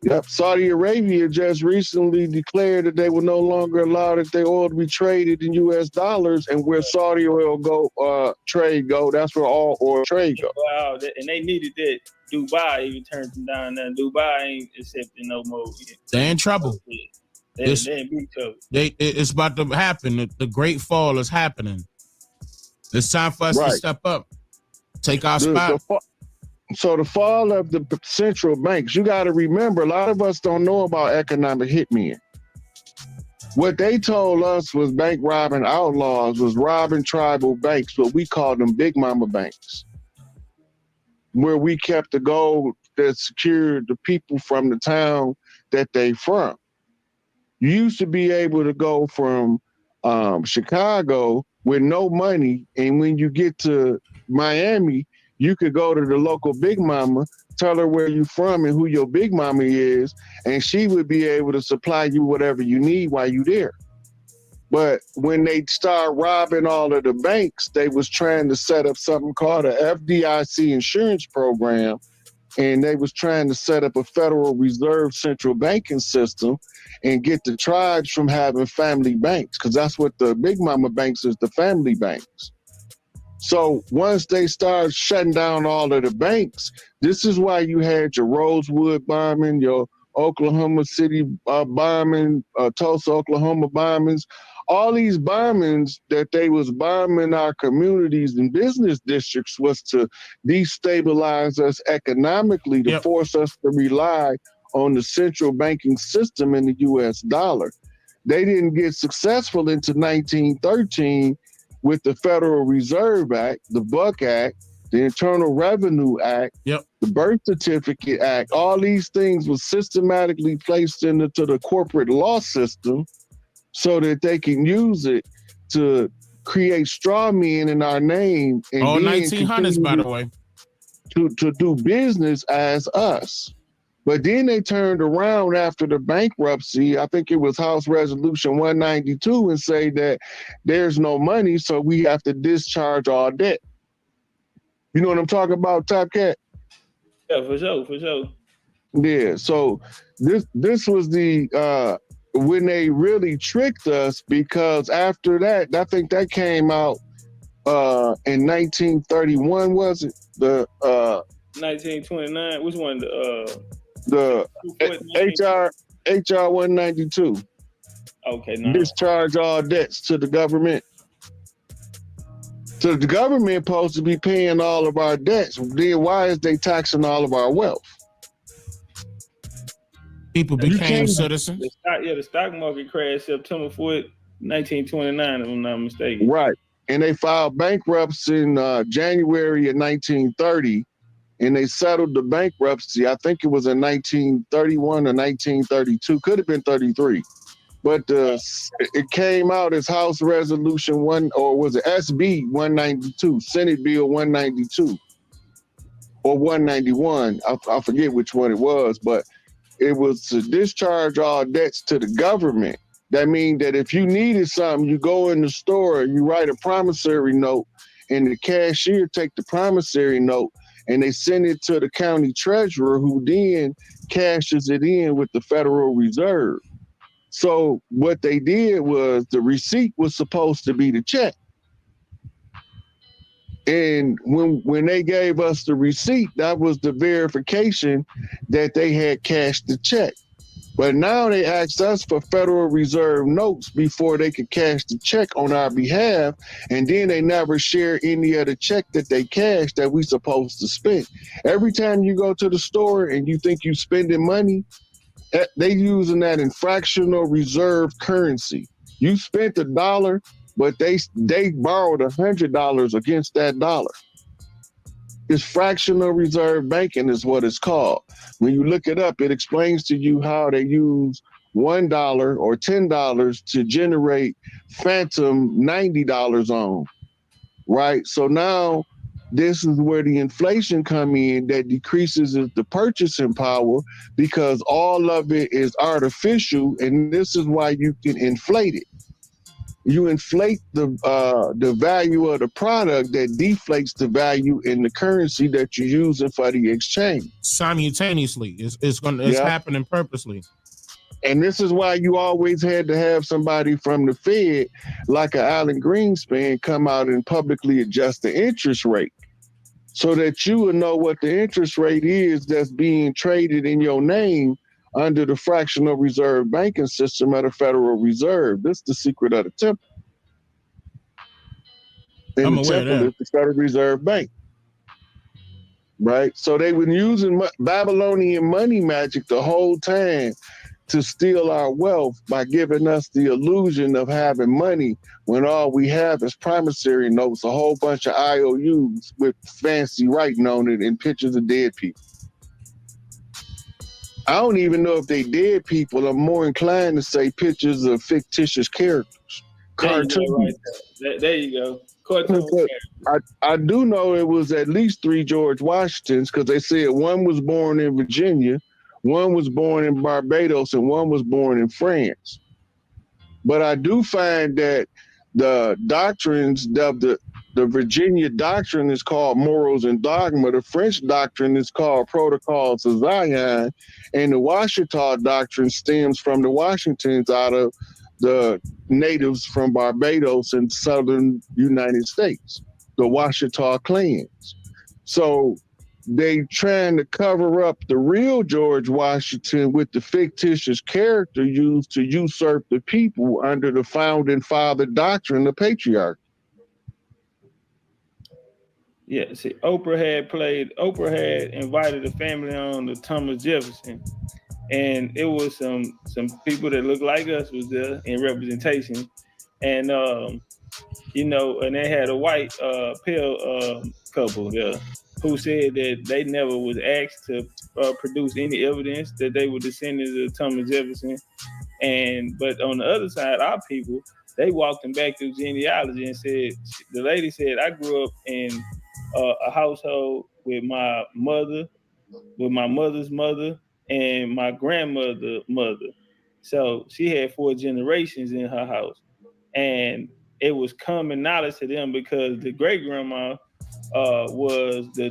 Yep, Saudi Arabia just recently declared that they will no longer allow that their oil to be traded in U.S. dollars, and where Saudi oil trade go, that's where all oil trade go. Wow, and they needed that. Dubai even turned them down. Now Dubai ain't accepting no more. They're in trouble. They're in big trouble. It's about to happen. The great fall is happening. It's time for us to step up, take our spot. So the fall of the central banks, you got to remember, a lot of us don't know about economic hitmen. What they told us was bank robbing outlaws was robbing tribal banks, but we called them big mama banks, where we kept the gold that secured the people from the town that they from. You used to be able to go from Chicago with no money, and when you get to Miami, you could go to the local big mama, tell her where you from and who your big mama is, and she would be able to supply you whatever you need while you there. But when they start robbing all of the banks, they was trying to set up something called a FDIC insurance program, and they was trying to set up a Federal Reserve central banking system and get the tribes from having family banks, because that's what the big mama banks is, the family banks. So once they start shutting down all of the banks, this is why you had your Rosewood bombing, your Oklahoma City bombing, Tulsa, Oklahoma bombings, all these bombings that they was bombing our communities and business districts was to destabilize us economically, to force us to rely on the central banking system in the U.S. dollar. They didn't get successful until 1913 with the Federal Reserve Act, the Buck Act, the Internal Revenue Act, the Birth Certificate Act. All these things were systematically placed into the corporate law system so that they can use it to create straw men in our name. And all 1900s, by the way. To do business as us. But then they turned around after the bankruptcy, I think it was House Resolution 192, and say that there's no money, so we have to discharge all debt. You know what I'm talking about, Topcatz? Yeah, for sure. Yeah, so this was the when they really tricked us, because after that, I think that came out in 1931, was it? The 1929, which one? The HR 192. Okay, no. Discharge all debts to the government. So the government supposed to be paying all of our debts. Then why is they taxing all of our wealth? People became citizens. The stock market crashed September 4th, 1929, if I'm not mistaken. Right. And they filed bankruptcy in January of 1930. And they settled the bankruptcy. I think it was in 1931 or 1932. Could have been 33. But it came out as House Resolution 1, or was it SB 192, Senate Bill 192, or 191. I forget which one it was, but it was to discharge all debts to the government. That means that if you needed something, you go in the store, you write a promissory note, and the cashier take the promissory note, and they send it to the county treasurer, who then cashes it in with the Federal Reserve. So what they did was the receipt was supposed to be the check. And when they gave us the receipt, that was the verification that they had cashed the check. But now they ask us for Federal Reserve notes before they could cash the check on our behalf, and then they never share any of the check that they cash that we supposed to spend. Every time you go to the store and you think you spending money, they using that in fractional reserve currency. You spent $1, but they borrowed $100 against that dollar. It's fractional reserve banking is what it's called. When you look it up, it explains to you how they use $1 or $10 to generate phantom $90 on, right? So now this is where the inflation come in that decreases the purchasing power because all of it is artificial, and this is why you can inflate it. You inflate the value of the product that deflates the value in the currency that you're using for the exchange. Simultaneously, it's happening purposely. And this is why you always had to have somebody from the Fed, like an Alan Greenspan, come out and publicly adjust the interest rate so that you would know what the interest rate is that's being traded in your name under the fractional reserve banking system of the Federal Reserve. This is the secret of the temple. And the temple is the Federal Reserve Bank. Right? So they were using Babylonian money magic the whole time to steal our wealth by giving us the illusion of having money when all we have is promissory notes, a whole bunch of IOUs with fancy writing on it and pictures of dead people. I don't even know if they dead people. I'm more inclined to say pictures of fictitious characters. Cartoons. There you go. Cartoon I do know it was at least 3 George Washingtons because they said one was born in Virginia, one was born in Barbados, and one was born in France. But I do find that the doctrines of the Virginia doctrine is called Morals and Dogma. The French doctrine is called Protocols of Zion. And the Washita doctrine stems from the Washingtons out of the natives from Barbados and southern United States, the Washita clans. So they trying to cover up the real George Washington with the fictitious character used to usurp the people under the founding father doctrine of patriarchy. Yeah, see, Oprah had invited a family on to Thomas Jefferson, and it was some people that looked like us was there in representation, and and they had a white pale couple there who said that they never was asked to produce any evidence that they were descendants of Thomas Jefferson, but on the other side, our people, they walked them back through genealogy and said, the lady said, I grew up in a household with my mother's mother, and my grandmother's mother. So she had 4 generations in her house. And it was common knowledge to them because the great grandma was the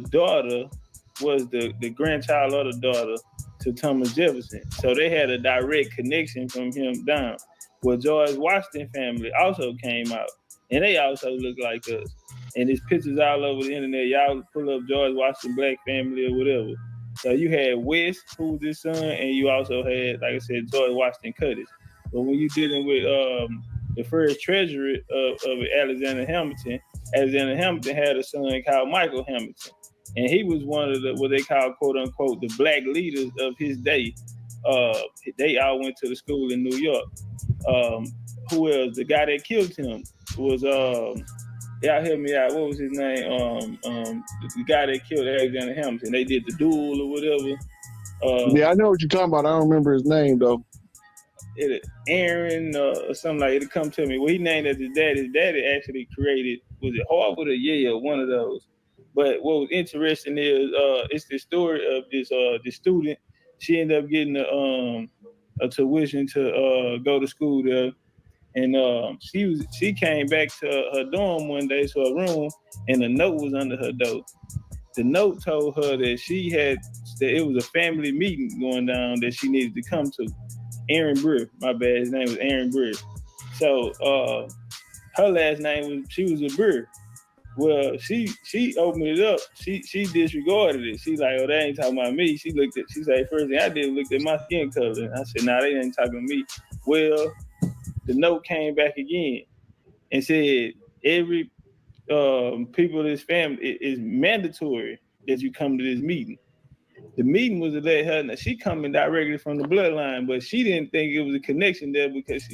grandchild of the daughter to Thomas Jefferson. So they had a direct connection from him down. Well, George Washington family also came out, and they also look like us. And there's pictures all over the internet. Y'all pull up George Washington Black family or whatever. So you had West, who was his son, and you also had, like I said, George Washington Cuttis. But when you're dealing with the first treasurer of Alexander Hamilton had a son called Michael Hamilton. And he was one of what they call, quote unquote, the black leaders of his day. They all went to the school in New York. Who else? The guy that killed him was, y'all help me out. What was his name? The guy that killed Alexander Hamilton. They did the duel or whatever. Yeah, I know what you're talking about. I don't remember his name though. Aaron or something like it. It'll come to me. Well, he named it his dad. His daddy actually created, was it Harvard or Yale? One of those. But what was interesting is it's the story of this student. She ended up getting a tuition to go to school there. And she came back to her dorm one day, to her room, and a note was under her door. The note told her that it was a family meeting going down that she needed to come to. Aaron Brewer, my bad, his name was Aaron Brewer. So her last name she was a Brewer. Well, she opened it up. She disregarded it. She like, oh, they ain't talking about me. She said, first thing I did looked at my skin color. And I said, nah, they ain't talking about me. Well, the note came back again and said every people of this family, it is mandatory that you come to this meeting. The meeting was to let her know she coming directly from the bloodline, but she didn't think it was a connection there because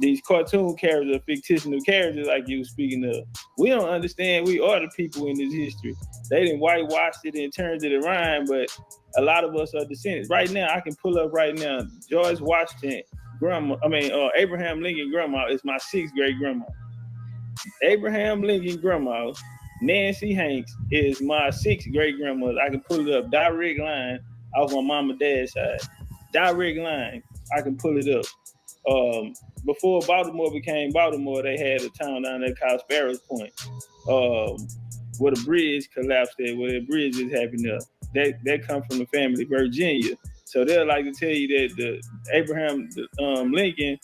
these cartoon characters are fictional characters like you were speaking of. We don't understand we are the people in this history. They didn't whitewashed it and turned it around, but a lot of us are descendants. Right now, I can pull up right now, George Washington Abraham Lincoln grandma is my 6th great grandma. Abraham Lincoln grandma, Nancy Hanks, is my 6th great grandmother. I can pull it up, direct line off my mom and dad's side. Direct line, I can pull it up. Before Baltimore became Baltimore, they had a town down there called Sparrows Point, where the bridge collapsed there, where the bridge is happening there. That come from the family Virginia. So they'll like to tell you that the Abraham Lincoln,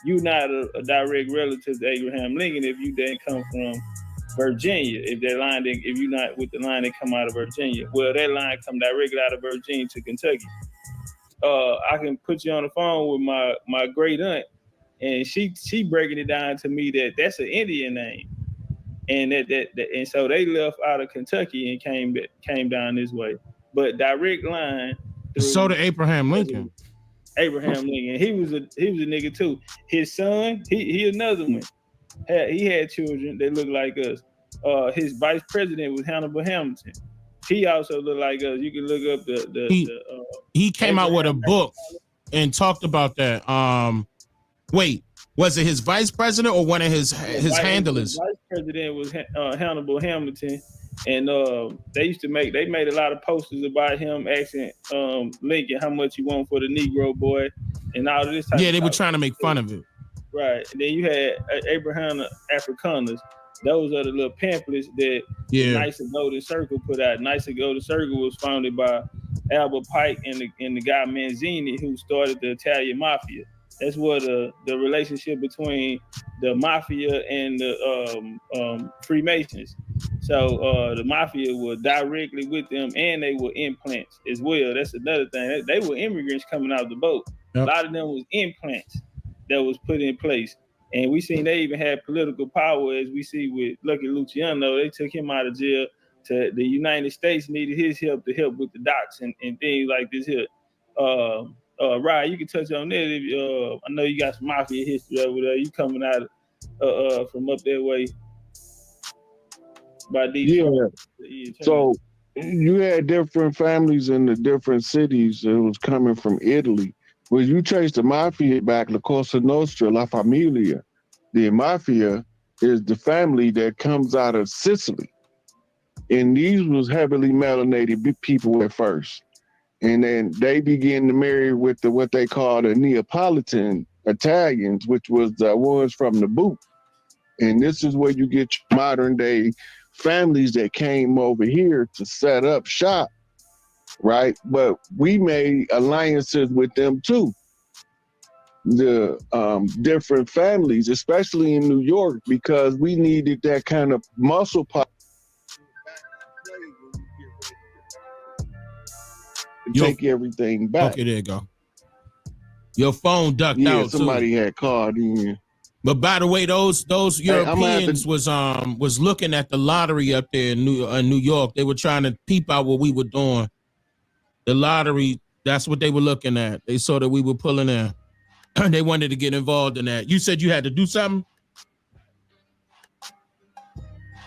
you're not a direct relative to Abraham Lincoln if you didn't come from Virginia. If you're not with the line that come out of Virginia. Well, that line come directly out of Virginia to Kentucky. I can put you on the phone with my great aunt, and she breaking it down to me that that's an Indian name, and and so they left out of Kentucky and came down this way. But direct line. So did Abraham Lincoln. Abraham Lincoln, he was a nigga too. His son, he another one. He had children that looked like us. His vice president was Hannibal Hamilton. He also looked like us. You can look up he came out with a book and talked about that. Wait, was it his vice president or one of his handlers? His vice president was Hannibal Hamilton, and they made a lot of posters about him asking Lincoln how much he want for the Negro boy and all of this type they were trying to make fun of it. Right. And then you had Abraham Africanus. Those are the little pamphlets that Knights of Golden Circle put out. Knights of Golden Circle was founded by Albert Pike and the guy Manzini, who started the Italian Mafia. That's where the relationship between the Mafia and the Freemasons. So the Mafia were directly with them, and they were implants as well. That's another thing. They were immigrants coming out of the boat. Yep. A lot of them was implants that was put in place. And we seen they even had political power, as we see with Lucky Luciano. They took him out of jail. To the United States needed his help to help with the docks and things like this here. Ryan, you can touch on that. If, I know you got some mafia history over there. You coming out from up that way by these. So you had different families in the different cities. It was coming from Italy. When you trace the mafia back, La Cosa Nostra, La Familia, the mafia is the family that comes out of Sicily. And these was heavily melanated people at first. And then they began to marry with what they call the Neapolitan Italians, which was the ones from the boot. And this is where you get your modern day families that came over here to set up shop, right? But we made alliances with them too. The different families, especially in New York, because we needed that kind of muscle power. Take everything back. Okay, there you go. Your phone ducked out. Somebody had called in. But by the way, those Europeans was looking at the lottery up there in New York. They were trying to peep out what we were doing. The lottery, that's what they were looking at. They saw that we were pulling in. They wanted to get involved in that. You said you had to do something?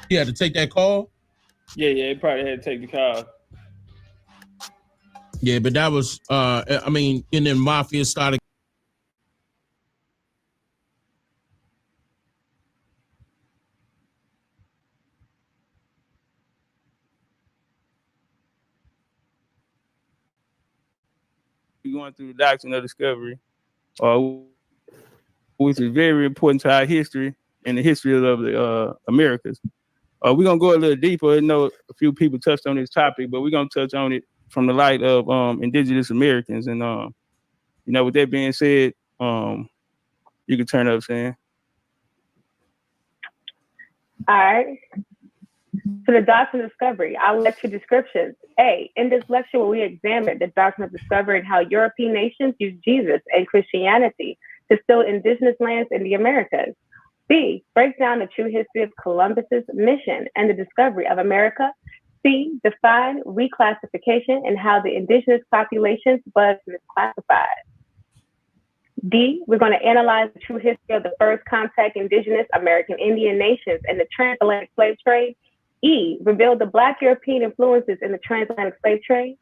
You had to take that call? Yeah, they probably had to take the call. Yeah, but that was, and then mafia started. Going through the doctrine of discovery, which is very important to our history and the history of the Americas. We're going to go a little deeper. I know a few people touched on this topic, but we're going to touch on it from the light of indigenous Americans. And, with that being said, you can turn up, Sam. All right. To the doctrine of discovery, our lecture descriptions. A, in this lecture, we examine the doctrine of discovery and how European nations use Jesus and Christianity to still indigenous lands in the Americas. B, break down the true history of Columbus's mission and the discovery of America. C, define reclassification and how the indigenous populations was misclassified. D, we're going to analyze the true history of the first contact indigenous American Indian nations and the transatlantic slave trade. E, reveal the Black European influences in the transatlantic slave trade.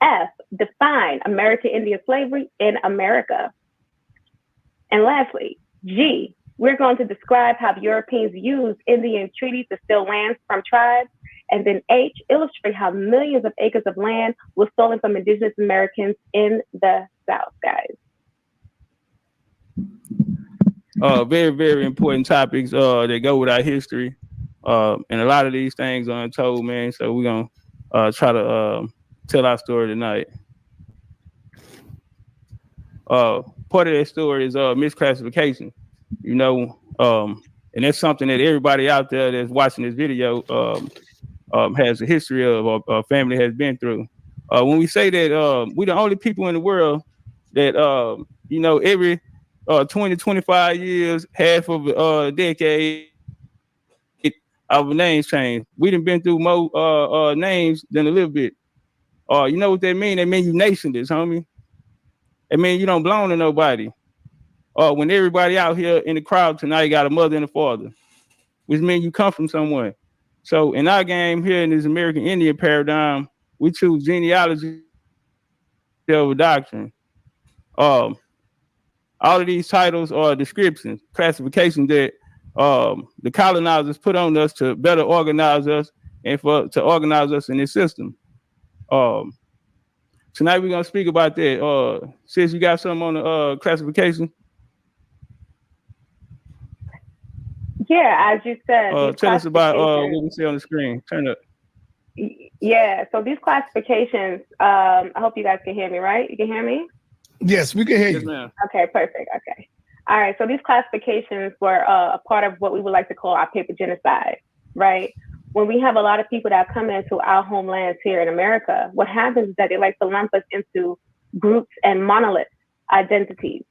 F, define American Indian slavery in America. And lastly, G, we're going to describe how the Europeans used Indian treaties to steal lands from tribes. And then H, illustrate how millions of acres of land were stolen from indigenous Americans in the South, guys. Very, very important topics that go with our history. And a lot of these things are untold, man. So we're gonna try to tell our story tonight. Part of that story is misclassification, you know, and that's something that everybody out there that's watching this video has a history of, or family has been through. When we say that we're the only people in the world that you know, every 20, 25 years, half of a decade, our names change. We done been through more names than a little bit. You know what that mean? That mean you nationless, homie. It mean you don't belong to nobody. When everybody out here in the crowd tonight got a mother and a father, which means you come from someone. So in our game here in this American Indian paradigm, we choose genealogy over doctrine. All of these titles are descriptions, classifications that the colonizers put on us to better organize us and to organize us in this system. Tonight we're gonna speak about that. Sis, you got something on the classification? Yeah, as you said. Tell us about what we see on the screen. Turn up. Yeah, so these classifications, I hope you guys can hear me, right? You can hear me? Yes, we can hear you. Ma'am. Okay, perfect. Okay. All right, so these classifications were a part of what we would like to call our paper genocide, right? When we have a lot of people that come into our homelands here in America, what happens is that they like to lump us into groups and monolith identities.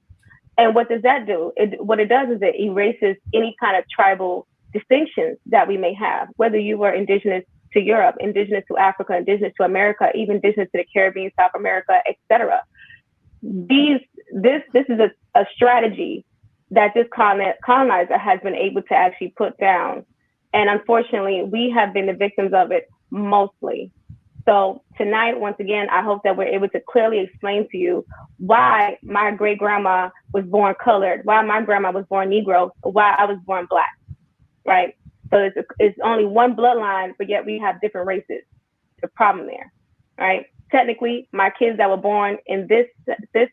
And what does that do? What it does is it erases any kind of tribal distinctions that we may have, whether you were indigenous to Europe, indigenous to Africa, indigenous to America, even indigenous to the Caribbean, South America, etc. This is a strategy that this colonizer has been able to actually put down. And unfortunately, we have been the victims of it mostly. So tonight, once again, I hope that we're able to clearly explain to you why my great grandma was born colored, why my grandma was born Negro, why I was born Black, right? So it's only one bloodline, but yet we have different races. The problem there, right? Technically, my kids that were born in this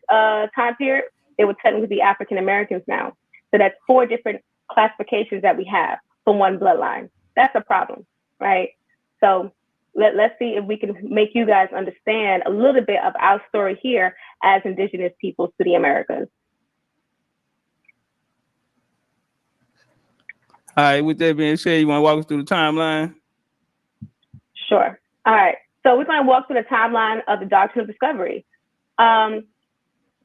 time period, they would technically be African Americans now. So that's 4 different classifications that we have from one bloodline. That's a problem, right? So let's see if we can make you guys understand a little bit of our story here as indigenous peoples to the Americas. All right, with that being said, you want to walk us through the timeline? Sure. All right. So we're going to walk through the timeline of the doctrine of discovery.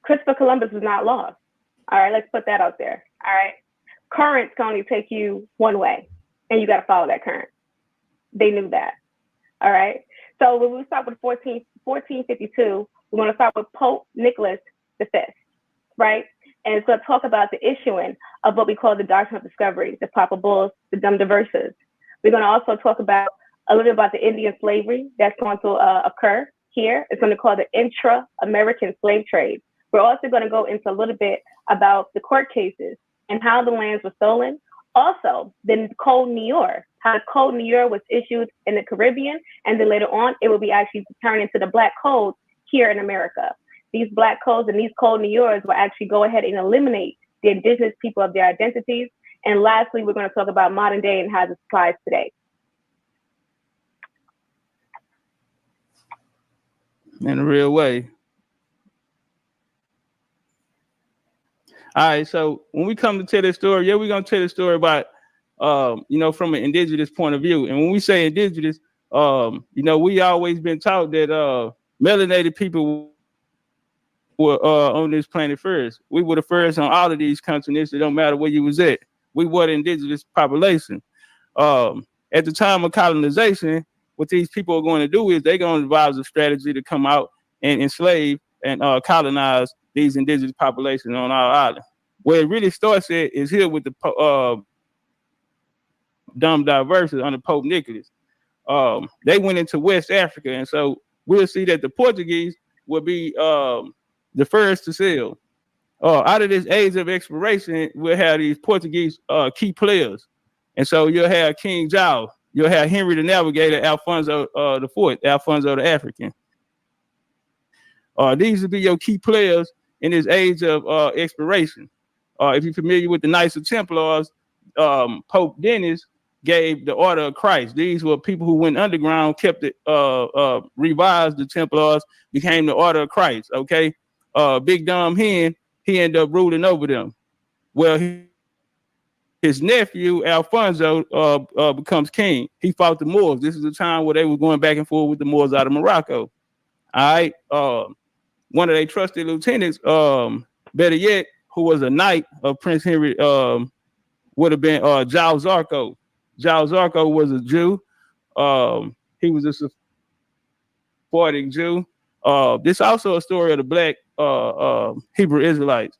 Christopher Columbus was not lost. All right, let's put that out there. All right. Currents can only take you one way, and you got to follow that current. They knew that. All right. So when we start with 1452, we're going to start with Pope Nicholas V, right? And it's going to talk about the issuing of what we call the doctrine of discovery, the Papa Bulls, the Dum Diversas. We're going to also talk about a little bit about the Indian slavery that's going to occur here. It's going to call the intra-American slave trade. We're also going to go into a little bit about the court cases and how the lands were stolen. Also, the Code Noir, how the Code Noir was issued in the Caribbean, and then later on, it will be actually turned into the Black Codes here in America. These Black Codes and these Code Noirs will actually go ahead and eliminate the indigenous people of their identities. And lastly, we're going to talk about modern day and how this applies today. In a real way. All right, so when we come to tell this story, we're going to tell the story about you know, from an indigenous point of view. And when we say indigenous, you know, we always been taught that melanated people were on this planet first. We were the first on all of these continents. It don't matter where you was at. We were the indigenous population. At the time of colonization, what these people are going to do is they're going to devise a strategy to come out and enslave and colonize these indigenous populations on our island. Where it really starts at is here with the dumb diverses under Pope Nicholas. They went into West Africa, and so we'll see that the Portuguese will be the first to sail. Out of this age of exploration, we'll have these Portuguese key players. And so you'll have King João, you'll have Henry the Navigator, Alfonso the Fourth, Alfonso the African. These will be your key players in this age of exploration. If you're familiar with the Knights of Templars, Pope Dennis gave the Order of Christ. These were people who went underground, kept it, revised the Templars, became the Order of Christ. Okay, Big Dumb Hen, he ended up ruling over them. Well, his nephew Alfonso becomes king. He fought the Moors. This is the time where they were going back and forth with the Moors out of Morocco. All right, one of their trusted lieutenants, better yet, who was a knight of Prince Henry, would have been João Zarco. João Zarco was a Jew. He was a Sephardic Jew. This is also a story of the black Hebrew Israelites.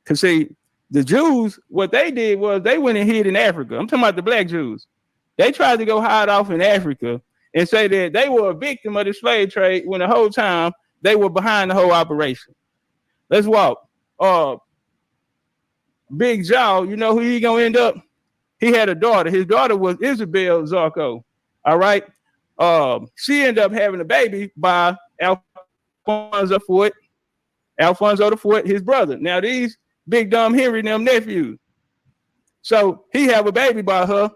Because see, the Jews, what they did was they went and hid in Africa. I'm talking about the black Jews. They tried to go hide off in Africa and say that they were a victim of the slave trade when the whole time they were behind the whole operation. Let's walk. Big João, you know who he gonna end up? He had a daughter. His daughter was Isabel Zarco. All right. She ended up having a baby by Alfonso the Fourth, his brother. Now these Big Dumb Henry and them nephews. So he have a baby by her.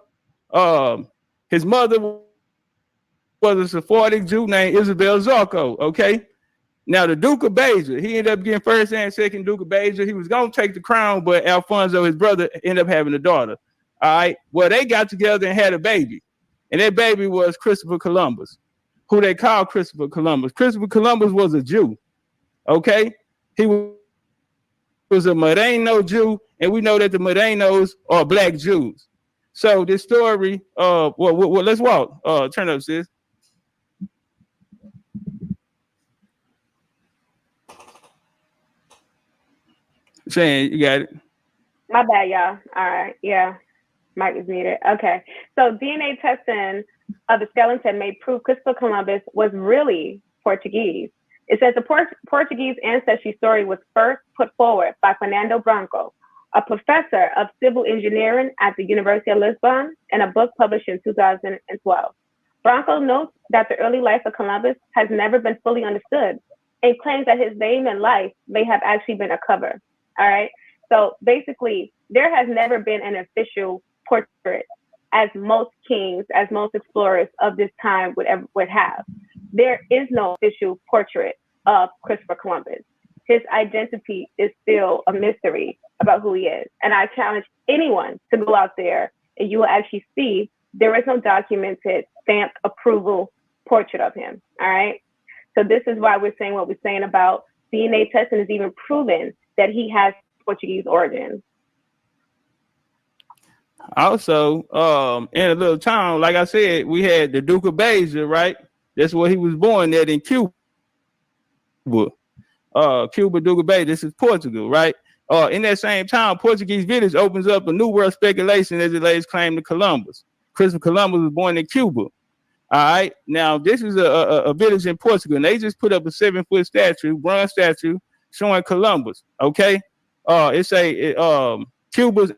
His mother was a Sephardic Jew named Isabel Zarco. Okay. Now the Duke of Beja, he ended up getting first and second Duke of Beja. He was gonna take the crown, but Alfonso, his brother, ended up having a daughter. All right. Well, they got together and had a baby, and that baby was Christopher Columbus, who they called Christopher Columbus. Christopher Columbus was a Jew. Okay, he was a Moreno Jew, and we know that the Morenos are black Jews. So this story, well, let's walk. Turn up, sis. Saying you got it. My bad, y'all. All right, yeah, mic is muted. Okay, so DNA testing of the skeleton made proof Christopher Columbus was really Portuguese. It says the Portuguese ancestry story was first put forward by Fernando Branco, a professor of civil engineering at the University of Lisbon, in a book published in 2012. Branco notes that the early life of Columbus has never been fully understood and claims that his name and life may have actually been a cover. All right. So basically, there has never been an official portrait, as most kings, as most explorers of this time would have. There is no official portrait of Christopher Columbus. His identity is still a mystery about who he is. And I challenge anyone to go out there and you will actually see there is no documented, stamped approval portrait of him. All right. So this is why we're saying what we're saying about DNA testing is even proven that he has Portuguese origins. Also, in a little town, like I said, we had the Duke of Beja, right? That's where he was born at in Cuba. Cuba, Duke of Beja, this is Portugal, right? In that same town, Portuguese village opens up a new world speculation as it lays claim to Columbus. Christopher Columbus was born in Cuba. All right. Now, this is a village in Portugal, and they just put up a 7-foot statue, bronze statue, showing Columbus. Okay. It's Cuba's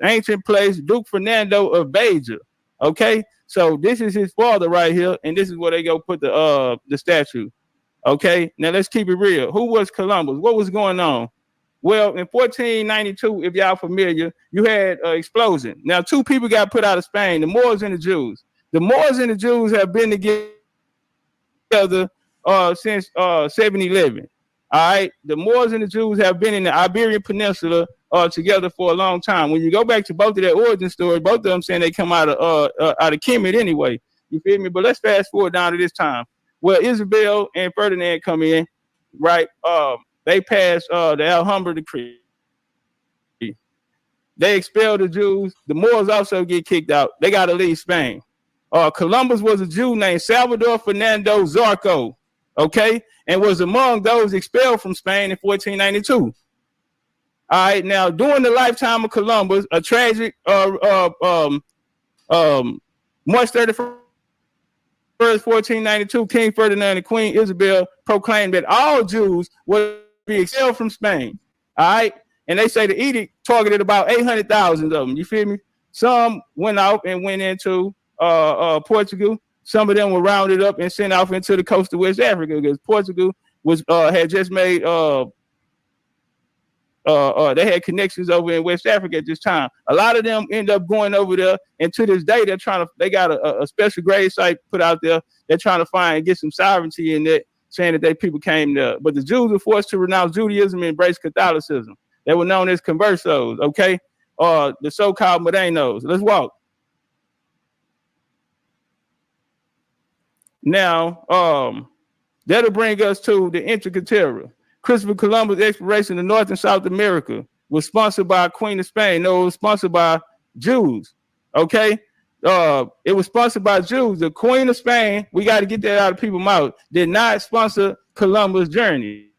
ancient place, Duke Fernando of Beja. Okay. So this is his father right here, and this is where they go put the statue. Okay. Now let's keep it real. Who was Columbus? What was going on? Well, in 1492, if y'all familiar, you had an explosion. Now, 2 people got put out of Spain, the Moors and the Jews. The Moors and the Jews have been together since 711. All right. The Moors and the Jews have been in the Iberian Peninsula together for a long time. When you go back to both of their origin stories, both of them saying they come out of Kemet anyway. You feel me? But let's fast forward down to this time. Well, Isabel and Ferdinand come in, right? They pass the Alhambra decree. They expel the Jews. The Moors also get kicked out. They got to leave Spain. Columbus was a Jew named Salvador Fernando Zarco, okay, and was among those expelled from Spain in 1492. All right, now during the lifetime of Columbus, a tragic March 31st, 1492, King Ferdinand and Queen Isabel proclaimed that all Jews would be expelled from Spain. All right, and they say the edict targeted about 800,000 of them. You feel me? Some went out and went into Portugal. Some of them were rounded up and sent off into the coast of West Africa because Portugal was had just made they had connections over in West Africa at this time. A lot of them end up going over there, and to this day they got a special grave site put out there. They're trying to find and get some sovereignty in that, saying that they people came there. But the Jews were forced to renounce Judaism and embrace Catholicism. They were known as conversos, okay? The so-called Morenos. Let's walk. Now, that'll bring us to the Inca Terror. Christopher Columbus' exploration of North and South America was sponsored by Queen of Spain. No, it was sponsored by Jews, okay? It was sponsored by Jews. The Queen of Spain, we got to get that out of people's mouth, did not sponsor Columbus' journey,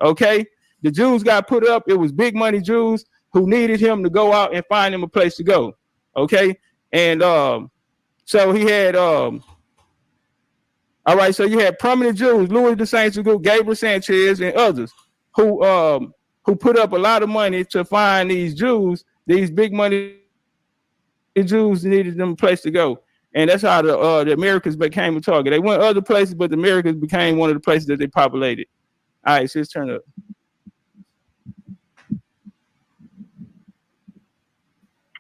okay? The Jews got put up. It was big money Jews who needed him to go out and find him a place to go, okay? And so he had, all right, so you had prominent Jews, Louis de Saint-Just, Gabriel Sanchez, and others who put up a lot of money to find these Jews, these big money Jews needed them a place to go. And that's how the Americans became a target. They went other places, but the Americans became one of the places that they populated. All right, so let's turn up.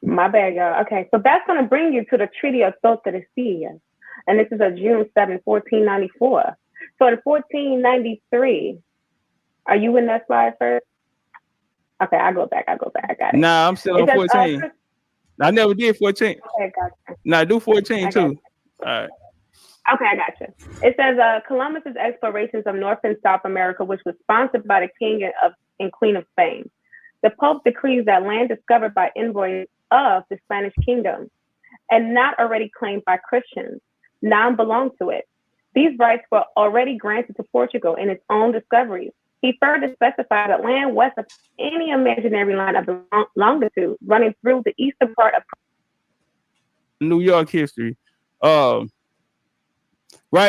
My bad, y'all. Okay, so that's going to bring you to the Treaty of Tordesillas. And this is a June 7, 1494. So in 1493, are you in that slide first? Okay, I go back. I got it. Nah, I'm still on 14. I never did 14. Okay, gotcha. Nah, do 14 too. All right. Okay, I got you. It says Columbus's explorations of North and South America, which was sponsored by the King and Queen of Spain. The Pope decrees that land discovered by envoys of the Spanish kingdom and not already claimed by Christians now belong to it. These rights were already granted to Portugal in its own discoveries. He further specified that land west of any imaginary line of the longitude running through the eastern part of New York history. Right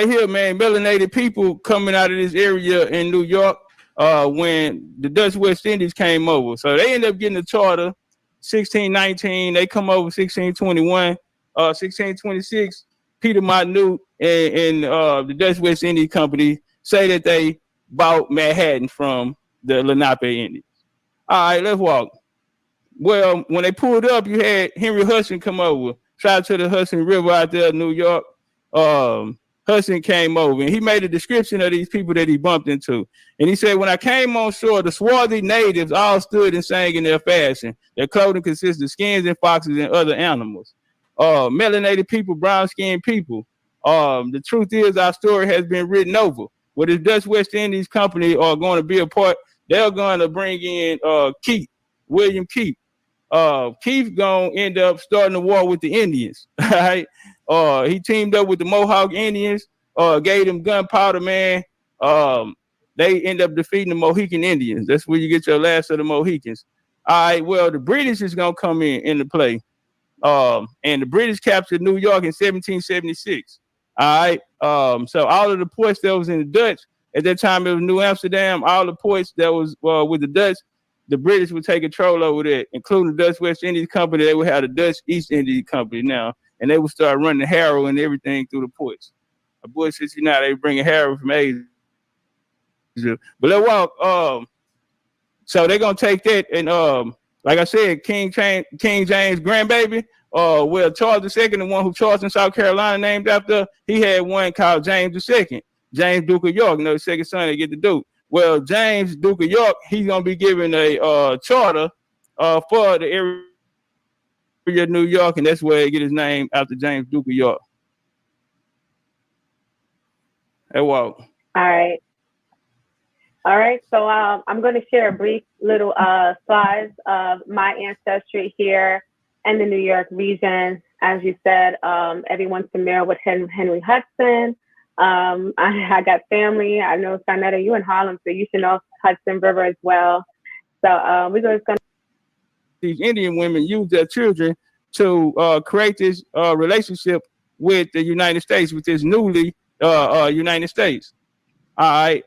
here, man, melanated people coming out of this area in New York when the Dutch West Indies came over. So they end up getting a charter, 1619. They come over 1621, 1626. Peter Martinute and the Dutch West Indies Company say that they bought Manhattan from the Lenape Indians. All right, let's walk. Well, when they pulled up, you had Henry Hudson come over, tried to the Hudson River out there in New York. Hudson came over and he made a description of these people that he bumped into. And he said, when I came on shore, the swarthy natives all stood and sang in their fashion. Their clothing consisted of skins and foxes and other animals. Melanated people, brown-skinned people. The truth is our story has been written over. What the Dutch West Indies Company are going to be a part, they're going to bring in Keith, William Keith. Keith going to end up starting a war with the Indians, right? He teamed up with the Mohawk Indians, gave them gunpowder, man. They end up defeating the Mohican Indians. That's where you get your last of the Mohicans. All right, well, the British is going to come into play. And the British captured New York in 1776. All right. So all of the ports that was in the Dutch at that time, it was New Amsterdam. All the ports that was with the Dutch, the British would take control over that, including the Dutch West Indies Company. They would have the Dutch East Indies Company now, and they would start running heroin and everything through the ports. A bullshit, you know, they bringing heroin from Asia. But let's walk. So they're gonna take that and like I said, King James grandbaby. Well, Charles II, the one who Charleston, South Carolina, named after, he had one called James II, James Duke of York, you know, the second son they get the Duke. Well, James, Duke of York, he's gonna be given a charter for the area of New York, and that's where he get his name after James, Duke of York. Hey, wow. All right. So I'm going to share a brief little slides of my ancestry here in the New York region. As you said, everyone's familiar with Henry Hudson. I got family. I know, Sarnetta, you in Harlem, so you should know Hudson River as well. So we're just going to. These Indian women use their children to create this relationship with the United States, with this newly United States. All right.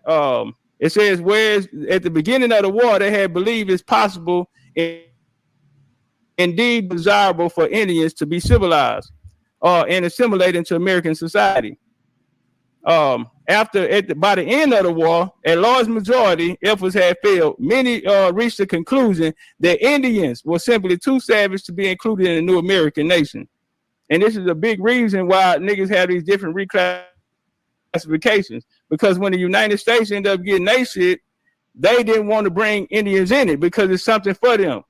It says, whereas at the beginning of the war, they had believed it's possible and indeed desirable for Indians to be civilized and assimilate into American society. By the end of the war, a large majority efforts had failed. Many reached the conclusion that Indians were simply too savage to be included in a new American nation. And this is a big reason why niggas have these different reclassifications, because when the United States ended up getting their shit, they didn't want to bring Indians in it because it's something for them.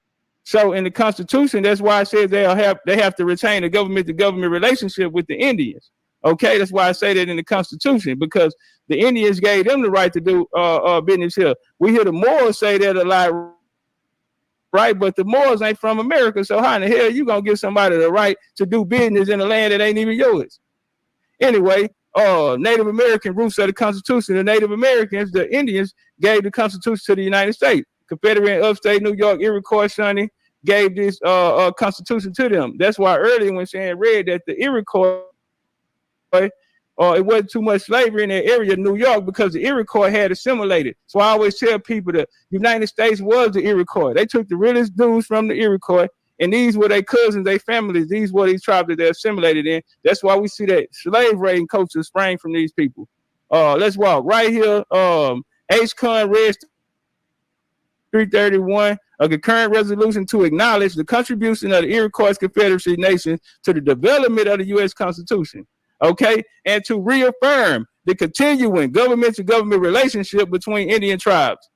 So in the Constitution, that's why it says they have to retain a government-to-government relationship with the Indians. Okay, that's why I say that in the Constitution, because the Indians gave them the right to do business here. We hear the Moors say that a lot, right? But the Moors ain't from America, so how in the hell you gonna give somebody the right to do business in a land that ain't even yours? Anyway, Native American roots of the Constitution. The Native Americans, the Indians, gave the Constitution to the United States. Confederate upstate New York, Iroquois, Shawnee, gave this Constitution to them. That's why earlier when Shan read that the Iroquois, it wasn't too much slavery in that area of New York because the Iroquois had assimilated. So I always tell people that the United States was the Iroquois. They took the realest dudes from the Iroquois, and these were their cousins, their families. These were these tribes that they assimilated in. That's why we see that slave raiding culture sprang from these people. Let's walk right here. H-Con Red 331, a concurrent resolution to acknowledge the contribution of the Iroquois Confederacy Nation to the development of the U.S. Constitution. Okay, and to reaffirm the continuing government-to-government relationship between Indian tribes.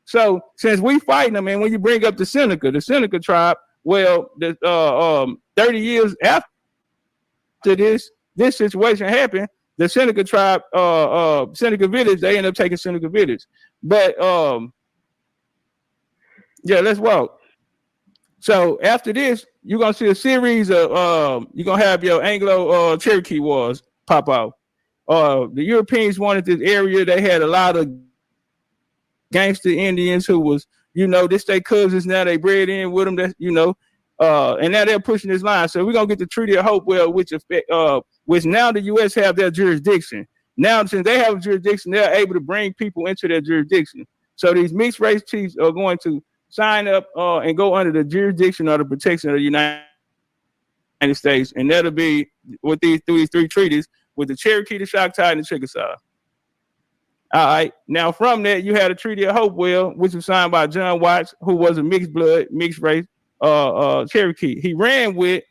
So since we fighting them, and when you bring up the Seneca tribe, well, 30 years after this situation happened, the Seneca tribe, Seneca Village, they end up taking Seneca Village. But yeah, let's walk. So after this, you're gonna see a series of you're gonna have your Anglo Cherokee wars pop out. The Europeans wanted this area. They had a lot of gangster Indians who was, this their cousins. Now they bred in with them. That and now they're pushing this line. So we're gonna get the Treaty of Hopewell, which now the U.S. have their jurisdiction. Now since they have a jurisdiction, they're able to bring people into their jurisdiction. So these mixed race chiefs are going to sign up and go under the jurisdiction or the protection of the United States, and that'll be with through these three treaties with the Cherokee, the Choctaw, and the Chickasaw. All right. Now from that, you had a Treaty of Hopewell, which was signed by John Watts, who was a mixed blood, mixed race Cherokee. He ran with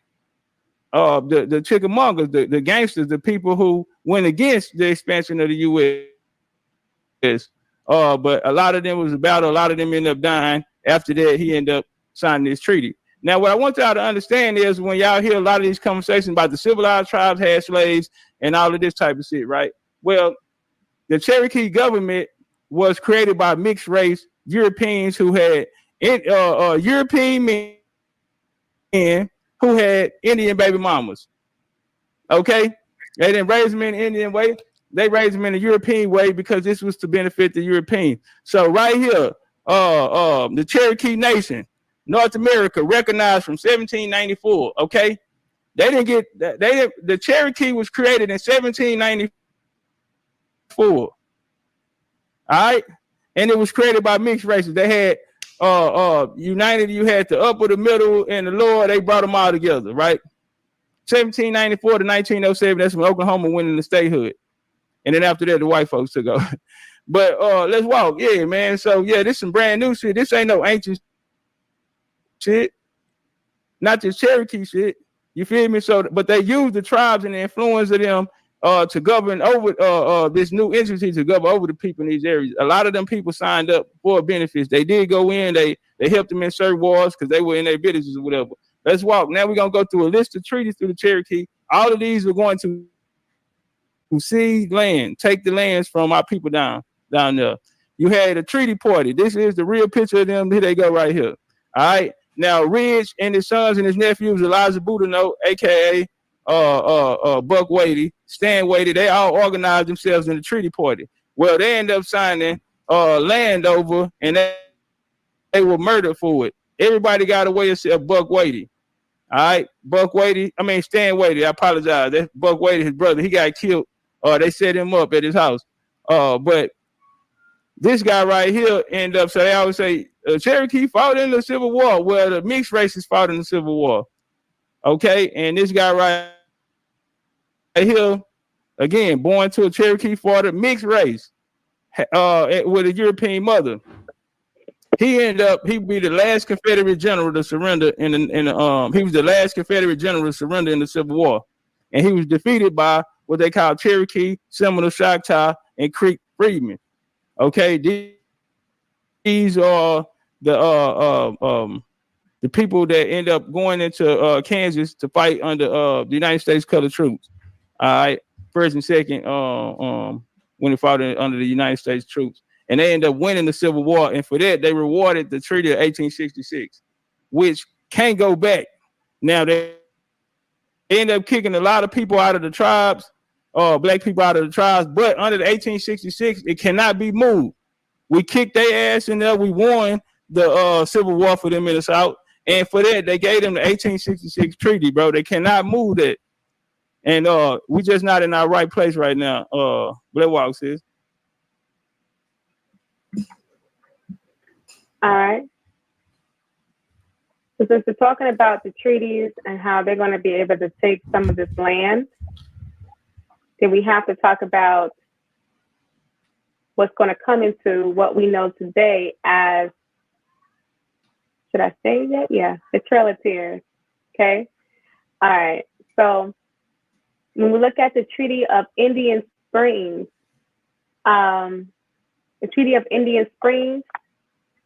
the Chickamaugas, the gangsters, the people who went against the expansion of the U.S. But a lot of them was about. A lot of them ended up dying. After that, he ended up signing this treaty. Now, what I want y'all to understand is when y'all hear a lot of these conversations about the civilized tribes had slaves and all of this type of shit, right? Well, the Cherokee government was created by mixed race Europeans who had European men who had Indian baby mamas. Okay? They didn't raise them in the Indian way. They raised them in the European way because this was to benefit the European. So right here, the Cherokee Nation, North America, recognized from 1794. Okay, they didn't get that. The Cherokee was created in 1794. All right, and it was created by mixed races. They had united. You had the upper, the middle, and the lower. They brought them all together. Right, 1794 to 1907. That's when Oklahoma went into statehood, and then after that, the white folks took over. But let's walk. Yeah, man. So yeah, this some brand new shit. This ain't no ancient shit. Not this Cherokee shit. You feel me? So, but they use the tribes and the influence of them to govern over this new entity to govern over the people in these areas. A lot of them people signed up for benefits. They did go in. They helped them in certain wars because they were in their villages or whatever. Let's walk. Now we're gonna go through a list of treaties through the Cherokee. All of these are going to cede land, take the lands from our people down there. You had a treaty party. This is the real picture of them. Here they go right here. All right. Now Ridge and his sons and his nephews, Elijah Boudinot, aka Buck Wadey, Stan Wadey, they all organized themselves in the treaty party. Well, they end up signing land over, and they were murdered for it. Everybody got away except Buck Wadey. All right, Stan Wadey. I apologize. That's Buck Wadey, his brother. He got killed. They set him up at his house. But this guy right here ended up. So they always say Cherokee fought in the Civil War. Well, the mixed races fought in the Civil War. Okay, and this guy right here, again, born to a Cherokee father, mixed race, with a European mother. He would be the last Confederate general to surrender he was the last Confederate general to surrender in the Civil War. And he was defeated by what they call Cherokee, Seminole, Choctaw, and Creek freedmen. Okay, these are the people that end up going into Kansas to fight under the United States colored troops. All right, first and second, when they fought under the United States troops. And they end up winning the Civil War. And for that, they rewarded the Treaty of 1866, which can't go back. Now, they end up kicking a lot of people out of the tribes, black people out of the tribes. But under the 1866, it cannot be moved. We kicked their ass in there. We won the Civil War for them in the South. And for that, they gave them the 1866 treaty, bro. They cannot move that. And we just not in our right place right now. Black Walk says. All right. So since we're talking about the treaties and how they're going to be able to take some of this land, then we have to talk about what's going to come into what we know today as, should I say that? Yeah, the Trail of Tears. Okay. All right. So when we look at the Treaty of Indian Springs,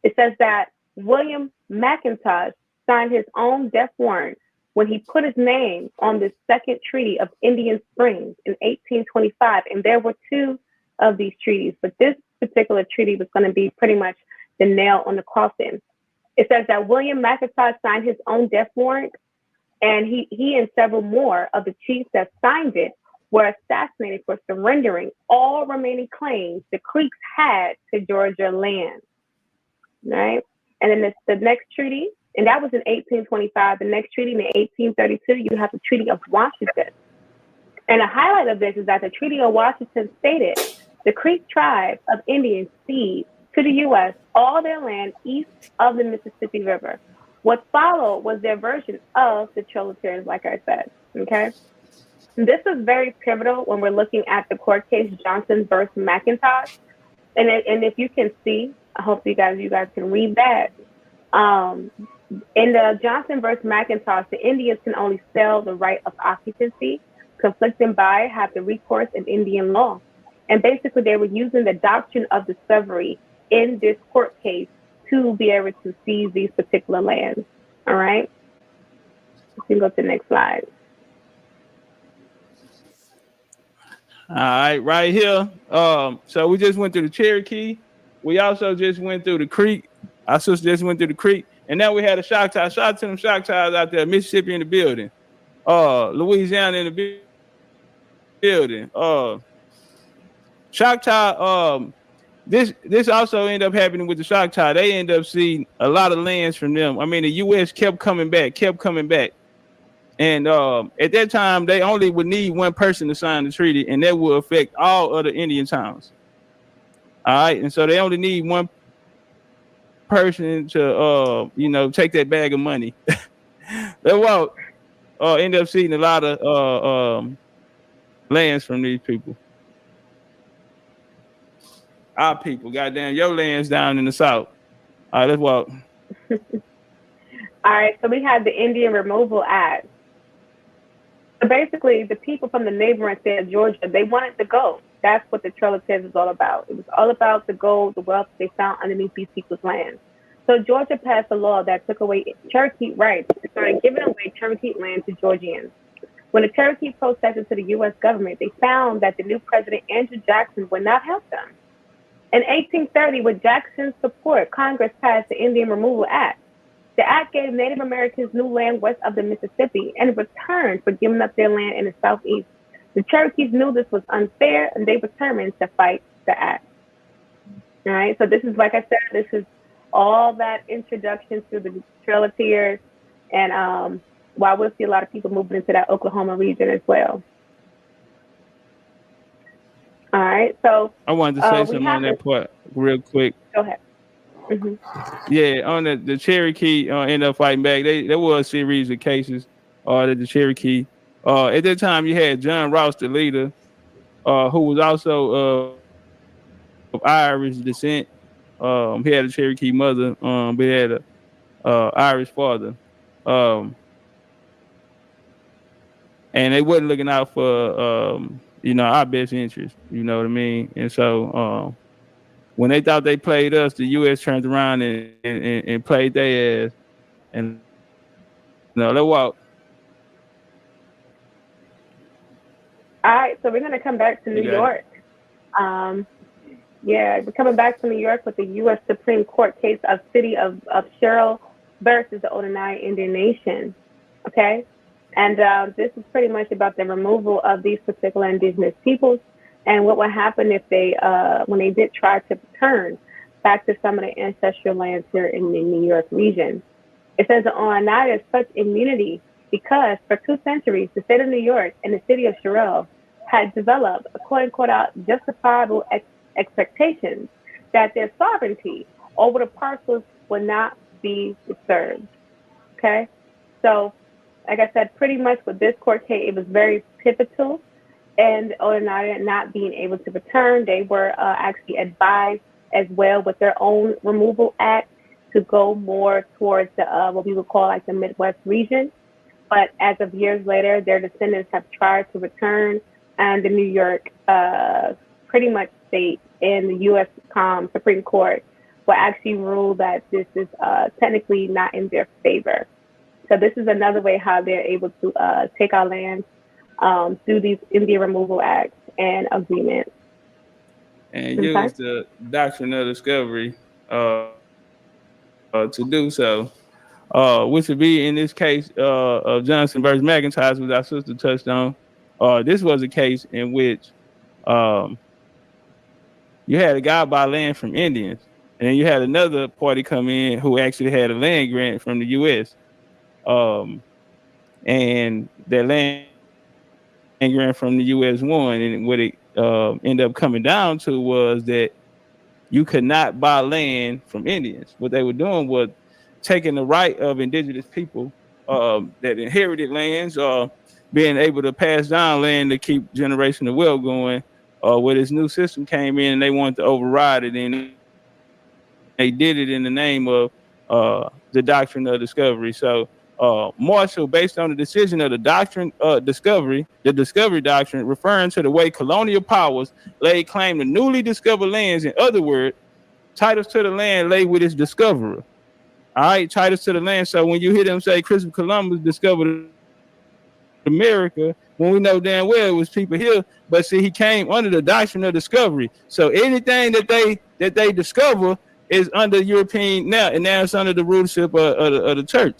it says that William McIntosh signed his own death warrant when he put his name on the second Treaty of Indian Springs in 1825. And there were two of these treaties, but this particular treaty was going to be pretty much the nail on the coffin. It says that William McIntosh signed his own death warrant, and he and several more of the chiefs that signed it were assassinated for surrendering all remaining claims the Creeks had to Georgia land. Right? And then the next treaty, and that was in 1825. The next treaty in 1832, you have the Treaty of Washington. And the highlight of this is that the Treaty of Washington stated the Creek tribe of Indians ceded to the U.S. all their land east of the Mississippi River. What followed was their version of the Trail of Tears, like I said. Okay? And this is very pivotal when we're looking at the court case Johnson versus McIntosh. And if you can see, I hope you guys can read that. In the Johnson versus McIntosh, the Indians can only sell the right of occupancy. Conflicting buyers have the recourse in Indian law. And basically, they were using the doctrine of discovery in this court case to be able to seize these particular lands. All right? You can go to the next slide. All right, right here. So we just went through the Cherokee. We also just went through the Creek. Our sister just went through the Creek. And now we had a Choctaw. Shout out to them Choctaws out there. Mississippi in the building. Louisiana in the building. Choctaw, this also ended up happening with the Choctaw. They end up seeing a lot of lands from them. I mean, the U.S. kept coming back. And at that time, they only would need one person to sign the treaty, and that will affect all other Indian towns. All right, and so they only need one person to, take that bag of money. They won't end up seeing a lot of lands from these people. Our people, goddamn, your land's down in the South. All right, let's walk. All right, so we have the Indian Removal Act. So basically, the people from the neighboring state of Georgia, they wanted the gold. That's what the Trail of Tears was all about. It was all about the gold, the wealth they found underneath these people's land. So Georgia passed a law that took away Cherokee rights and started giving away Cherokee land to Georgians. When the Cherokee protested to the U.S. government, they found that the new president, Andrew Jackson, would not help them. In 1830, with Jackson's support, Congress passed the Indian Removal Act. The act gave Native Americans new land west of the Mississippi in return for giving up their land in the southeast. The Cherokees knew this was unfair, and they determined to fight the act. All right, so this is, like I said, this is all that introduction to the Trail of Tears, and while we'll see a lot of people moving into that Oklahoma region as well. All right, so I wanted to say something on that part real quick. Go ahead. Yeah, on the Cherokee ended up fighting back. There was a series of cases that the Cherokee. At that time, you had John Ross, the leader, who was also of Irish descent. He had a Cherokee mother, but he had a Irish father. And they wasn't looking out for our best interest. You know what I mean? And so when they thought they played us, the U.S. turned around and played their ass, and they walked. All right, so we're going to come back to New York. We're coming back to New York with the U.S. Supreme Court case of City of Sherrill versus the Oneida Indian Nation. Okay, and this is pretty much about the removal of these particular indigenous peoples and what would happen if they, when they did try to return back to some of the ancestral lands here in the New York region. It says the Oneida has such immunity because for 2 centuries, the state of New York and the city of Sherrill had developed a quote-unquote justifiable expectations that their sovereignty over the parcels would not be disturbed. Okay? So, like I said, pretty much with this court case, it was very pivotal. And Oneida not being able to return, they were actually advised as well with their own removal act to go more towards the what we would call like the Midwest region. But as of years later, their descendants have tried to return, and the New York pretty much state and the U.S. Supreme Court will actually rule that this is technically not in their favor. So this is another way how they're able to take our land through these Indian Removal Acts and agreements. And use the doctrine of discovery to do so, which would be in this case of Johnson versus McIntyre, which our sister touched on. This was a case in which you had a guy buy land from Indians, and then you had another party come in who actually had a land grant from the U.S. And that land grant from the U.S. won, and what it ended up coming down to was that you could not buy land from Indians. What they were doing was taking the right of indigenous people that inherited lands, being able to pass down land to keep generational wealth going. Where this new system came in and they wanted to override it, and they did it in the name of the doctrine of discovery. So Marshall, based on the decision of the doctrine discovery, the discovery doctrine, referring to the way colonial powers laid claim to newly discovered lands. In other words, titles to the land lay with its discoverer. All right, titles to the land. So when you hear them say Christopher Columbus discovered America, when we know damn well it was people here, but see, he came under the doctrine of discovery. So anything that they discover is under European now, and now it's under the rulership of the church.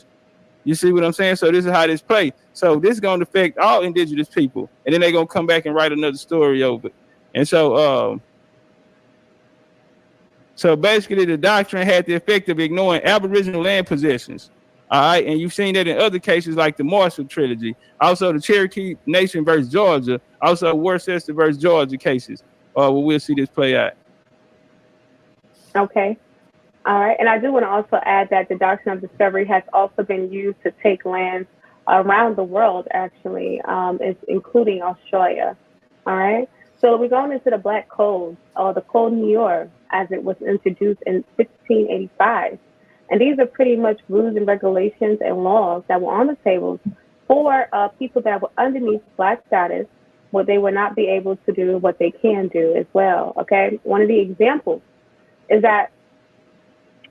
You see what I'm saying? So this is how this plays. So this is going to affect all indigenous people, and then they're going to come back and write another story over it. And so so basically the doctrine had the effect of ignoring Aboriginal land possessions. All right, and you've seen that in other cases like the Marshall Trilogy, also the Cherokee Nation versus Georgia, also Worcester versus Georgia cases. Where we'll see this play out. Okay. All right, and I do want to also add that the doctrine of discovery has also been used to take lands around the world, actually, including Australia. All right, so we're going into the Black Code, or the Code New York, as it was introduced in 1685. And these are pretty much rules and regulations and laws that were on the table for people that were underneath Black status, what they would not be able to do, what they can do as well. Okay, one of the examples is that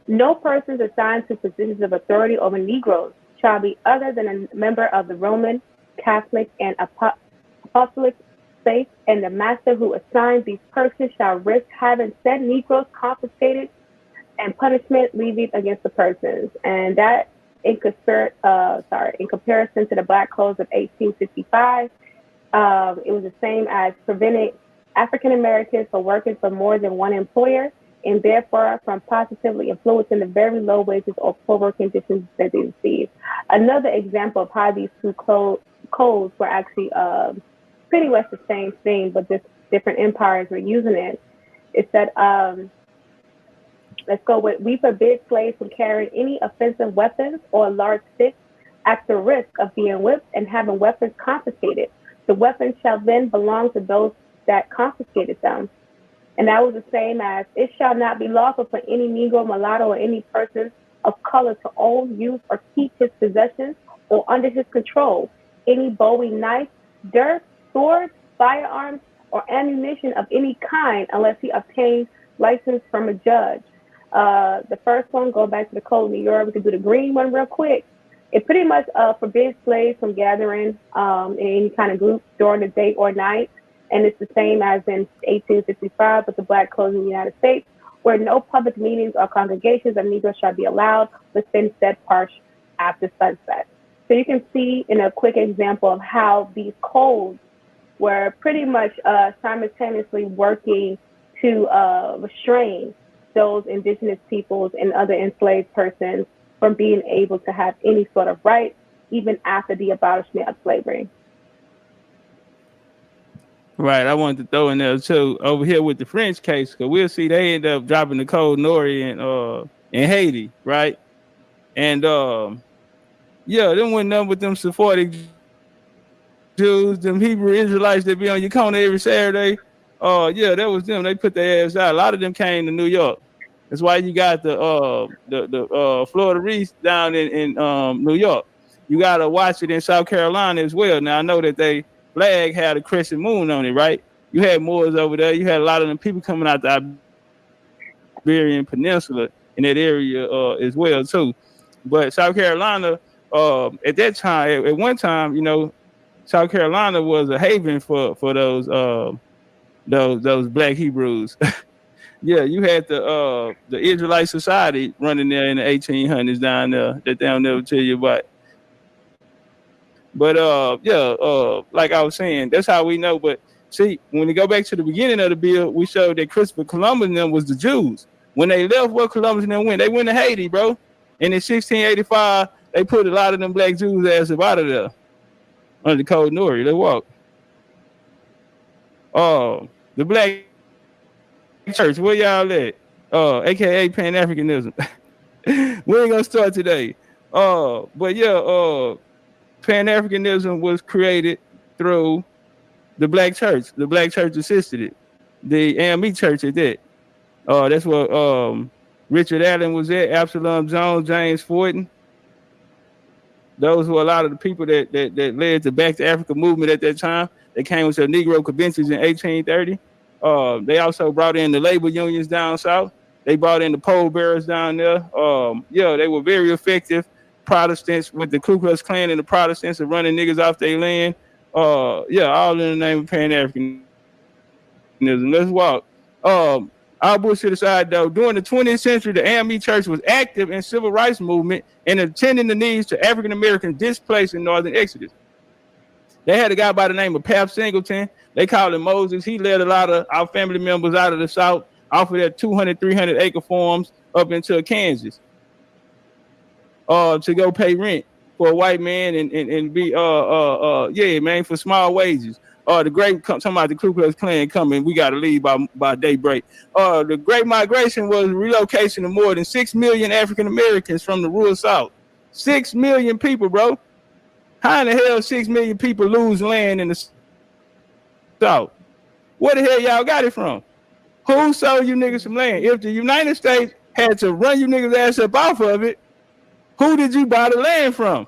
no persons assigned to positions of authority over Negroes shall be other than a member of the Roman, Catholic, and Apostolic faith, and the master who assigns these persons shall risk having said Negroes confiscated and punishment levied against the persons. And that, in comparison to the Black Codes of 1865, it was the same as preventing African Americans from working for more than one employer, and therefore from positively influencing the very low wages or poor work conditions that they receive. Another example of how these two codes were actually pretty much the same thing, but just different empires were using it, is that, let's go with, we forbid slaves from carrying any offensive weapons or large sticks at the risk of being whipped and having weapons confiscated. The weapons shall then belong to those that confiscated them. And that was the same as, it shall not be lawful for any Negro, mulatto, or any person of color to own, use, or keep his possessions or under his control any Bowie knife, dirk, sword, firearms, or ammunition of any kind unless he obtains license from a judge. The first one, go back to the Code of New York. We can do the green one real quick. It pretty much forbids slaves from gathering in any kind of group during the day or night. And it's the same as in 1865 with the Black Codes in the United States, where no public meetings or congregations of Negroes shall be allowed within said park after sunset. So you can see in a quick example of how these codes were pretty much simultaneously working to restrain those indigenous peoples and other enslaved persons from being able to have any sort of rights, even after the abolishment of slavery. Right, I wanted to throw in there too over here with the French case, because we'll see they end up dropping the Code Nori in Haiti, right? And yeah, them went nothing with them Sephardic Jews, them Hebrew Israelites that be on your corner every Saturday. Yeah, that was them. They put their ass out. A lot of them came to New York. That's why you got the Florida Reefs down in New York. You gotta watch it in South Carolina as well. Now I know that they flag had a crescent moon on it, right? You had Moors over there. You had a lot of them people coming out the Iberian Peninsula in that area as well too. But South Carolina, at that time, at one time, you know, South Carolina was a haven for those Black Hebrews. Yeah, you had the Israelite Society running there in the 1800s down there that they'll never tell you about. But like I was saying, that's how we know. But see, when we go back to the beginning of the bill, we showed that Christopher Columbus and them was the Jews. When they left, where Columbus and them went? They went to Haiti, bro. And in 1685, they put a lot of them Black Jews ass up out of there under the Code Nori. They walked. The Black Church, where y'all at? AKA Pan-Africanism. We ain't gonna start today. But yeah, Pan-Africanism was created through the Black Church. The Black Church assisted it. The AME Church at that. That's what Richard Allen was at, Absalom Jones, James Fortin. Those were a lot of the people that led the Back to Africa movement at that time. They came with their Negro conventions in 1830. They also brought in the labor unions down south. They brought in the pole bearers down there. Yeah, they were very effective Protestants with the Ku Klux Klan and the Protestants of running niggas off their land. Yeah, all in the name of Pan-Africanism. Let's walk. All bullshit aside, though, during the 20th century, the AME Church was active in civil rights movement and attending the needs to African Americans displaced in Northern Exodus. They had a guy by the name of Pap Singleton. They called him Moses. He led a lot of our family members out of the South off of their 200, 300 acre farms up into Kansas to go pay rent for a white man and be, yeah, man, for small wages. The great, talking about the Ku Klux Klan coming, we got to leave by daybreak. The Great Migration was a relocation of more than 6 million African Americans from the rural South. 6 million people, bro. How in the hell 6 million people lose land in the South? Where the hell y'all got it from? Who sold you niggas some land? If the United States had to run you niggas ass up off of it, who did you buy the land from?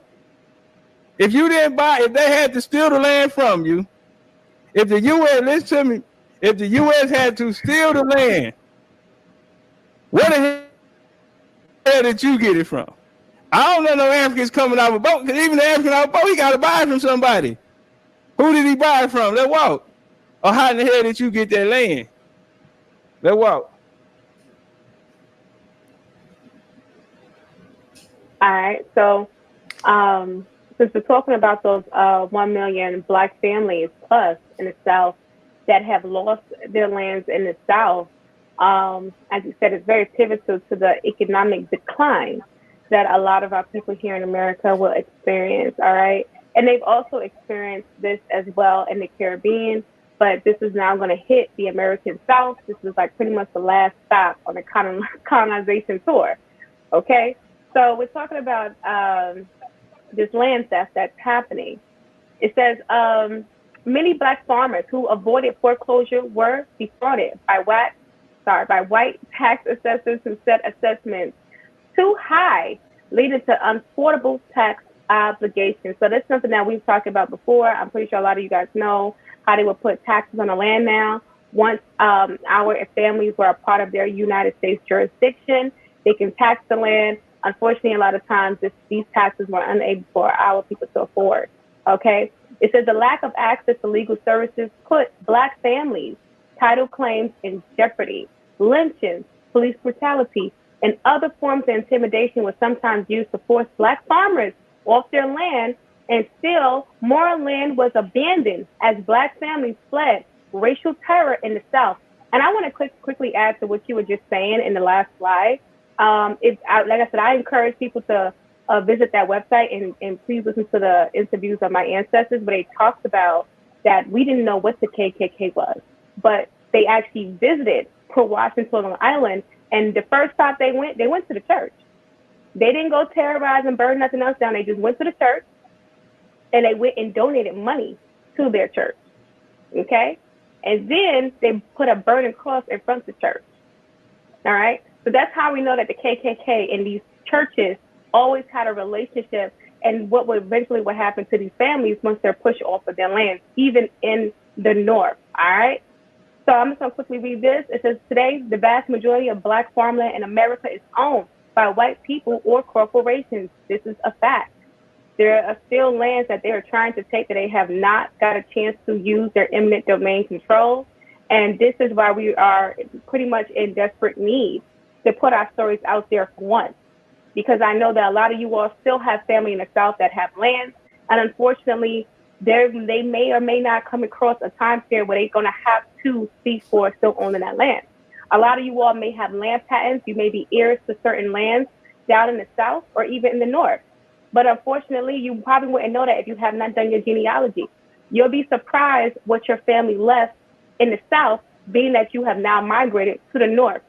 If you didn't buy, if they had to steal the land from you, if the U.S. listen to me, if the U.S. had to steal the land, where the hell did you get it from? I don't know no Africans coming out of a boat, because even the African out of a boat, he got to buy it from somebody. Who did he buy it from? Let's walk. Or how in the hell did you get that land? Let's walk. All right. So since we're talking about those 1 million Black families plus in the South that have lost their lands in the South, as you said, it's very pivotal to the economic decline that a lot of our people here in America will experience. All right. And they've also experienced this as well in the Caribbean, but this is now going to hit the American South. This is like pretty much the last stop on the colonization tour. Okay. So we're talking about this land theft that's happening. It says many Black farmers who avoided foreclosure were defrauded by white tax assessors who set assessments too high, leading to unaffordable tax obligations. So that's something that we've talked about before. I'm pretty sure a lot of you guys know how they would put taxes on the land now. Once our families were a part of their United States jurisdiction, they can tax the land. Unfortunately, a lot of times these taxes were unable for our people to afford. Okay. It says the lack of access to legal services put Black families' title claims in jeopardy. Lynchings, police brutality, and other forms of intimidation were sometimes used to force Black farmers off their land, and still more land was abandoned as Black families fled racial terror in the South. And I want to quickly add to what you were just saying in the last slide. Like I said, I encourage people to visit that website and please listen to the interviews of my ancestors, but they talked about that we didn't know what the KKK was, but they actually visited Port Washington, Long Island, and the first stop they went to the church. They didn't go terrorize and burn nothing else down. They just went to the church and they went and donated money to their church. Okay? And then they put a burning cross in front of the church. All right? So that's how we know that the KKK and these churches always had a relationship, and what would eventually happen to these families once they're pushed off of their lands, even in the North. All right? So I'm just going to quickly read this. It says, today, the vast majority of Black farmland in America is owned by white people or corporations. This is a fact. There are still lands that they are trying to take that they have not got a chance to use their eminent domain control. And this is why we are pretty much in desperate need to put our stories out there for once. Because I know that a lot of you all still have family in the South that have land. And unfortunately, they may or may not come across a time period where they're going to have to speak for still owning that land. A lot of you all may have land patents. You may be heirs to certain lands down in the South or even in the North. But unfortunately, you probably wouldn't know that if you have not done your genealogy. You'll be surprised what your family left in the South, being that you have now migrated to the North.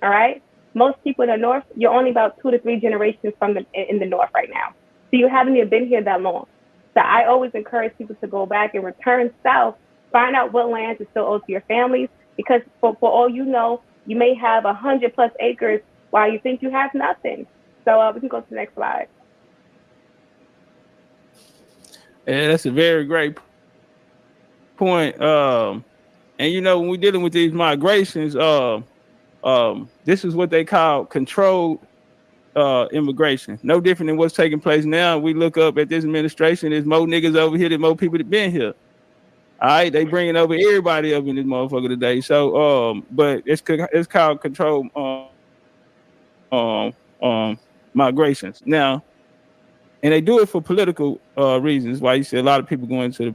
All right? Most people in the North, you're only about 2 to 3 generations in the North right now. So you haven't even been here that long. So I always encourage people to go back and return South, find out what lands are still owed to your families, because for all you know, you may have 100+ acres while you think you have nothing. So we can go to the next slide. Yeah, that's a very great point. And you know, when we're dealing with these migrations, this is what they call controlled immigration. No different than what's taking place now. We look up at this administration, there's more niggas over here than more people that been here. All right, they bringing over everybody up in this motherfucker today. So, but it's called controlled migrations now, and they do it for political reasons. Why you see a lot of people going to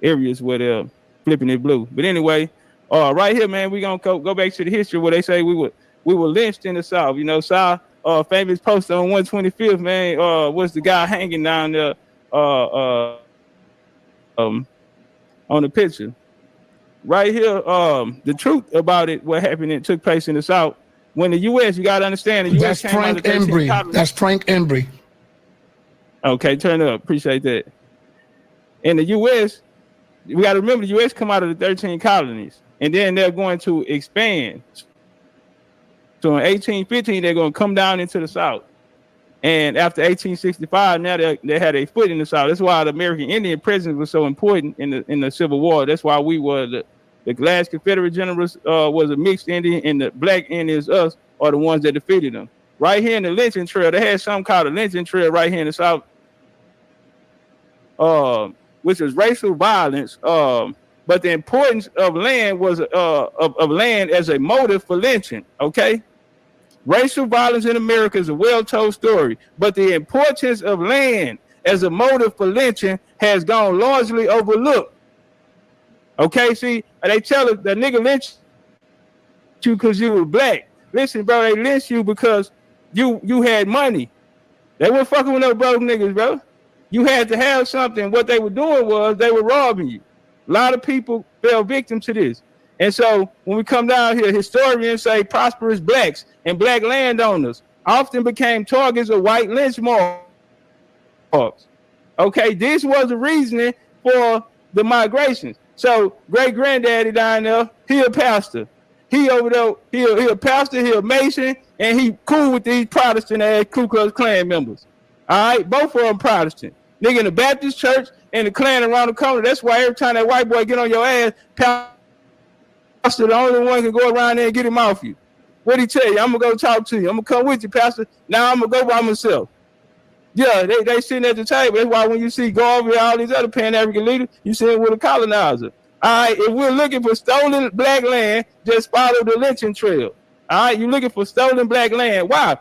areas where they're flipping it blue. But anyway, right here, man, we gonna go back to the history where they say we were lynched in the South. You know, South famous poster on 125th, man, was the guy hanging down there on the picture. Right here, the truth about it, what happened, it took place in the South. When the U.S., you got to understand, the U.S. That's Frank Embry. That's Frank Embry. Okay, turn up. Appreciate that. In the U.S., we got to remember the U.S. come out of the 13 colonies, and then they're going to expand. So in 1815, they're going to come down into the South. And after 1865, now they had a foot in the South. That's why the American Indian presence was so important in the Civil War. That's why we were the last Confederate generals was a mixed Indian, and the black Indians, us, are the ones that defeated them. Right here in the lynching trail, they had something called a lynching trail right here in the South, which is racial violence. But the importance of land was of land as a motive for lynching. Okay, racial violence in America is a well-told story, but the importance of land as a motive for lynching has gone largely overlooked. Okay, see, they tell us the nigga lynched you because you were black. Listen, bro, they lynched you because you had money. They weren't fucking with no broke niggas, bro. You had to have something. What they were doing was they were robbing you. A lot of people fell victim to this. And so when we come down here, historians say prosperous blacks and black landowners often became targets of white lynch mobs. Okay, this was the reasoning for the migrations. So great granddaddy down there, he a pastor. He over there, he a pastor, he a Mason, and he cool with these Protestant ass Ku Klux Klan members. All right, both of them Protestant. Nigga in the Baptist church and the Klan around the corner. That's why every time that white boy get on your ass, pastor the only one can go around there and get him off you. What'd he tell you? I'm gonna go talk to you. I'm gonna come with you, pastor. Now I'm gonna go by myself. Yeah, they sitting at the table. That's why when you see Garvey and all these other Pan-African leaders, you see them with a colonizer. All right, if we're looking for stolen black land, just follow the lynching trail. All right, you're looking for stolen black land. Why?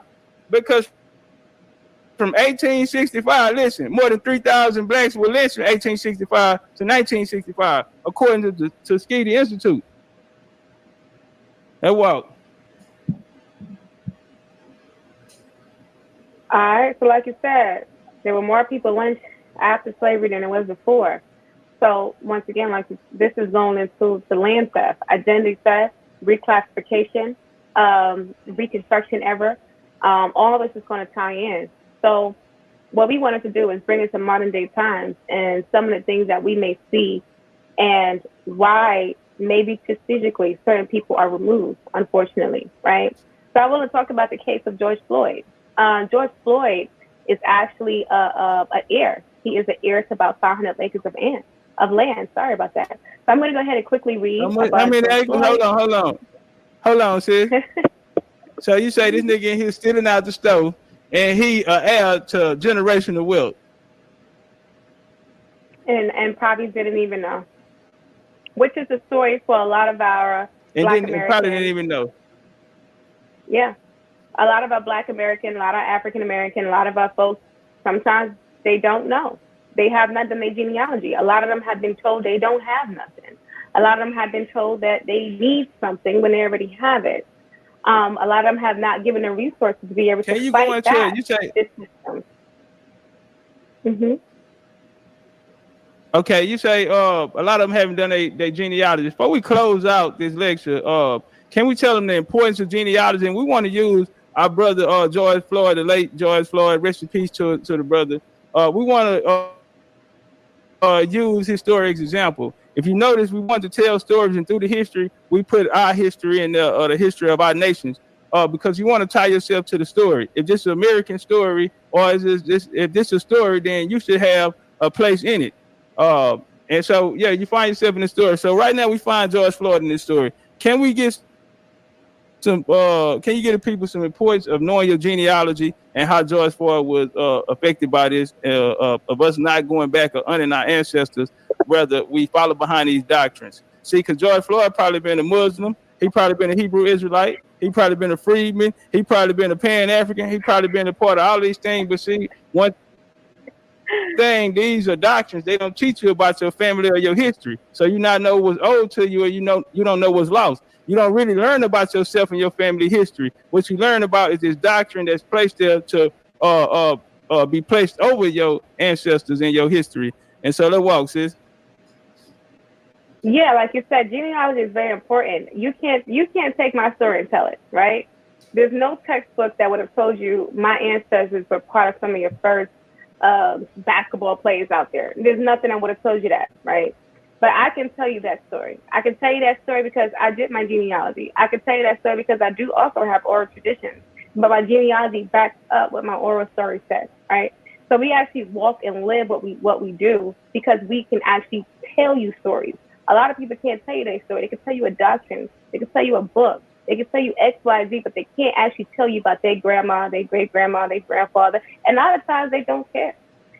Because from 1865, listen, more than 3,000 blacks were lynched from 1865 to 1965, according to the Tuskegee Institute. That walk. All right, so like you said, there were more people lynched after slavery than there was before. So once again, like this is going into land theft, identity theft, reclassification, Reconstruction era. All of this is going to tie in. So what we wanted to do is bring it to modern day times and some of the things that we may see and why maybe strategically certain people are removed, unfortunately, right? So I want to talk about the case of George Floyd. George Floyd is actually an heir. He is an heir to about 500 acres of land. Sorry about that. So I'm going to go ahead and quickly read. Hold on, sis. So you say this nigga in here stealing out the stove, and he heir to generational wealth. And probably didn't even know. Which is the story for a lot of our Black Americans. Probably didn't even know. Yeah. A lot of our Black American, a lot of African American, a lot of our folks, sometimes they don't know. They have nothing in their genealogy. A lot of them have been told they don't have nothing. A lot of them have been told that they need something when they already have it. A lot of them have not given them resources to be able to fight back this system. Mm-hmm. Okay, you say a lot of them haven't done their genealogy. Before we close out this lecture, can we tell them the importance of genealogy? And we want to use our brother George Floyd, the late George Floyd, rest in peace to the brother. We want to use his story as example. If you notice, we want to tell stories, and through the history, we put our history in the history of our nations, because you want to tie yourself to the story. If this is an American story, or if this is a story, then you should have a place in it. And so, yeah, you find yourself in the story. So right now, we find George Floyd in this story. Can we get some? Can you give the people some importance of knowing your genealogy and how George Floyd was affected by this, of us not going back or honoring our ancestors, whether we follow behind these doctrines? See, because George Floyd probably been a Muslim, he probably been a Hebrew Israelite, he probably been a freedman, he probably been a Pan-African, he probably been a part of all these things. But see, one thing, these are doctrines. They don't teach you about your family or your history, so you not know what's owed to you, or you don't know what's lost. You don't really learn about yourself and your family history. What you learn about is this doctrine that's placed there to be placed over your ancestors and your history. And so let's walk, sis. Yeah, like you said, genealogy is very important. You can't take my story and tell it, right? There's no textbook that would have told you my ancestors were part of some of your first basketball players out there. There's nothing that would have told you that, right? But I can tell you that story. I can tell you that story because I did my genealogy. I can tell you that story because I do also have oral traditions but my genealogy backs up what my oral story says, right? So we actually walk and live what we do because we can actually tell you stories. A lot of people can't tell you their story. They can tell you a doctrine. They can tell you a book. They can tell you X, Y, Z, but they can't actually tell you about their grandma, their great-grandma, their grandfather. And a lot of times they don't care.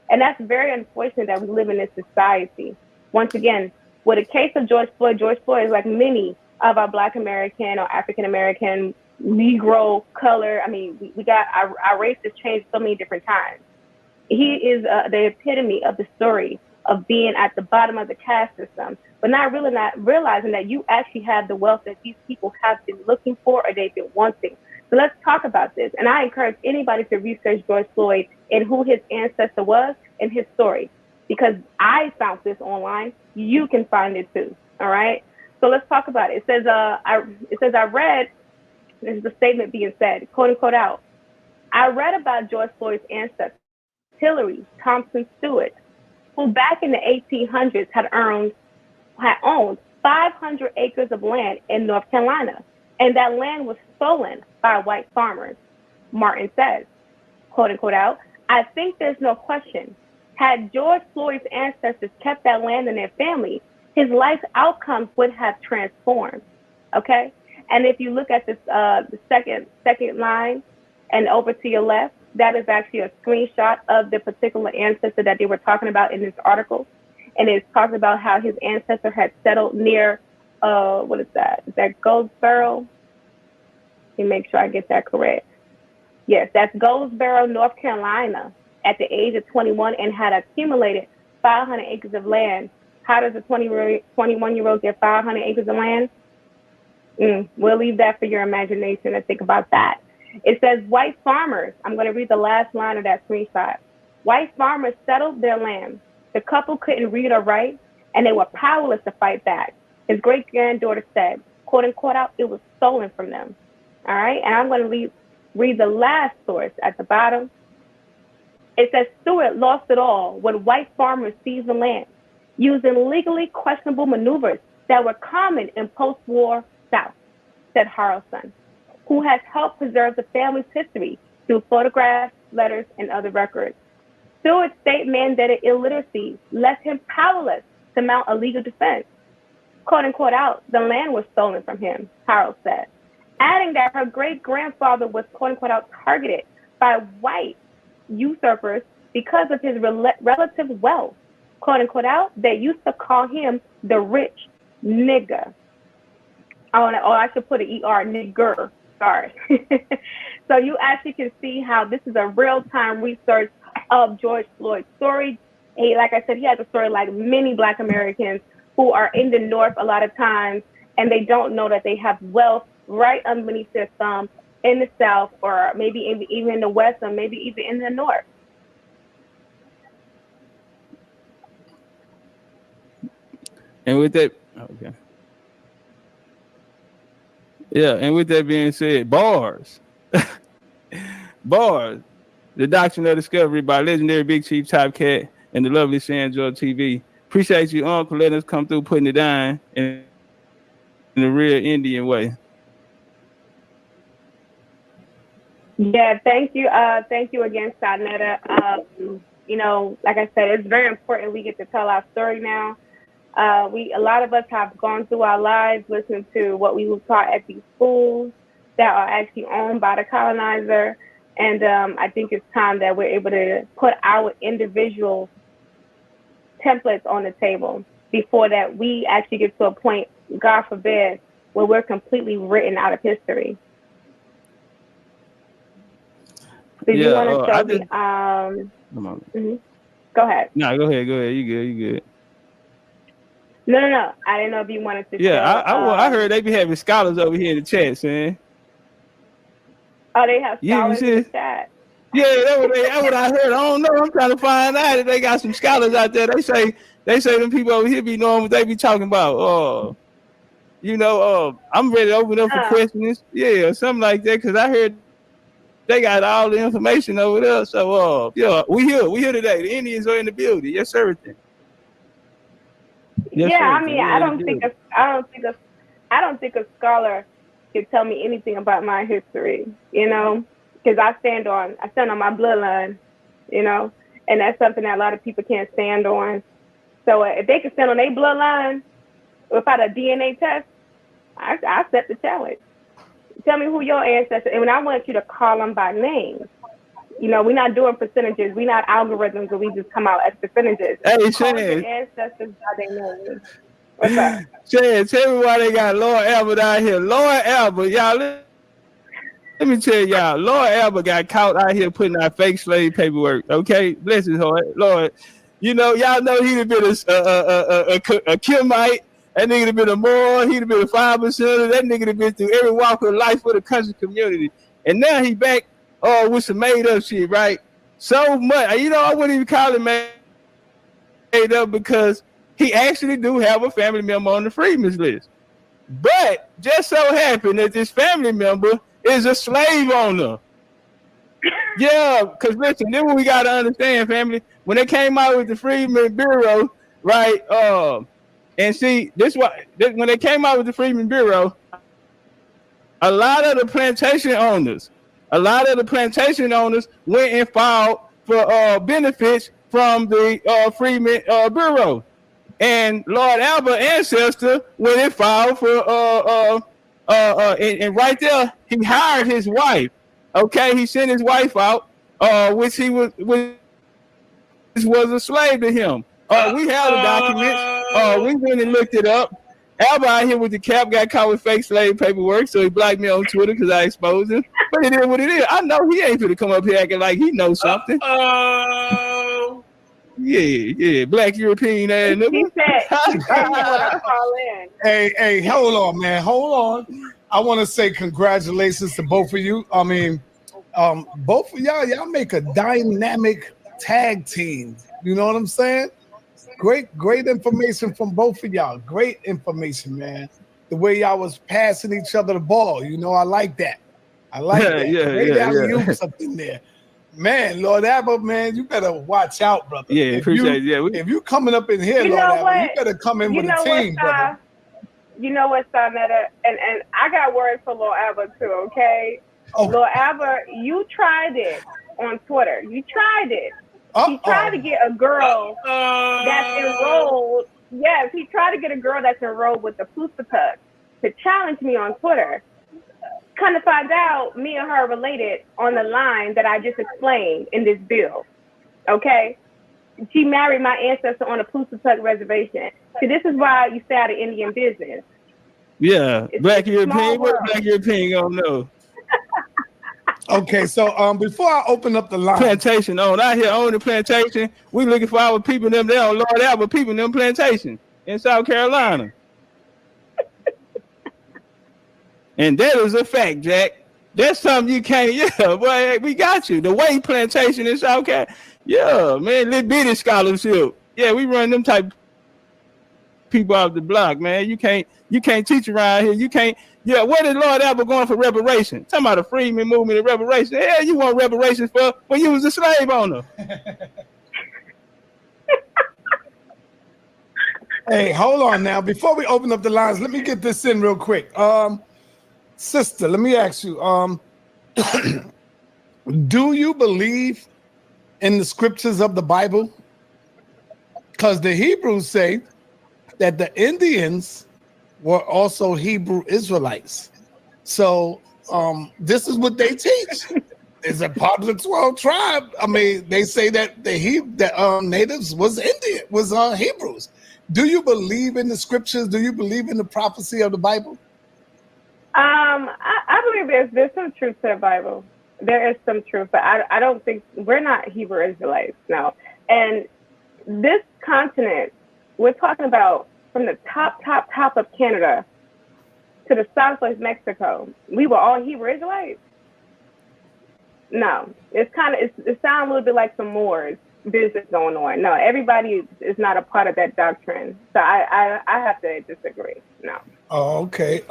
And that's very unfortunate that we live in this society. Once again, with the case of George Floyd is like many of our Black American or African American, Negro, color. I mean, we got our race has changed so many different times. He is the epitome of the story of being at the bottom of the caste system, but not realizing that you actually have the wealth that these people have been looking for or they've been wanting. So let's talk about this. And I encourage anybody to research George Floyd and who his ancestor was and his story, because I found this online. You can find it too. All right. So let's talk about it. It says, I read, this is the statement being said, quote unquote out. I read about George Floyd's ancestor, Hillary Thompson Stewart, who back in the 1800s had owned 500 acres of land in North Carolina, and that land was stolen by white farmers. Martin says, quote unquote out, I think there's no question. Had George Floyd's ancestors kept that land in their family, his life outcomes would have transformed. Okay? And if you look at this, the second line and over to your left, that is actually a screenshot of the particular ancestor that they were talking about in this article. And it's talking about how his ancestor had settled near, what is that? Is that Goldsboro? Let me make sure I get that correct. Yes, that's Goldsboro, North Carolina, at the age of 21 and had accumulated 500 acres of land. How does a 21-year-old get 500 acres of land? We'll leave that for your imagination to think about that. It says white farmers, I'm going to read the last line of that screenshot. White farmers settled their land. The couple couldn't read or write, and they were powerless to fight back. His great-granddaughter said, quote unquote out, it was stolen from them. All right, and I'm going to read the last source at the bottom. It says Stewart lost it all when white farmers seized the land, using legally questionable maneuvers that were common in post-war South, said Harrelson, who has helped preserve the family's history through photographs, letters, and other records. Stewart's state-mandated illiteracy left him powerless to mount a legal defense. Quote unquote out, the land was stolen from him, Harold said, adding that her great-grandfather was quote unquote out targeted by white usurpers because of his relative wealth. Quote unquote out, they used to call him the rich nigger. Oh, I should put an ER, nigger. Sorry. So you actually can see how this is a real-time research of George Floyd's story. Like I said, he has a story like many Black Americans who are in the North a lot of times, and they don't know that they have wealth right underneath their thumb in the South, or maybe even in the West, or maybe even in the North. And with that, okay. Yeah, and with that being said, bars. Bars. The Doctrine of Discovery by legendary Big Chief Topcatz and the lovely Sandra TV. Appreciate you, Uncle, letting us come through putting it down in a real Indian way. Yeah, thank you. Thank you again, Sadnetta. You know, like I said, it's very important we get to tell our story now. A lot of us have gone through our lives listening to what we were taught at these schools that are actually owned by the colonizer. And I think it's time that we're able to put our individual templates on the table before that we actually get to a point, God forbid, where we're completely written out of history. Did you want to show the Go ahead. No, go ahead. You good. No. I didn't know if you wanted to show. I heard they be having scholars over here in the chat, man. Oh, they have scholars in the chat. Yeah, that's what I heard. I don't know. I'm trying to find out if they got some scholars out there. They say them people over here be knowing what they be talking about. I'm ready to open up for questions. Yeah, or something like that, because I heard they got all the information over there. So we here today. The Indians are in the building. Yes, sir. Yes, yeah, I mean, I don't think a scholar could tell me anything about my history. You know, because I stand on my bloodline, you know, and that's something that a lot of people can't stand on. So if they can stand on their bloodline without a DNA test, I accept the challenge. Tell me who your ancestors, and I want you to call them by name. You know, we're not doing percentages. We're not algorithms where we just come out as percentages. Hey, Call your Shan. ancestors by their name. What's up? Shan, tell me why they got Lord Albert out here. Lord Albert, y'all, let me tell y'all, Lord Albert got caught out here putting out fake slave paperwork. Okay, bless his heart, Lord. You know, y'all know he'd have been a Kimite. That nigga have been a Moor. He'd have been a 5%. That nigga have been through every walk of life for the country community. And now he back with some made up shit, right? So much. You know, I wouldn't even call it made up because he actually do have a family member on the Freedmen's list. But just so happened that this family member is a slave owner. Yeah, because listen, this is what we got to understand, family. When they came out with the Freedmen's Bureau, right? And see, when they came out with the Freedmen's Bureau, a lot of the plantation owners went and filed for benefits from the Freedmen's Bureau. And Lord Albert ancestor went and filed for and right there he hired his wife. Okay, he sent his wife out, which was a slave to him. We have the documents. We went and looked it up. Albert out here with the cap got caught with fake slave paperwork, so he blocked me on Twitter because I exposed him. But it is what it is. I know he ain't gonna come up here acting like he knows something. Yeah, black European ass nigga. He said you want to call in. Hey, hold on, man. Hold on. I want to say congratulations to both of you. I mean, both of y'all make a dynamic tag team. You know what I'm saying? Great information from both of y'all. Great information, man. The way y'all was passing each other the ball. You know, I like that. Yeah. Up in there. Man, Lord Albert, man, you better watch out, brother. Yeah, appreciate it. If you coming up in here, Lord Albert, you better come in with a team, brother. You know what, Sarnetta? And I got words for Lord Albert too, okay? Oh. Lord Albert, you tried it on Twitter. You tried it. He tried to get a girl that's enrolled. Yes, he tried to get a girl that's enrolled with the Topcatz to challenge me on Twitter. Kind of find out me and her related on the line that I just explained in this bill. Okay? She married my ancestor on a Topcatz reservation. See, this is why you stay out of Indian business. Yeah, Black European. What Black European gonna know? Okay, so before I open up the line, plantation on out here on the plantation, we looking for our people them there on Lord Albert people them plantation in South Carolina. And that is a fact, Jack. That's something you can't. Yeah, boy, we got you. The Wade plantation in South Carolina. Yeah, man, little bitty scholarship. Yeah, we run them type people off the block, man. You can't teach around here. You can't. Yeah, where did Lord Albert going for reparations? Talking about the freedmen movement and reparations. Yeah, you want reparations for when you was a slave owner. Hey, hold on now. Before we open up the lines, let me get this in real quick. Sister, let me ask you, do you believe in the scriptures of the Bible? Because the Hebrews say that the Indians were also Hebrew Israelites. So this is what they teach. It's a part of the 12 tribe. I mean, they say that the natives was Hebrews. Do you believe in the scriptures? Do you believe in the prophecy of the Bible? I believe there's some truth to the Bible. There is some truth, but I don't think we're not Hebrew Israelites, no. And this continent, we're talking about from the top of Canada to the southwest Mexico. We were all Hebrew Israelites. No, it sounds a little bit like some Moors business going on. No, everybody is not a part of that doctrine. So I have to disagree. No. Oh, okay.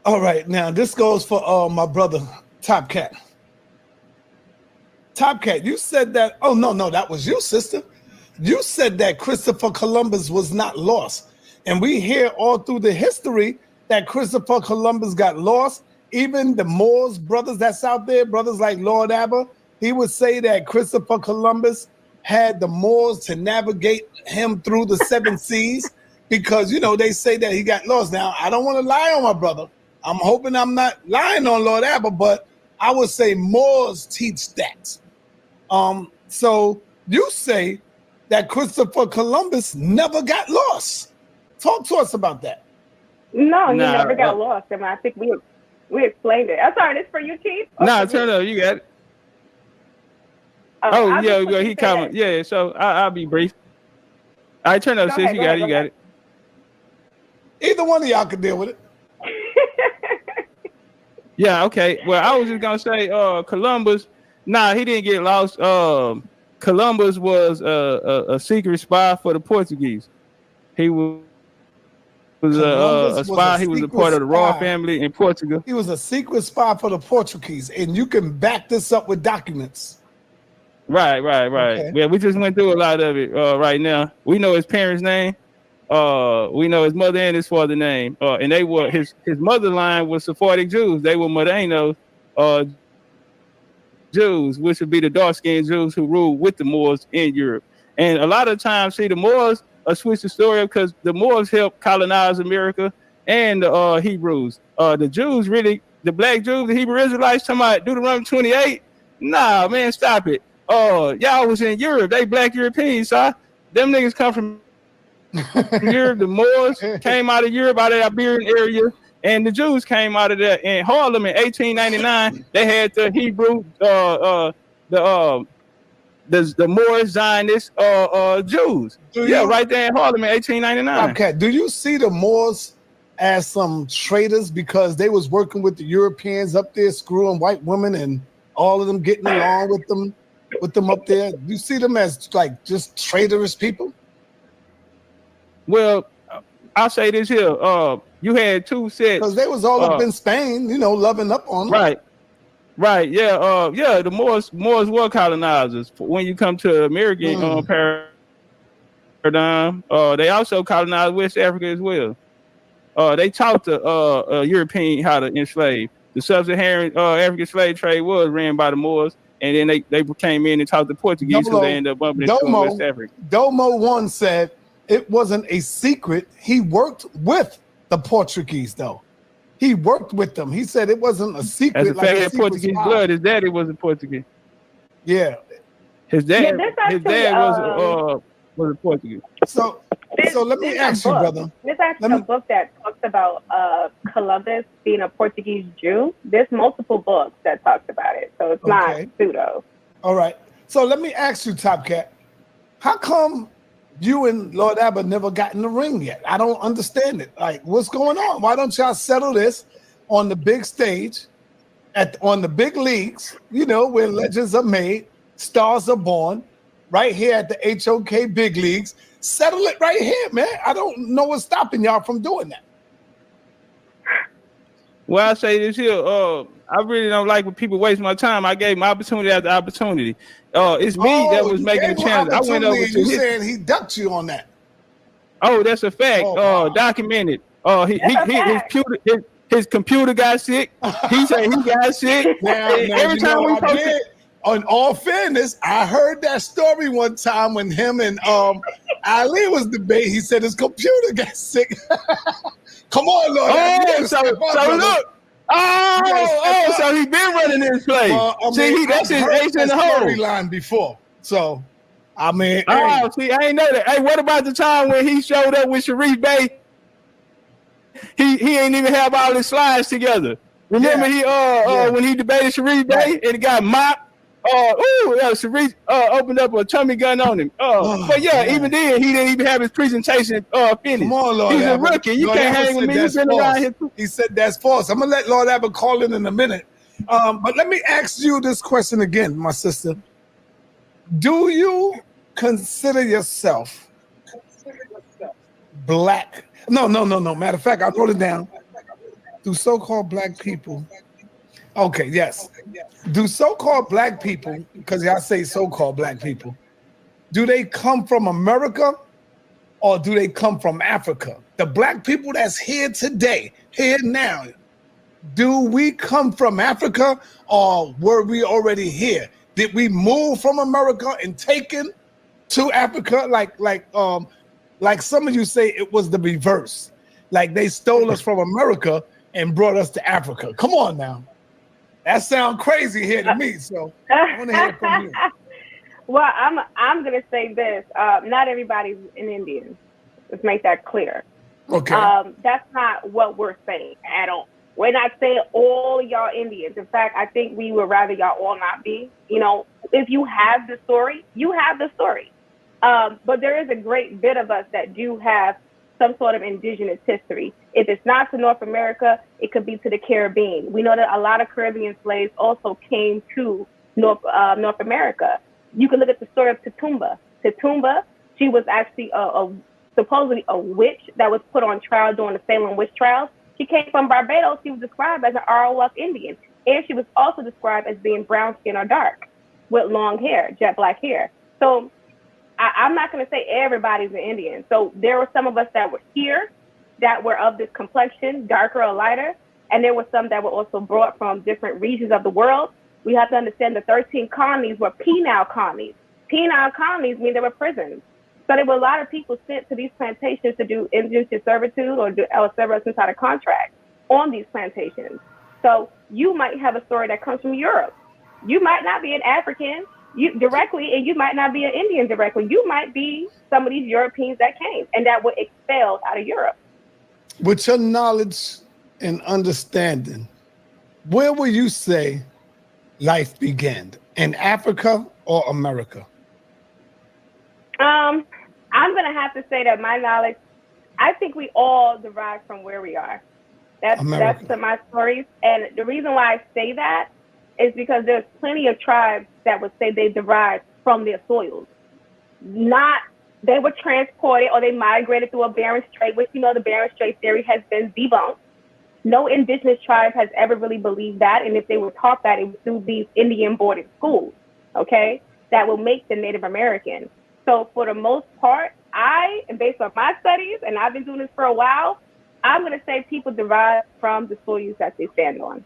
All right, now this goes for my brother Topcatz. Topcatz, you said that. Oh no, that was you, sister. You said that Christopher Columbus was not lost, and we hear all through the history that Christopher Columbus got lost. even the Moors brothers that's out there, brothers like Lord Abba, he would say that Christopher Columbus had the Moors to navigate him through the 7 seas because, you know, they say that he got lost. Now, I don't want to lie on my brother. I'm hoping I'm not lying on Lord Abba, but I would say Moors teach that. So you say that Christopher Columbus never got lost. Talk to us about that. No, he never got lost. And I think we explained it. I'm sorry, this for you, Chief? No, turn up. You got it. Oh yeah, he comment. Yeah, so I'll be brief. All right, turn up, sis. You got it. Either one of y'all can deal with it. Yeah, okay. Well, I was just gonna say, Columbus. Nah, he didn't get lost. Columbus was a secret spy for the Portuguese. He was a spy. He was a part of the royal family in Portugal. He was a secret spy for the Portuguese, and you can back this up with documents. Right. Okay. Yeah, we just went through a lot of it right now. We know his parents' name. We know his mother and his father's name. And they were his mother line was Sephardic Jews. They were Modernos Jews, which would be the dark-skinned Jews who ruled with the Moors in Europe. And a lot of times, see, the Moors switch the story because the Moors helped colonize America and the Hebrews. The Jews really, the black Jews, the Hebrew Israelites, talking about Deuteronomy 28. Nah, man, stop it. Y'all was in Europe. They black Europeans, son. Them niggas come from Europe. The Moors came out of Europe, out of the Iberian area, and the Jews came out of there. In Harlem in 1899, they had the Hebrew, the Moorish Zionist Jews. Right there in Harlem in 1899. Okay, do you see the Moors as some traitors because they was working with the Europeans up there, screwing white women, and all of them getting along with them up there? Do you see them as like just traitorous people? Well, I'll say this here. You had 2 sets. Because they was all up in Spain, you know, loving up on them. Right. Yeah. The Moors were colonizers. When you come to American paradigm, they also colonized West Africa as well. They taught the European how to enslave. The sub-Saharan African slave trade was ran by the Moors, and then they came in and taught the Portuguese, who they ended up bumping into West Africa. Domo One said it wasn't a secret. He worked with the Portuguese, though. He worked with them. He said it wasn't a secret. As a fact, had Portuguese blood. His daddy was a Portuguese. Yeah, his dad was a Portuguese. So let me ask you, brother. There's actually a book that talks about Columbus being a Portuguese Jew. There's multiple books that talks about it, so it's not pseudo. All right. So let me ask you, Topcat, how come you and Lord Abba never got in the ring yet? I don't understand it. Like, what's going on? Why don't y'all settle this on the big stage, on the big leagues, you know, where legends are made, stars are born, right here at the HOK big leagues? Settle it right here, man. I don't know what's stopping y'all from doing that. Well, I say this here. I really don't like when people waste my time. I gave my opportunity after opportunity. It's me that was making the challenge. I went over to you saying he ducked you on that. Oh, that's a fact. Documented. His computer got sick. He said he got sick. Now, every time we posted. On all fairness, I heard that story one time when him and Ali was debating. He said his computer got sick. Come on, Lord. So he been running this play. That's his ace in the hole. Storyline before. So, I mean, see, I ain't know that. Hey, what about the time when he showed up with Sharif Bey? He ain't even have all his slides together. Remember when he debated Sharif Bey and it got mopped? Sharif opened up a tummy gun on him. But even then, he didn't even have his presentation finished. Come on, Lord. He's a rookie. You can't hang with me. He's been around here too. He said that's false. I'm gonna let Lord Abba call in a minute. But let me ask you this question again, my sister. Do you consider yourself black? No. Matter of fact, I wrote it down. Do so-called black people? Okay, yes. Do so-called black people, because y'all say so-called black people, do they come from America or do they come from Africa? The black people that's here today, here now, do we come from Africa or were we already here? Did we move from America and taken to Africa? Like some of you say it was the reverse. Like they stole us from America and brought us to Africa. Come on now. That sounds crazy here to me. So I want to hear from you. Well, I'm gonna say this. Not everybody's an Indian. Let's make that clear. Okay. That's not what we're saying at all. We're not saying all y'all Indians. In fact, I think we would rather y'all all not be. You know, if you have the story, you have the story. But there is a great bit of us that do have some sort of indigenous history. If it's not to North America, it could be to the Caribbean. We know that a lot of Caribbean slaves also came to North America. You can look at the story of Tatumba. Tatumba, she was actually supposedly a witch that was put on trial during the Salem witch trials. She came from Barbados. She was described as an Arawak Indian. And she was also described as being brown skin or dark with long hair, jet black hair. So I'm not going to say everybody's an Indian. So there were some of us that were here that were of this complexion, darker or lighter. And there were some that were also brought from different regions of the world. We have to understand the 13 colonies were penal colonies. Penal colonies mean they were prisons. So there were a lot of people sent to these plantations to do indentured servitude or serve us inside a contract on these plantations. So you might have a story that comes from Europe. You might not be an African directly, and you might not be an Indian directly. You might be some of these Europeans that came and that were expelled out of Europe. With your knowledge and understanding, where will you say life began? In Africa or America? I'm going to have to say that my knowledge, I think we all derive from where we are. That's my stories. And the reason why I say that is because there's plenty of tribes that would say they derived from their soils. Not, they were transported or they migrated through a Bering Strait, which, you know, the Bering Strait theory has been debunked. No indigenous tribe has ever really believed that. And if they were taught that, it was through these Indian boarding schools, okay, that will make them Native American. So for the most part, based on my studies, and I've been doing this for a while, I'm going to say people derive from the soils that they stand on.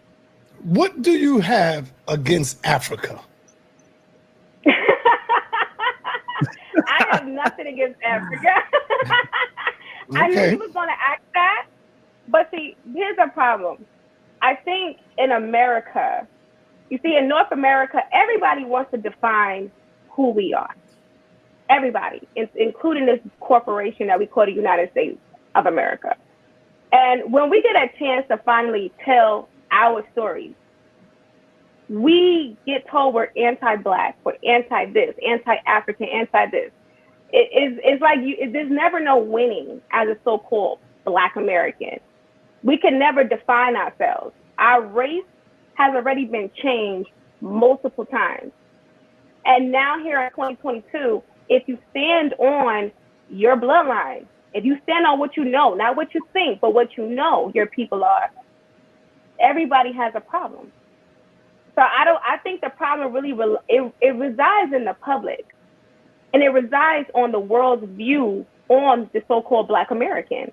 What do you have against Africa? I have nothing against Africa. I knew he was going to ask that. But see, here's a problem. I think in America, you see, in North America, everybody wants to define who we are. Everybody, including this corporation that we call the United States of America. And when we get a chance to finally tell our stories, we get told we're anti-Black, we're anti-this, anti-African, anti-this. It's like there's never no winning as a so-called Black American. We can never define ourselves. Our race has already been changed multiple times. And now here in 2022, if you stand on your bloodline, if you stand on what you know, not what you think, but what you know your people are, everybody has a problem. So I think the problem really, it resides in the public, and it resides on the world's view on the so-called Black American,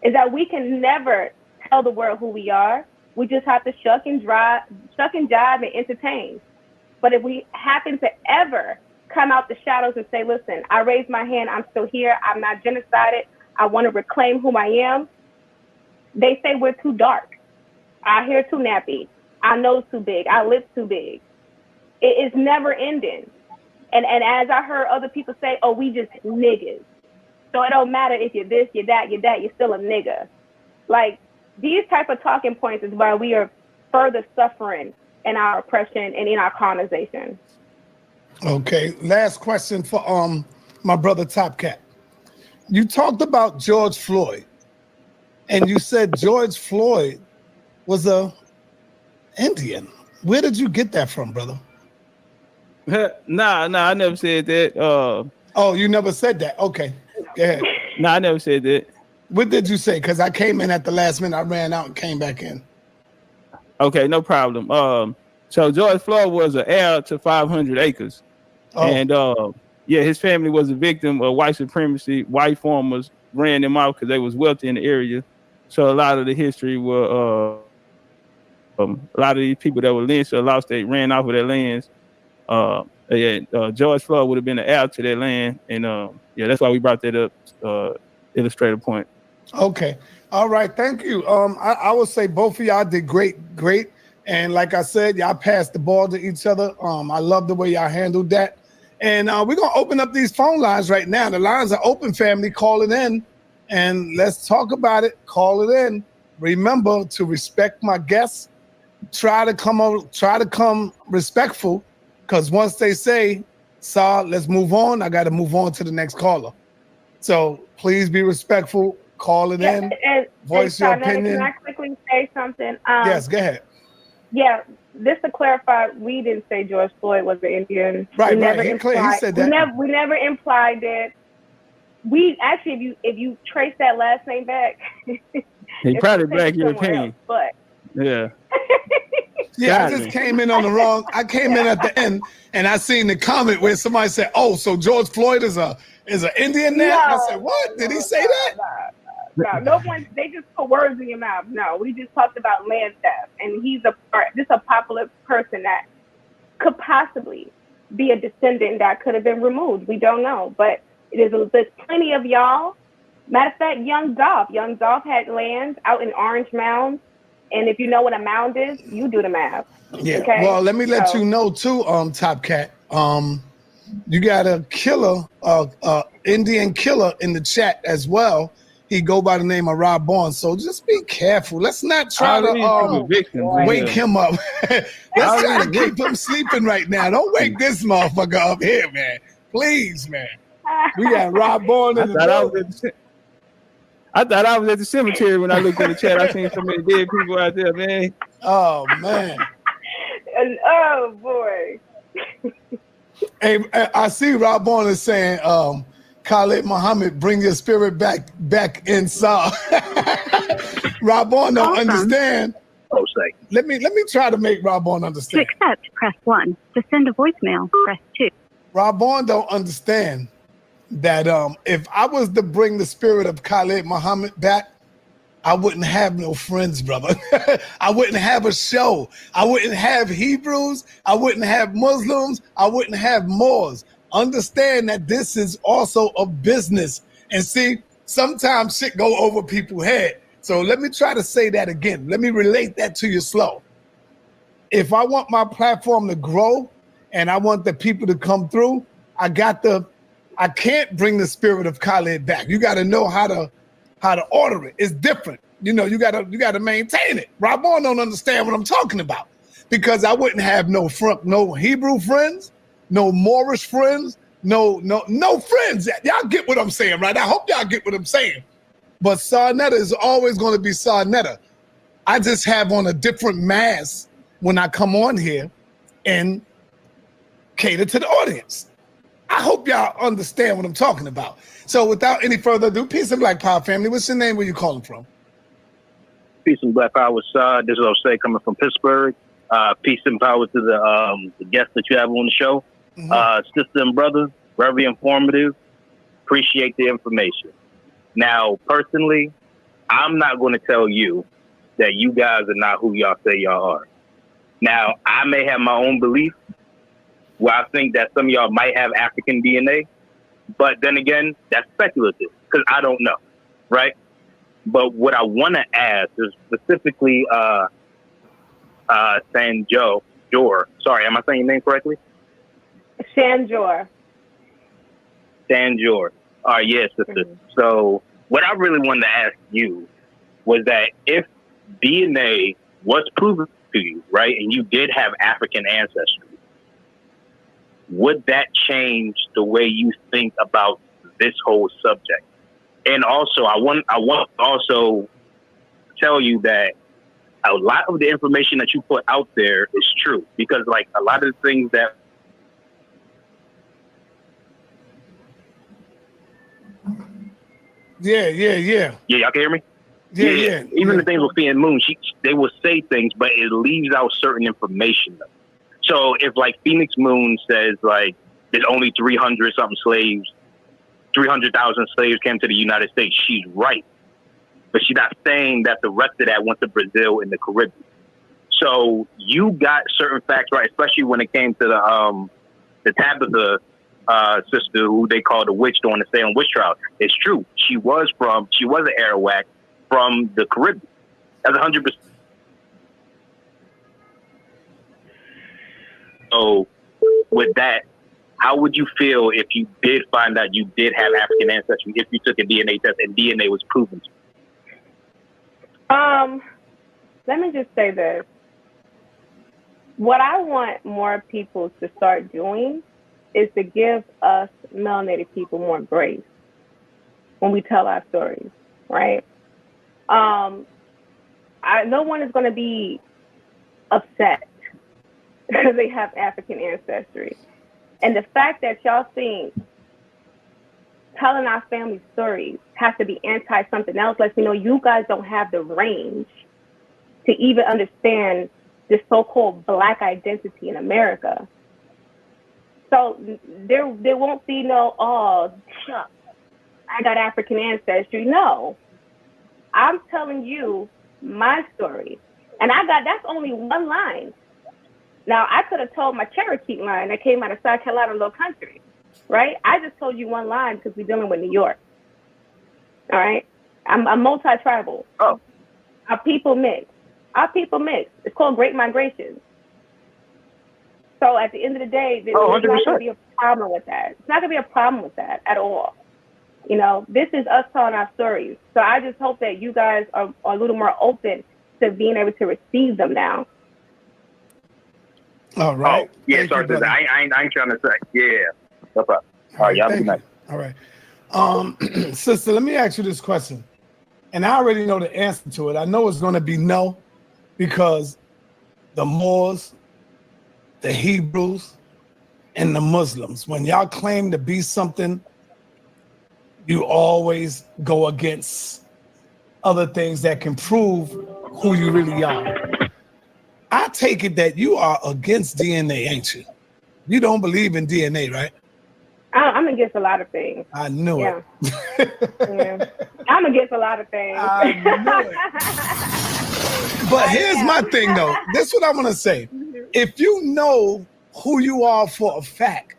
is that we can never tell the world who we are. We just have to shuck and jive and entertain. But if we happen to ever come out the shadows and say, listen, I raised my hand, I'm still here, I'm not genocided, I want to reclaim who I am, they say we're too dark, our hair too nappy, our nose too big, our lips too big. It is never ending. And as I heard other people say, oh, we just niggas. So it don't matter if you're this, you're that, you're still a nigga. Like, these type of talking points is why we are further suffering in our oppression and in our colonization. Okay, last question for my brother Topcatz. You talked about George Floyd, and you said George Floyd was a Indian. Where did you get that from, brother? Nah, I never said that. Oh, you never said that. Okay, go ahead. Nah, I never said that. What did you say? Because I came in at the last minute. I ran out and came back in. Okay, no problem. So George Floyd was an heir to 500 acres. Oh. And his family was a victim of white supremacy. White farmers ran them out because they was wealthy in the area. So a lot of the history were A lot of these people that were lynched or lost, they ran off of their lands. George Floyd would have been the heir to that land, and that's why we brought that up. Illustrative point. Okay, all right, thank you. I would say both of y'all did great, and like I said, y'all passed the ball to each other. I love the way y'all handled that, and we're gonna open up these phone lines right now. The lines are open, family. Call it in, and let's talk about it. Call it in. Remember to respect my guests. Try to come respectful, because once they say, "Sir, let's move on," I got to move on to the next caller. So please be respectful. Call it in. Voice your opinion. Can I quickly say something? Yes, go ahead. Yeah, just to clarify, we didn't say George Floyd was an Indian. Right, we never right. He said that. We never implied that. We actually, if you trace that last name back, he probably Black European. But yeah. Yeah, I just came in on the wrong. I came in at the end, and I seen the comment where somebody said, "Oh, so George Floyd is an Indian now?" I said, "What? Did he say that?" No one. They just put words in your mouth. No, we just talked about land theft, and he's just a popular person that could possibly be a descendant that could have been removed. We don't know, but there's plenty of y'all. Matter of fact, Young Dolph had land out in Orange Mound. And if you know what a mound is, you do the math. Yeah. Okay? Well, let me let you know too, Topcat. You got a killer, Indian killer in the chat as well. He go by the name of Rob Barnes. So just be careful. Let's not try to wake him up. Let's try to keep him sleeping right now. Don't wake this motherfucker up here, man. Please, man. We got Rob Barnes in the building. I thought I was at the cemetery when I looked at the chat. I seen so many dead people out there, man. Oh, man. Oh, boy. Hey, I see Rob Barnes is saying, Khalid Muhammad, bring your spirit back inside. Rob Barnes don't understand. Let me try to make Rob Barnes understand. To accept, press 1. To send a voicemail, press 2. Rob Barnes don't understand that if I was to bring the spirit of Khalid Muhammad back, I wouldn't have no friends, brother. I wouldn't have a show. I wouldn't have Hebrews. I wouldn't have Muslims. I wouldn't have Moors. Understand that this is also a business. And see, sometimes shit go over people's head. So let me try to say that again. Let me relate that to you slow. If I want my platform to grow and I want the people to come through, I can't bring the spirit of Khalid back. You got to know how to order it. It's different. You know, you got to maintain it. Rob Barnes don't understand what I'm talking about, because I wouldn't have no Hebrew friends, no Moorish friends, no friends. Y'all get what I'm saying, right? I hope y'all get what I'm saying. But Sarnetta is always going to be Sarnetta. I just have on a different mask when I come on here and cater to the audience. I hope y'all understand what I'm talking about. So without any further ado, peace and Black Power family. What's your name? Where you calling from? Peace and Black Power. This is Jose coming from Pittsburgh. Peace and power to the guests that you have on the show. Sister and brother, very informative. Appreciate the information. Now, personally, I'm not going to tell you that you guys are not who y'all say y'all are. Now, I may have my own belief where I think that some of y'all might have African DNA, but then again, that's speculative because I don't know, right? But what I want to ask is specifically Sanjor. Sorry, am I saying your name correctly? Sanjor. Sanjor. Yes, sister. So what I really wanted to ask you was that if DNA was proven to you, right, and you did have African ancestry, would that change the way you think about this whole subject? And also, I want to also tell you that a lot of the information that you put out there is true, because like a lot of the things that Yeah, y'all can hear me? Yeah. Even the things with Fee and Moon, they will say things, but it leaves out certain information. So if like Phoenix Moon says like there's only 300-something slaves, 300,000 slaves came to the United States, she's right. But she's not saying that the rest of that went to Brazil and the Caribbean. So you got certain facts right, especially when it came to the Tabitha sister, who they called the witch during the Salem witch trial. It's true. She was an Arawak from the Caribbean. That's 100%. So with that, how would you feel if you did find out you did have African ancestry, if you took a DNA test and DNA was proven to you? Let me just say this. What I want more people to start doing is to give us melanated people more grace when we tell our stories, right? No one is going to be upset because they have African ancestry. And the fact that y'all think telling our family stories has to be anti-something else lets me know you guys don't have the range to even understand this so-called Black identity in America. So there won't be no, oh, shucks, I got African ancestry. No, I'm telling you my story. And that's only one line. Now, I could have told my Cherokee line that came out of South Carolina Low Country, right? I just told you one line because we're dealing with New York. All right? I'm multi-tribal. Oh. Our people mix. It's called Great Migration. So at the end of the day, there's not going to be a problem with that. It's not going to be a problem with that at all. You know, this is us telling our stories. So I just hope that you guys are a little more open to being able to receive them now. All right. Oh, yeah, sorry. I ain't trying to say. Yeah. What's up? All right, y'all be nice. All right. Sister, let me ask you this question. And I already know the answer to it. I know it's going to be no, because the Moors, the Hebrews, and the Muslims, when y'all claim to be something, you always go against other things that can prove who you really are. I take it that you are against DNA, ain't you? You don't believe in DNA, right? I'm against a lot of things. I knew it. Yeah. I'm against a lot of things. I knew it. But here's my thing, though. This is what I'm going to say. If you know who you are for a fact,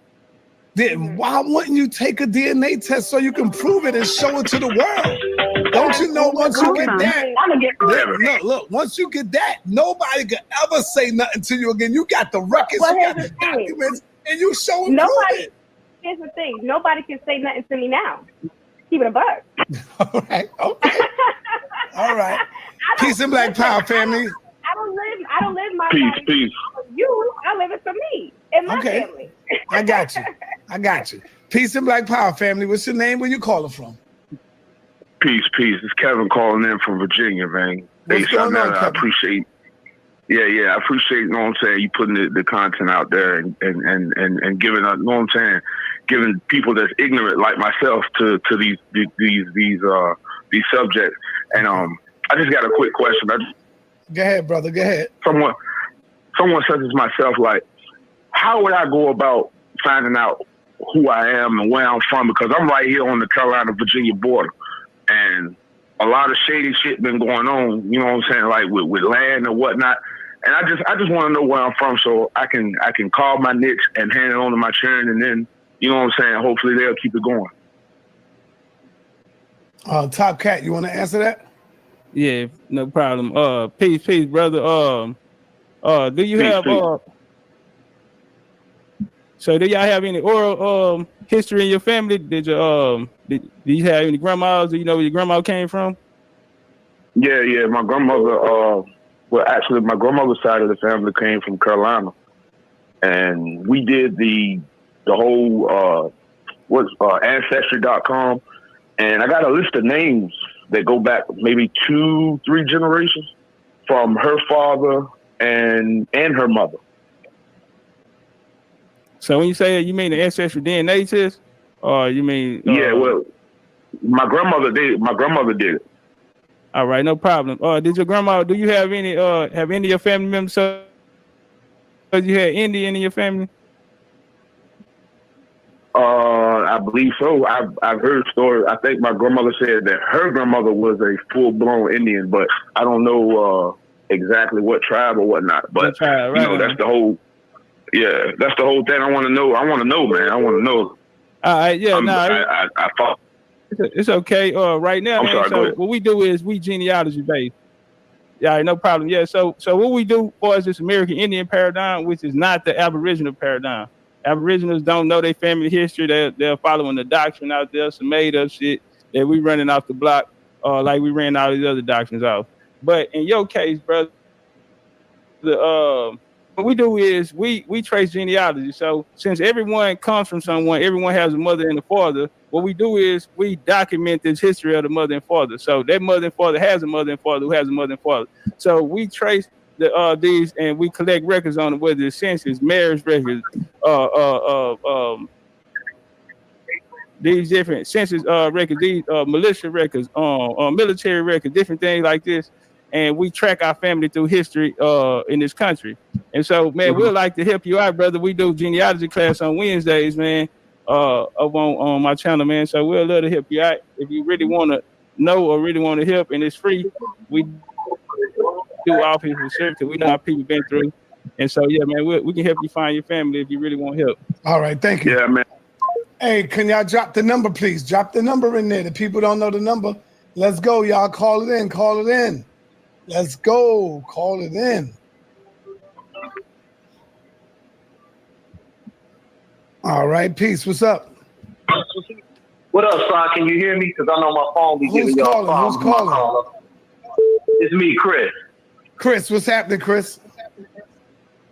then why wouldn't you take a DNA test so you can prove it and show it to the world? Don't you know once you get that, look, once you get that, nobody can ever say nothing to you again. You got the records, you got the documents, and you show and prove it. Here's the thing. Nobody can say nothing to me now. Keep it a buck. All right. Okay. All right. Peace and Black Power, family. I don't live my life Peace. for you. I live it for me and my family. I got you. Peace and Black Power, family. What's your name? Where you calling from? Peace. It's Kevin calling in from Virginia, man. What's going on, I Kevin? appreciate. Yeah, I appreciate, you know what I'm saying, you putting the content out there and giving, you know what I'm saying, giving people that's ignorant like myself to these subjects. And I just got a quick question. Go ahead, brother. Go ahead. Someone such as myself, like, how would I go about finding out who I am and where I'm from? Because I'm right here on the Carolina-Virginia border, and a lot of shady shit been going on, you know what I'm saying, like with land and whatnot. And I just want to know where I'm from so I can call my niche and hand it on to my children, and then, you know what I'm saying, hopefully they'll keep it going. Topcatz, you want to answer that? Yeah, no problem. Peace, brother. Do you have so do y'all have any oral history in your family? Did you do you have any grandmas? Do you know where your grandma came from? Yeah. My grandmother, well, actually, my grandmother's side of the family came from Carolina, and we did the whole Ancestry.com, and I got a list of names that go back maybe 2-3 generations from her father and her mother. So when you say you mean the ancestry DNA test, or you mean? Yeah, well, my grandmother did it. All right, no problem. Did your grandma? Do you have any of your family members? So you had Indian in your family? I believe so. I've heard stories. I think my grandmother said that her grandmother was a full blown Indian, but I don't know exactly what tribe or whatnot. But tribe, you know, that's the whole. Yeah, that's the whole thing. I want to know, man. I want to know. All right, yeah, I thought it's okay. Right now, I'm man. sorry, go So ahead. what we do is we genealogy based. Yeah, no problem. Yeah, so what we do for is this American Indian paradigm, which is not the Aboriginal paradigm. Aboriginals don't know their family history. They're following the doctrine out there, some made up shit that we running off the block, like we ran all these other doctrines off. But in your case, brother, what we do is we trace genealogy. So since everyone comes from someone, everyone has a mother and a father. What we do is we document this history of the mother and father. So that mother and father has a mother and father who has a mother and father. So we trace these and we collect records on them, whether it's census, marriage records, these different census records, these militia records, military records, different things like this. And we track our family through history in this country. And so, man, we'd like to help you out, brother. We do genealogy class on Wednesdays, man, up on my channel, man. So we'll love to help you out. If you really want to know or really want to help, and it's free, we do all people service because we know how people been through. And so, yeah, man, we can help you find your family if you really want help. All right, thank you. Yeah, man. Hey, can y'all drop the number, please? Drop the number in there. The people don't know the number. Let's go, y'all. Call it in. Call it in. Let's go. Call it in. All right, peace. What's up? What up, Sly? Can you hear me? Because I know my phone be giving y'all problems. Who's calling? It's me, Chris. Chris, what's happening, Chris?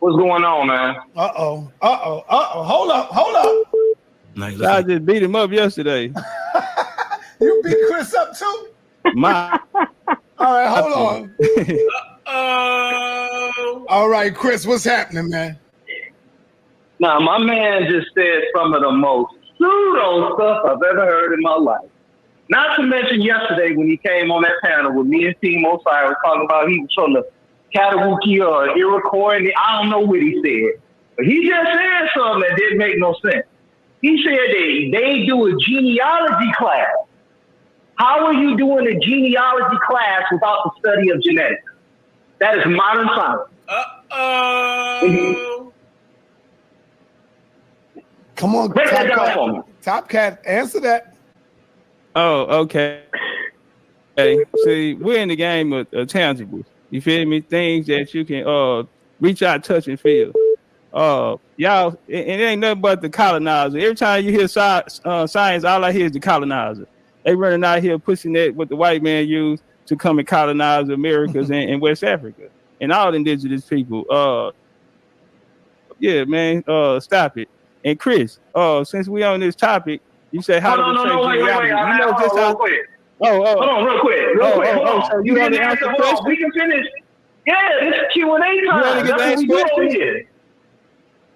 What's going on, man? Uh-oh. Hold up. I just beat him up yesterday. You beat Chris up too? All right, hold on. All right, Chris, what's happening, man? Now, my man just said some of the most pseudo stuff I've ever heard in my life. Not to mention yesterday when he came on that panel with me and Team Osiris talking about he was from the Catawookie or Iroquois, and I don't know what he said. But he just said something that didn't make no sense. He said they do a genealogy class. How are you doing a genealogy class without the study of genetics? That is modern science. Come on, break that down for me. Topcatz, answer that. Oh, okay. Hey, see, we're in the game of tangibles. You feel me? Things that you can reach out, touch, and feel. Y'all, and it ain't nothing but the colonizer. Every time you hear science, all I hear is the colonizer. They running out here pushing that what the white man used to come and colonize the Americas and West Africa and all the indigenous people. Yeah, man, stop it. And Chris, since we on this topic, you say how do we change reality? You know just how. Hold on, real quick. So you want to answer the question? We can finish. Yeah, this is Q&A time. That's what we do over here.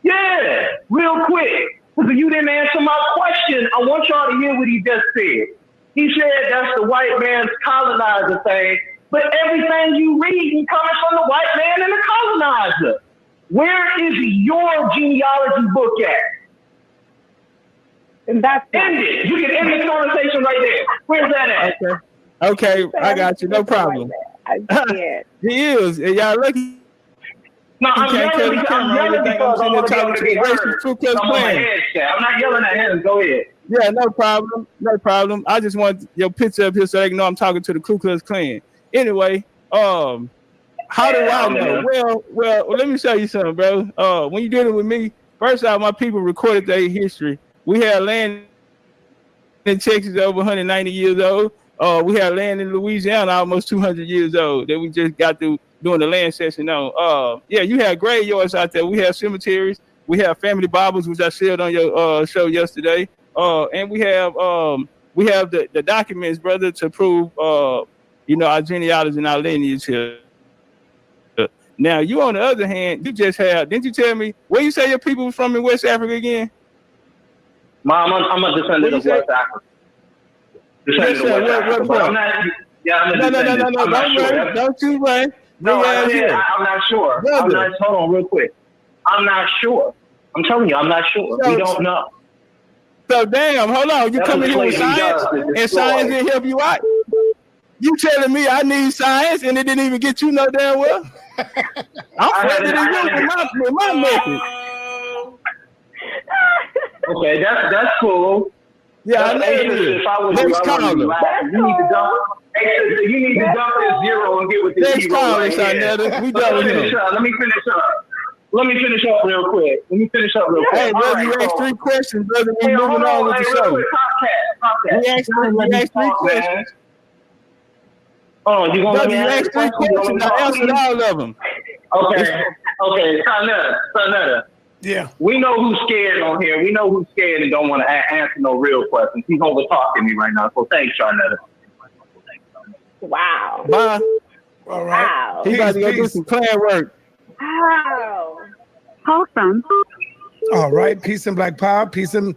Yeah, real quick. Because you didn't answer my question. I want y'all to hear what he just said. He said that's the white man's colonizer thing, but everything you read comes from the white man and the colonizer. Where is your genealogy book at? And that's end it. You can end the conversation right there. Where's that at? Okay, I got you. No problem. He is, and y'all lucky. No, I'm yelling because I want to be able to be heard. I'm on my headset. I'm not yelling at him. Go ahead. Yeah, no problem. No problem. I just want your picture up here so they can know I'm talking to the Ku Klux Klan. Anyway, how do I know? Well, let me show you something, bro. When you're dealing with me, first off, my people recorded their history. We had land in Texas over 190 years old. We had land in Louisiana almost 200 years old that we just got through doing the land session on. Yeah, you have graveyards out there. We have cemeteries. We have family Bibles, which I shared on your show yesterday. And we have the documents, brother, to prove our genealogy and our lineage here. Now, you on the other hand, you just have, didn't you tell me where you say your people were from in West Africa again? I'm a descendant of West Africa. No, don't you run. No, I'm not sure. Hold on real quick. I'm not sure. I'm telling you, I'm not sure. We don't know. So damn, hold on. You come in here with science, and science didn't help you out. You telling me I need science and it didn't even get you no damn well? I'm further than you with my message. Okay, that's cool. Yeah, I know Hey, it is. if I was Let's you, I call would be him. laughing. You need to dump. Hey, sister, you need to dump this zero and get with this Let's zero call him, right here. Shanetta. We done with him. Let me finish up real quick. Hey, brother, All you right, asked so- 3 questions, brother. We Hey, moving hold on with Hey, the Oh, real show. quick, Topcatz. We asked 3 questions. Oh, you gonna let me You ask asked 3 questions. I answered all of them. Okay, Sonetta. Yeah. We know who's scared on here. We know who's scared and don't want to answer no real questions. He's over talking me right now. So thanks, Sonetta. Wow. Bye. All right. Wow. He about to go do some plan work. Wow. Wholesome. All right. Peace and Black Power. Peace and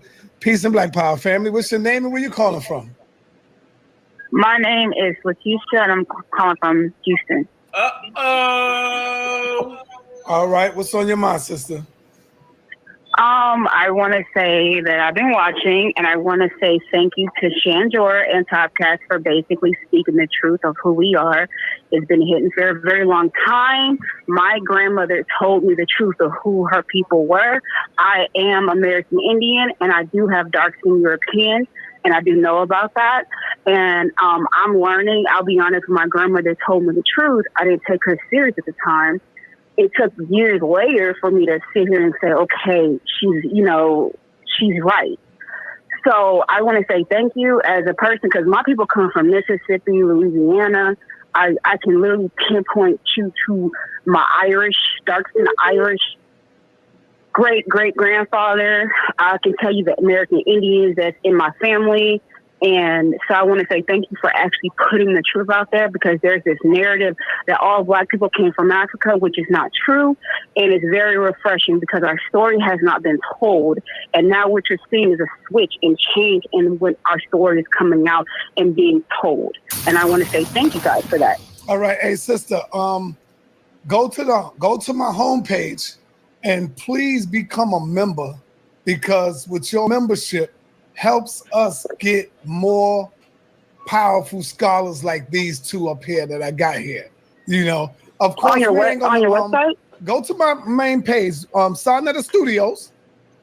Black Power family. What's your name and where you calling from? My name is Lakeisha and I'm calling from Houston. All right. What's on your mind, sister? I want to say that I've been watching, and I want to say thank you to Shandor and Topcatz for basically speaking the truth of who we are. It's been hidden for a very long time. My grandmother told me the truth of who her people were. I am American Indian, and I do have dark skin European, and I do know about that. And I'm learning. I'll be honest, when my grandmother told me the truth, I didn't take her serious at the time. It took years later for me to sit here and say, okay, she's right. So I want to say thank you as a person, because my people come from Mississippi, Louisiana. I can literally pinpoint you to my Irish, dark-skinned Irish great-great-grandfather. I can tell you the American Indians that's in my family. And so I want to say thank you for actually putting the truth out there, because there's this narrative that all Black people came from Africa, which is not true. And it's very refreshing because our story has not been told. And now what you're seeing is a switch and change in when our story is coming out and being told. And I want to say thank you guys for that. All right. Hey, sister, go to my homepage and please become a member, because with your membership, helps us get more powerful scholars like these two up here that I got here. You know, of course, on your website? Go to my main page, Sonetta Studios.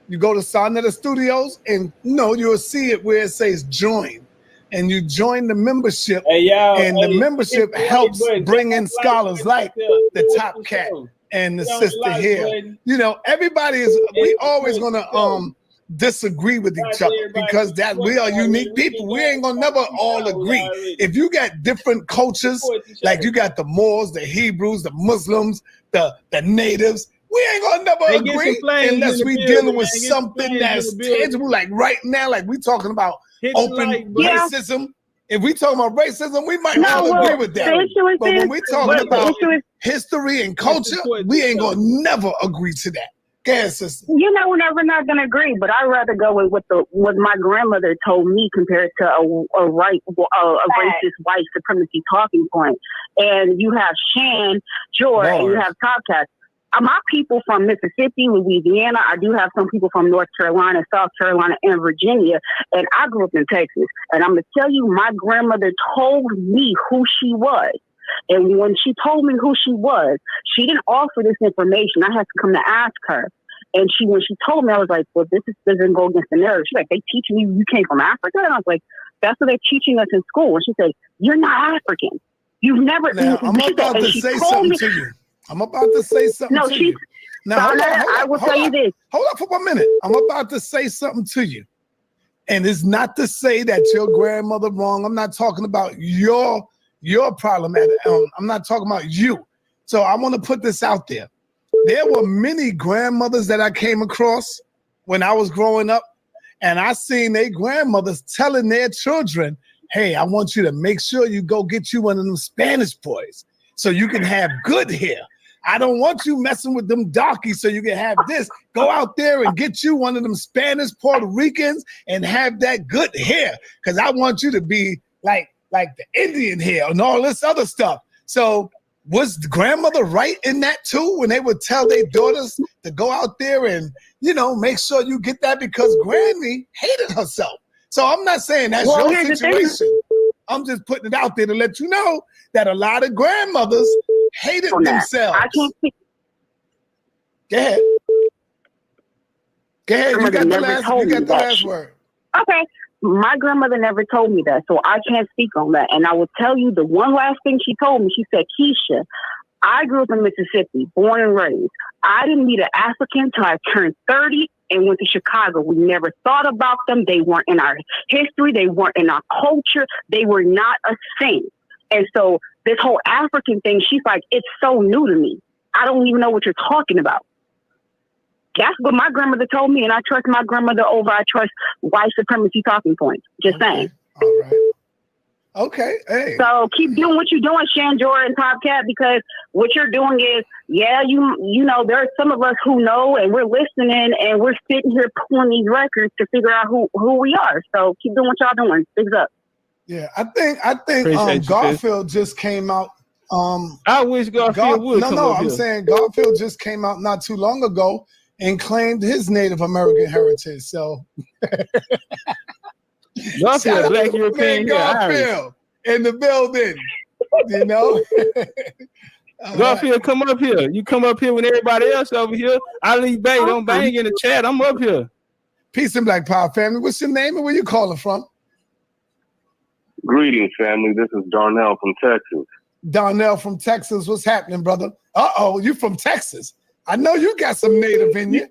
You go to Sonetta Studios, and you'll see it where it says join, and you join the membership. The membership helps bring in scholars like the Topcatz and the sister here. Everybody is. We always gonna disagree with each other because that we are unique people. We ain't gonna never all agree. If you got different cultures, like you got the Moors, the Hebrews, the Muslims, the natives, we ain't gonna never agree unless we dealing with something that's tangible. Like right now, like we talking about open racism. If we talking about racism, we might not agree with that. But when we talking about history and culture, we ain't gonna never agree to that. Sister. We're not going to agree, but I'd rather go with what my grandmother told me compared to a racist white supremacy talking point. And you have Shan, George, and you have Topcatz. My people from Mississippi, Louisiana. I do have some people from North Carolina, South Carolina, and Virginia. And I grew up in Texas. And I'm going to tell you, my grandmother told me who she was. And when she told me who she was, she didn't offer this information. I had to come to ask her. And when she told me, I was like, well, this doesn't go against the narrative. She's like, they teaching you came from Africa? And I was like, that's what they're teaching us in school. And she said, you're not African. You've never. Now, I'm about to say something to you. I'm about to say something to you. Now, I will tell you this. Hold on for 1 minute. I'm about to say something to you. And it's not to say that your grandmother wrong. I'm not talking about your problem. I'm not talking about you. So I want to put this out there. There were many grandmothers that I came across when I was growing up, and I seen their grandmothers telling their children, hey, I want you to make sure you go get you one of them Spanish boys so you can have good hair. I don't want you messing with them darkies so you can have this. Go out there and get you one of them Spanish Puerto Ricans and have that good hair, because I want you to be like the Indian hair and all this other stuff. So was the grandmother right in that too, when they would tell their daughters to go out there and, make sure you get that, because Granny hated herself. So I'm not saying that's your situation. I'm just putting it out there to let you know that a lot of grandmothers hated themselves. I can't speak. Go ahead. Go ahead. You got the last word. Okay. My grandmother never told me that, so I can't speak on that. And I will tell you the one last thing she told me. She said, Keisha, I grew up in Mississippi, born and raised. I didn't meet an African until I turned 30 and went to Chicago. We never thought about them. They weren't in our history. They weren't in our culture. They were not a thing. And so this whole African thing, she's like, it's so new to me. I don't even know what you're talking about. That's what my grandmother told me, and I trust my grandmother over I trust white supremacy talking points. Just saying. All right. Okay. Hey. So keep doing what you're doing, Shandor and Topcatz, because what you're doing is, yeah, you know, there are some of us who know, and we're listening, and we're sitting here pulling these records to figure out who we are. So keep doing what y'all doing. Bigs up. Yeah, I think Garfield just came out. I wish Garfield would. No, I'm saying Garfield just came out not too long ago and claimed his Native American heritage. So Garfield, Black European, Garfield in the building. You know, Garfield, come up here. You come up here when everybody else over here. I leave bang, don't bang in the chat. I'm up here. Peace and Black Power family. What's your name and where you calling from? Greetings, family. This is Darnell from Texas. Darnell from Texas. What's happening, brother? Uh-oh, you from Texas. I know you got some native in you.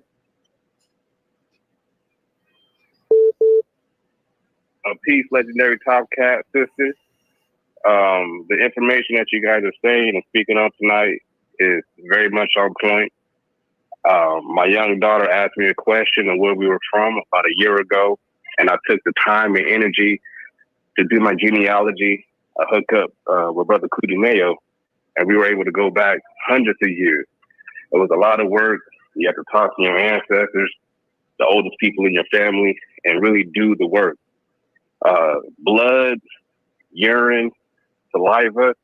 Peace, Legendary Topcatz sisters. The information that you guys are saying and speaking on tonight is very much on point. My young daughter asked me a question of where we were from about a year ago, and I took the time and energy to do my genealogy, a hookup with Brother Kuti Mayo, and we were able to go back hundreds of years. It was a lot of work. You have to talk to your ancestors, the oldest people in your family, and really do the work. Blood, urine, saliva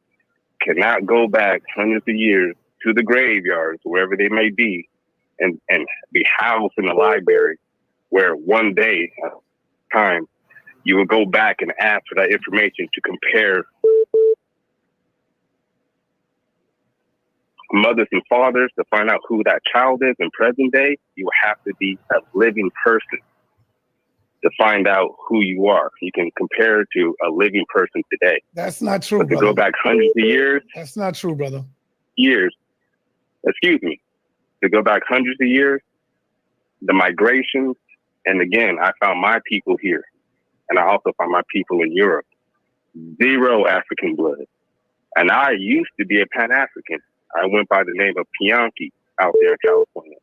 cannot go back hundreds of years to the graveyards, wherever they may be, and be housed in the library, where one day at a time you will go back and ask for that information to compare mothers and fathers to find out who that child is in present day. You have to be a living person to find out who you are. You can compare to a living person today. That's not true, but to go back hundreds of years. That's not true, brother. Excuse me. To go back hundreds of years, the migrations, and again, I found my people here. And I also found my people in Europe. Zero African blood. And I used to be a Pan-African. I went by the name of Pianki out there in California.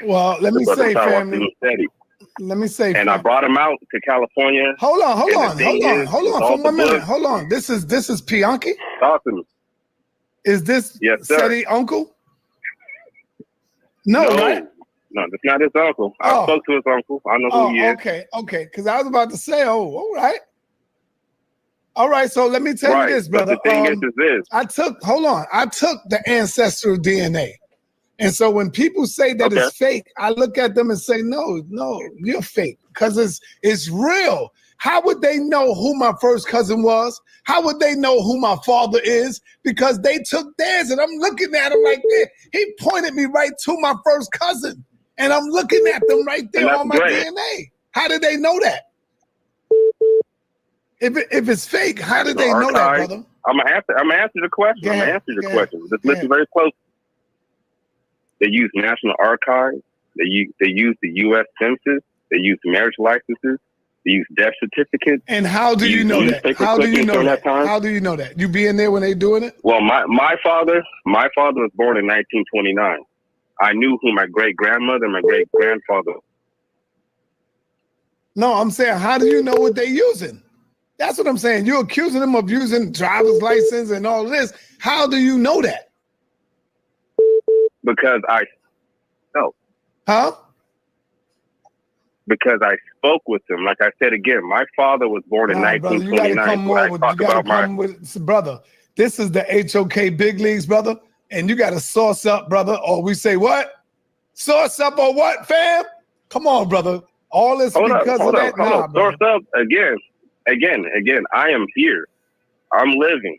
Well, let me say, family. Let me say, and I brought him out to California. Hold on for 1 minute. Hold on. This is Pianki? Talk to me. Is this Seti uncle? No, right? No, that's not his uncle. I spoke to his uncle. I know who he is. Okay. Because I was about to say, all right. All right, so let me tell you this, brother. The thing is this. I took the ancestral DNA. And so when people say that it's fake, I look at them and say, no, you're fake, because it's real. How would they know who my first cousin was? How would they know who my father is? Because they took theirs, and I'm looking at him like this. He pointed me right to my first cousin, and I'm looking at them right there on my DNA. How did they know that? If it's fake, how did they know that, brother? I'm gonna answer the question. Just listen very close. They use National Archives. They use the U.S. Census. They use marriage licenses. They use death certificates. And how do you know that? How do you know that? How do you know that? You being there when they doing it? Well, my father was born in 1929. I knew who my great grandmother and my great grandfather. No, I'm saying, how do you know what they're using? That's what I'm saying. You're accusing them of using driver's license and all this. How do you know that? Because I know. Huh? Because I spoke with him. Like I said again, my father was born in 1929. Brother, this is the HOK Big Leagues, brother. And you got to source up, brother. Or we say what? Source up or what, fam? Come on, brother. All this because of that. Source up again. again, I am here. I'm living.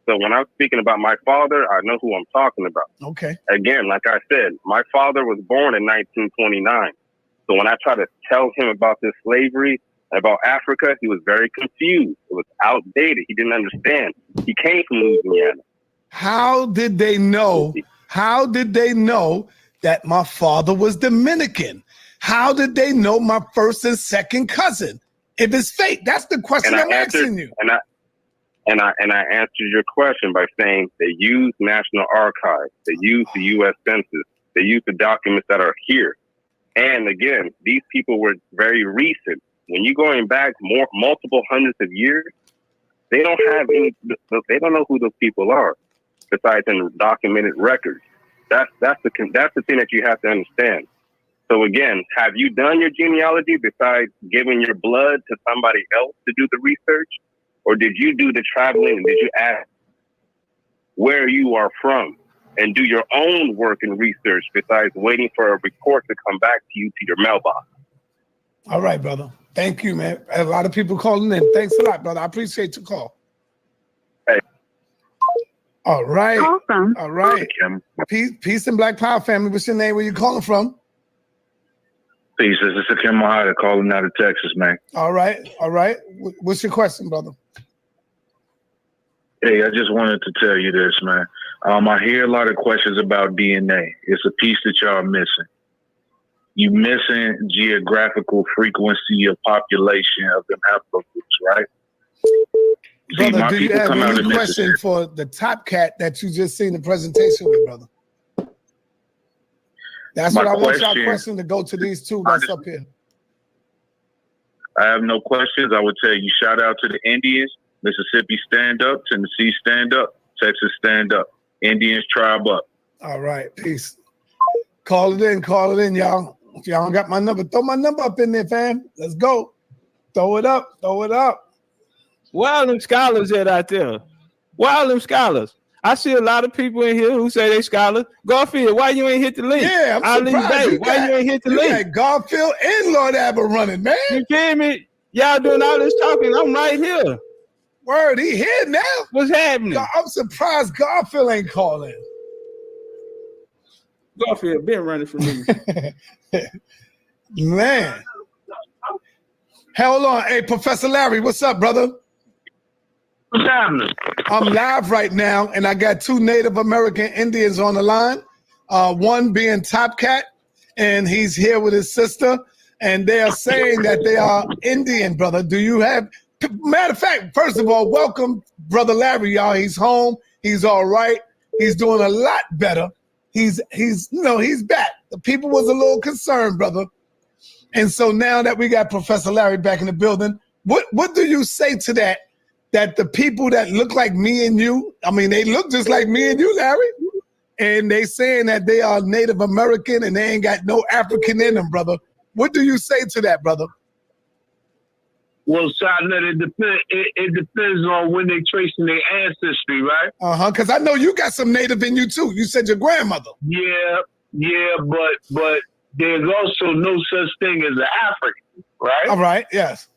So when I'm speaking about my father, I know who I'm talking about. Okay. Again, like I said, my father was born in 1929. So when I try to tell him about this slavery, about Africa, he was very confused. It was outdated. He didn't understand. He came from Louisiana. How did they know? How did they know that my father was Dominican? How did they know my first and second cousin? If it's fake, that's the question I'm asking you. And I answered your question by saying they use National Archives, they use the U.S. Census, they use the documents that are here. And again, these people were very recent. When you're going back multiple hundreds of years, they don't have any. They don't know who those people are, besides in documented records. That's the thing that you have to understand. So again, have you done your genealogy besides giving your blood to somebody else to do the research? Or did you do the traveling and did you ask where you are from and do your own work and research besides waiting for a report to come back to you to your mailbox? All right, brother. Thank you, man. A lot of people calling in. Thanks a lot, brother. I appreciate your call. Hey. All right. Awesome. All right. Peace and Black Power family. What's your name? Where you calling from? Peace. This is Akim Mahada calling out of Texas, man. All right. All right. What's your question, brother? Hey, I just wanted to tell you this, man. I hear a lot of questions about DNA. It's a piece that y'all are missing. You missing geographical frequency of population of them haplogroups, right? Brother, do you have any question for the Topcatz that you just seen the presentation with, brother? That's what I want y'all question to go to these two that's up here. I have no questions. I would tell you shout out to the Indians. Mississippi stand up, Tennessee stand up, Texas stand up, Indians tribe up. All right, peace. Call it in, y'all. If y'all don't got my number, throw my number up in there, fam. Let's go. Throw it up. Where are them scholars out there? Where are them scholars? I see a lot of people in here who say they scholars. Garfield, why you ain't hit the link? Yeah, I'm surprised. Why you ain't hit the link? Got Garfield and Lord Abba running, man. You feel me? Y'all doing all this talking. I'm right here. Word, he here now. What's happening? I'm surprised Garfield ain't calling. Garfield been running for me. Man. Hold on. Hey, Professor Larry, what's up, brother? What's happening? I'm live right now, and I got two Native American Indians on the line. One being Topcatz, and he's here with his sister, and they are saying that they are Indian, brother. Do you have... Matter of fact, first of all, welcome, Brother Larry, y'all. He's home. He's all right. He's doing a lot better. He's back. The people was a little concerned, brother. And so now that we got Professor Larry back in the building, what do you say to that? That the people that look like me and you, I mean, they look just like me and you, Larry, and they saying that they are Native American and they ain't got no African in them, brother. What do you say to that, brother? Well, Silent, it depends on when they tracing their ancestry, right? Because I know you got some Native in you too. You said your grandmother. Yeah, but there's also no such thing as an African, right? All right, yes.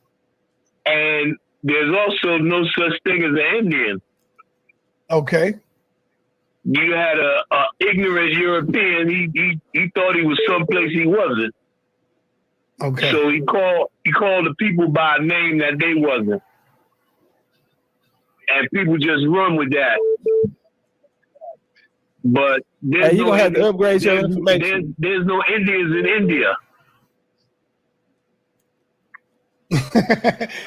And there's also no such thing as an Indian. Okay. You had a ignorant European. He thought he was someplace he wasn't. Okay. So he called the people by a name that they wasn't, and people just run with that. But there's you gonna have to upgrade your information. There's no Indians in India.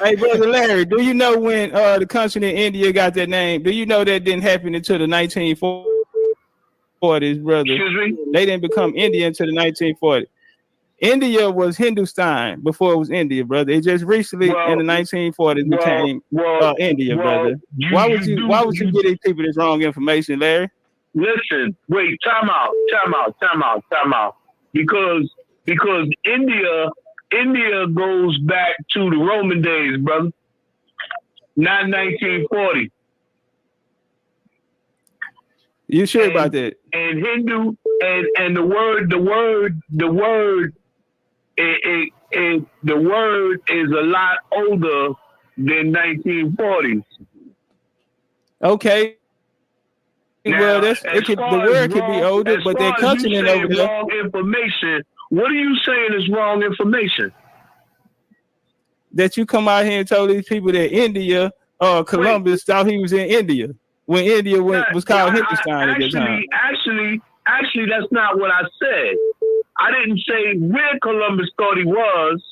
Hey, Brother Larry, do you know when the country in India got that name? Do you know that didn't happen until the 1940s, brother? Excuse me? They didn't become Indian until the 1940s. India was Hindustan before it was India, brother. It just recently in the 1940s became India, brother. Why would you give these people this wrong information, Larry? Listen, wait, time out. Because India goes back to the Roman days, brother. Not 1940. You sure about that? And Hindu and the word is a lot older than 1940s. Okay. Now, Well, the word could be older, but that continent over there. Wrong information. What are you saying is wrong information? That you come out here and told these people that India, Columbus thought he was in India when India was called Hindustan at that time. Actually, that's not what I said. I didn't say where Columbus thought he was.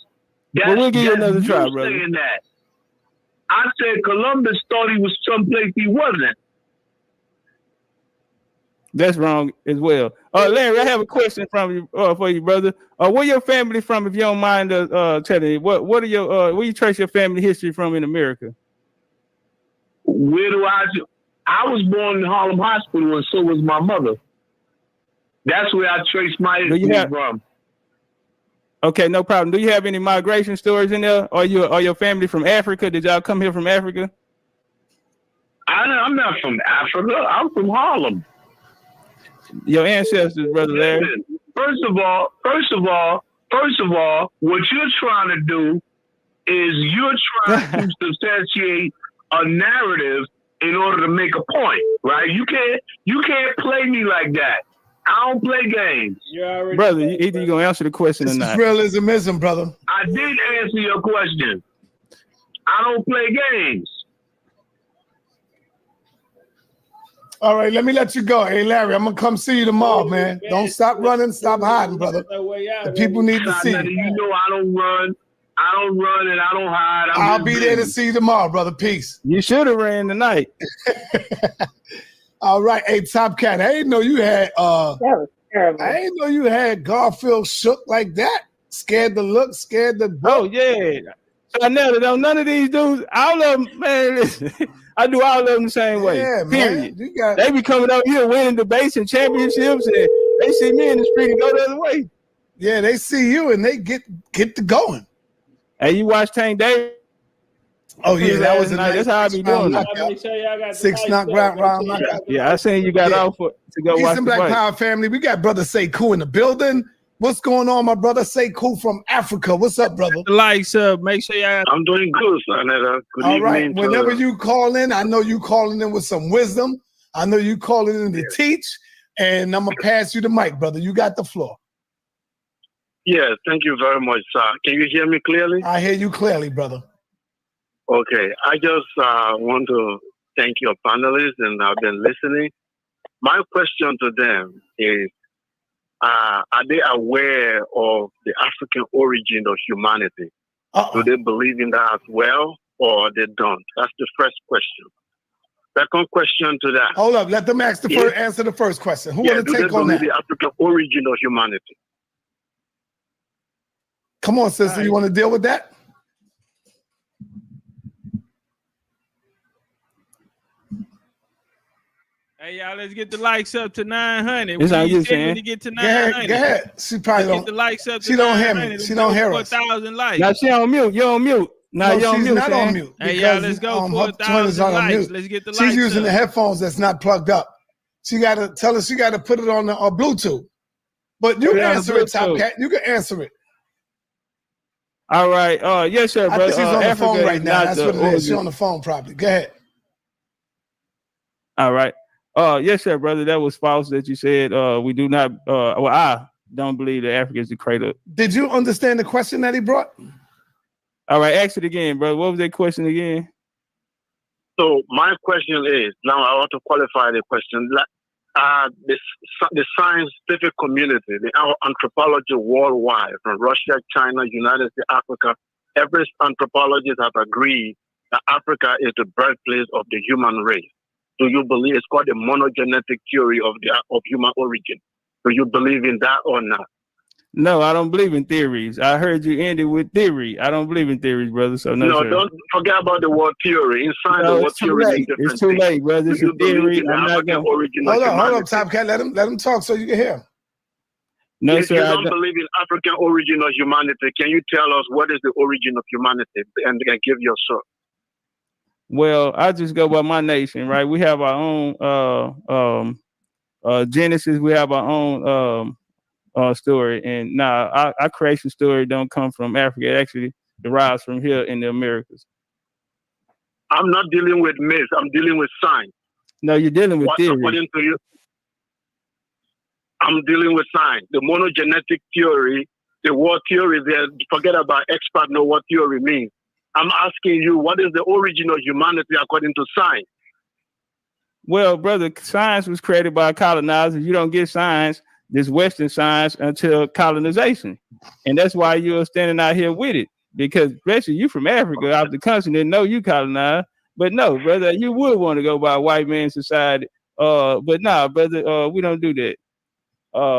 Well, we'll give you another try, brother. Saying that. I said Columbus thought he was someplace he wasn't. That's wrong as well. Larry, I have a question from you for you, brother. Where your family from, if you don't mind telling me? What are your where you trace your family history from in America? Where do I was born in Harlem Hospital, and so was my mother. That's where I trace my history from. Okay, no problem. Do you have any migration stories in there? Are your family from Africa? Did y'all come here from Africa? I'm not from Africa. I'm from Harlem. Your ancestors, brother Larry. First of all, what you're trying to do is you're trying to substantiate a narrative in order to make a point, right? You can't play me like that. I don't play games. Brother, either you're gonna answer the question or not. Realismism, brother. I did answer your question. I don't play games. All right, let me let you go. Hey, Larry, I'm gonna come see you tomorrow, man. Don't stop running, stop hiding, brother. The people need to see you. You know I don't run, and I don't hide. I'll be there to see you tomorrow, brother. Peace. You should have ran tonight. All right, hey, Topcatz. I didn't know you had that was terrible. I didn't know you had Garfield shook like that. Scared to look, scared to go. Oh yeah. So I never know none of these dudes. All of them, man. Listen, I do all of them the same way. Yeah, period. Man. They be coming out here winning debates and championships, and they see me in the street and go the other way. Yeah, they see you and they get to going. Hey, you watch Tank Davis? Oh yeah, that was a night. That's how I be doing it. 6 knockout round knockout. Yeah, I seen you got off to go watch the Black fight. Power family. We got brother Sekou in the building. What's going on, my brother Sekou from Africa? What's up, brother? Likes up. Make sure y'all. I'm doing good, son. Good All evening. right. Whenever you call in, I know you calling in with some wisdom. I know you calling in to teach, and I'm gonna pass you the mic, brother. You got the floor. Yes, thank you very much, sir. Can you hear me clearly? I hear you clearly, brother. Okay, I just want to thank your panelists, and I've been listening. My question to them is, are they aware of the African origin of humanity? Do they believe in that as well, or they don't? That's the first question. Second question to that. Hold up, let them answer the first question. Who want to take on that? The African origin of humanity. Come on, sister, you want to deal with that? Hey, y'all, let's get the likes up to 900. That's how you saying. To get to 900. Go ahead. She probably don't. Get the likes up to she don't hear me. She don't hear us. 4,000 likes. Now she on mute. You're on mute. No, you're on mute. Not on mute. Hey, y'all, let's go. 4,000 likes. Let's get the likes. She's using the headphones that's not plugged up. She got to tell us. She got to put it on the Bluetooth. But you can answer it, Topcatz. You can answer it. All right. Yes, sir, brother. I think she's on the phone right now. That's what it is. She's on the phone probably. Go ahead. All right. Yes, sir, brother. That was false that you said. We do not. Well, I don't believe that Africa is the crater. Did you understand the question that he brought? All right, ask it again, brother. What was that question again? So my question is, now I want to qualify the question. The scientific community, the anthropology worldwide, from Russia, China, United States, Africa, every anthropologist has agreed that Africa is the birthplace of the human race. Do you believe it's called the monogenetic theory of human origin? Do you believe in that or not? No, I don't believe in theories. I heard you ended with theory. I don't believe in theories, brother. So no, sir. Don't forget about the word theory. Inside the word theory, it's too late, brother. It's a theory. I'm not going. Hold on, Topcatz. Let him talk so you can hear him. No, if sir. you don't believe in African origin of humanity, can you tell us what is the origin of humanity and give your source? Well, I just go by my nation, right? We have our own Genesis. We have our own story, and our creation story don't come from Africa. It actually derives from here in the Americas. I'm not dealing with myths. I'm dealing with science. No, you're dealing with theory. According to you, I'm dealing with science. The monogenetic theory, the war theory there, forget about expert know what theory means. I'm asking you, what is the origin of humanity according to science? Well, brother, science was created by colonizers. You don't get science, this Western science, until colonization. And that's why you're standing out here with it. Because especially you from Africa, out the continent, know you colonized. But no, brother, you would want to go by white man society. But nah, brother, we don't do that.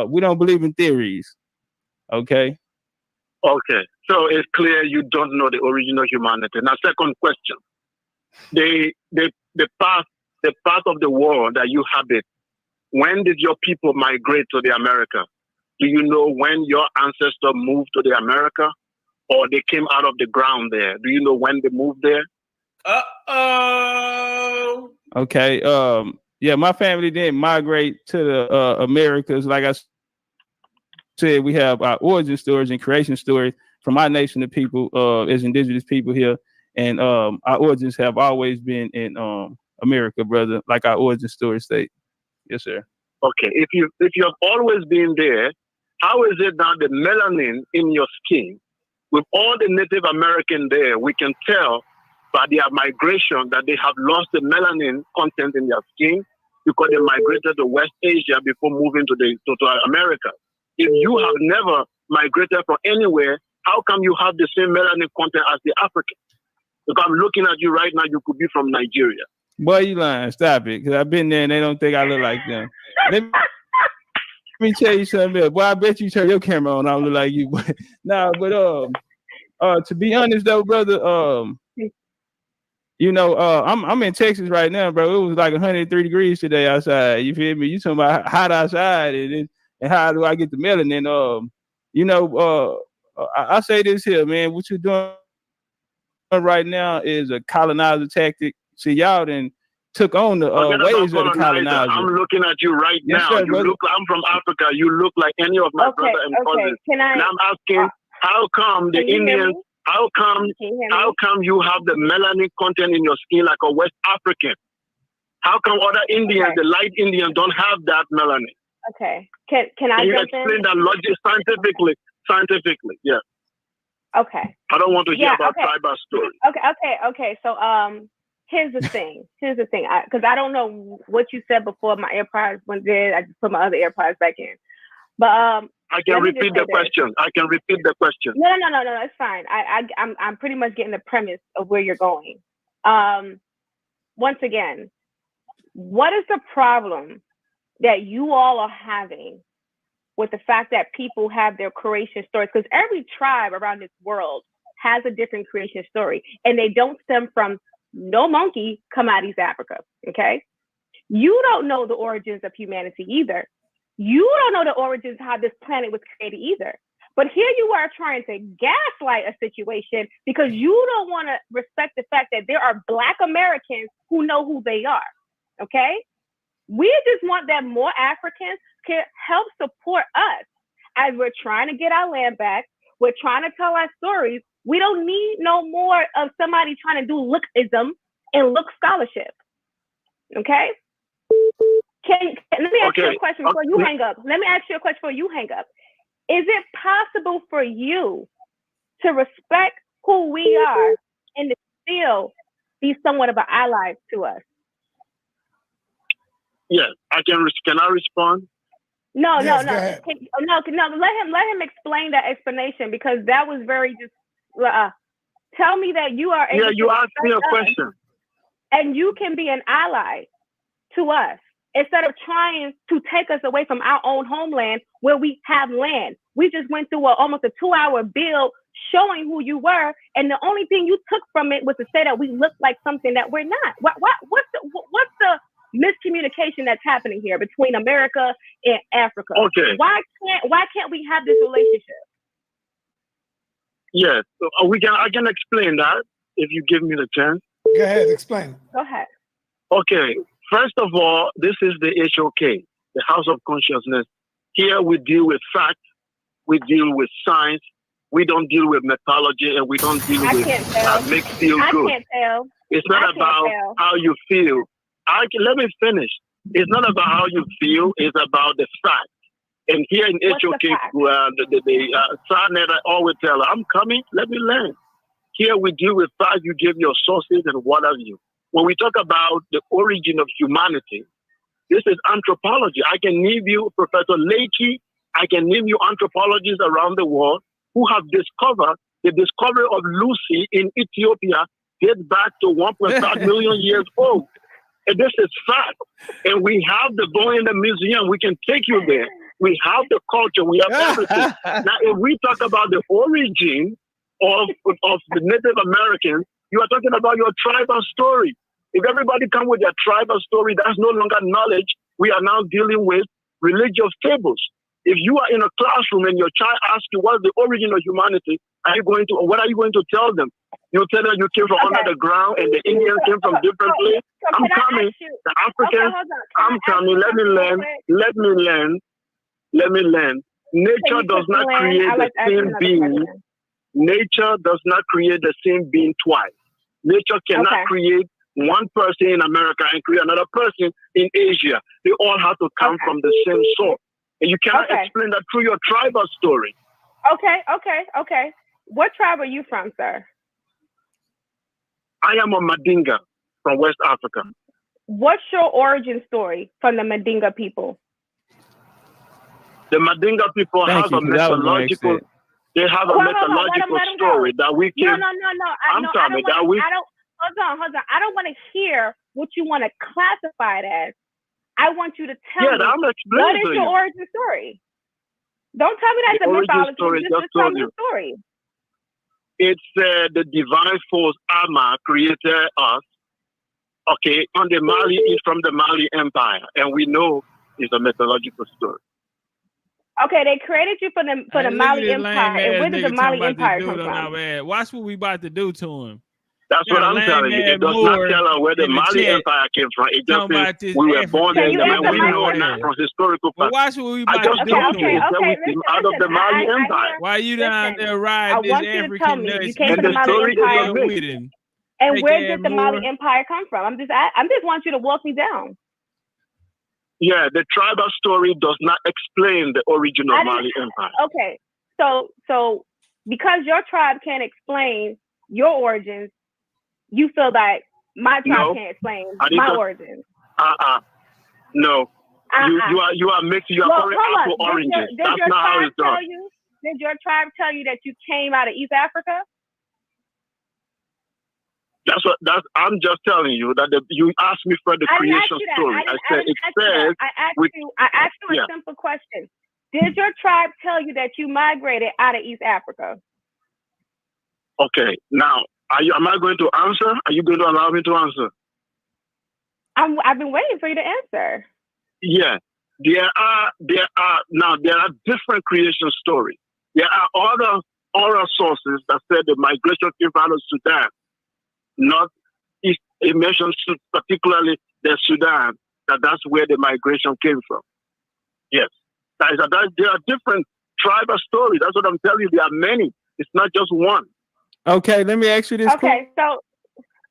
We don't believe in theories. Okay. Okay. So it's clear you don't know the origin of humanity. Now, second question. The part of the world that you habit, when did your people migrate to the America? Do you know when your ancestors moved to the America, or they came out of the ground there? Do you know when they moved there? Okay. Yeah, my family didn't migrate to the Americas. Like I said, we have our origin stories and creation stories from our nation of people, as indigenous people here. And our origins have always been in America, brother, like our origin story state. Yes, sir. Okay. If you have always been there, how is it that the melanin in your skin, with all the Native American there, we can tell by their migration that they have lost the melanin content in their skin because they migrated to West Asia before moving to America. If you have never migrated from anywhere, how come you have the same melanin content as the African? Because I'm looking at you right now, you could be from Nigeria. Boy, you lying. Stop it. Because I've been there and they don't think I look like them. Let me tell you something else. Boy, I bet you turn your camera on, I don't look like you. But to be honest though, brother, I'm in Texas right now, bro. It was like 103 degrees today outside. You feel me? You talking about hot outside and how do I get the melanin? I say this here, man. What you're doing right now is a colonizer tactic. See, y'all then took on the ways of the colonizer. I'm looking at you right now. Sir, I'm from Africa. You look like any of my brother and cousins. And I'm asking, how come the Indians? How come you have the melanin content in your skin like a West African? How come other Indians, the light Indians, don't have that melanin? Okay. Can I you jump explain in? that logic scientifically? Yeah. Okay. I don't want to hear about tribal stories. Okay. So here's the thing. Because I don't know what you said before my AirPods went dead. I just put my other AirPods back in. But I can repeat the question. No, it's fine. I'm pretty much getting the premise of where you're going. Once again, what is the problem that you all are having with the fact that people have their creation stories? Because every tribe around this world has a different creation story, and they don't stem from no monkey come out of East Africa. Okay, you don't know the origins of humanity either. You don't know the origins how this planet was created either. But here you are trying to gaslight a situation because you don't want to respect the fact that there are Black Americans who know who they are. Okay? We just want that more Africans can help support us as we're trying to get our land back. We're trying to tell our stories. We don't need no more of somebody trying to do lookism and look scholarship. Okay? Let me ask you a question before you hang up. Is it possible for you to respect who we are and to still be somewhat of an ally to us? Yes, I can. Can I respond? No. Let him explain that explanation because that was very just. Tell me that you are. Yeah, you asked me a question, and you can be an ally to us. Instead of trying to take us away from our own homeland where we have land. We just went through almost a 2-hour bill showing who you were, and the only thing you took from it was to say that we look like something that we're not. What's the miscommunication that's happening here between America and Africa? Okay. Why can't we have this relationship? Yes, I can explain that if you give me the chance. Go ahead, explain. Go ahead. Okay. First of all, this is the HOK, the House of Consciousness. Here we deal with facts, we deal with science, we don't deal with mythology and we don't deal with make feel good. I can't tell. It's not about how you feel. Let me finish. It's not about how you feel. It's about the fact. And here in HOK, the Sarnet, I always tell her, I'm coming, let me learn. Here we deal with facts. You give your sources and what have you. When we talk about the origin of humanity, this is anthropology. I can name you Professor Leakey. I can name you anthropologists around the world who have discovered the discovery of Lucy in Ethiopia dates back to 1.5 million years old. And this is fact. And we have the bone in the museum. We can take you there. We have the culture. We have everything. Now, if we talk about the origin of the Native Americans, you are talking about your tribal story. If everybody come with their tribal story, that's no longer knowledge. We are now dealing with religious fables. If you are in a classroom and your child asks you what's the origin of humanity, what are you going to tell them? You tell them you came from under the ground and the Indians came from different places. I'm coming. The Africans, I'm coming. Let me learn. Nature does not create the same being. Nature does not create the same being twice. Nature cannot create one person in America and create another person in Asia. They all have to come from the same source. And you cannot explain that through your tribal story. Okay. What tribe are you from, sir? I am a Mandinga from West Africa. What's your origin story from the Mandinga people? The Mandinga people have a mythological. They have a mythological story that we can. No. Hold on. I don't want to hear what you want to classify it as. I want you to tell me what is your origin story. Don't tell me that's a mythology. Just tell me the story. It's the divine force Ama created us. Okay, on the Mali is from the Mali Empire, and we know it's a mythological story. Okay, they created you for the Mali Empire. And where did the Mali Empire come from? Watch what we about to do to him. That's what I'm telling you. It does not tell us where the Mali Empire came from. It just says we were born in the we know not from historical fact. Watch what we about to do to him. Out of the Mali Empire. Why you down there riding this African nuts? You came to the Mali Empire. And where did the Mali Empire come from? I'm just want you to walk me down. Yeah, the tribal story does not explain the origin of Mali Empire. Okay, so because your tribe can't explain your origins, you feel like my tribe can't explain my origins. No. You are mixing. You are calling apple oranges. That's not how it's done. Did your tribe tell you that you came out of East Africa? I'm just telling you that you asked me for the creation story. I asked you a simple question. Did your tribe tell you that you migrated out of East Africa? Okay. Now, am I going to answer? Are you going to allow me to answer? I've been waiting for you to answer. Yeah. There are different creation stories. There are other oral sources that said the migration came out of Sudan. Not it mentions particularly the Sudan, that's where the migration came from. Yes. There are different tribal stories. That's what I'm telling you. There are many. It's not just one. Okay, let me ask you this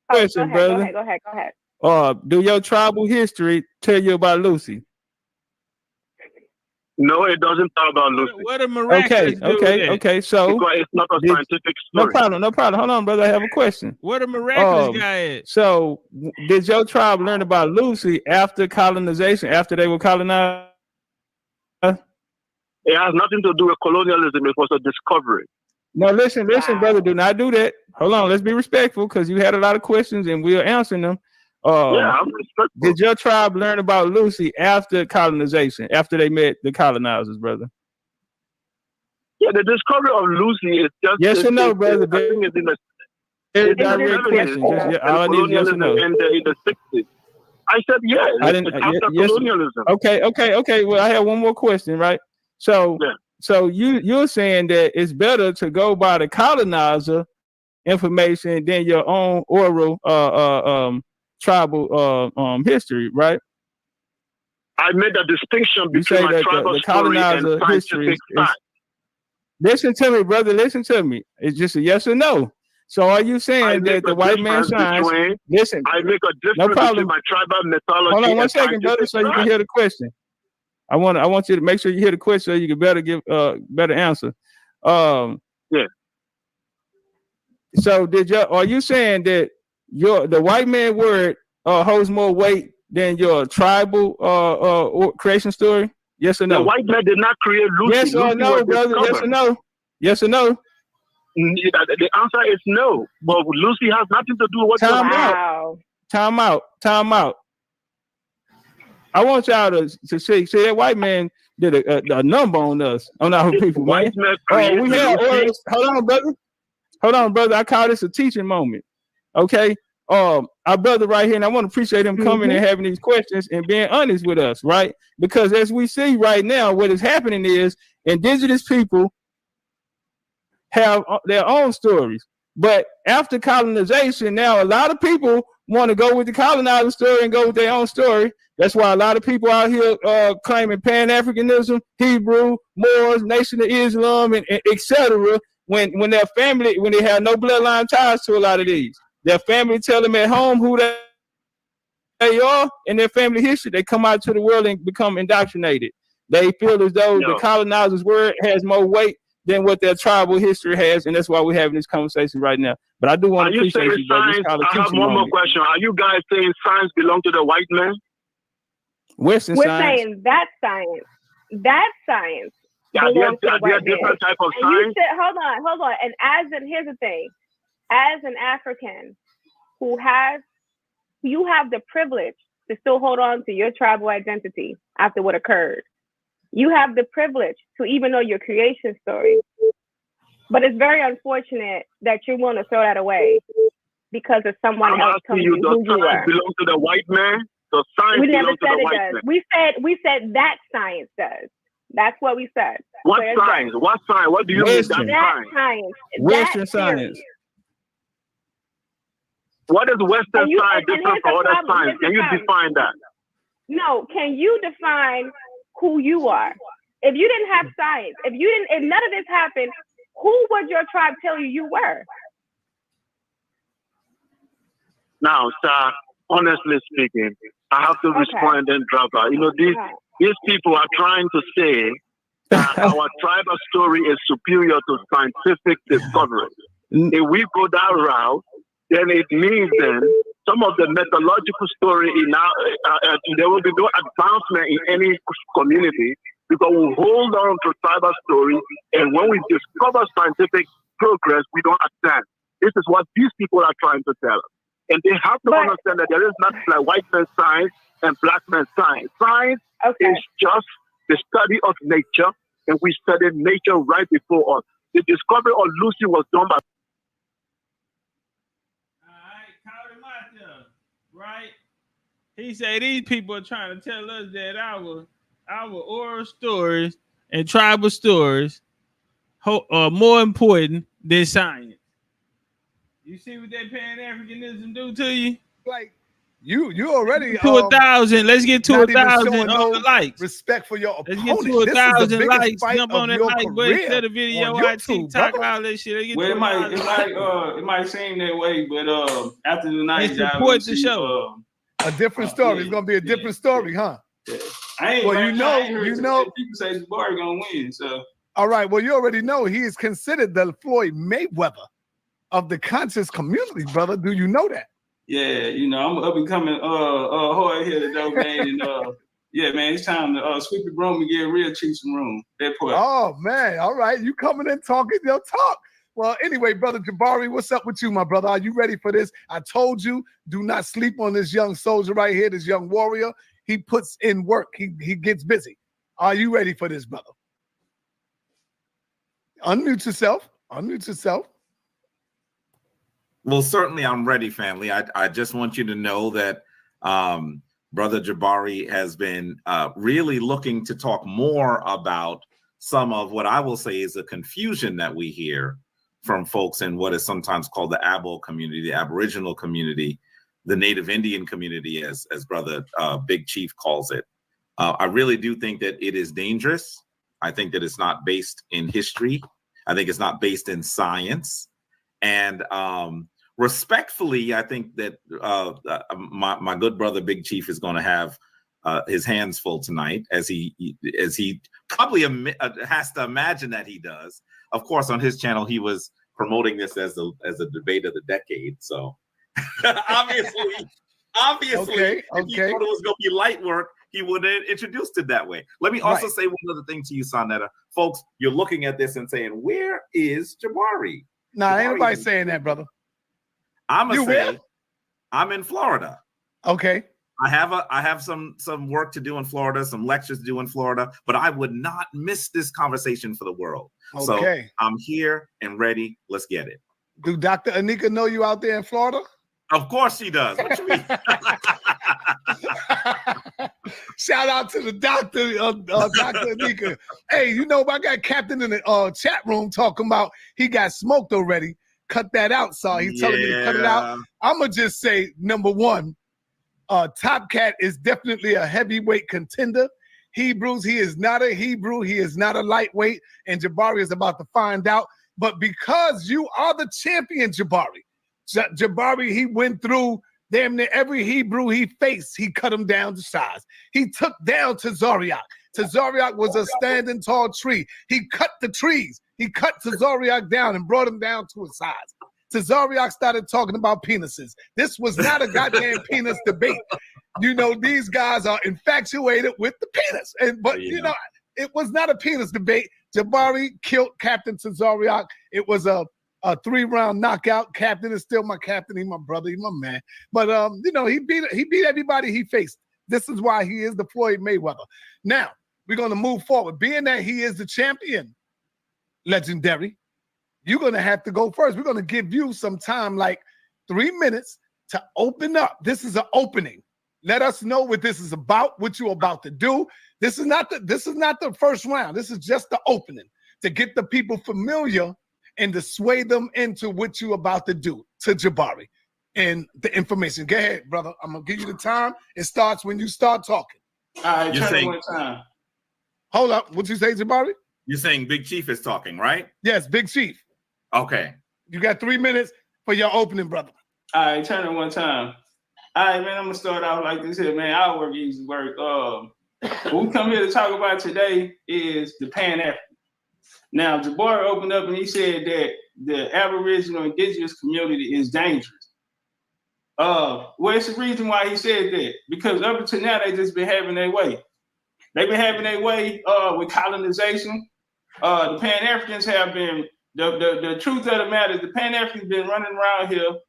question, brother. Go ahead. Do your tribal history tell you about Lucy? No, it doesn't talk about Lucy. What a miraculous Okay. So because it's not a scientific story. No problem. Hold on, brother. I have a question. What a miraculous guy is. So, did your tribe learn about Lucy after colonization? After they were colonized? It has nothing to do with colonialism. It was a discovery. No, listen, brother. Do not do that. Hold on. Let's be respectful because you had a lot of questions and we are answering them. I'm respectful. Did your tribe learn about Lucy after colonization, after they met the colonizers, brother? Yeah, the discovery of Lucy is just... Yes or no, brother? I think it's in the... Direct question. All I need is yes or no. In the 60s. I said, yeah. After colonialism. Okay. Well, I have one more question, right? So you're saying that it's better to go by the colonizer information than your own oral tribal history, right? I made a distinction between my tribal the story and colonizer scientific fact. Listen to me, brother. Listen to me. It's just a yes or no. So are you saying that the white man signs? Listen, I make a difference no problem. between my tribal mythology. Hold on one and second, brother, so you can hear the question. I want you to make sure you hear the question so you can better give better answer. Yeah. So are you saying that the white man word holds more weight than your tribal creation story? Yes or no? The white man did not create Lucy. Yes or Lucy no, was brother? Yes or no? Yes or no? The answer is no. But Lucy has nothing to do with what. Time out. I want y'all to see that white man did a number on us, on our people, man. We had orders. Hold on, brother. I call this a teaching moment. Okay. Our brother right here, and I want to appreciate him coming and having these questions and being honest with us, right? Because as we see right now, what is happening is indigenous people have their own stories. But after colonization, now a lot of people want to go with the colonizer story and go with their own story. That's why a lot of people out here claiming Pan-Africanism, Hebrew, Moors, Nation of Islam, and etc. When their family, when they have no bloodline ties to a lot of these, their family tell them at home who they are and their family history. They come out to the world and become indoctrinated. They feel as though the colonizer's word has more weight than what their tribal history has, and that's why we're having this conversation right now. But I do want to appreciate you, brother. I have one more question. Are you guys saying science belongs to the white man? Western We're science. saying that science. That science. Yeah, belongs to the white man. different type of And science. you said, hold on. And here's the thing. As an African you have the privilege to still hold on to your tribal identity after what occurred. You have the privilege to even know your creation story. But it's very unfortunate that you want to throw that away because of someone else telling you who you are. Belong to the white man? The science We never belongs to said the it white does. man. We said that science does. That's what we said. What science? What science? What do you mean that science? Western science. What is Western science different from other science? Can you define that? No, can you define who you are? If you didn't have science, if none of this happened, who would your tribe tell you were? Now, sir, honestly speaking, I have to respond and drop out. You know, these people are trying to say that our tribal story is superior to scientific discovery. If we go that route, then it means then some of the methodological story there will be no advancement in any community because we hold on to tribal story, and when we discover scientific progress, we don't advance. This is what these people are trying to tell us. And they have to understand that there is nothing like white man science and black man science. Science is just the study of nature, and we studied nature right before us. The discovery of Lucy was done by... Right? He said these people are trying to tell us that our oral stories and tribal stories are more important than science. You see what that Pan-Africanism do to you? Like you already to 1,000. Let's get to 1,000 on the likes. Respect for your Let's opponent. get to 1,000 likes. Fight Jump on that like button, share the video, TikTok, all that shit. Well, it might seem that way, but after the night, support the show. A different story. It's gonna be a different story, huh? Yeah. You know. People say Jabari gonna win. So all right. Well, you already know he is considered the Floyd Mayweather of the conscious community, brother. Do you know that? Yeah, you know, I'm up and coming hard here though, man. And yeah, man, it's time to sweep the broom and get real cheap some room. That part. Oh man, all right. You coming in talking your talk. Well, anyway, brother Jabari, what's up with you, my brother? Are you ready for this? I told you, do not sleep on this young soldier right here, this young warrior. He puts in work. He gets busy. Are you ready for this, brother? Unmute yourself. Unmute yourself. Well, certainly I'm ready, family. I just want you to know that Brother Jabari has been really looking to talk more about some of what I will say is the confusion that we hear from folks in what is sometimes called the Abo community, the Aboriginal community, the Native Indian community, as Brother Big Chief calls it. I really do think that it is dangerous. I think that it's not based in history. I think it's not based in science. And respectfully, I think that my good brother Big Chief is going to have his hands full tonight, as he probably has to imagine that he does. Of course, on his channel, he was promoting this as a debate of the decade. So obviously, okay. If he thought it was going to be light work, he would have introduced it that way. Let me also say one other thing to you, Sonetta. Folks, you're looking at this and saying, where is Jabari? Nah, ain't nobody saying that, brother. I'm going to say, I'm in Florida. Okay. I have some work to do in Florida, some lectures to do in Florida, but I would not miss this conversation for the world. Okay. So I'm here and ready. Let's get it. Do Dr. Anika know you out there in Florida? Of course she does. What you mean? Shout out to the doctor, Dr. Anika. Hey, you know, I got Captain in the chat room talking about he got smoked already. Cut that out, so he's telling me to cut it out. I'm going to just say, number one, Topcatz is definitely a heavyweight contender. Hebrews, he is not a Hebrew. He is not a lightweight, and Jabari is about to find out. But because you are the champion, Jabari, he went through damn near every Hebrew he faced. He cut him down to size. He took down Tazariak. Tazariak was a standing tall tree. He cut the trees. He cut Tazariak down and brought him down to his size. Tazariak started talking about penises. This was not a goddamn penis debate. You know, these guys are infatuated with the penis. But you know, it was not a penis debate. Jabari killed Captain Tazariak. It was a 3-round knockout. Captain is still my captain. He's my brother. He's my man. But you know, he beat everybody he faced. This is why he is the Floyd Mayweather. Now we're gonna move forward. Being that he is the champion, Legendary, you're gonna have to go first. We're gonna give you some time, like 3 minutes, to open up. This is an opening. Let us know what this is about, what you're about to do. This is not the first round. This is just the opening to get the people familiar and to sway them into what you're about to do to Jabari and the information. Go ahead, brother. I'm gonna give you the time. It starts when you start talking. All right, turn it one time. Hold up. What'd you say, Jabari? You're saying Big Chief is talking, right? Yes, Big Chief. Okay. You got 3 minutes for your opening, brother. All right, turn it one time. All right, man, I'm gonna start off like this here, man. Our work easy work. What we come here to talk about today is the Pan-African. Now, Jabari opened up and he said that the Aboriginal indigenous community is dangerous. Well, it's the reason why he said that, because up until now, they just been having their way. They've been having their way with colonization. The Pan-Africans have been, the truth of the matter is the Pan-Africans been running around here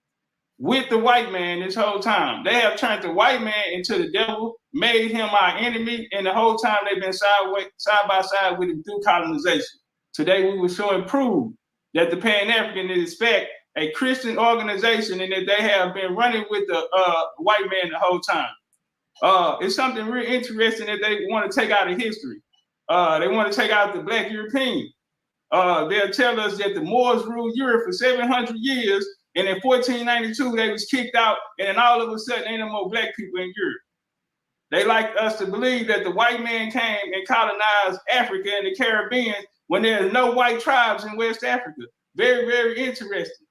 with the white man this whole time. They have turned the white man into the devil, made him our enemy, and the whole time they've been side by side with him through colonization. Today we will show and prove that the Pan-African is in fact a Christian organization and that they have been running with the white man the whole time. It's something really interesting that they want to take out of history. They want to take out the Black European. They'll tell us that the Moors ruled Europe for 700 years, and in 1492 they was kicked out, and then all of a sudden ain't no more Black people in Europe. They like us to believe that the white man came and colonized Africa and the Caribbean when there's no white tribes in West Africa. Very, very interesting.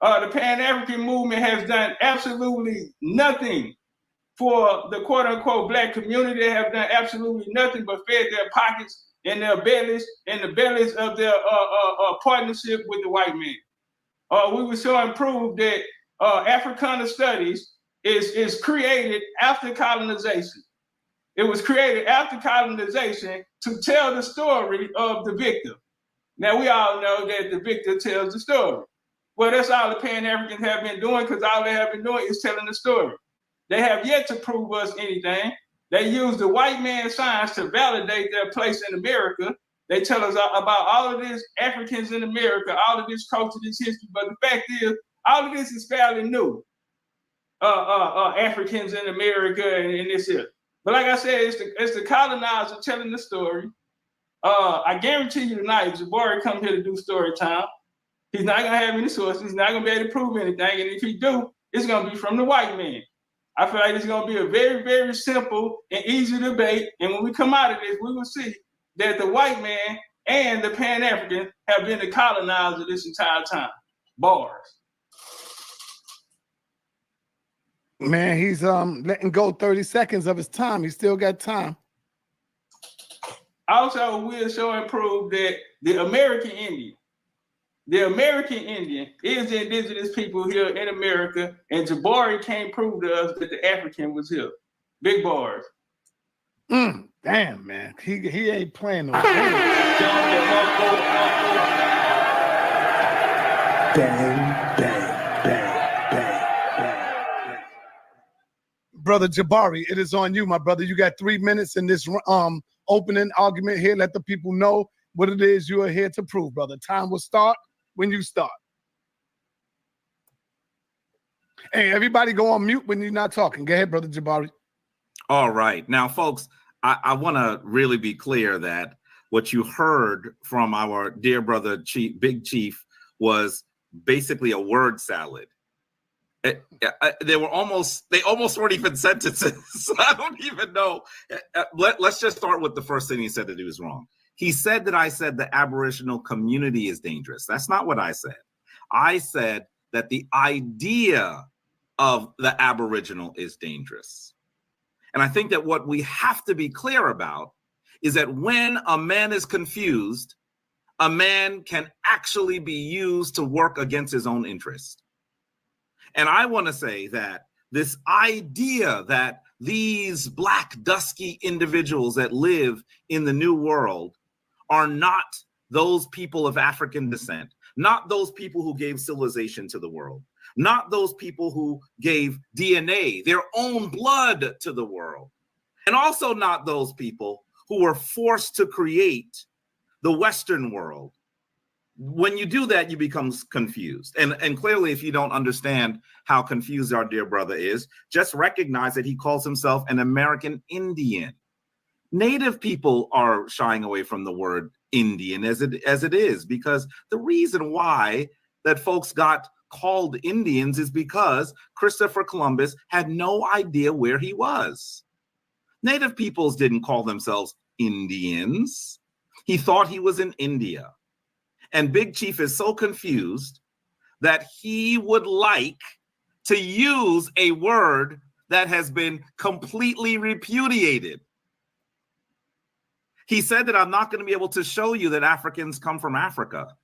The Pan-African movement has done absolutely nothing for the quote-unquote Black community. They have done absolutely nothing but fed their pockets and their bellies and the bellies of their partnership with the white man. We were showing proof that Africana studies is created after colonization. It was created after colonization to tell the story of the victim. Now, we all know that the victim tells the story. Well, that's all the Pan-Africans have been doing, because all they have been doing is telling the story. They have yet to prove us anything. They use the white man's science to validate their place in America. They tell us about all of this Africans in America, all of this culture, this history. But the fact is, all of this is fairly new. Africans in America and this here. But like I said, it's the colonizer telling the story. I guarantee you tonight, Jabari come here to do story time. He's not gonna have any sources. He's not gonna be able to prove anything. And if he do, it's gonna be from the white man. I feel like it's gonna be a very, very simple and easy debate. And when we come out of this, we will see that the white man and the Pan-Africans have been the colonizer this entire time. Bars. Man, he's letting go 30 seconds of his time. He still got time. Also, we'll show and prove that the American Indian is the indigenous people here in America, and Jabari can't prove to us that the African was here. Big bars. Damn, man. He ain't playing no game. Bang, bang, bang, bang. Brother Jabari, it is on you, my brother. You got 3 minutes in this opening argument here. Let the people know what it is you are here to prove, brother. Time will start when you start. Hey, everybody go on mute when you're not talking. Go ahead, brother Jabari. All right. Now, folks, I want to really be clear that what you heard from our dear brother, Big Chief, was basically a word salad. They almost weren't even sentences. I don't even know. Let's just start with the first thing he said that he was wrong. He said that I said the Aboriginal community is dangerous. That's not what I said. I said that the idea of the Aboriginal is dangerous. And I think that what we have to be clear about is that when a man is confused, a man can actually be used to work against his own interest. And I want to say that this idea that these black, dusky individuals that live in the New World are not those people of African descent, not those people who gave civilization to the world, not those people who gave DNA, their own blood to the world, and also not those people who were forced to create the Western world. When you do that, you become confused. And clearly, if you don't understand how confused our dear brother is, just recognize that he calls himself an American Indian. Native people are shying away from the word Indian as it is, because the reason why that folks got called Indians is because Christopher Columbus had no idea where he was. Native peoples didn't call themselves Indians. He thought he was in India. And Big Chief is so confused that he would like to use a word that has been completely repudiated. He said that I'm not going to be able to show you that Africans come from Africa.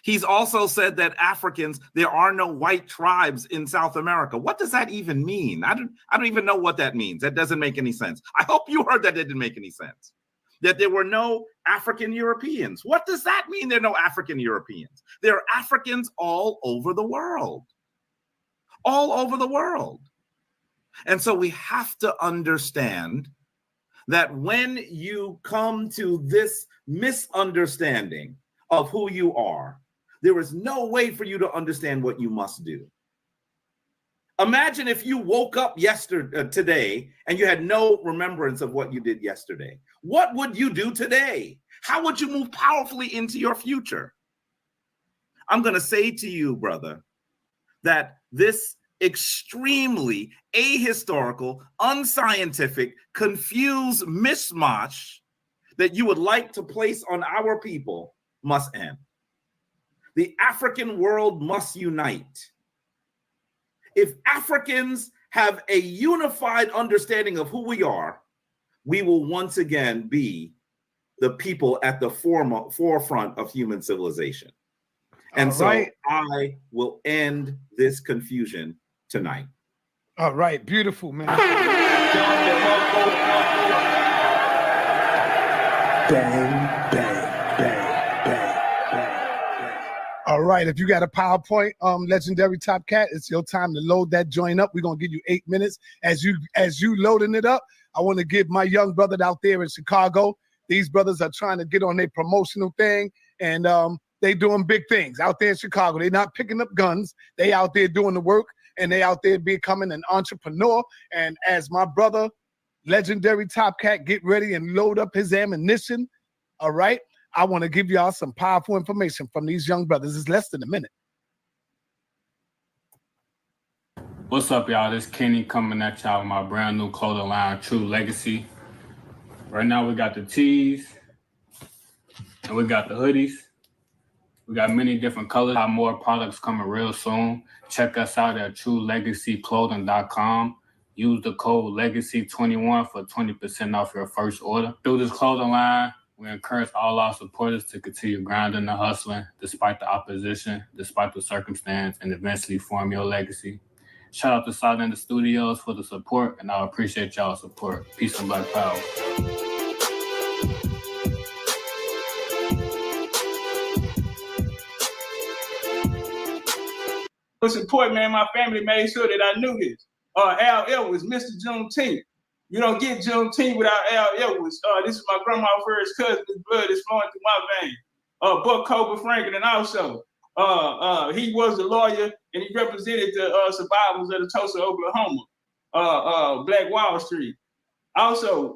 He's also said that Africans, there are no white tribes in South America. What does that even mean? I don't even know what that means. That doesn't make any sense. I hope you heard that didn't make any sense. That there were no African Europeans. What does that mean? There are no African Europeans. There are Africans all over the world. All over the world. And so we have to understand that when you come to this misunderstanding of who you are, there is no way for you to understand what you must do. Imagine if you woke up today and you had no remembrance of what you did yesterday. What would you do today? How would you move powerfully into your future? I'm going to say to you, brother, that this extremely ahistorical, unscientific, confused mismatch that you would like to place on our people must end. The African world must unite. If Africans have a unified understanding of who we are, we will once again be the people at the forefront of human civilization. And so I will end this confusion tonight. All right, beautiful, man. Bang, bang, bang, bang, bang. All right, if you got a PowerPoint, Legendary Top Cat, it's your time to load that joint up. We're gonna give you 8 minutes. As you loading it up, I want to give my young brother out there in Chicago. These brothers are trying to get on their promotional thing, and they doing big things out there in Chicago. They're not picking up guns. They out there doing the work, and they out there becoming an entrepreneur. And as my brother, Legendary Top Cat, get ready and load up his ammunition, all right? I want to give y'all some powerful information from these young brothers. It's less than a minute. What's up, y'all? This Kenny coming at y'all with my brand new clothing line, True Legacy. Right now we got the tees, And we got the hoodies. We got many different colors. Have more products coming real soon. Check us out at truelegacyclothing.com. Use the code LEGACY21 for 20% off your first order. Through this clothing line, we encourage all our supporters to continue grinding and hustling despite the opposition, despite the circumstance, and eventually form your legacy. Shout out to Silent Studios for the support, and I appreciate y'all's support. Peace and black power. Support, man. My family made sure that I knew this. Al Edwards, Mr. Juneteenth. You don't get Juneteenth without Al Edwards. This is my grandma's first cousin. His blood is flowing through my veins. Buck Cobra Franklin also. He was a lawyer and he represented the survivors of the Tulsa, Oklahoma, Black Wall Street. Also,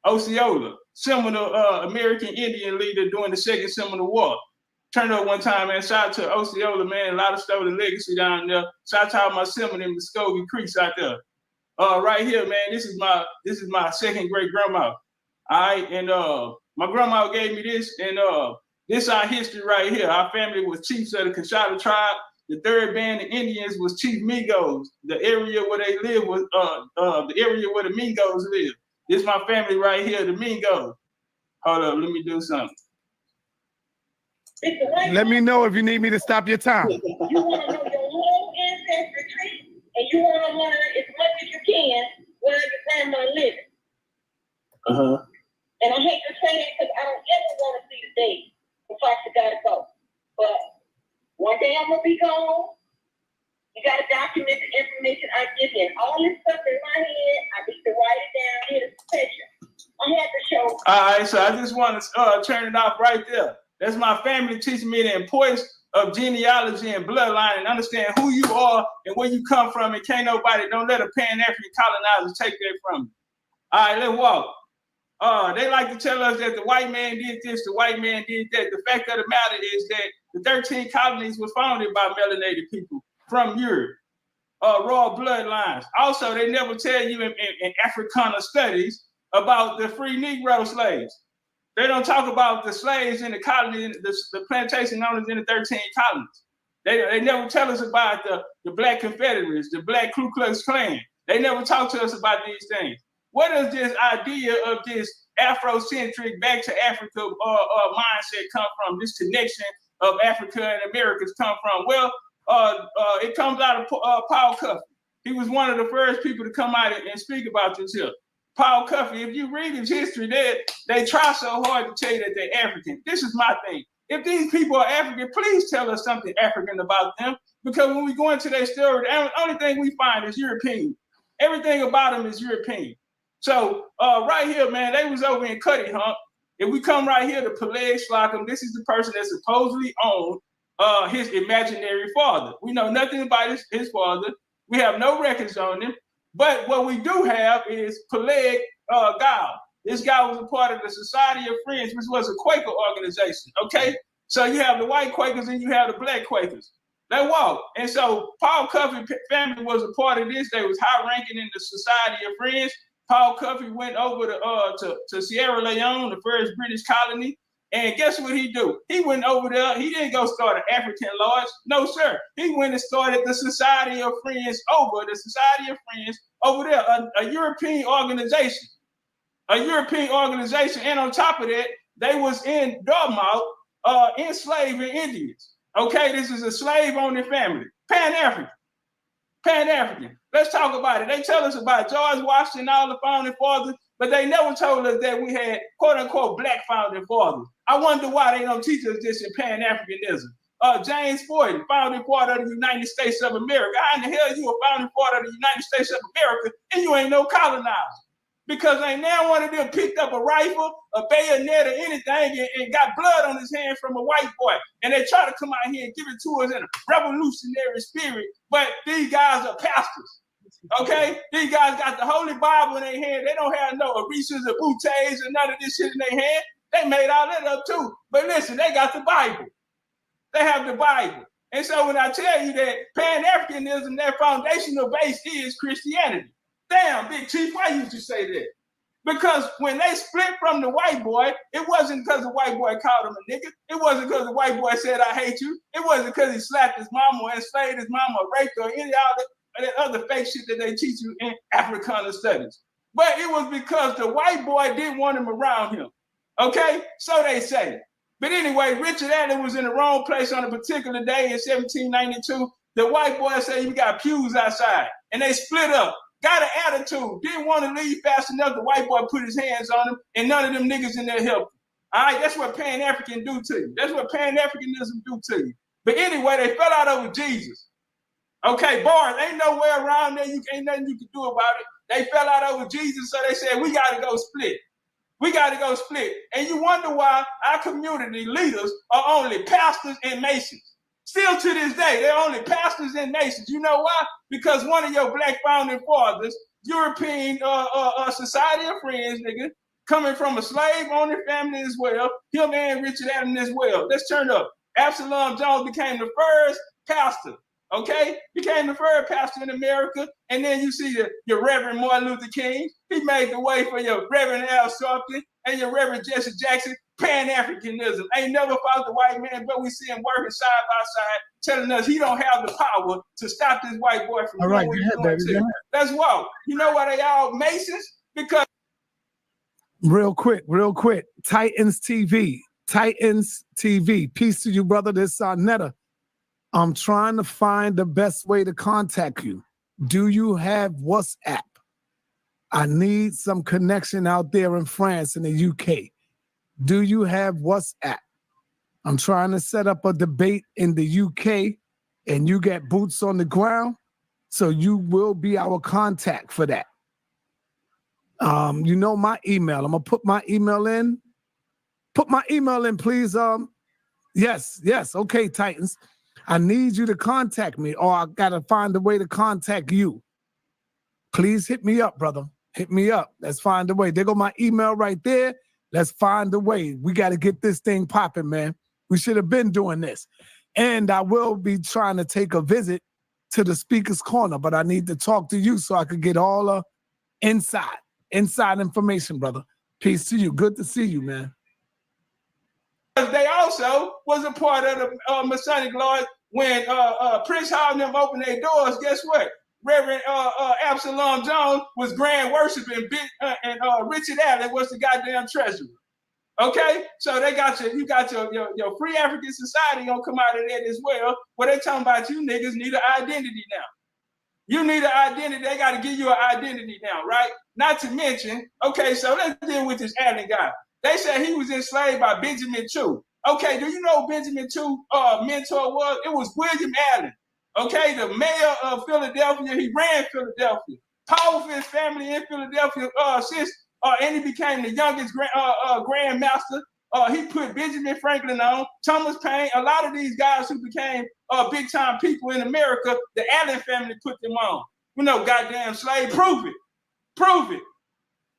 Osceola, Seminole American Indian leader during the Second Seminole War. Turned up one time, man. Shout out to Osceola, man. A lot of stolen legacy down there. Shout out to all my Seminole and Muskogee Creeks out there. Right here, man. This is my second great grandma. All right, and my grandma gave me this, and this is our history right here. Our family was chiefs of the Coshada tribe. The third band of Indians was Chief Migos. The area where they live was the area where the Migos live. This is my family right here, the Migos. Hold up, let me do something. Let me know if you need me to stop your time. You want to know your whole ancestry tree, and you want to learn as much as you can where your grandma living. And I hate to say it because I don't ever want to see the day before I gotta go. But one day I'm gonna be gone. You gotta document the information I give you. And all this stuff in my head, I need to write it down. Here's the picture. I had to show. All right, so I just want to turn it off right there. That's my family teaching me the importance of genealogy and bloodline and understand who you are and where you come from. And don't let a Pan-African colonizer take that from you. All right, let's walk. They like to tell us that the white man did this, the white man did that. The fact of the matter is that the 13 colonies were founded by melanated people from Europe, royal bloodlines. Also, they never tell you in Africana studies about the free Negro slaves. They don't talk about the slaves in the colony, the plantation owners in the 13 colonies. They never tell us about the Black Confederates, the Black Ku Klux Klan. They never talk to us about these things. Where does this idea of this Afrocentric back to Africa mindset come from? This connection of Africa and Americas come from? Well, it comes out of Paul Cuffey. He was one of the first people to come out and speak about this here. Paul Cuffey, if you read his history, they try so hard to tell you that they're African. This is my thing. If these people are African, please tell us something African about them. Because when we go into their story, the only thing we find is European. Everything about them is European. So right here, man, they was over in Cuddy Hump. If we come right here to Peleg Slocum, this is the person that supposedly owned his imaginary father. We know nothing about his father. We have no records on him. But what we do have is Peleg Gow. This guy was a part of the Society of Friends, which was a Quaker organization, okay? So you have the white Quakers and you have the black Quakers. They walk. And so Paul Cuffey family was a part of this. They was high ranking in the Society of Friends. Paul Cuffey went over to Sierra Leone, the first British colony. And guess what he do? He went over there. He didn't go start an African lodge. No, sir. He went and started the Society of Friends over there, a European organization. A European organization. And on top of that, they was in Dartmouth enslaving Indians. Okay, this is a slave-owning family. Pan-African. Pan-African. Let's talk about it. They tell us about George Washington and all the founding fathers, but they never told us that we had quote-unquote black founding fathers. I wonder why they don't teach us this in Pan-Africanism. James Ford, founding father of the United States of America. How in the hell you a founding father of the United States of America and you ain't no colonizer? Because ain't now one of them picked up a rifle, a bayonet, or anything and got blood on his hand from a white boy. And they try to come out here and give it to us in a revolutionary spirit. But these guys are pastors. Okay? These guys got the Holy Bible in their hand. They don't have no Orishas or Boutés or none of this shit in their hand. They made all that up too. But listen, they got the Bible. They have the Bible. And so when I tell you that Pan-Africanism, their foundational base is Christianity. Damn, Big Chief, why you just say that? Because when they split from the white boy, it wasn't because the white boy called him a nigga. It wasn't because the white boy said, I hate you. It wasn't because he slapped his mama or enslaved his mama or raped her or any other fake shit that they teach you in Africana studies. But it was because the white boy didn't want him around him. Okay? So they say. But anyway, Richard Allen was in the wrong place on a particular day in 1792. The white boy said, you got pews outside. And they split up. Got an attitude, didn't want to leave fast enough. The white boy put his hands on him, and none of them niggas in there helped him. All right, that's what Pan-African do to you. That's what Pan-Africanism do to you. But anyway, they fell out over Jesus. Okay, bars, ain't no way around there. Ain't nothing you can do about it. They fell out over Jesus, so they said, we got to go split. We got to go split. And you wonder why our community leaders are only pastors and masons. Still to this day, they're only pastors and nations. You know why? Because one of your black founding fathers, European Society of Friends, nigga, coming from a slave-owning family as well, him and Richard Allen as well. Let's turn up. Absalom Jones became the first pastor, okay? Became the first pastor in America. And then you see your Reverend Martin Luther King. He made the way for your Reverend Al Sharpton and your Reverend Jesse Jackson. Pan-Africanism ain't never fought the white man, but we see him working side by side, telling us he don't have the power to stop this white boy from doing what he's doing too. Let's walk. You know why they all Masons? Because real quick, Titans TV, peace to you, brother. This is Netta. I'm trying to find the best way to contact you. Do you have WhatsApp? I need some connection out there in France and the UK. Do you have WhatsApp? I'm trying to set up a debate in the UK and you get boots on the ground. So you will be our contact for that. You know my email. I'm gonna put my email in. Put my email in, please. Yes. Okay, Titans. I need you to contact me or I gotta find a way to contact you. Please hit me up, brother. Hit me up. Let's find a way. There go my email right there. Let's find a way. We got to get this thing popping, man. We should have been doing this. And I will be trying to take a visit to the speaker's corner, but I need to talk to you so I could get all the inside information, brother. Peace to you. Good to see you, man. They also was a part of the Masonic Lodge when Prince Hall and them opened their doors. Guess what? Reverend Absalom Jones was grand worshiping, and Richard Allen was the goddamn treasurer. Okay, so you got your Free African Society gonna come out of that as well. Where they talking about you niggas need an identity now. You need an identity. They got to give you an identity now, right? Not to mention, okay, so let's deal with this Allen guy. They said he was enslaved by Benjamin Chew. Okay, do you know who Benjamin Chew mentor was? It was William Allen. Okay, the mayor of Philadelphia, he ran Philadelphia. Powerful his family in Philadelphia and he became the youngest grandmaster. He put Benjamin Franklin on, Thomas Paine, a lot of these guys who became big time people in America, the Allen family put them on. You know, goddamn slave, prove it.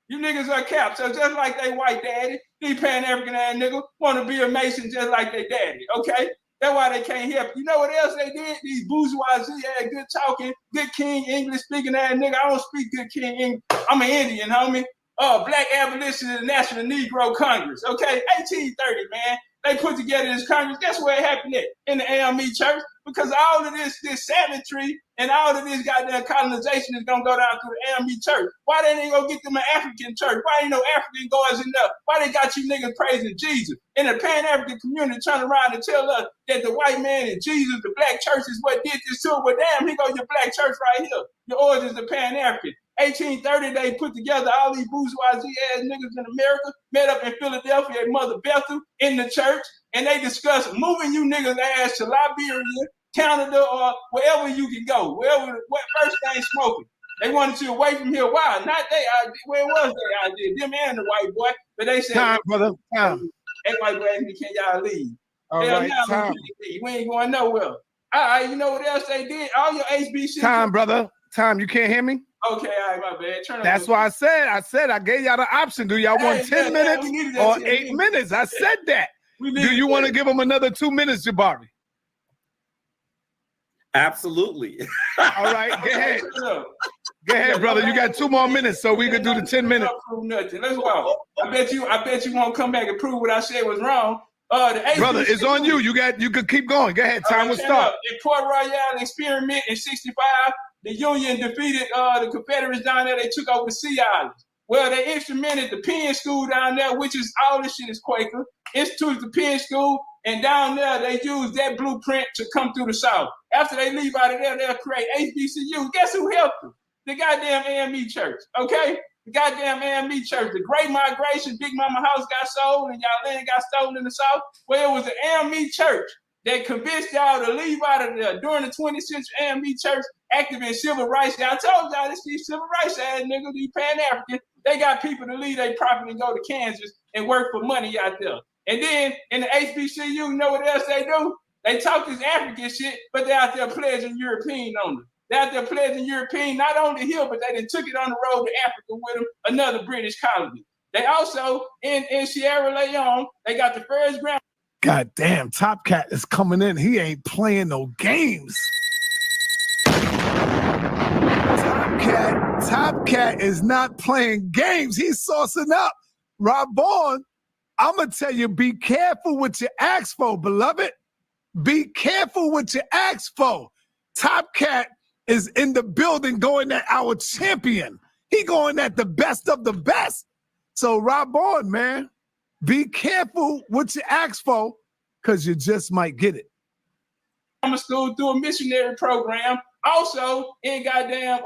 You niggas are capped. So just like they white daddy, these Pan-African ass niggas want to be a Mason just like they daddy, okay? That's why they can't help. You know what else they did? These bourgeoisie ass, good talking, good King English speaking ass nigga. I don't speak good King English. I'm an Indian, homie. Black Abolitionist National Negro Congress, okay? 1830, man. They put together this Congress. Guess where it happened at? In the AME church. Because all of this savagery and all of this goddamn colonization is going to go down through the AME church. Why they ain't going to get them an African church? Why ain't no African goers enough? Why they got you niggas praising Jesus? And the Pan-African community turn around and tell us that the white man and Jesus, the black church is what did this to it. Well, damn, here go your black church right here. Your origins of Pan-African. 1830, they put together all these bourgeoisie ass niggas in America, met up in Philadelphia at Mother Bethel in the church, and they discussed moving you niggas ass to Liberia, Canada, or wherever you can go, what first thing smoking. They wanted you away from here. Why? Not they idea. Where was their idea? Them and the white boy. But they said, time, brother, time. That white boy asked me, can y'all leave? All right, time. We ain't going nowhere. All right, you know what else they did? All your HB shit. Time, brother. Time. You can't hear me? Okay, all right, my bad. That's why I said I gave y'all the option. Do y'all want 10 minutes or 8 minutes? I said that. Do you want to give them another 2 minutes, Jabari? Absolutely. All right, go ahead. Go ahead, brother. You got 2 more minutes, so we could do the 10 minutes. Nothing. Let's go. I bet you won't come back and prove what I said was wrong. Brother, it's on you. You could keep going. Go ahead. Time will start. In Port Royale experiment in '65, the Union defeated the Confederates down there. They took over the Sea Islands. Well, they instrumented the Penn School down there, which is all this shit is Quaker. Instituted the Penn School, and down there they used that blueprint to come through the South. After they leave out of there, they'll create HBCU. Guess who helped them? The goddamn AME Church. Okay. The goddamn AME Church, the Great Migration, Big Mama House got sold and y'all land got stolen in the South. Well, it was the AME Church that convinced y'all to leave out of there during the 20th century. AME Church active in civil rights. I told y'all this these civil rights ass niggas, these Pan-Africans, they got people to leave their property and go to Kansas and work for money out there. And then in the HBCU, you know what else they do? They talk this African shit, but they're out there pledging European on them. They're out there pledging European, not only here, but they then took it on the road to Africa with them, another British colony. They also, in Sierra Leone, they got the first ground. God damn, Topcatz is coming in. He ain't playing no games. Topcatz is not playing games. He's saucing up. Rob Bourne, I'm going to tell you, be careful what you ask for, beloved. Be careful what you ask for. Topcatz is in the building going at our champion. He going at the best of the best. So Rob Bourne, man, be careful what you ask for, because you just might get it. I'm a school through a missionary program. Also in goddamn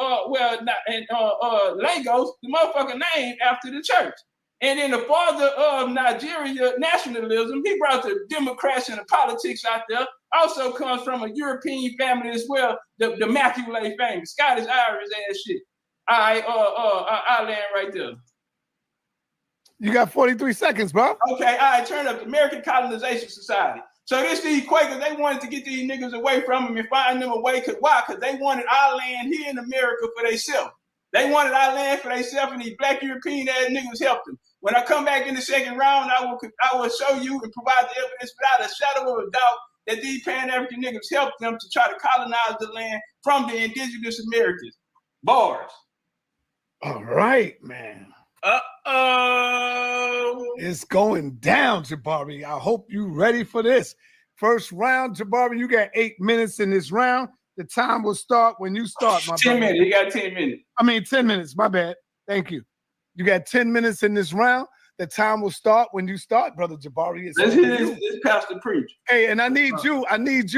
Lagos, the motherfucker named after the church. And then the father of Nigeria nationalism, he brought the Democrats and the politics out there. Also comes from a European family as well, the Macaulay family, Scottish Irish ass shit. All right, I land right there. You got 43 seconds, bro. Okay, all right, turn up the American Colonization Society. So these Quakers, they wanted to get these niggas away from them and find them away. Why? Because they wanted our land here in America for themselves. They wanted our land for themselves, and these black European ass niggas helped them. When I come back in the second round, I will show you and provide the evidence without a shadow of a doubt that these Pan-African niggas helped them to try to colonize the land from the indigenous Americans. Bars. All right, man. Uh-oh. It's going down, Jabari. I hope you ready for this. First round, Jabari, you got 8 minutes in this round. The time will start when you start, my 10 brother. minutes. You got 10 minutes. I mean, 10 minutes. My bad. Thank you. You got 10 minutes in this round. The time will start when you start, brother Jabari. Let's hear this pastor preach. Hey, and I need you,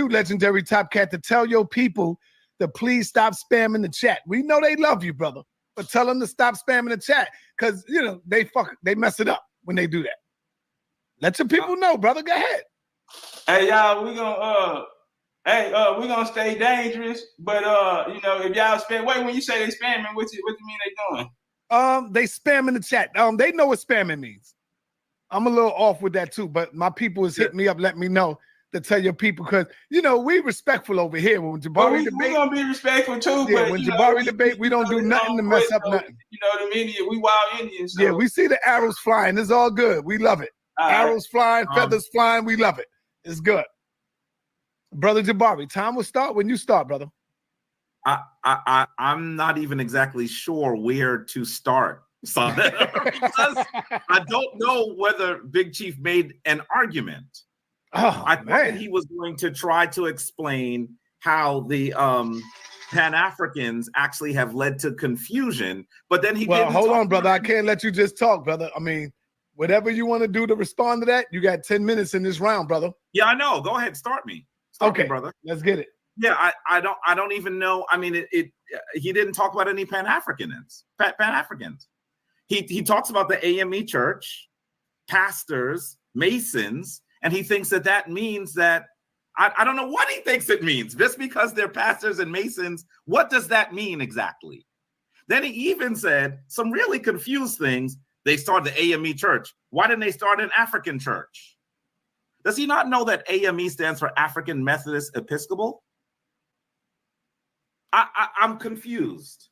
Legendary Topcatz, to tell your people to please stop spamming the chat. We know they love you, brother, but tell them to stop spamming the chat, because you know they mess it up when they do that. Let your people know, brother. Go ahead. Hey, y'all, we gonna stay dangerous, but you know, if y'all spam, wait, when you say they spamming, what you mean they doing? They spam in the chat. They know what spamming means. I'm a little off with that too, but my people is hitting me up, let me know to tell your people, because you know we respectful over here. When Jabari debate, we gonna be respectful too. Yeah, but when Jabari debate, we don't do nothing to mess up nothing. You know what I mean? We wild Indians. So. Yeah, we see the arrows flying. It's all good. We love it. Arrows flying, feathers flying. We love it. It's good. Brother Jabari, time will start when you start, brother. I'm not even exactly sure where to start, son. Because I don't know whether Big Chief made an argument. I thought that he was going to try to explain how the Pan-Africans actually have led to confusion, but then he didn't. Hold on, brother. I can't let you just talk, brother. I mean, whatever you want to do to respond to that, you got 10 minutes in this round, brother. Yeah, I know. Go ahead, start me. Okay, brother. Let's get it. Yeah, I don't even know. I mean, he didn't talk about any Pan-Africans. He talks about the AME Church, pastors, Masons, and he thinks that means that I don't know what he thinks it means. Just because they're pastors and Masons, what does that mean exactly? Then he even said some really confused things. They started the AME Church. Why didn't they start an African church? Does he not know that AME stands for African Methodist Episcopal? I'm confused.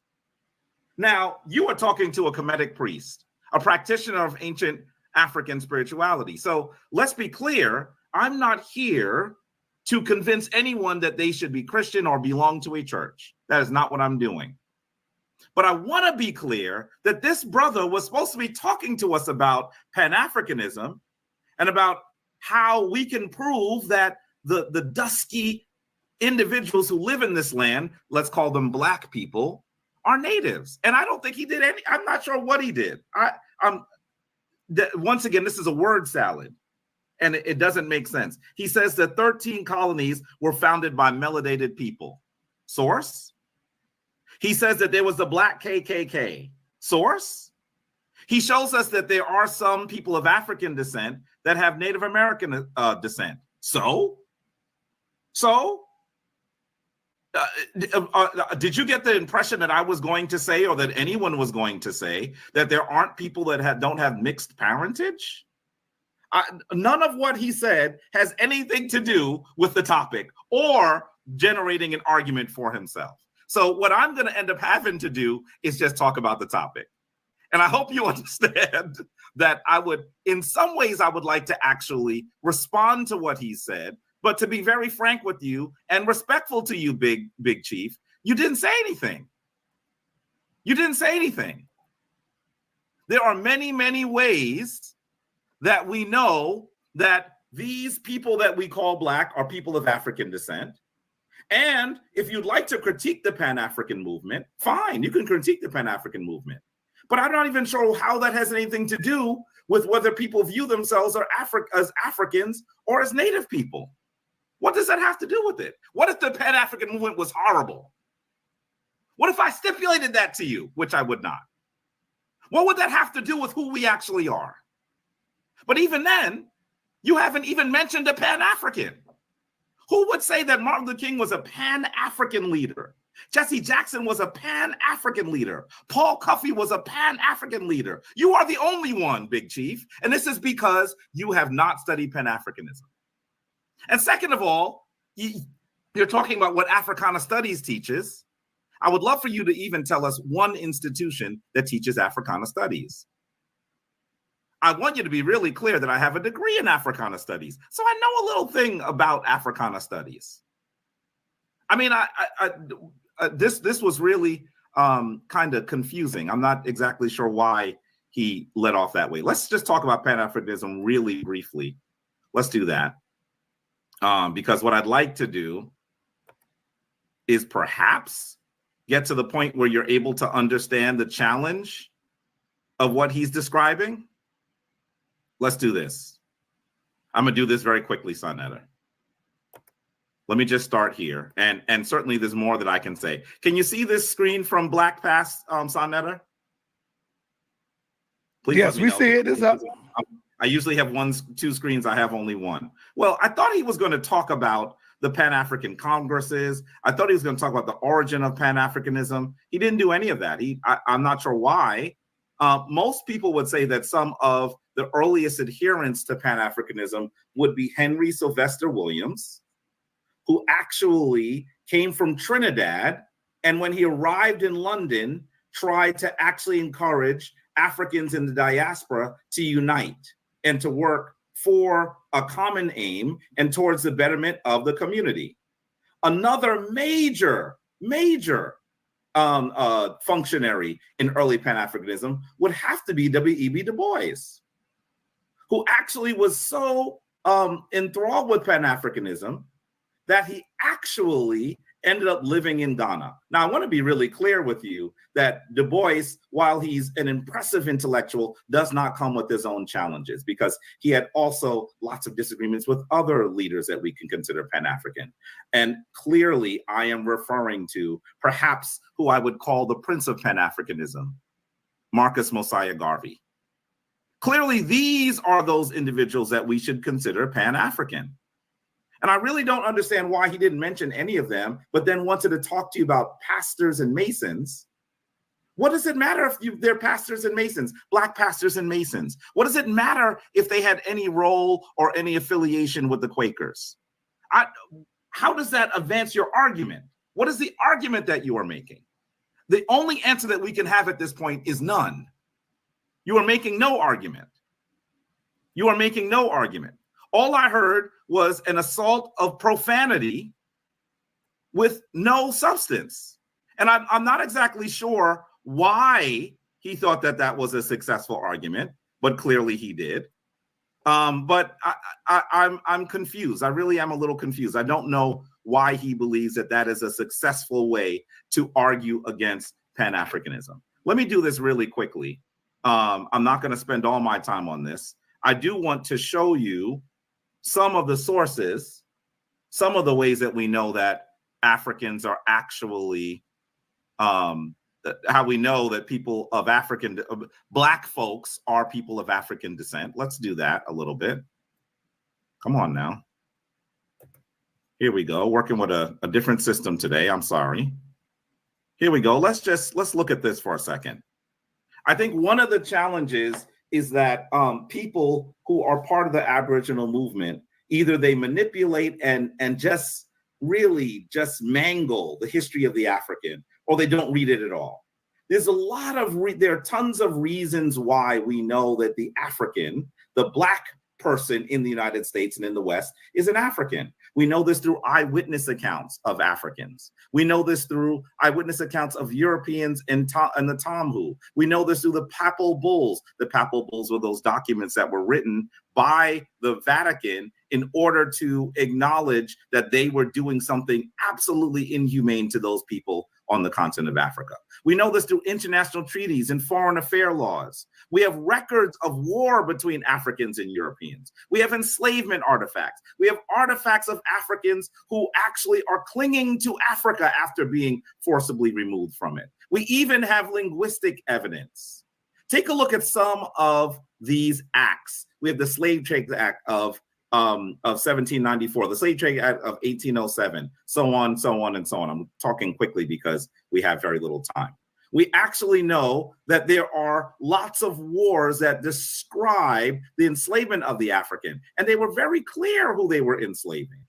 Now, you are talking to a Kemetic priest, a practitioner of ancient African spirituality. So let's be clear. I'm not here to convince anyone that they should be Christian or belong to a church. That is not what I'm doing. But I want to be clear that this brother was supposed to be talking to us about Pan-Africanism and about how we can prove that the dusky individuals who live in this land, let's call them black people, are natives. And I don't think he did any, I'm not sure what he did. Once again, this is a word salad and it doesn't make sense. He says that 13 colonies were founded by melanated people. Source? He says that there was the black KKK. Source? He shows us that there are some people of African descent that have Native American descent. So? Did you get the impression that I was going to say, or that anyone was going to say, that there aren't people that don't have mixed parentage? None of what he said has anything to do with the topic or generating an argument for himself. So what I'm going to end up having to do is just talk about the topic. And I hope you understand that in some ways, I would like to actually respond to what he said. But to be very frank with you and respectful to you, Big Chief, you didn't say anything. You didn't say anything. There are many, many ways that we know that these people that we call black are people of African descent. And if you'd like to critique the Pan-African movement, fine, you can critique the Pan-African movement. But I'm not even sure how that has anything to do with whether people view themselves as Africans or as Native people. What does that have to do with it? What if the Pan-African movement was horrible? What if I stipulated that to you, which I would not? What would that have to do with who we actually are? But even then, you haven't even mentioned a Pan-African. Who would say that Martin Luther King was a Pan-African leader? Jesse Jackson was a Pan-African leader. Paul Cuffey was a Pan-African leader. You are the only one, Big Chief. And this is because you have not studied Pan-Africanism. And second of all, you're talking about what Africana Studies teaches. I would love for you to even tell us one institution that teaches Africana Studies. I want you to be really clear that I have a degree in Africana Studies, so I know a little thing about Africana Studies. I mean, this was really kind of confusing. I'm not exactly sure why he led off that way. Let's just talk about Pan-Africanism really briefly. Let's do that. Because what I'd like to do is perhaps get to the point where you're able to understand the challenge of what he's describing. Let's do this. I'm going to do this very quickly, Sonetta. Let me just start here. And certainly there's more that I can say. Can you see this screen from Black Pass, Sonetta? Please. Yes, we see it. It's up. I usually have two screens. I have only one. Well, I thought he was going to talk about the Pan-African Congresses. I thought he was going to talk about the origin of Pan-Africanism. He didn't do any of that. I'm not sure why. Most people would say that some of the earliest adherents to Pan-Africanism would be Henry Sylvester Williams, who actually came from Trinidad, and when he arrived in London, tried to actually encourage Africans in the diaspora to unite and to work for a common aim and towards the betterment of the community. Another major functionary in early Pan-Africanism would have to be W.E.B. Du Bois, who actually was so enthralled with Pan-Africanism that he actually ended up living in Ghana. Now, I want to be really clear with you that Du Bois, while he's an impressive intellectual, does not come with his own challenges, because he had also lots of disagreements with other leaders that we can consider Pan-African. And clearly, I am referring to perhaps who I would call the Prince of Pan-Africanism, Marcus Mosiah Garvey. Clearly, these are those individuals that we should consider Pan-African. And I really don't understand why he didn't mention any of them, but then wanted to talk to you about pastors and masons. What does it matter if they're pastors and masons, Black pastors and masons? What does it matter if they had any role or any affiliation with the Quakers? How does that advance your argument? What is the argument that you are making? The only answer that we can have at this point is none. You are making no argument. You are making no argument. All I heard was an assault of profanity with no substance. And I'm not exactly sure why he thought that that was a successful argument, but clearly he did. But I'm confused. I really am a little confused. I don't know why he believes that that is a successful way to argue against Pan-Africanism. Let me do this really quickly. I'm not going to spend all my time on this. I do want to show you some of the sources, some of the ways that we know that Africans are actually, how we know that people of Black folks are people of African descent. Let's do that a little bit. Come on now. Here we go, working with a different system today. I'm sorry. Here we go. Let's look at this for a second. I think one of the challenges is that people who are part of the Aboriginal movement, either they manipulate and just really just mangle the history of the African, or they don't read it at all. There's a lot of, there are tons of reasons why we know that the African, the Black person in the United States and in the West is an African. We know this through eyewitness accounts of Africans. We know this through eyewitness accounts of Europeans and the Tamhu. We know this through the Papal Bulls. The Papal Bulls were those documents that were written by the Vatican in order to acknowledge that they were doing something absolutely inhumane to those people on the continent of Africa. We know this through international treaties and foreign affair laws. We have records of war between Africans and Europeans. We have enslavement artifacts. We have artifacts of Africans who actually are clinging to Africa after being forcibly removed from it. We even have linguistic evidence. Take a look at some of these acts. We have the Slave Trade Act of 1794, the Slave Trade Act of 1807, so on, so on, and so on. I'm talking quickly because we have very little time. We actually know that there are lots of wars that describe the enslavement of the African, and they were very clear who they were enslaving.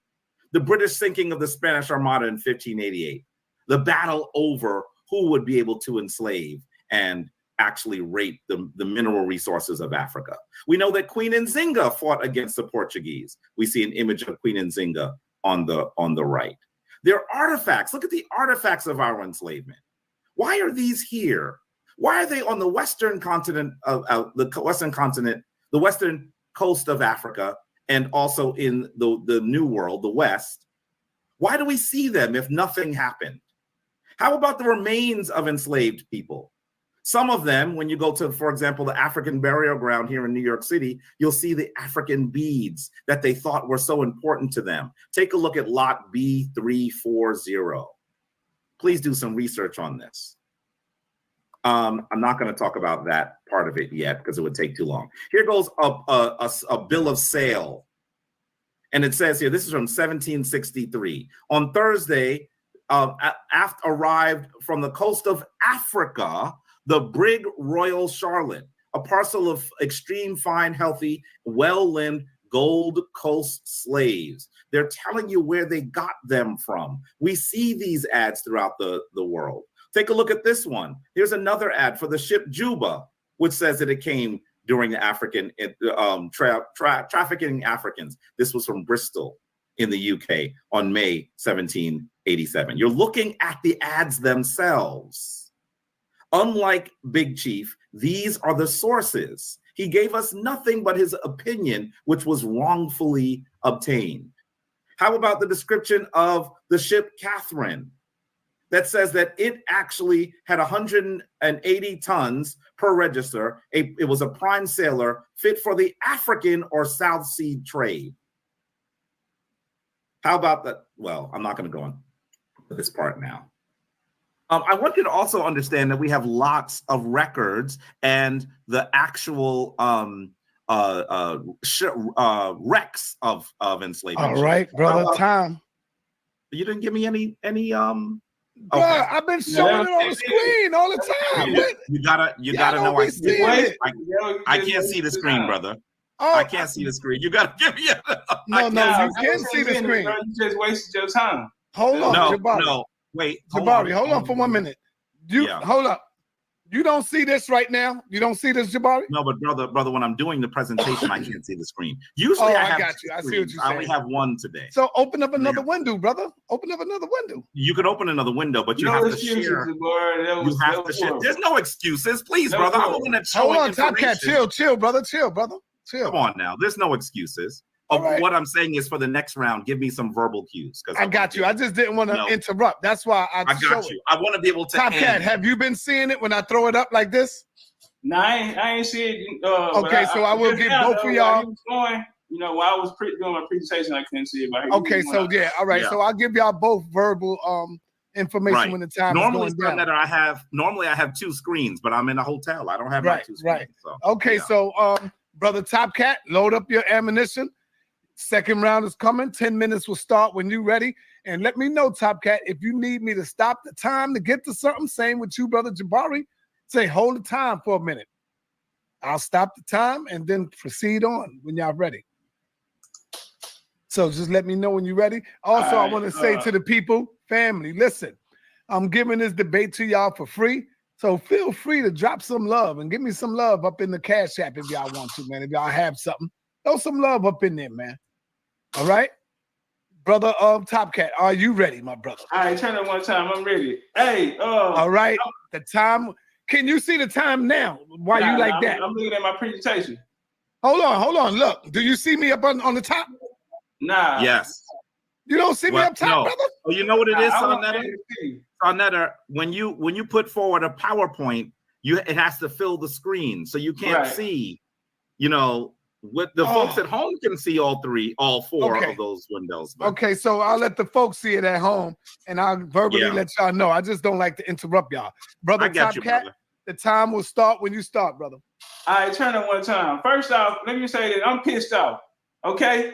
The British sinking of the Spanish Armada in 1588, the battle over who would be able to enslave and actually rape the mineral resources of Africa. We know that Queen Nzinga fought against the Portuguese. We see an image of Queen Nzinga on the right. There are artifacts. Look at the artifacts of our enslavement. Why are these here? Why are they on the western continent of the western coast of Africa, and also in the New World, the West? Why do we see them if nothing happened? How about the remains of enslaved people? Some of them, when you go to, for example, the African burial ground here in New York City, you'll see the African beads that they thought were so important to them. Take a look at lot B340. Please do some research on this. I'm not going to talk about that part of it yet because it would take too long. Here goes a bill of sale. And it says here, this is from 1763. On Thursday, arrived from the coast of Africa, the brig Royal Charlotte, a parcel of extreme fine, healthy, well-limbed Gold Coast slaves. They're telling you where they got them from. We see these ads throughout the world. Take a look at this one. Here's another ad for the ship Juba, which says that it came during the African trafficking Africans. This was from Bristol in the UK on May 1787. You're looking at the ads themselves. Unlike Big Chief, these are the sources. He gave us nothing but his opinion, which was wrongfully obtained. How about the description of the ship Catherine that says that it actually had 180 tons per register. It was a prime sailer fit for the African or South Sea trade. How about that? Well, I'm not going to go on to this part now. I want you to also understand that we have lots of records and the actual wrecks of enslavement. All right, brother Tom. You didn't give me any Bro, okay. I've been showing it on the screen all the time. You gotta know I can't see the screen, brother. Oh, I can't see the screen. You gotta give me No, you can see the screen. You just wasted your time. Hold on, no, Jabari. No, wait. Jabari, hold on for 1 minute. Hold up. You don't see this right now? You don't see this, Jabari? No, but brother, when I'm doing the presentation, I can't see the screen. Usually I got you. I see what you're saying. I only have one today. So open up another window, brother. Open up another window. You could open another window, but you No have to excuses, share. Jabari. You have to share. There's no excuses, please, brother. I'm the one that's Hold showing on, Topcatz. information. Chill, brother. Chill. Come on now. There's no excuses. What I'm saying is, for the next round, give me some verbal cues. I got you. I just didn't want to interrupt. That's why I got you. I want to be able to. Topcatz, have you been seeing it when I throw it up like this? No, I ain't see it. Okay, so I will give both of y'all. While I was doing my presentation, I couldn't see it. Okay, so all right. So I'll give y'all both verbal information when the time is going down. Normally I have two screens, but I'm in a hotel. I don't have my two screens. Right. Okay, so brother Topcatz, load up your ammunition. Second round is coming. 10 minutes will start when you're ready. And let me know, Topcatz, if you need me to stop the time to get to something. Same with you, brother Jabari. Say, hold the time for a minute. I'll stop the time and then proceed on when y'all ready. So just let me know when you're ready. Also, I want to say to the people, family, listen, I'm giving this debate to y'all for free. So feel free to drop some love and give me some love up in the Cash App if y'all want to, man. If y'all have something, throw some love up in there, man. All right? Brother Topcatz, are you ready, my brother? All right, turn it one time. I'm ready. Hey, all right. The time. Can you see the time now? Why you like that? I'm looking at my presentation. Hold on. Look, do you see me up on the top? Nah. Yes. You don't see me up top, brother? Oh, you know what it is, Sonetta? When you put forward a PowerPoint, it has to fill the screen, so you can't see. What the folks at home can see all four of those windows. But. Okay, so I'll let the folks see it at home, and I'll verbally let y'all know. I just don't like to interrupt y'all. Brother Topcatz, the time will start when you start, brother. All right, turn it one time. First off, let me say that I'm pissed off, okay?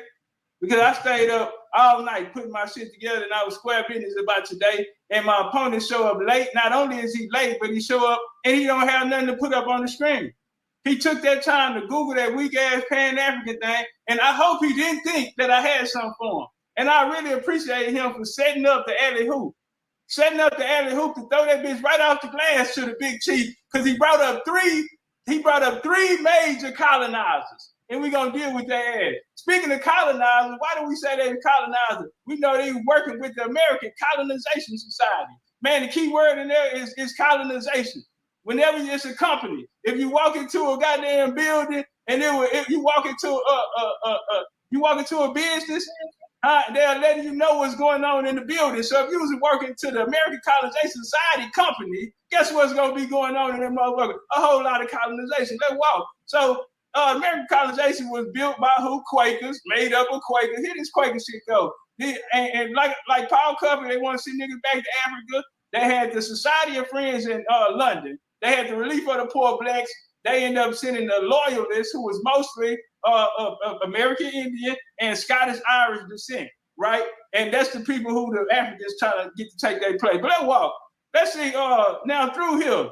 Because I stayed up all night putting my shit together, and I was square business about today, and my opponent show up late. Not only is he late, but he show up, and he don't have nothing to put up on the screen. He took that time to Google that weak-ass Pan-African thing, and I hope he didn't think that I had something for him. And I really appreciate him for setting up the alley-hoop. Setting up the alley-hoop to throw that bitch right off the glass to the big chief, because he brought up three major colonizers, and we're going to deal with their ass. Speaking of colonizers, why do we say they're colonizers? We know they were working with the American Colonization Society. Man, the key word in there is colonization. Whenever it's a company, if you walk into a goddamn building and if you walk into a business, they're letting you know what's going on in the building. So if you was working to the American Colonization Society company, guess what's going to be going on in that motherfucker? A whole lot of colonization. Let's walk. So American colonization was built by who? Quakers, made up of Quakers. Here this Quaker shit go. And like Paul Cuffey, they want to send niggas back to Africa. They had the Society of Friends in London. They had the Relief of the Poor Blacks. They ended up sending the Loyalists, who was mostly American Indian and Scottish Irish descent, right? And that's the people who the Africans trying to get to take their place. But let's walk. Let's see. Now through here.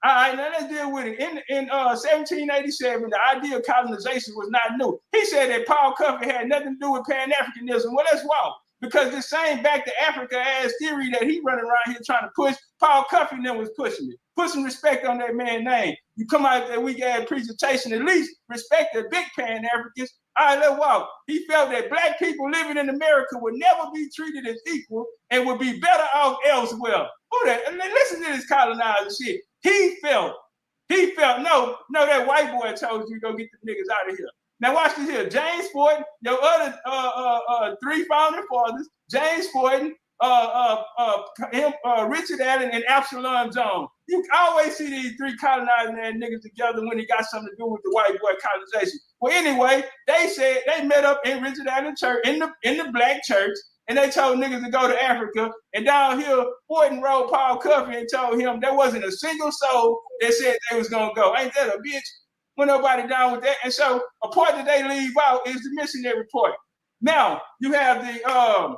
All right, now let's deal with it. In 1787, the idea of colonization was not new. He said that Paul Cuffey had nothing to do with Pan-Africanism. Well, let's walk. Because this same back to Africa ass theory that he running around here trying to push, Paul Cuffey then was pushing it. Put some respect on that man's name. You come out of that weak ass presentation, at least respect the big Pan-Africans. All right, let's walk. He felt that black people living in America would never be treated as equal and would be better off elsewhere. Who that? Listen to this colonizer shit. He felt, no, that white boy told you to go get the niggas out of here. Now watch this here. James Forten, your other three founding fathers, James Forten, Richard Allen, and Absalom Jones. You always see these three colonizing ass niggas together when they got something to do with the white boy colonization. Well, anyway, they said they met up in Richard Allen church, in the black church, and they told niggas to go to Africa. And down here, Forten wrote Paul Cuffey and told him there wasn't a single soul that said they was gonna go. Ain't that a bitch? When nobody down with that. And so a part that they leave out is the missionary report. Now you have the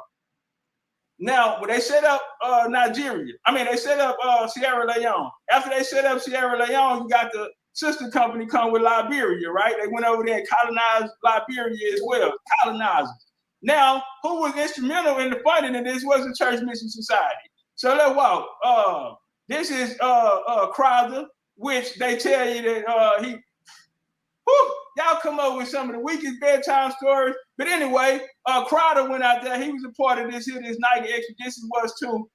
now when they set up Nigeria, they set up Sierra Leone. After they set up Sierra Leone, you got the sister company come with Liberia, right? They went over there and colonized Liberia as well, colonizers. Now, who was instrumental in the funding of this was the Church Mission Society. So let's walk. This is Crowther, which they tell you that y'all come up with some of the weakest bedtime stories. But anyway, Crowther went out there. He was a part of this Nike expedition was too.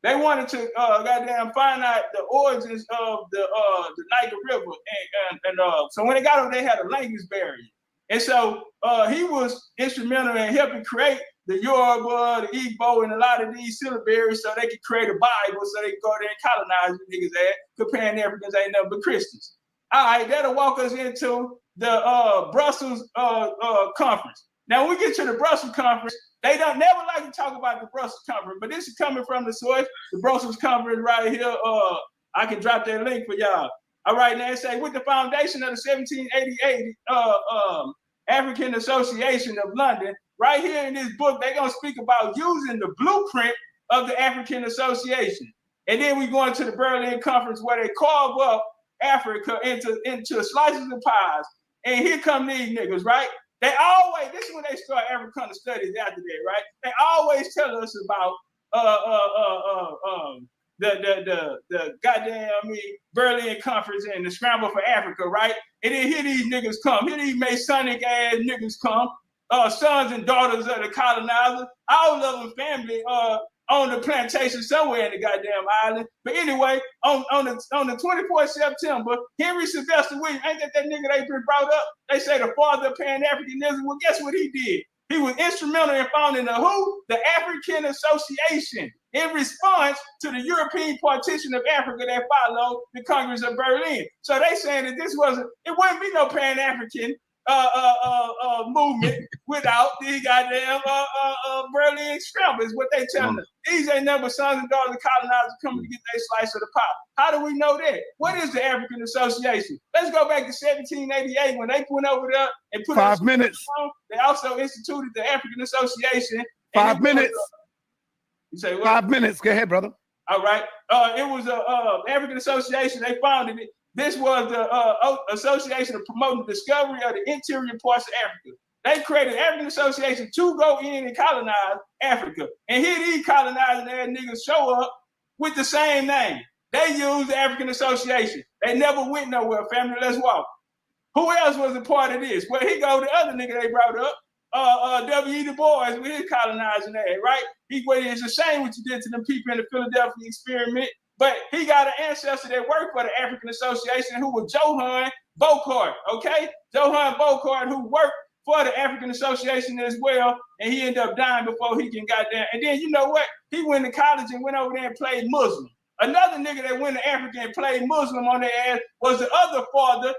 They wanted to goddamn find out the origins of the Niger River, and so when they got over, they had a language barrier, and so he was instrumental in helping create the Yoruba, the Igbo, and a lot of these syllabaries, so they could create a Bible, so they could go there and colonize the niggas at, comparing Africans ain't nothing but Christians. All right, that'll walk us into the Brussels conference. Now, when we get to the Brussels conference, they don't never like to talk about the Brussels conference, but this is coming from the source. The Brussels conference right here. I can drop that link for y'all. All right, now it say with the foundation of the 1788 African Association of London. Right here in this book, they're gonna speak about using the blueprint of the African Association, and then we go into the Berlin Conference where they carve up Africa into slices of pies. And here come these niggas, right? They always, this is when they start Africana studies after that, right? They always tell us about the goddamn Berlin Conference and the scramble for Africa, right? And then here these niggas come. Here these Masonic ass niggas come. Sons and daughters of the colonizers, all of them family on the plantation somewhere in the goddamn island. But anyway, on the 24th September, Henry Sylvester Williams, ain't that nigga they been brought up? They say the father of Pan-Africanism. Well, guess what he did? He was instrumental in founding the who? The African Association in response to the European partition of Africa that followed the Congress of Berlin. So they saying that it wouldn't be no Pan-African movement without the goddamn Berlin scramble is what they telling us. These ain't never sons and daughters of colonizers coming to get their slice of the pie. How do we know that? What is the African Association? Let's go back to 1788 when they went over there and put 5 minutes. They also instituted the African Association. 5 minutes. You say what? 5 minutes. Go ahead, brother. All right. It was a African Association. They founded it. This was the association of promoting the discovery of the interior parts of Africa. They created African Association to go in and colonize Africa. And here these colonizing ass niggas show up with the same name. They used the African Association. They never went nowhere, family. Let's walk. Who else was a part of this? Well, here go the other nigga they brought up. W.E. Du Bois with his colonizing ass, right? It's a shame what you did to them people in the Philadelphia experiment. But he got an ancestor that worked for the African Association who was Johann Bocart, okay? Johann Bocart who worked for the African Association as well, and he ended up dying before he can goddamn. And then you know what? He went to college and went over there and played Muslim. Another nigga that went to Africa and played Muslim on their ass was the other father,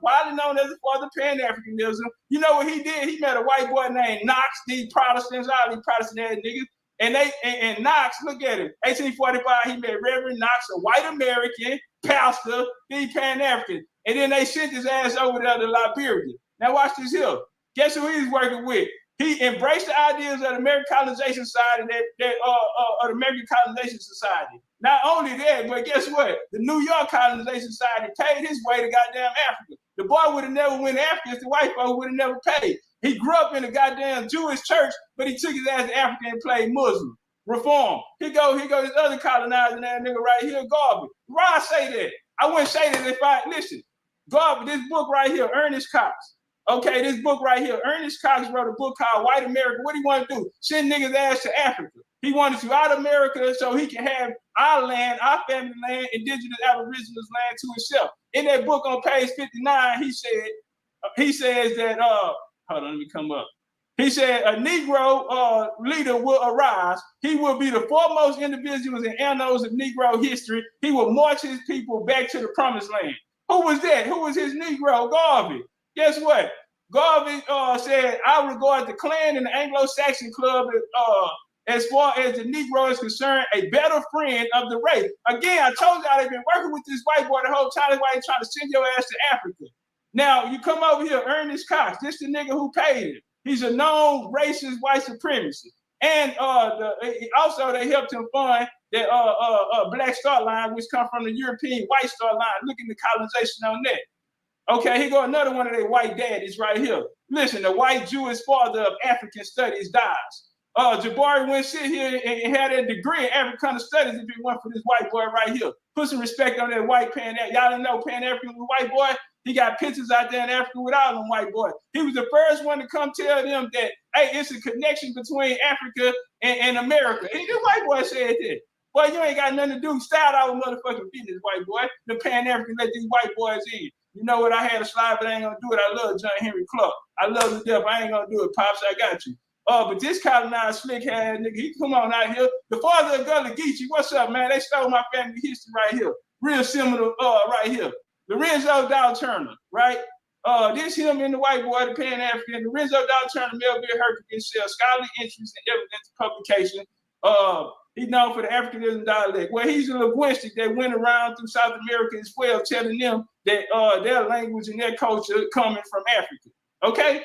widely known as the father of Pan-Africanism. You know what he did? He met a white boy named Knox, these Protestants, all these Protestant ass niggas. And Knox, look at him. 1845, he met Reverend Knox, a white American pastor, the Pan-African. And then they sent his ass over there to Liberia. Now watch this here. Guess who he's working with? He embraced the ideas of the American Colonization Society, of the American Colonization Society. Not only that, but guess what? The New York Colonization Society paid his way to goddamn Africa. The boy would have never went to Africa if the white folks would have never paid. He grew up in a goddamn Jewish church, but he took his ass to Africa and played Muslim. Reform. Here go this other colonizing that nigga right here, Garvey. Why I say that? I wouldn't say that if I, listen, Garvey, this book right here, Ernest Cox. Okay, this book right here, Ernest Cox wrote a book called White America. What do he want to do? Send niggas ass to Africa. He wanted to out America so he can have our land, our family land, indigenous aboriginals land to himself. In that book on page 59, he says that, hold on, let me come up. He said a Negro leader will arise. He will be the foremost individuals in annals of Negro history. He will march his people back to the promised land. Who was that? Who was his Negro? Garvey. Guess what? Garvey said, I regard the Klan and the Anglo-Saxon Club as far as the Negro is concerned, a better friend of the race. Again, I told y'all they've been working with this white boy the whole time. That's why they're trying to send your ass to Africa. Now, you come over here, Ernest Cox. This the nigga who paid him. He's a known racist white supremacist. And also they helped him fund the Black Star Line, which come from the European White Star Line. Look at the colonization on that. Okay, here go another one of their white daddies right here. Listen, the white Jewish father of African studies dies. Jabari went sit here and had a degree in African studies if it weren't for this white boy right here. Put some respect on that white Y'all didn't know Pan-African white boy? He got pictures out there in Africa with all them white boys. He was the first one to come tell them that, hey, it's a connection between Africa and America. And the white boy said that. Boy, you ain't got nothing to do. Style our motherfucking business, white boy. The Pan-African let these white boys in. You know what? I had a slide, but I ain't gonna do it. I love John Henry Clark. I love him to death. I ain't gonna do it, Pops. I got you. But this colonized slick head nigga, he come on out here. The father of Gullah Geechee, what's up, man? They stole my family history right here. Real similar, right here. Lorenzo Dow Turner, right? This him and the white boy, the Pan-African. Lorenzo Dow Turner, Melville Hurricane Shell, scholarly interest in evidence publication. He's known for the Africanism dialect. Well, he's a linguistic that went around through South America as well, telling them that their language and their culture coming from Africa. Okay?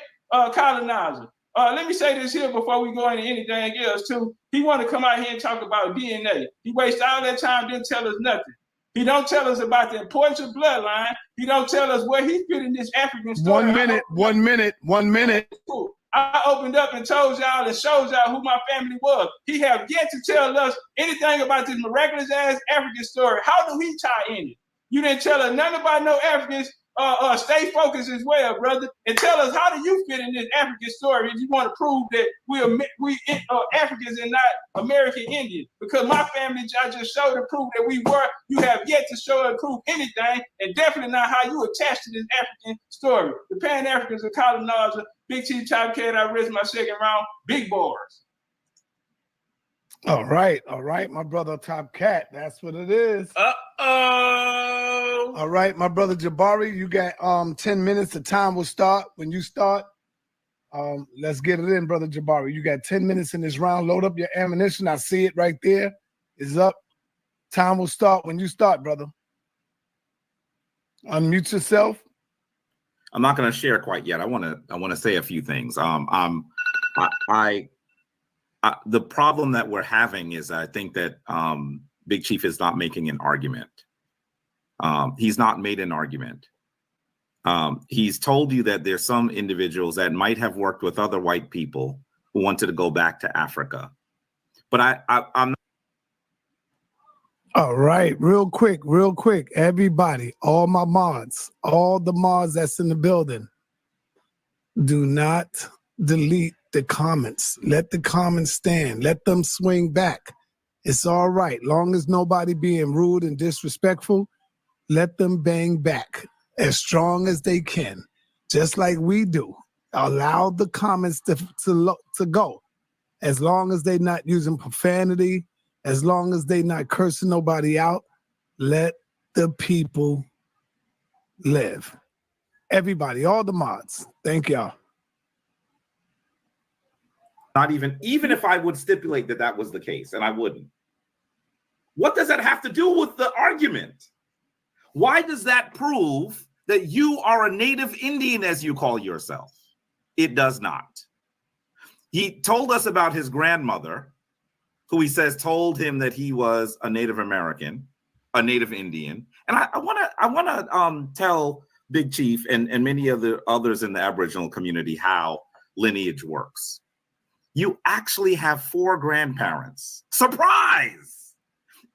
Colonizer. Let me say this here before we go into anything else too. He want to come out here and talk about DNA. He wastes all that time, didn't tell us nothing. He don't tell us about the importance of bloodline. He don't tell us where he fit in this African story. 1 minute. I opened up and told y'all and showed y'all who my family was. He have yet to tell us anything about this miraculous ass African story. How do he tie in it? You didn't tell us nothing about no Africans. Stay focused as well, brother, and tell us, how do you fit in this African story if you want to prove that we Africans and not American Indians? Because my family, I just showed and proved that we were. You have yet to show and prove anything, and definitely not how you attach to this African story. The Pan-Africans are colonizer. Big Chief Topcatz, I raised my second round. Big bars. All right, my brother Topcatz. That's what it is. All right, my brother Jabari, you got 10 minutes. The time will start when you start. Let's get it in, brother Jabari. You got 10 minutes in this round. Load up your ammunition. I see it right there. It's up. Time will start when you start, brother. Unmute yourself. I'm not going to share quite yet. I want to say a few things. The problem that we're having is I think that Big Chief is not making an argument. He's not made an argument. He's told you that there's some individuals that might have worked with other white people who wanted to go back to Africa. But I'm not. All right, real quick. Everybody, all my mods, all the mods that's in the building, do not delete the comments. Let the comments stand. Let them swing back. It's all right. Long as nobody being rude and disrespectful, let them bang back as strong as they can, just like we do. Allow the comments to go. As long as they're not using profanity, as long as they're not cursing nobody out, let the people live. Everybody, all the mods. Thank y'all. Not even if I would stipulate that that was the case, and I wouldn't. What does that have to do with the argument? Why does that prove that you are a native Indian, as you call yourself? It does not. He told us about his grandmother, who he says told him that he was a Native American, a Native Indian. And I want to tell Big Chief and many of the others in the Aboriginal community how lineage works. You actually have 4 grandparents. Surprise!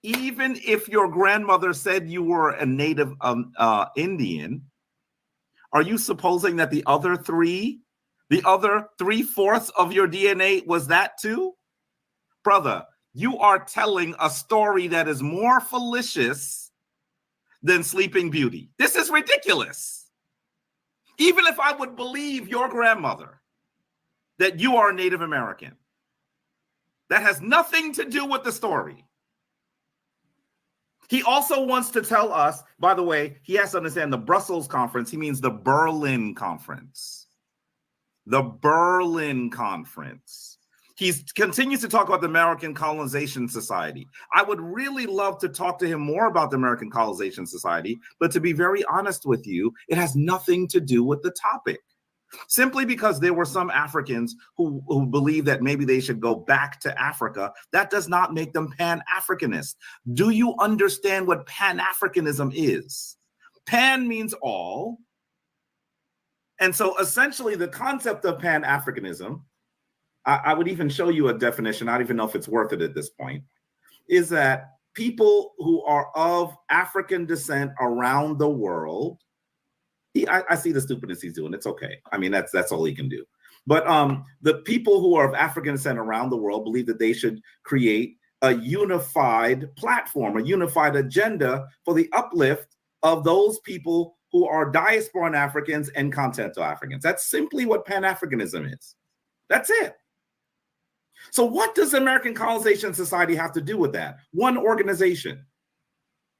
Even if your grandmother said you were a Native Indian, are you supposing that the other 3/4 of your DNA was that too? Brother, you are telling a story that is more fallacious than Sleeping Beauty. This is ridiculous. Even if I would believe your grandmother that you are a Native American, that has nothing to do with the story. He also wants to tell us, by the way, he has to understand the Brussels conference, he means the Berlin conference. The Berlin conference. He continues to talk about the American Colonization Society. I would really love to talk to him more about the American Colonization Society, but to be very honest with you, it has nothing to do with the topic. Simply because there were some Africans who believe that maybe they should go back to Africa, that does not make them Pan-Africanist. Do you understand what Pan-Africanism is? Pan means all. And so essentially the concept of Pan-Africanism, I would even show you a definition. I don't even know if it's worth it at this point. Is that people who are of African descent around the world? I see the stupidness he's doing. It's okay. I mean, that's all he can do. But the people who are of African descent around the world believe that they should create a unified platform, a unified agenda for the uplift of those people who are diasporan Africans and continental Africans. That's simply what Pan-Africanism is. That's it. So what does American Colonization Society have to do with that? One organization.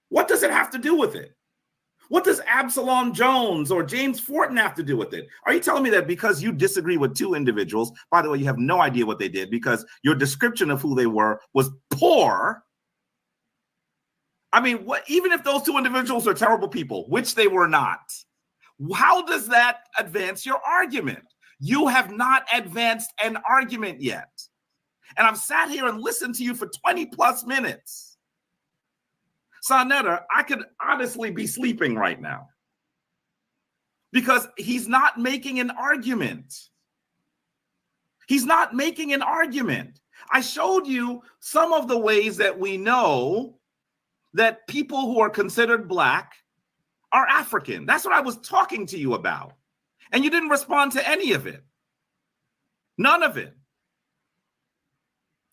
What does it have to do with it? What does Absalom Jones or James Fortin have to do with it? Are you telling me that because you disagree with two individuals, by the way, you have no idea what they did because your description of who they were was poor? I mean, even if those two individuals are terrible people, which they were not, how does that advance your argument? You have not advanced an argument yet. And I've sat here and listened to you for 20 plus minutes. Sonetta, I could honestly be sleeping right now because he's not making an argument. He's not making an argument. I showed you some of the ways that we know that people who are considered Black are African. That's what I was talking to you about. And you didn't respond to any of it. None of it.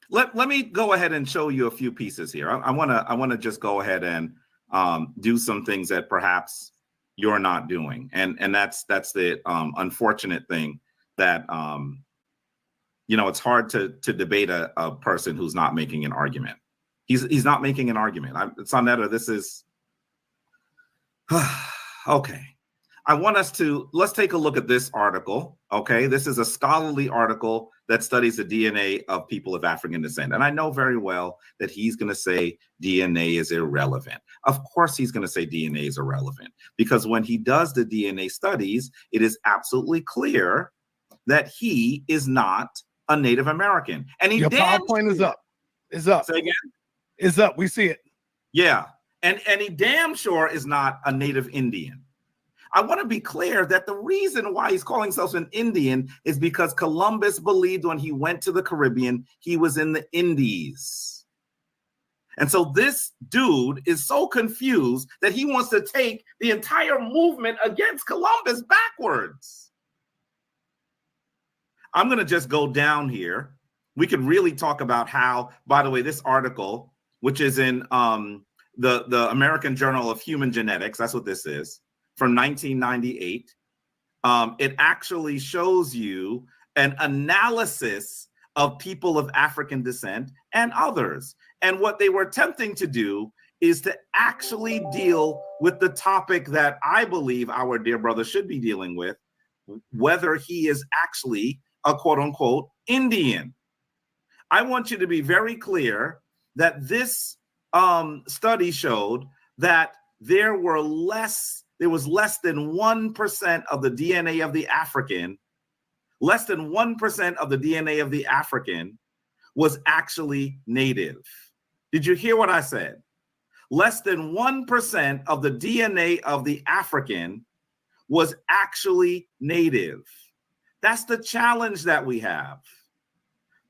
Let me go ahead and show you a few pieces here. I want to just go ahead and do some things that perhaps you're not doing, and that's the unfortunate thing that it's hard to debate a person who's not making an argument. He's not making an argument. Sonetta, this is okay. I want let's take a look at this article. Okay, this is a scholarly article that studies the DNA of people of African descent. And I know very well that he's going to say DNA is irrelevant. Of course, he's going to say DNA is irrelevant because when he does the DNA studies, it is absolutely clear that he is not a Native American. And your PowerPoint is up. It's up. Say again? It's up. We see it. Yeah. And he damn sure is not a Native Indian. I want to be clear that the reason why he's calling himself an Indian is because Columbus believed when he went to the Caribbean, he was in the Indies. And so this dude is so confused that he wants to take the entire movement against Columbus backwards. I'm going to just go down here. We could really talk about how, by the way, this article, which is in the American Journal of Human Genetics, that's what this is, from 1998, it actually shows you an analysis of people of African descent and others. And what they were attempting to do is to actually deal with the topic that I believe our dear brother should be dealing with, whether he is actually a quote unquote Indian. I want you to be very clear that this study showed that there was less than 1% of the DNA of the African, less than 1% of the DNA of the African was actually Native. Did you hear what I said? Less than 1% of the DNA of the African was actually Native. That's the challenge that we have.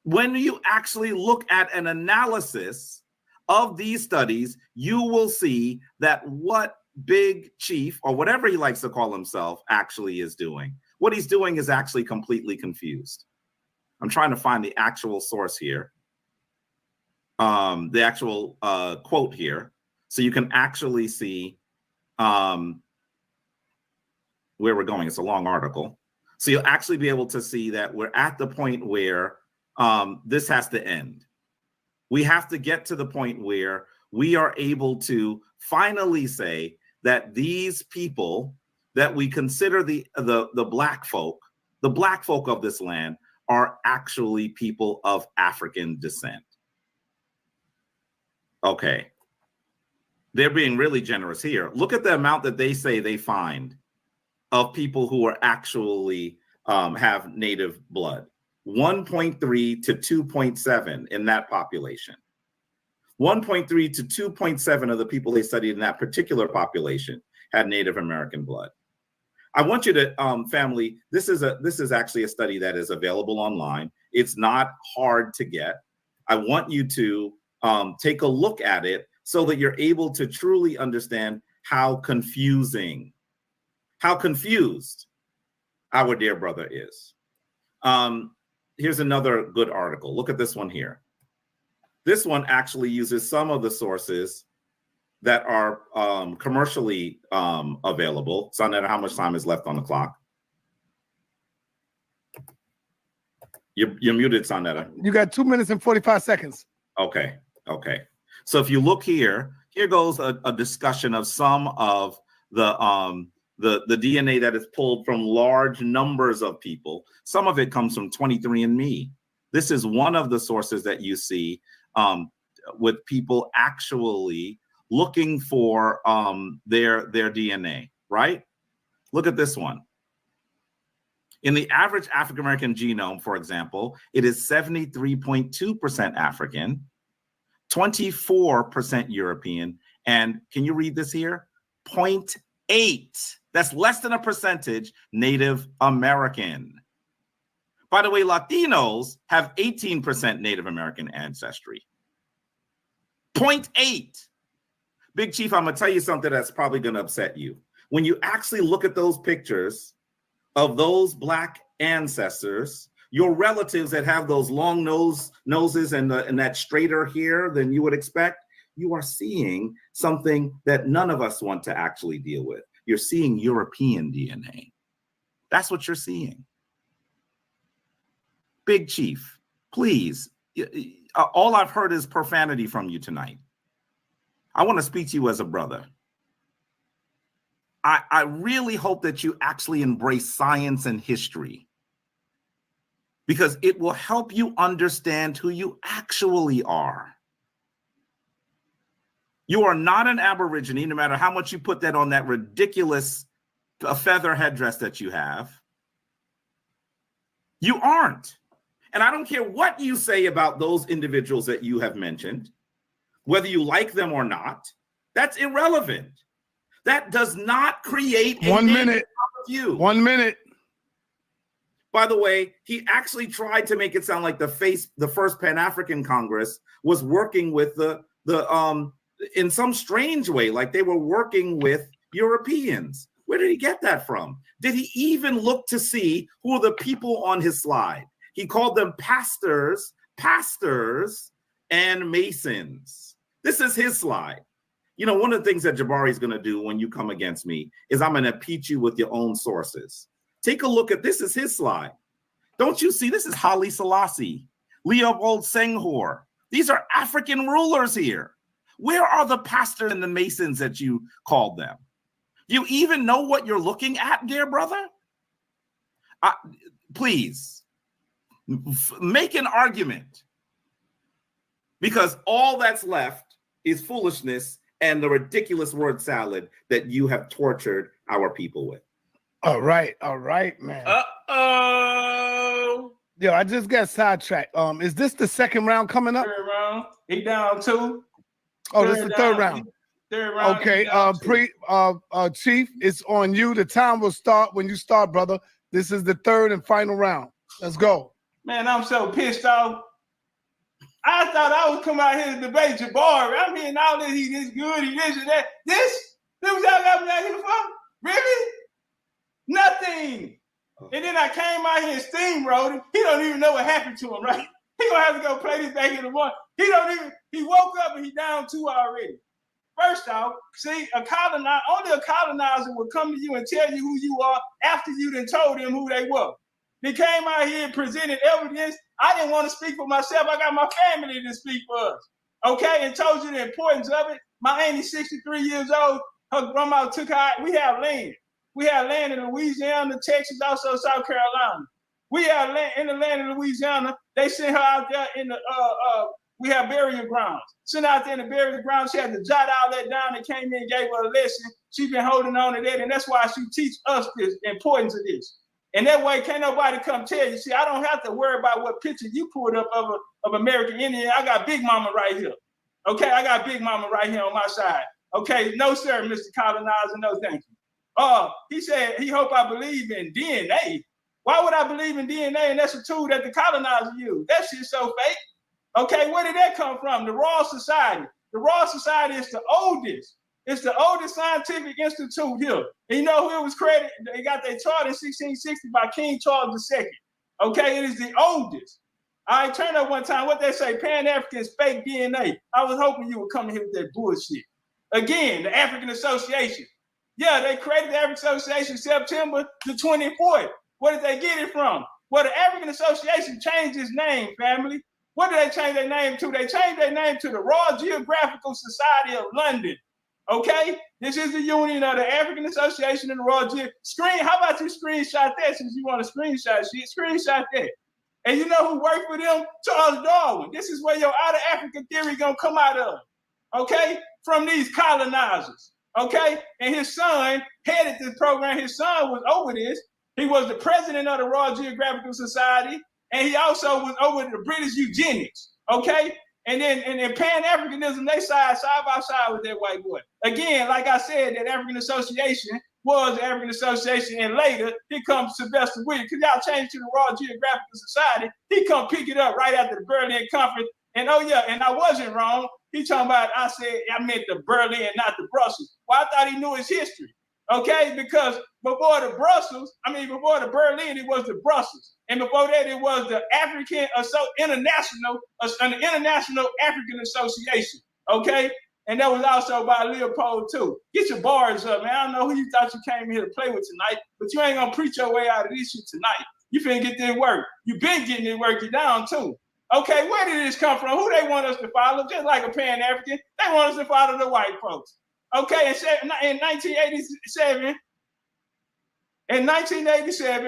When you actually look at an analysis of these studies, you will see that what Big Chief, or whatever he likes to call himself, actually is doing. What he's doing is actually completely confused. I'm trying to find the actual source here, the actual quote here, so you can actually see where we're going. It's a long article. So you'll actually be able to see that we're at the point where this has to end. We have to get to the point where we are able to finally say that these people that we consider the Black folk of this land are actually people of African descent. Okay. They're being really generous here. Look at the amount that they say they find of people who are actually have Native blood. 1.3 to 2.7 in that population. 1.3 to 2.7 of the people they studied in that particular population had Native American blood. I want you to, family, this is actually a study that is available online. It's not hard to get. I want you to take a look at it so that you're able to truly understand how confused our dear brother is. Here's another good article. Look at this one here. This one actually uses some of the sources that are commercially available. Sonetta, how much time is left on the clock? You're muted, Sonetta. You got 2 minutes and 45 seconds. Okay. So if you look here goes a discussion of some of the DNA that is pulled from large numbers of people. Some of it comes from 23andMe. This is one of the sources that you see with people actually looking for their DNA, right? Look at this one. In the average African-American genome, for example, it is 73.2% African, 24% European, and can you read this here? 0.8, that's less than a percentage, Native American. By the way, Latinos have 18% Native American ancestry. 0.8. Big Chief, I'm gonna tell you something that's probably gonna upset you. When you actually look at those pictures of those Black ancestors, your relatives that have those long noses and that straighter hair than you would expect, you are seeing something that none of us want to actually deal with. You're seeing European DNA. That's what you're seeing. Big Chief, please, all I've heard is profanity from you tonight. I want to speak to you as a brother. I really hope that you actually embrace science and history, because it will help you understand who you actually are. You are not an Aborigine, no matter how much you put that on that ridiculous feather headdress that you have. You aren't. And I don't care what you say about those individuals that you have mentioned, whether you like them or not, that's irrelevant. That does not create a 1 minute. You. 1 minute. By the way, he actually tried to make it sound like the first Pan-African Congress was working with the in some strange way, like they were working with Europeans. Where did he get that from? Did he even look to see who are the people on his slide? He called them pastors, and masons. This is his slide. You know, one of the things that Jabari is going to do when you come against me is I'm going to impeach you with your own sources. Take a look at this. Is his slide. Don't you see? This is Haile Selassie, Leopold Senghor. These are African rulers here. Where are the pastors and the masons that you called them? Do you even know what you're looking at, dear brother? Please, make an argument, because all that's left is foolishness and the ridiculous word salad that you have tortured our people with. All right, man. Uh-oh. Yo, I just got sidetracked. Is this the second round coming up? Third round. He down 2. Oh, this is the third round. Third round. Okay, Chief, it's on you. The time will start when you start, brother. This is the third and final round. Let's go. Man, I'm so pissed off. I thought I was coming out here to debate Jabari. I'm hearing all this, he this good, he this and that. This was y'all got me out here for? Really? Nothing. And then I came out here and steamrolled him. He don't even know what happened to him, right? He gonna have to go play this back in the morning. He woke up and he down 2 already. First off, see, only a colonizer will come to you and tell you who you are after you done told them who they were. They came out here and presented evidence. I didn't want to speak for myself. I got my family to speak for us. Okay, and told you the importance of it. My auntie's 63 years old. Her grandma took her out. We have land. We have land in Louisiana, Texas, also South Carolina. We have land in the land in Louisiana. They sent her out there in the we have burial grounds. Sent out there in the burial grounds. She had to jot all that down and came in and gave her a lesson. She's been holding on to that, and that's why she teach us the importance of this. And that way, can't nobody come tell you. See, I don't have to worry about what picture you pulled up of American Indian. I got Big Mama right here. Okay, I got Big Mama right here on my side. Okay, no sir, Mr. Colonizer, no thank you. He said he hope I believe in DNA. Why would I believe in DNA and that's a tool that the colonizer used? That shit's so fake. Okay, where did that come from? The Royal Society. The Royal Society is the oldest. It's the oldest scientific institute here. And you know who it was credited? They got their charter in 1660 by King Charles II. Okay, it is the oldest. I turned up one time, what they say, Pan-Africans fake DNA. I was hoping you would come in here with that bullshit. Again, the African Association. Yeah, they created the African Association September the 24th. Where did they get it from? Well, the African Association changed its name, family. What did they change their name to? They changed their name to the Royal Geographical Society of London. Okay? This is the union of the African Association and the Royal How about you screenshot that since you want to screenshot shit? Screenshot that. And you know who worked for them? Charles Darwin. This is where your out of Africa theory gonna come out of. Okay? From these colonizers. Okay? And his son headed this program. His son was over this. He was the president of the Royal Geographical Society, and he also was over the British eugenics. Okay? And then in Pan-Africanism, they side by side with that white boy. Again, like I said, that African Association was the African Association, and later, here comes Sylvester Williams, because y'all changed to the Royal Geographical Society. He come pick it up right after the Berlin Conference. And oh yeah, and I wasn't wrong. He talking about, I meant the Berlin, not the Brussels. Well, I thought he knew his history. Okay, because before the Berlin, it was the Brussels. And before that, it was the International African Association. Okay? And that was also by Leopold too. Get your bars up, man. I don't know who you thought you came here to play with tonight, but you ain't gonna preach your way out of this shit tonight. You finna get this work. You been getting this work, you down too. Okay, where did this come from? Who they want us to follow? Just like a Pan-African, they want us to follow the white folks. Okay, in 1987,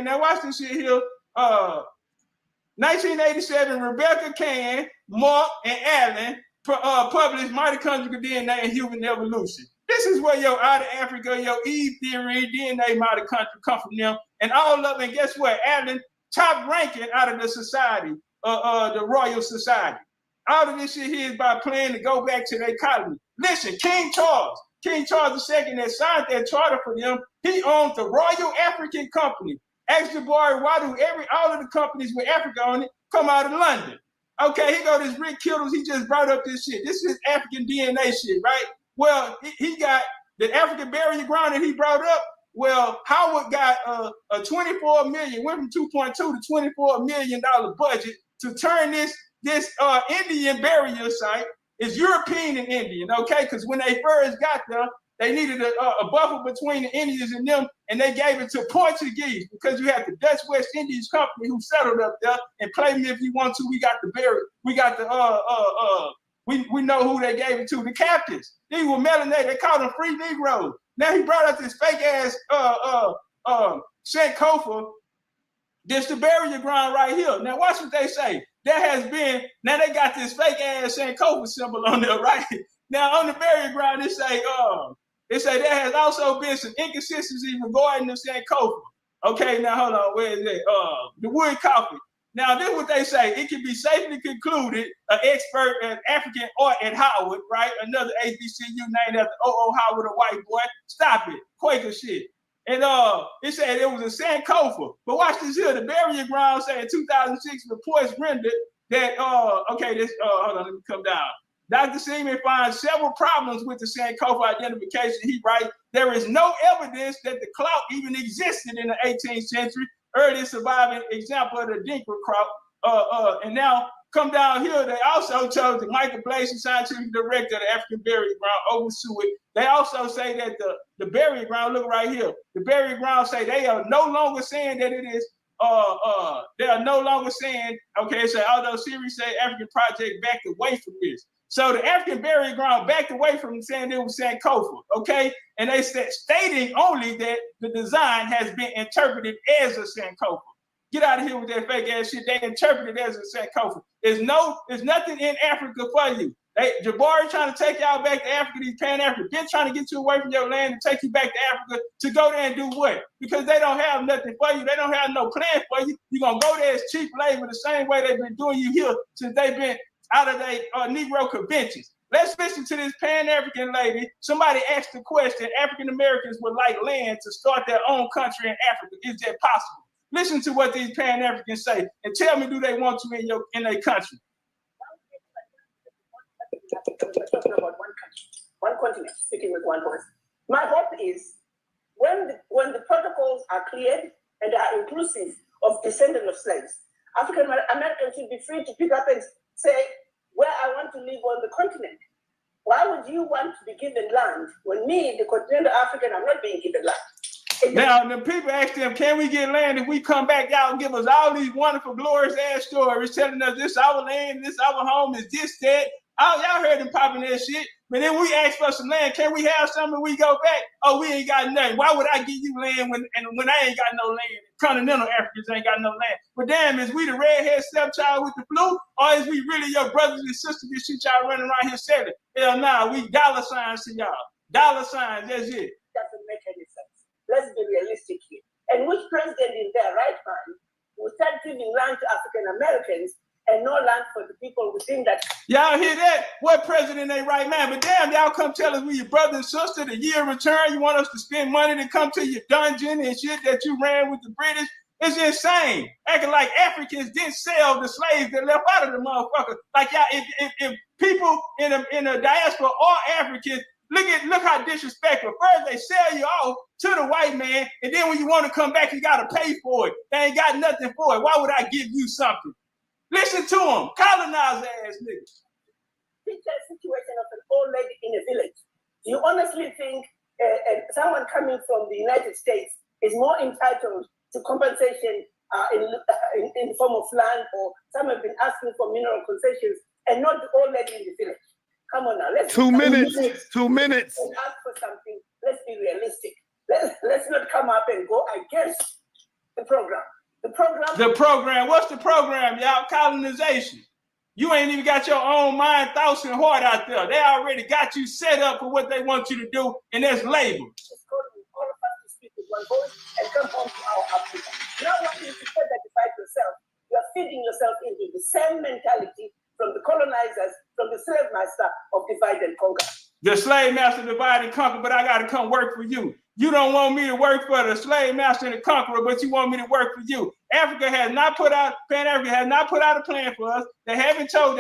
now watch this shit here. 1987, Rebecca Cann, Mark, and Allen published Mitochondrial DNA and Human Evolution. This is where your out of Africa, your Eve theory, DNA mitochondria come from them. And all of them, and guess what? Allen, top ranking out of the society, the Royal Society. All of this shit here is by plan to go back to their colony. Listen, King Charles II that signed that charter for them, he owned the Royal African Company. Ask Jabari, why do all of the companies with Africa on it come out of London? Okay, here go this Rick Kittles, he just brought up this shit. This is African DNA shit, right? Well, he got the African burial ground that he brought up. Well, Howard got a 24 million, went from 2.2 to $24 million budget to turn this Indian burial site. It's European and Indian, okay? Because when they first got there, they needed a buffer between the Indians and them, and they gave it to Portuguese because you had the Dutch West Indies Company who settled up there. And claim me if you want to. We got the burial. We got the we know who they gave it to. The captains. They were melanated. They called them free Negroes. Now he brought up this fake ass Sankofa. This the burial ground right here. Now watch what they say. Now they got this fake ass Sankofa symbol on there, right? Now on the burial ground, they say there has also been some inconsistencies regarding the Sankofa. Okay, now hold on, where is it? The wood coffin. Now this is what they say. It can be safely concluded, an expert in African art at Howard, right? Another HBCU named after O.O. Howard, a white boy. Stop it, Quaker shit. And it said it was a Sankofa. But watch this here. The burial ground said in 2006 reports rendered that, hold on, let me come down. Dr. Seaman finds several problems with the Sankofa identification. He writes, there is no evidence that the clout even existed in the 18th century. Earliest surviving example of the Dinka crop. And now come down here, they also chose the Michael Blason, scientific director of the African Burial Ground, oversee it. They also say that the burial ground, look right here, the burial ground say they are no longer saying that it is, they are no longer saying, okay, so although Siri say African Project backed away from this. So the African burial ground backed away from saying it was Sankofa, okay? And they said, stating only that the design has been interpreted as a Sankofa. Get out of here with that fake ass shit. They interpret it as a Sankofa. There's nothing in Africa for you. Jabari trying to take y'all back to Africa, these Pan-Africans, been trying to get you away from your land and take you back to Africa to go there and do what? Because they don't have nothing for you. They don't have no plan for you. You're going to go there as cheap labor the same way they've been doing you here since they've been out of their Negro conventions. Let's listen to this Pan-African lady. Somebody asked the question, African Americans would like land to start their own country in Africa. Is that possible? Listen to what these Pan-Africans say and tell me, do they want you in their country? Talking about one country, one continent, speaking with one voice. My hope is when the protocols are cleared and are inclusive of descendants of slaves, African Americans should be free to pick up and say, where I want to live on the continent. Why would you want to be given land when me, the continental African, I'm not being given land? Now, the people ask them, can we get land if we come back out and give us all these wonderful, glorious ass stories telling us this our land, this our home, is this, that. Oh, y'all heard them popping that shit. But then we ask for some land. Can we have something when we go back? Oh, we ain't got nothing. Why would I give you land when I ain't got no land? Continental Africans ain't got no land. But damn, is we the redhead stepchild with the flu? Or is we really your brothers and sisters that shit y'all running around here selling? Hell nah, we dollar signs to y'all. Dollar signs, that's it. Doesn't make any sense. Let's be realistic here. And which president in their right mind will start giving land to African Americans and no land for the people within that? Y'all hear that? What president ain't right, man? But damn, y'all come tell us we your brother and sister, the year of return. You want us to spend money to come to your dungeon and shit that you ran with the British? It's insane. Acting like Africans didn't sell the slaves that left out of the motherfucker. Like y'all, if people in a diaspora are Africans, look how disrespectful. First they sell you off to the white man, and then when you want to come back, you gotta pay for it. They ain't got nothing for it. Why would I give you something? Listen to them, colonizer ass niggas. Picture a situation of an old lady in a village. Do you honestly think someone coming from the United States is more entitled to compensation in the form of land, or some have been asking for mineral concessions, and not the old lady in the village? Come on now, let's 2 minutes. 2 minutes. Ask for something. Let's be realistic. Let's not come up and go against the program. The program. What's the program, y'all? Colonization. You ain't even got your own mind, thoughts, and heart out there. They already got you set up for what they want you to do, and that's labor. Just call all of us to speak with one voice and come home to our Africa. Now wanting to further divide yourself, you are feeding yourself into the same mentality from the colonizers, from the slave master of divide and conquer. The slave master divide and conquer, but I got to come work for you. You don't want me to work for the slave master and the conqueror, but you want me to work for you. Africa has not put out, Pan-Africa has not put out a plan for us. They haven't done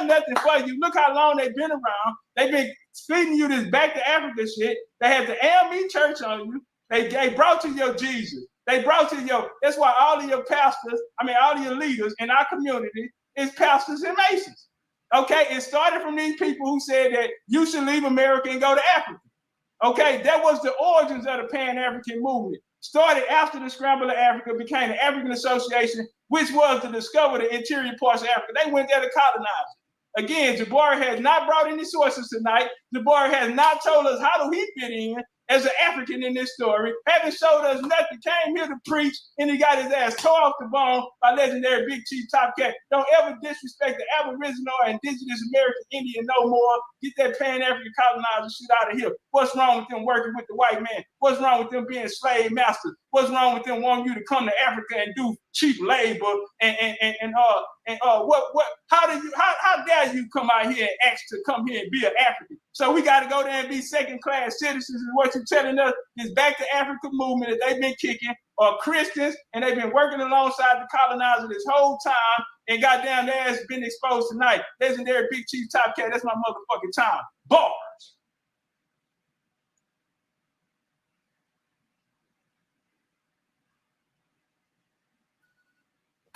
nothing for you. Look how long they've been around. They've been feeding you this back to Africa shit. They had the AME church on you. They brought you your Jesus. They brought you that's why all of your pastors, all of your leaders in our community is pastors and masons. Okay, it started from these people who said that you should leave America and go to Africa. Okay, that was the origins of the Pan-African movement. Started after the scramble of Africa, became the African Association, which was to discover the interior parts of Africa. They went there to colonize it. Again, Jabari has not brought any sources tonight. Jabari has not told us how do he fit in as an African in this story. Haven't showed us nothing. Came here to preach, and he got his ass tore off the bone by legendary Big Chief Topcatz. Don't ever disrespect the Aboriginal or Indigenous American Indian no more. Get that Pan-African colonizer shit out of here. What's wrong with them working with the white man? What's wrong with them being slave masters? What's wrong with them wanting you to come to Africa and do cheap labor how dare you come out here and ask to come here and be an African? So we got to go there and be second-class citizens is what you're telling us. This back to Africa movement that they've been kicking are Christians, and they've been working alongside the colonizer this whole time, and goddamn their ass been exposed tonight. Legendary Big Chief Topcatz, that's my motherfucking time. Bars.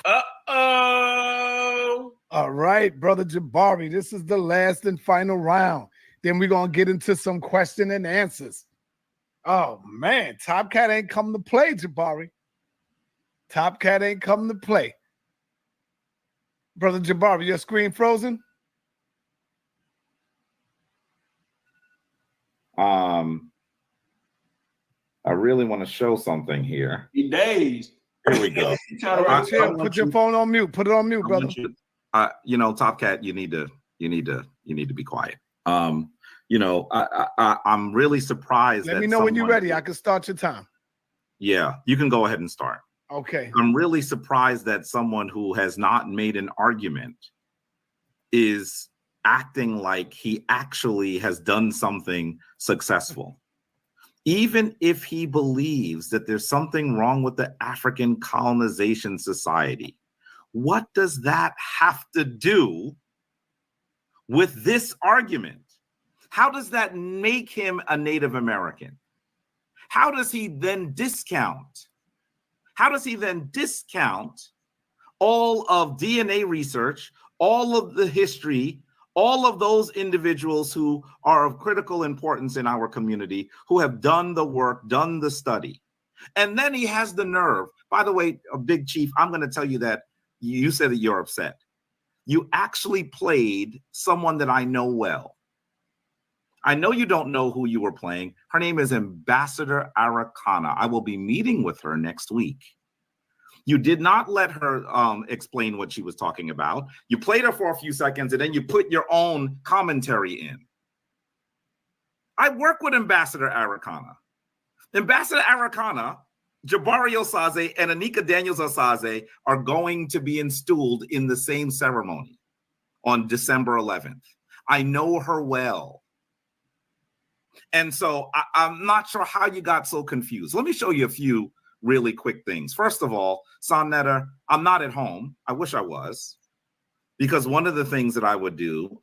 Uh-oh. All right, Brother Jabari, this is the last and final round. Then we're going to get into some question and answers. Oh, man, Topcatz ain't come to play, Jabari. Topcatz ain't come to play. Brother Jabari, your screen frozen? I really want to show something here. He dazed. Here we go. Put your phone on mute. Put it on mute, brother. Topcatz, you need to be quiet. I'm really surprised. Let me know when you're ready. I can start your time. Yeah, you can go ahead and start. Okay. I'm really surprised that someone who has not made an argument is acting like he actually has done something successful. even if he believes that there's something wrong with the African colonization society, what does that have to do with this argument? How does that make him a Native American? How does he then discount? How does he then discount all of DNA research, all of the history, all of those individuals who are of critical importance in our community, who have done the work, done the study? And then he has the nerve. By the way, Big Chief, I'm going to tell you that you said that you're upset. You actually played someone that I know well. I know you don't know who you were playing. Her name is Ambassador Aracana. I will be meeting with her next week. You did not let her explain what she was talking about. You played her for a few seconds, and then you put your own commentary in. I work with Ambassador Aracana. Ambassador Aracana, Jabari Osaze, and Anika Daniels Osaze are going to be installed in the same ceremony on December 11th. I know her well. And so I'm not sure how you got so confused. Let me show you a few really quick things. First of all, Sonnetter, I'm not at home. I wish I was, because one of the things that I would do,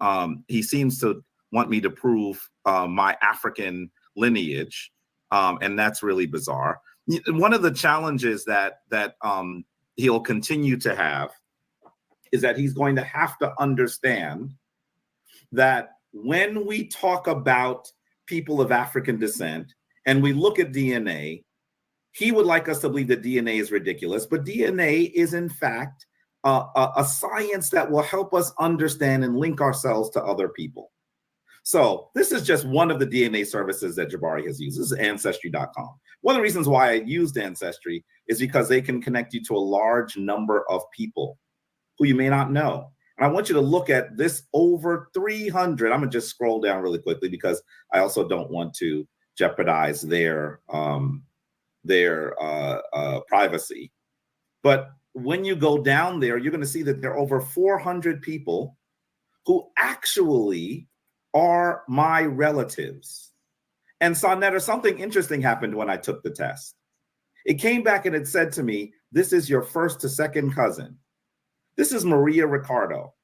he seems to want me to prove my African lineage, and that's really bizarre. One of the challenges that he'll continue to have is that he's going to have to understand that when we talk about people of African descent and we look at DNA, he would like us to believe that DNA is ridiculous, but DNA is in fact a science that will help us understand and link ourselves to other people. So this is just one of the DNA services that Jabari has used. This is Ancestry.com. One of the reasons why I used Ancestry is because they can connect you to a large number of people who you may not know. And I want you to look at this over 300. I'm gonna just scroll down really quickly because I also don't want to jeopardize their privacy. But when you go down there, you're gonna see that there are over 400 people who actually are my relatives. And Sonnetter, something interesting happened when I took the test. It came back and it said to me, this is your first to second cousin. This is Maria Ricardo.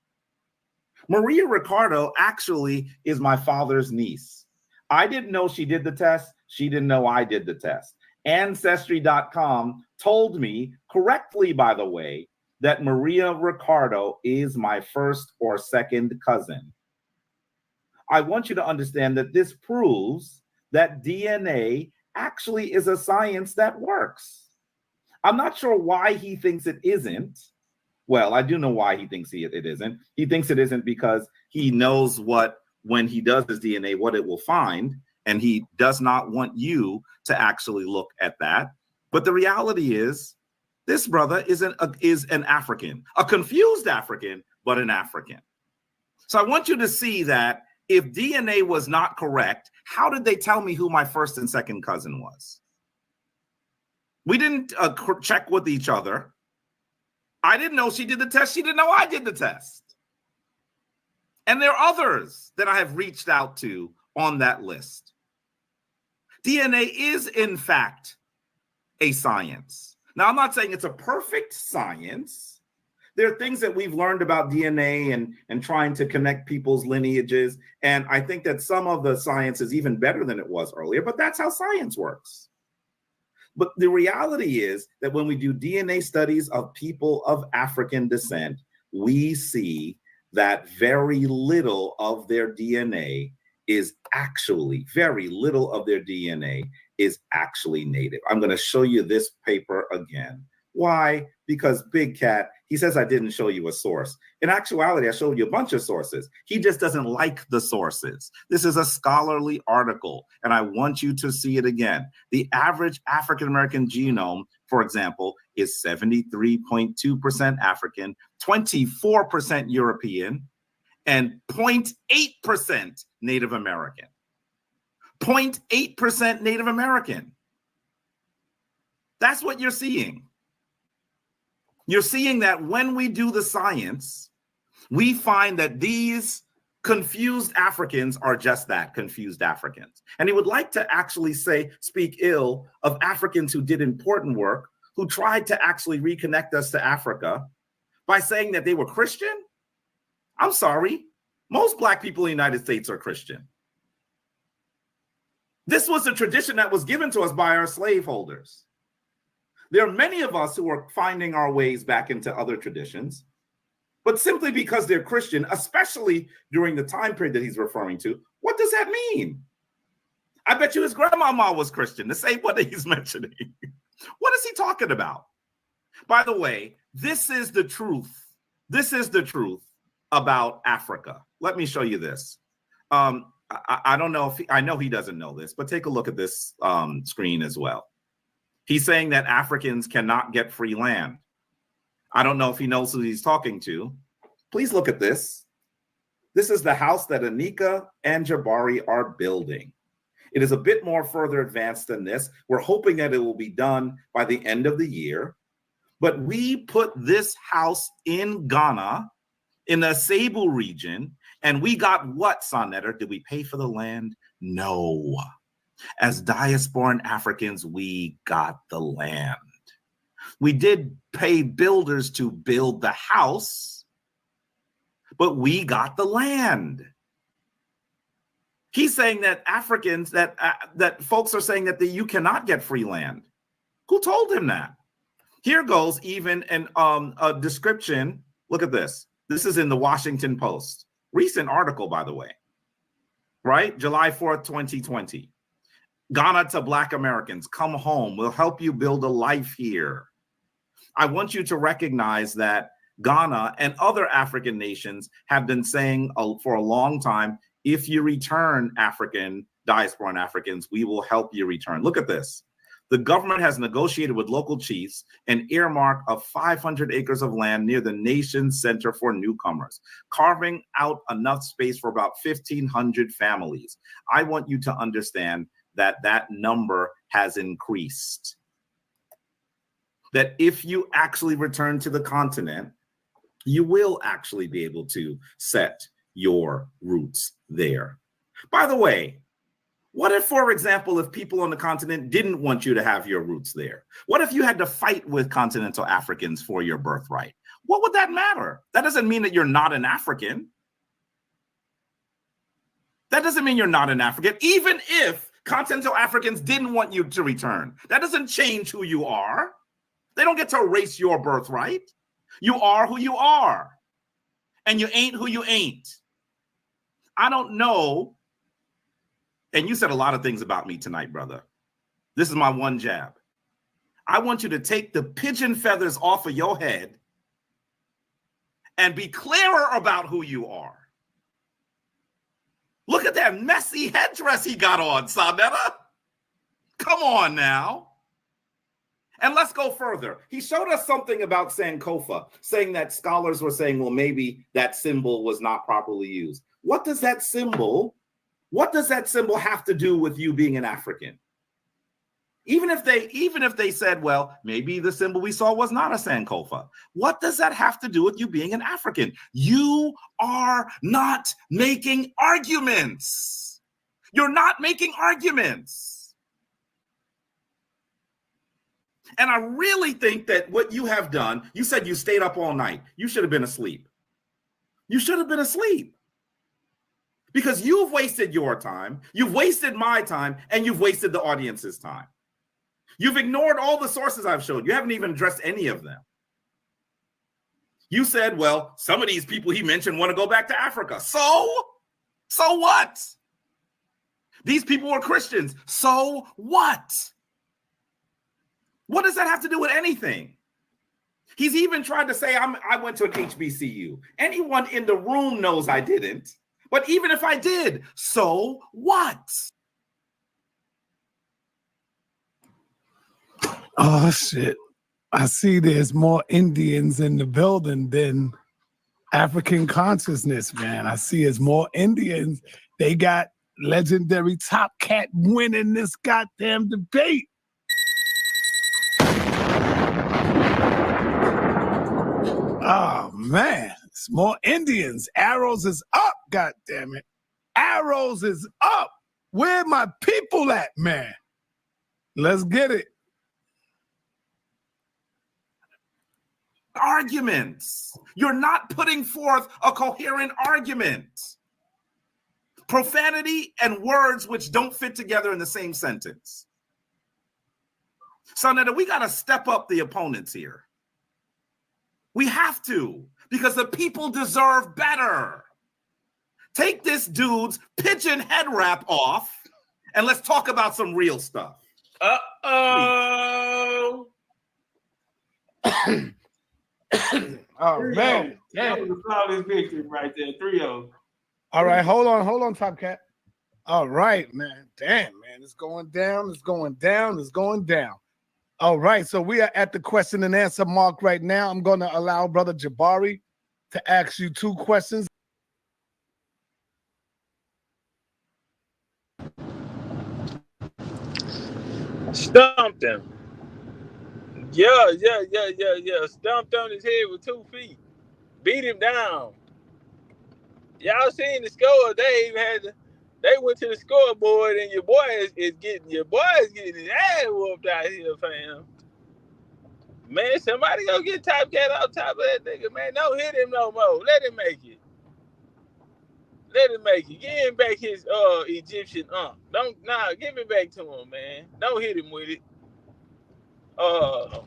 Maria Ricardo actually is my father's niece. I didn't know she did the test. She didn't know I did the test. Ancestry.com told me correctly, by the way, that Maria Ricardo is my first or second cousin. I want you to understand that this proves that DNA actually is a science that works. I'm not sure why he thinks it isn't. Well, I do know why he thinks it isn't. He thinks it isn't because he knows what, when he does his DNA, what it will find, and he does not want you to actually look at that. But the reality is, this brother is an African, a confused African, but an African. So I want you to see that if DNA was not correct, how did they tell me who my first and second cousin was? We didn't check with each other. I didn't know she did the test. She didn't know I did the test. And there are others that I have reached out to on that list. DNA is, in fact, a science. Now, I'm not saying it's a perfect science. There are things that we've learned about DNA and trying to connect people's lineages. And I think that some of the science is even better than it was earlier, but that's how science works. But the reality is that when we do DNA studies of people of African descent, we see that very little of their DNA is actually, very little of their DNA is actually native. I'm going to show you this paper again. Why? Because Big Cat, he says I didn't show you a source. In actuality, I showed you a bunch of sources. He just doesn't like the sources. This is a scholarly article, and I want you to see it again. The average African-American genome, for example, is 73.2% African, 24% European, and 0.8% Native American. 0.8% Native American. That's what you're seeing. You're seeing that when we do the science, we find that these Confused Africans are just that, confused Africans. And he would like to actually speak ill of Africans who did important work, who tried to actually reconnect us to Africa by saying that they were Christian. I'm sorry. Most Black people in the United States are Christian. This was a tradition that was given to us by our slaveholders. There are many of us who are finding our ways back into other traditions, but simply because they're Christian, especially during the time period that he's referring to, what does that mean? I bet you his grandmama was Christian, the same one that he's mentioning. What is he talking about? By the way, this is the truth. This is the truth about Africa. Let me show you this. I don't know if I know he doesn't know this, but take a look at this screen as well. He's saying that Africans cannot get free land. I don't know if he knows who he's talking to. Please look at this. This is the house that Anika and Jabari are building. It is a bit more further advanced than this. We're hoping that it will be done by the end of the year. But we put this house in Ghana, in the Cebu region, and we got what, Sonnetter? Did we pay for the land? No. As diasporan Africans, we got the land. We did pay builders to build the house, but we got the land. He's saying that Africans, that folks are saying that you cannot get free land. Who told him that? Here goes even a description. Look at this. This is in the Washington Post. Recent article, by the way. Right? July 4th, 2020. Ghana to Black Americans, come home. We'll help you build a life here. I want you to recognize that Ghana and other African nations have been saying for a long time, if you return diasporan Africans, we will help you return. Look at this. The government has negotiated with local chiefs an earmark of 500 acres of land near the nation's center for newcomers, carving out enough space for about 1,500 families. I want you to understand that number has increased. That if you actually return to the continent, you will actually be able to set your roots there. By the way, what if, for example, if people on the continent didn't want you to have your roots there? What if you had to fight with continental Africans for your birthright? What would that matter? That doesn't mean that you're not an African. That doesn't mean you're not an African, even if continental Africans didn't want you to return. That doesn't change who you are. They don't get to erase your birthright. You are who you are, and you ain't who you ain't. I don't know. And you said a lot of things about me tonight, brother. This is my one jab. I want you to take the pigeon feathers off of your head and be clearer about who you are. Look at that messy headdress he got on, Sonetta. Come on now. And let's go further. He showed us something about Sankofa, saying that scholars were saying, well, maybe that symbol was not properly used. What does that symbol have to do with you being an African? Even if they said, well, maybe the symbol we saw was not a Sankofa. What does that have to do with you being an African? You are not making arguments. You're not making arguments. And I really think that what you have done, you said you stayed up all night. You should have been asleep. You should have been asleep. Because you've wasted your time, you've wasted my time, and you've wasted the audience's time. You've ignored all the sources I've showed. You haven't even addressed any of them. You said, well, some of these people he mentioned want to go back to Africa. So what? These people were Christians. So what? What does that have to do with anything? He's even tried to say I went to an HBCU. Anyone in the room knows I didn't. But even if I did, so what? Oh, shit. I see there's more Indians in the building than African consciousness, man. I see it's more Indians. They got Legendarytopcatz winning this goddamn debate. Oh, man. It's more Indians. Arrows is up, God damn it. Arrows is up. Where my people at, man? Let's get it. Arguments. You're not putting forth a coherent argument. Profanity and words which don't fit together in the same sentence. So now we got to step up the opponents here. We have to, because the people deserve better. Take this dude's pigeon head wrap off and let's talk about some real stuff. Uh-oh. Oh, man. That was a flawless victory right there, 3-0. All right, hold on, Topcat. All right, man. Damn, man. It's going down. All right, so we are at the question and answer mark right now. I'm going to allow Brother Jabari to ask you 2 questions. Stumped him. Yeah. Stumped on his head with 2 feet. Beat him down. Y'all seen the score? They went to the scoreboard, and your boy is getting his ass whooped out here, fam. Man, somebody go get Topcatz on top of that nigga, man. Don't hit him no more. Let him make it. Give him back his Egyptian give it back to him, man. Don't hit him with it. After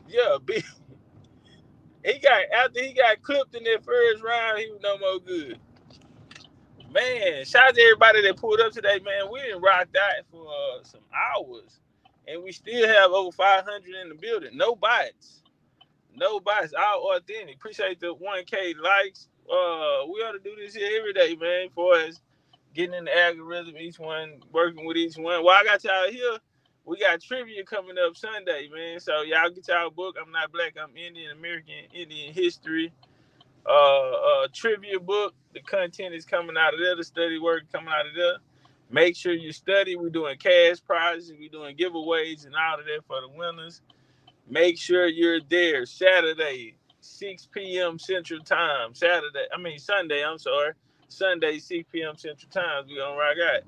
he got clipped in that first round, he was no more good. Man, shout out to everybody that pulled up today, man. We didn't rock that for some hours, and we still have over 500 in the building. No bites, all authentic. Appreciate the 1K likes. We ought to do this here every day, man. For us getting in the algorithm, each one working with each one. Well, I got y'all here. We got trivia coming up Sunday, man. So y'all get y'all book. I'm not black. I'm Indian American, Indian history. Trivia book. The content is coming out of there. The study work coming out of there. Make sure you study. We're doing cash prizes. We're doing giveaways and all of that for the winners. Make sure you're there Saturday, 6 p.m. Central Time. Sunday, Sunday, 6 p.m. Central Time. We're going to rock out.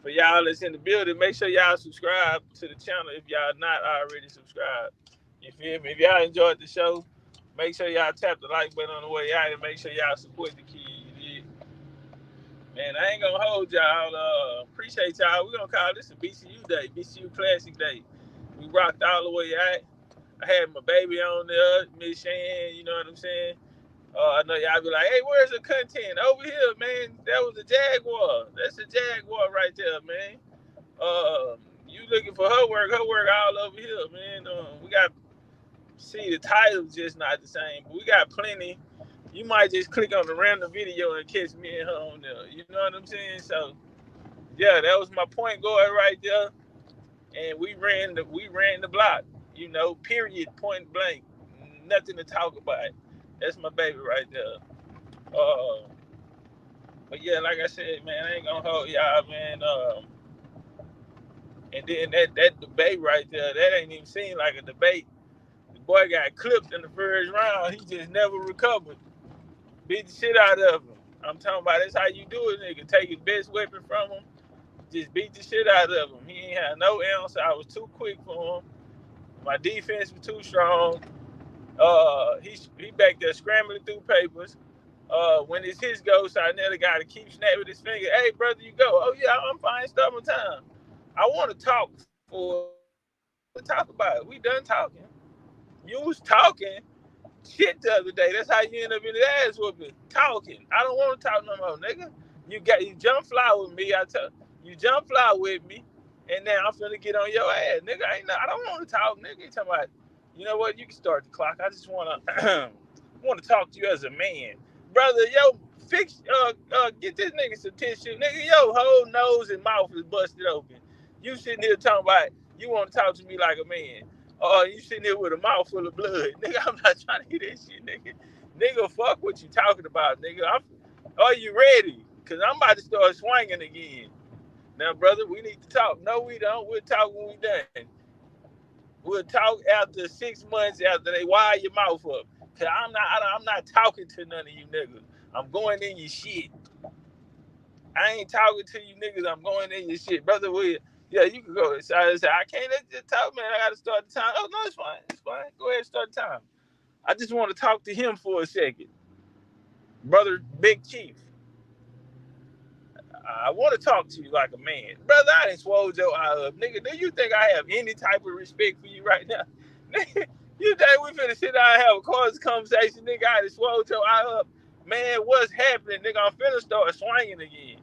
For y'all that's in the building, make sure y'all subscribe to the channel if y'all not already subscribed. You feel me? If y'all enjoyed the show, make sure y'all tap the like button on the way out and make sure y'all support the kid. You did. Man, I ain't gonna hold y'all. Appreciate y'all. We're gonna call this a BCU day, BCU Classic Day. We rocked all the way out. I had my baby on there, Miss Shan, you know what I'm saying? I know y'all be like, hey, where's the content? Over here, man. That was a Jaguar. That's a Jaguar right there, man. You looking for her work all over here, man. We got, the title's just not the same, but we got plenty. You might just click on the random video and catch me and her on there. You know what I'm saying? So, yeah, that was my point guard right there. And we ran the block, period, point blank. Nothing to talk about. That's my baby right there. But yeah, like I said, man, I ain't gonna hold y'all, man. And then that debate right there, that ain't even seem like a debate. The boy got clipped in the first round. He just never recovered. Beat the shit out of him. I'm talking about that's how you do it, nigga. Take his best weapon from him. Just beat the shit out of him. He ain't had no ounce. I was too quick for him. My defense was too strong. He back there scrambling through papers. When it's his go, so I never got to keep snapping his finger. Hey, brother, you go. Oh, yeah, I'm fine. Start my time. I want to talk about it. We done talking. You was talking shit the other day. That's how you end up in the ass whooping. Talking. I don't want to talk no more, nigga. You jump fly with me. You jump fly with me, and now I'm finna get on your ass, nigga. I don't want to talk, nigga. You talking about? You know what? You can start the clock. I just want to talk to you as a man, brother. Yo, get this nigga some tissue, nigga. Yo, whole nose and mouth is busted open. You sitting here talking about you want to talk to me like a man. You sitting here with a mouth full of blood, nigga. I'm not trying to hear this shit, nigga. Nigga, fuck what you talking about, nigga. Are you ready? Cause I'm about to start swinging again. Now, brother, we need to talk. No, we don't. We'll talk when we done. We'll talk after 6 months after they wire your mouth up. Cause I'm not talking to none of you niggas. I'm going in your shit. I ain't talking to you niggas. I'm going in your shit, brother. Yeah, you can go. So I said, I can't let you talk, man. I got to start the time. Oh, no, it's fine. It's fine. Go ahead and start the time. I just want to talk to him for a second. Brother Big Chief, I want to talk to you like a man. Brother, I done swole your eye up. Nigga, do you think I have any type of respect for you right now? Nigga, you think we finna sit down and have a conversation? Nigga, I done swole your eye up. Man, what's happening? Nigga, I'm finna start swinging again.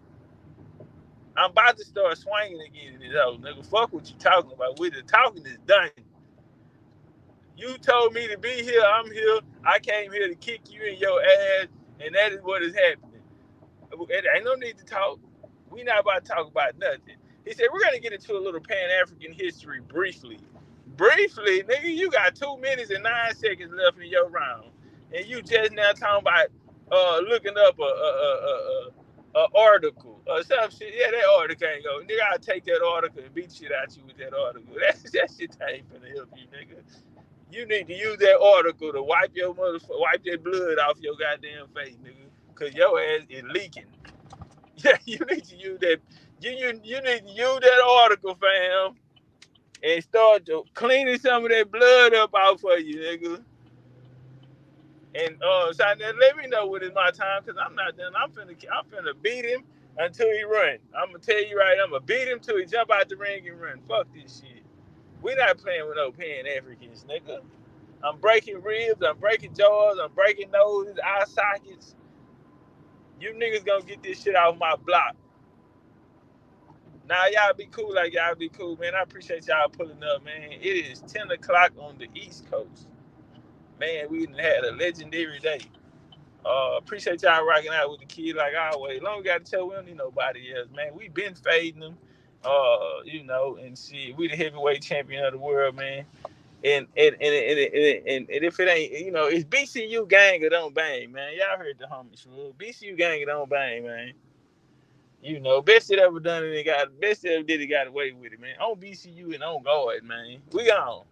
I'm about to start swinging again in this house, nigga. Fuck what you talking about. The talking is done. You told me to be here. I'm here. I came here to kick you in your ass, and that is what is happening. Ain't no need to talk. We not about to talk about nothing. He said, we're going to get into a little Pan-African history briefly. Briefly, nigga, you got 2 minutes and 9 seconds left in your round. And you just now talking about looking up a article or some shit. Yeah, that article ain't go. Nigga, I'll take that article and beat shit out you with that article. That shit ain't finna help you, nigga. You need to use that article to wipe that blood off your goddamn face, nigga. Cause your ass is leaking. Yeah, you need to use that. You need to use that article, fam, and start to cleaning some of that blood up out for you, nigga. And so let me know when it's my time, cause I'm not done. I'm finna beat him until he run. I'm gonna tell you right, I'm gonna beat him till he jump out the ring and run. Fuck this shit. We not playing with no Pan-Africans, nigga. I'm breaking ribs, I'm breaking jaws, I'm breaking noses, eye sockets. You niggas gonna get this shit off my block. Now y'all be cool like y'all be cool, man. I appreciate y'all pulling up, man. It is 10 o'clock on the East Coast. Man, we done had a legendary day. Appreciate y'all rocking out with the kid like always. Long as we got to tell we don't need nobody else, man. We been fading them, and shit. We the heavyweight champion of the world, man. And if it ain't, it's BCU gang or don't bang, man. Y'all heard the homies, BCU gang or don't bang, man. Best it ever done it, best it ever did it got away with it, man. On BCU and on guard, man. We gone.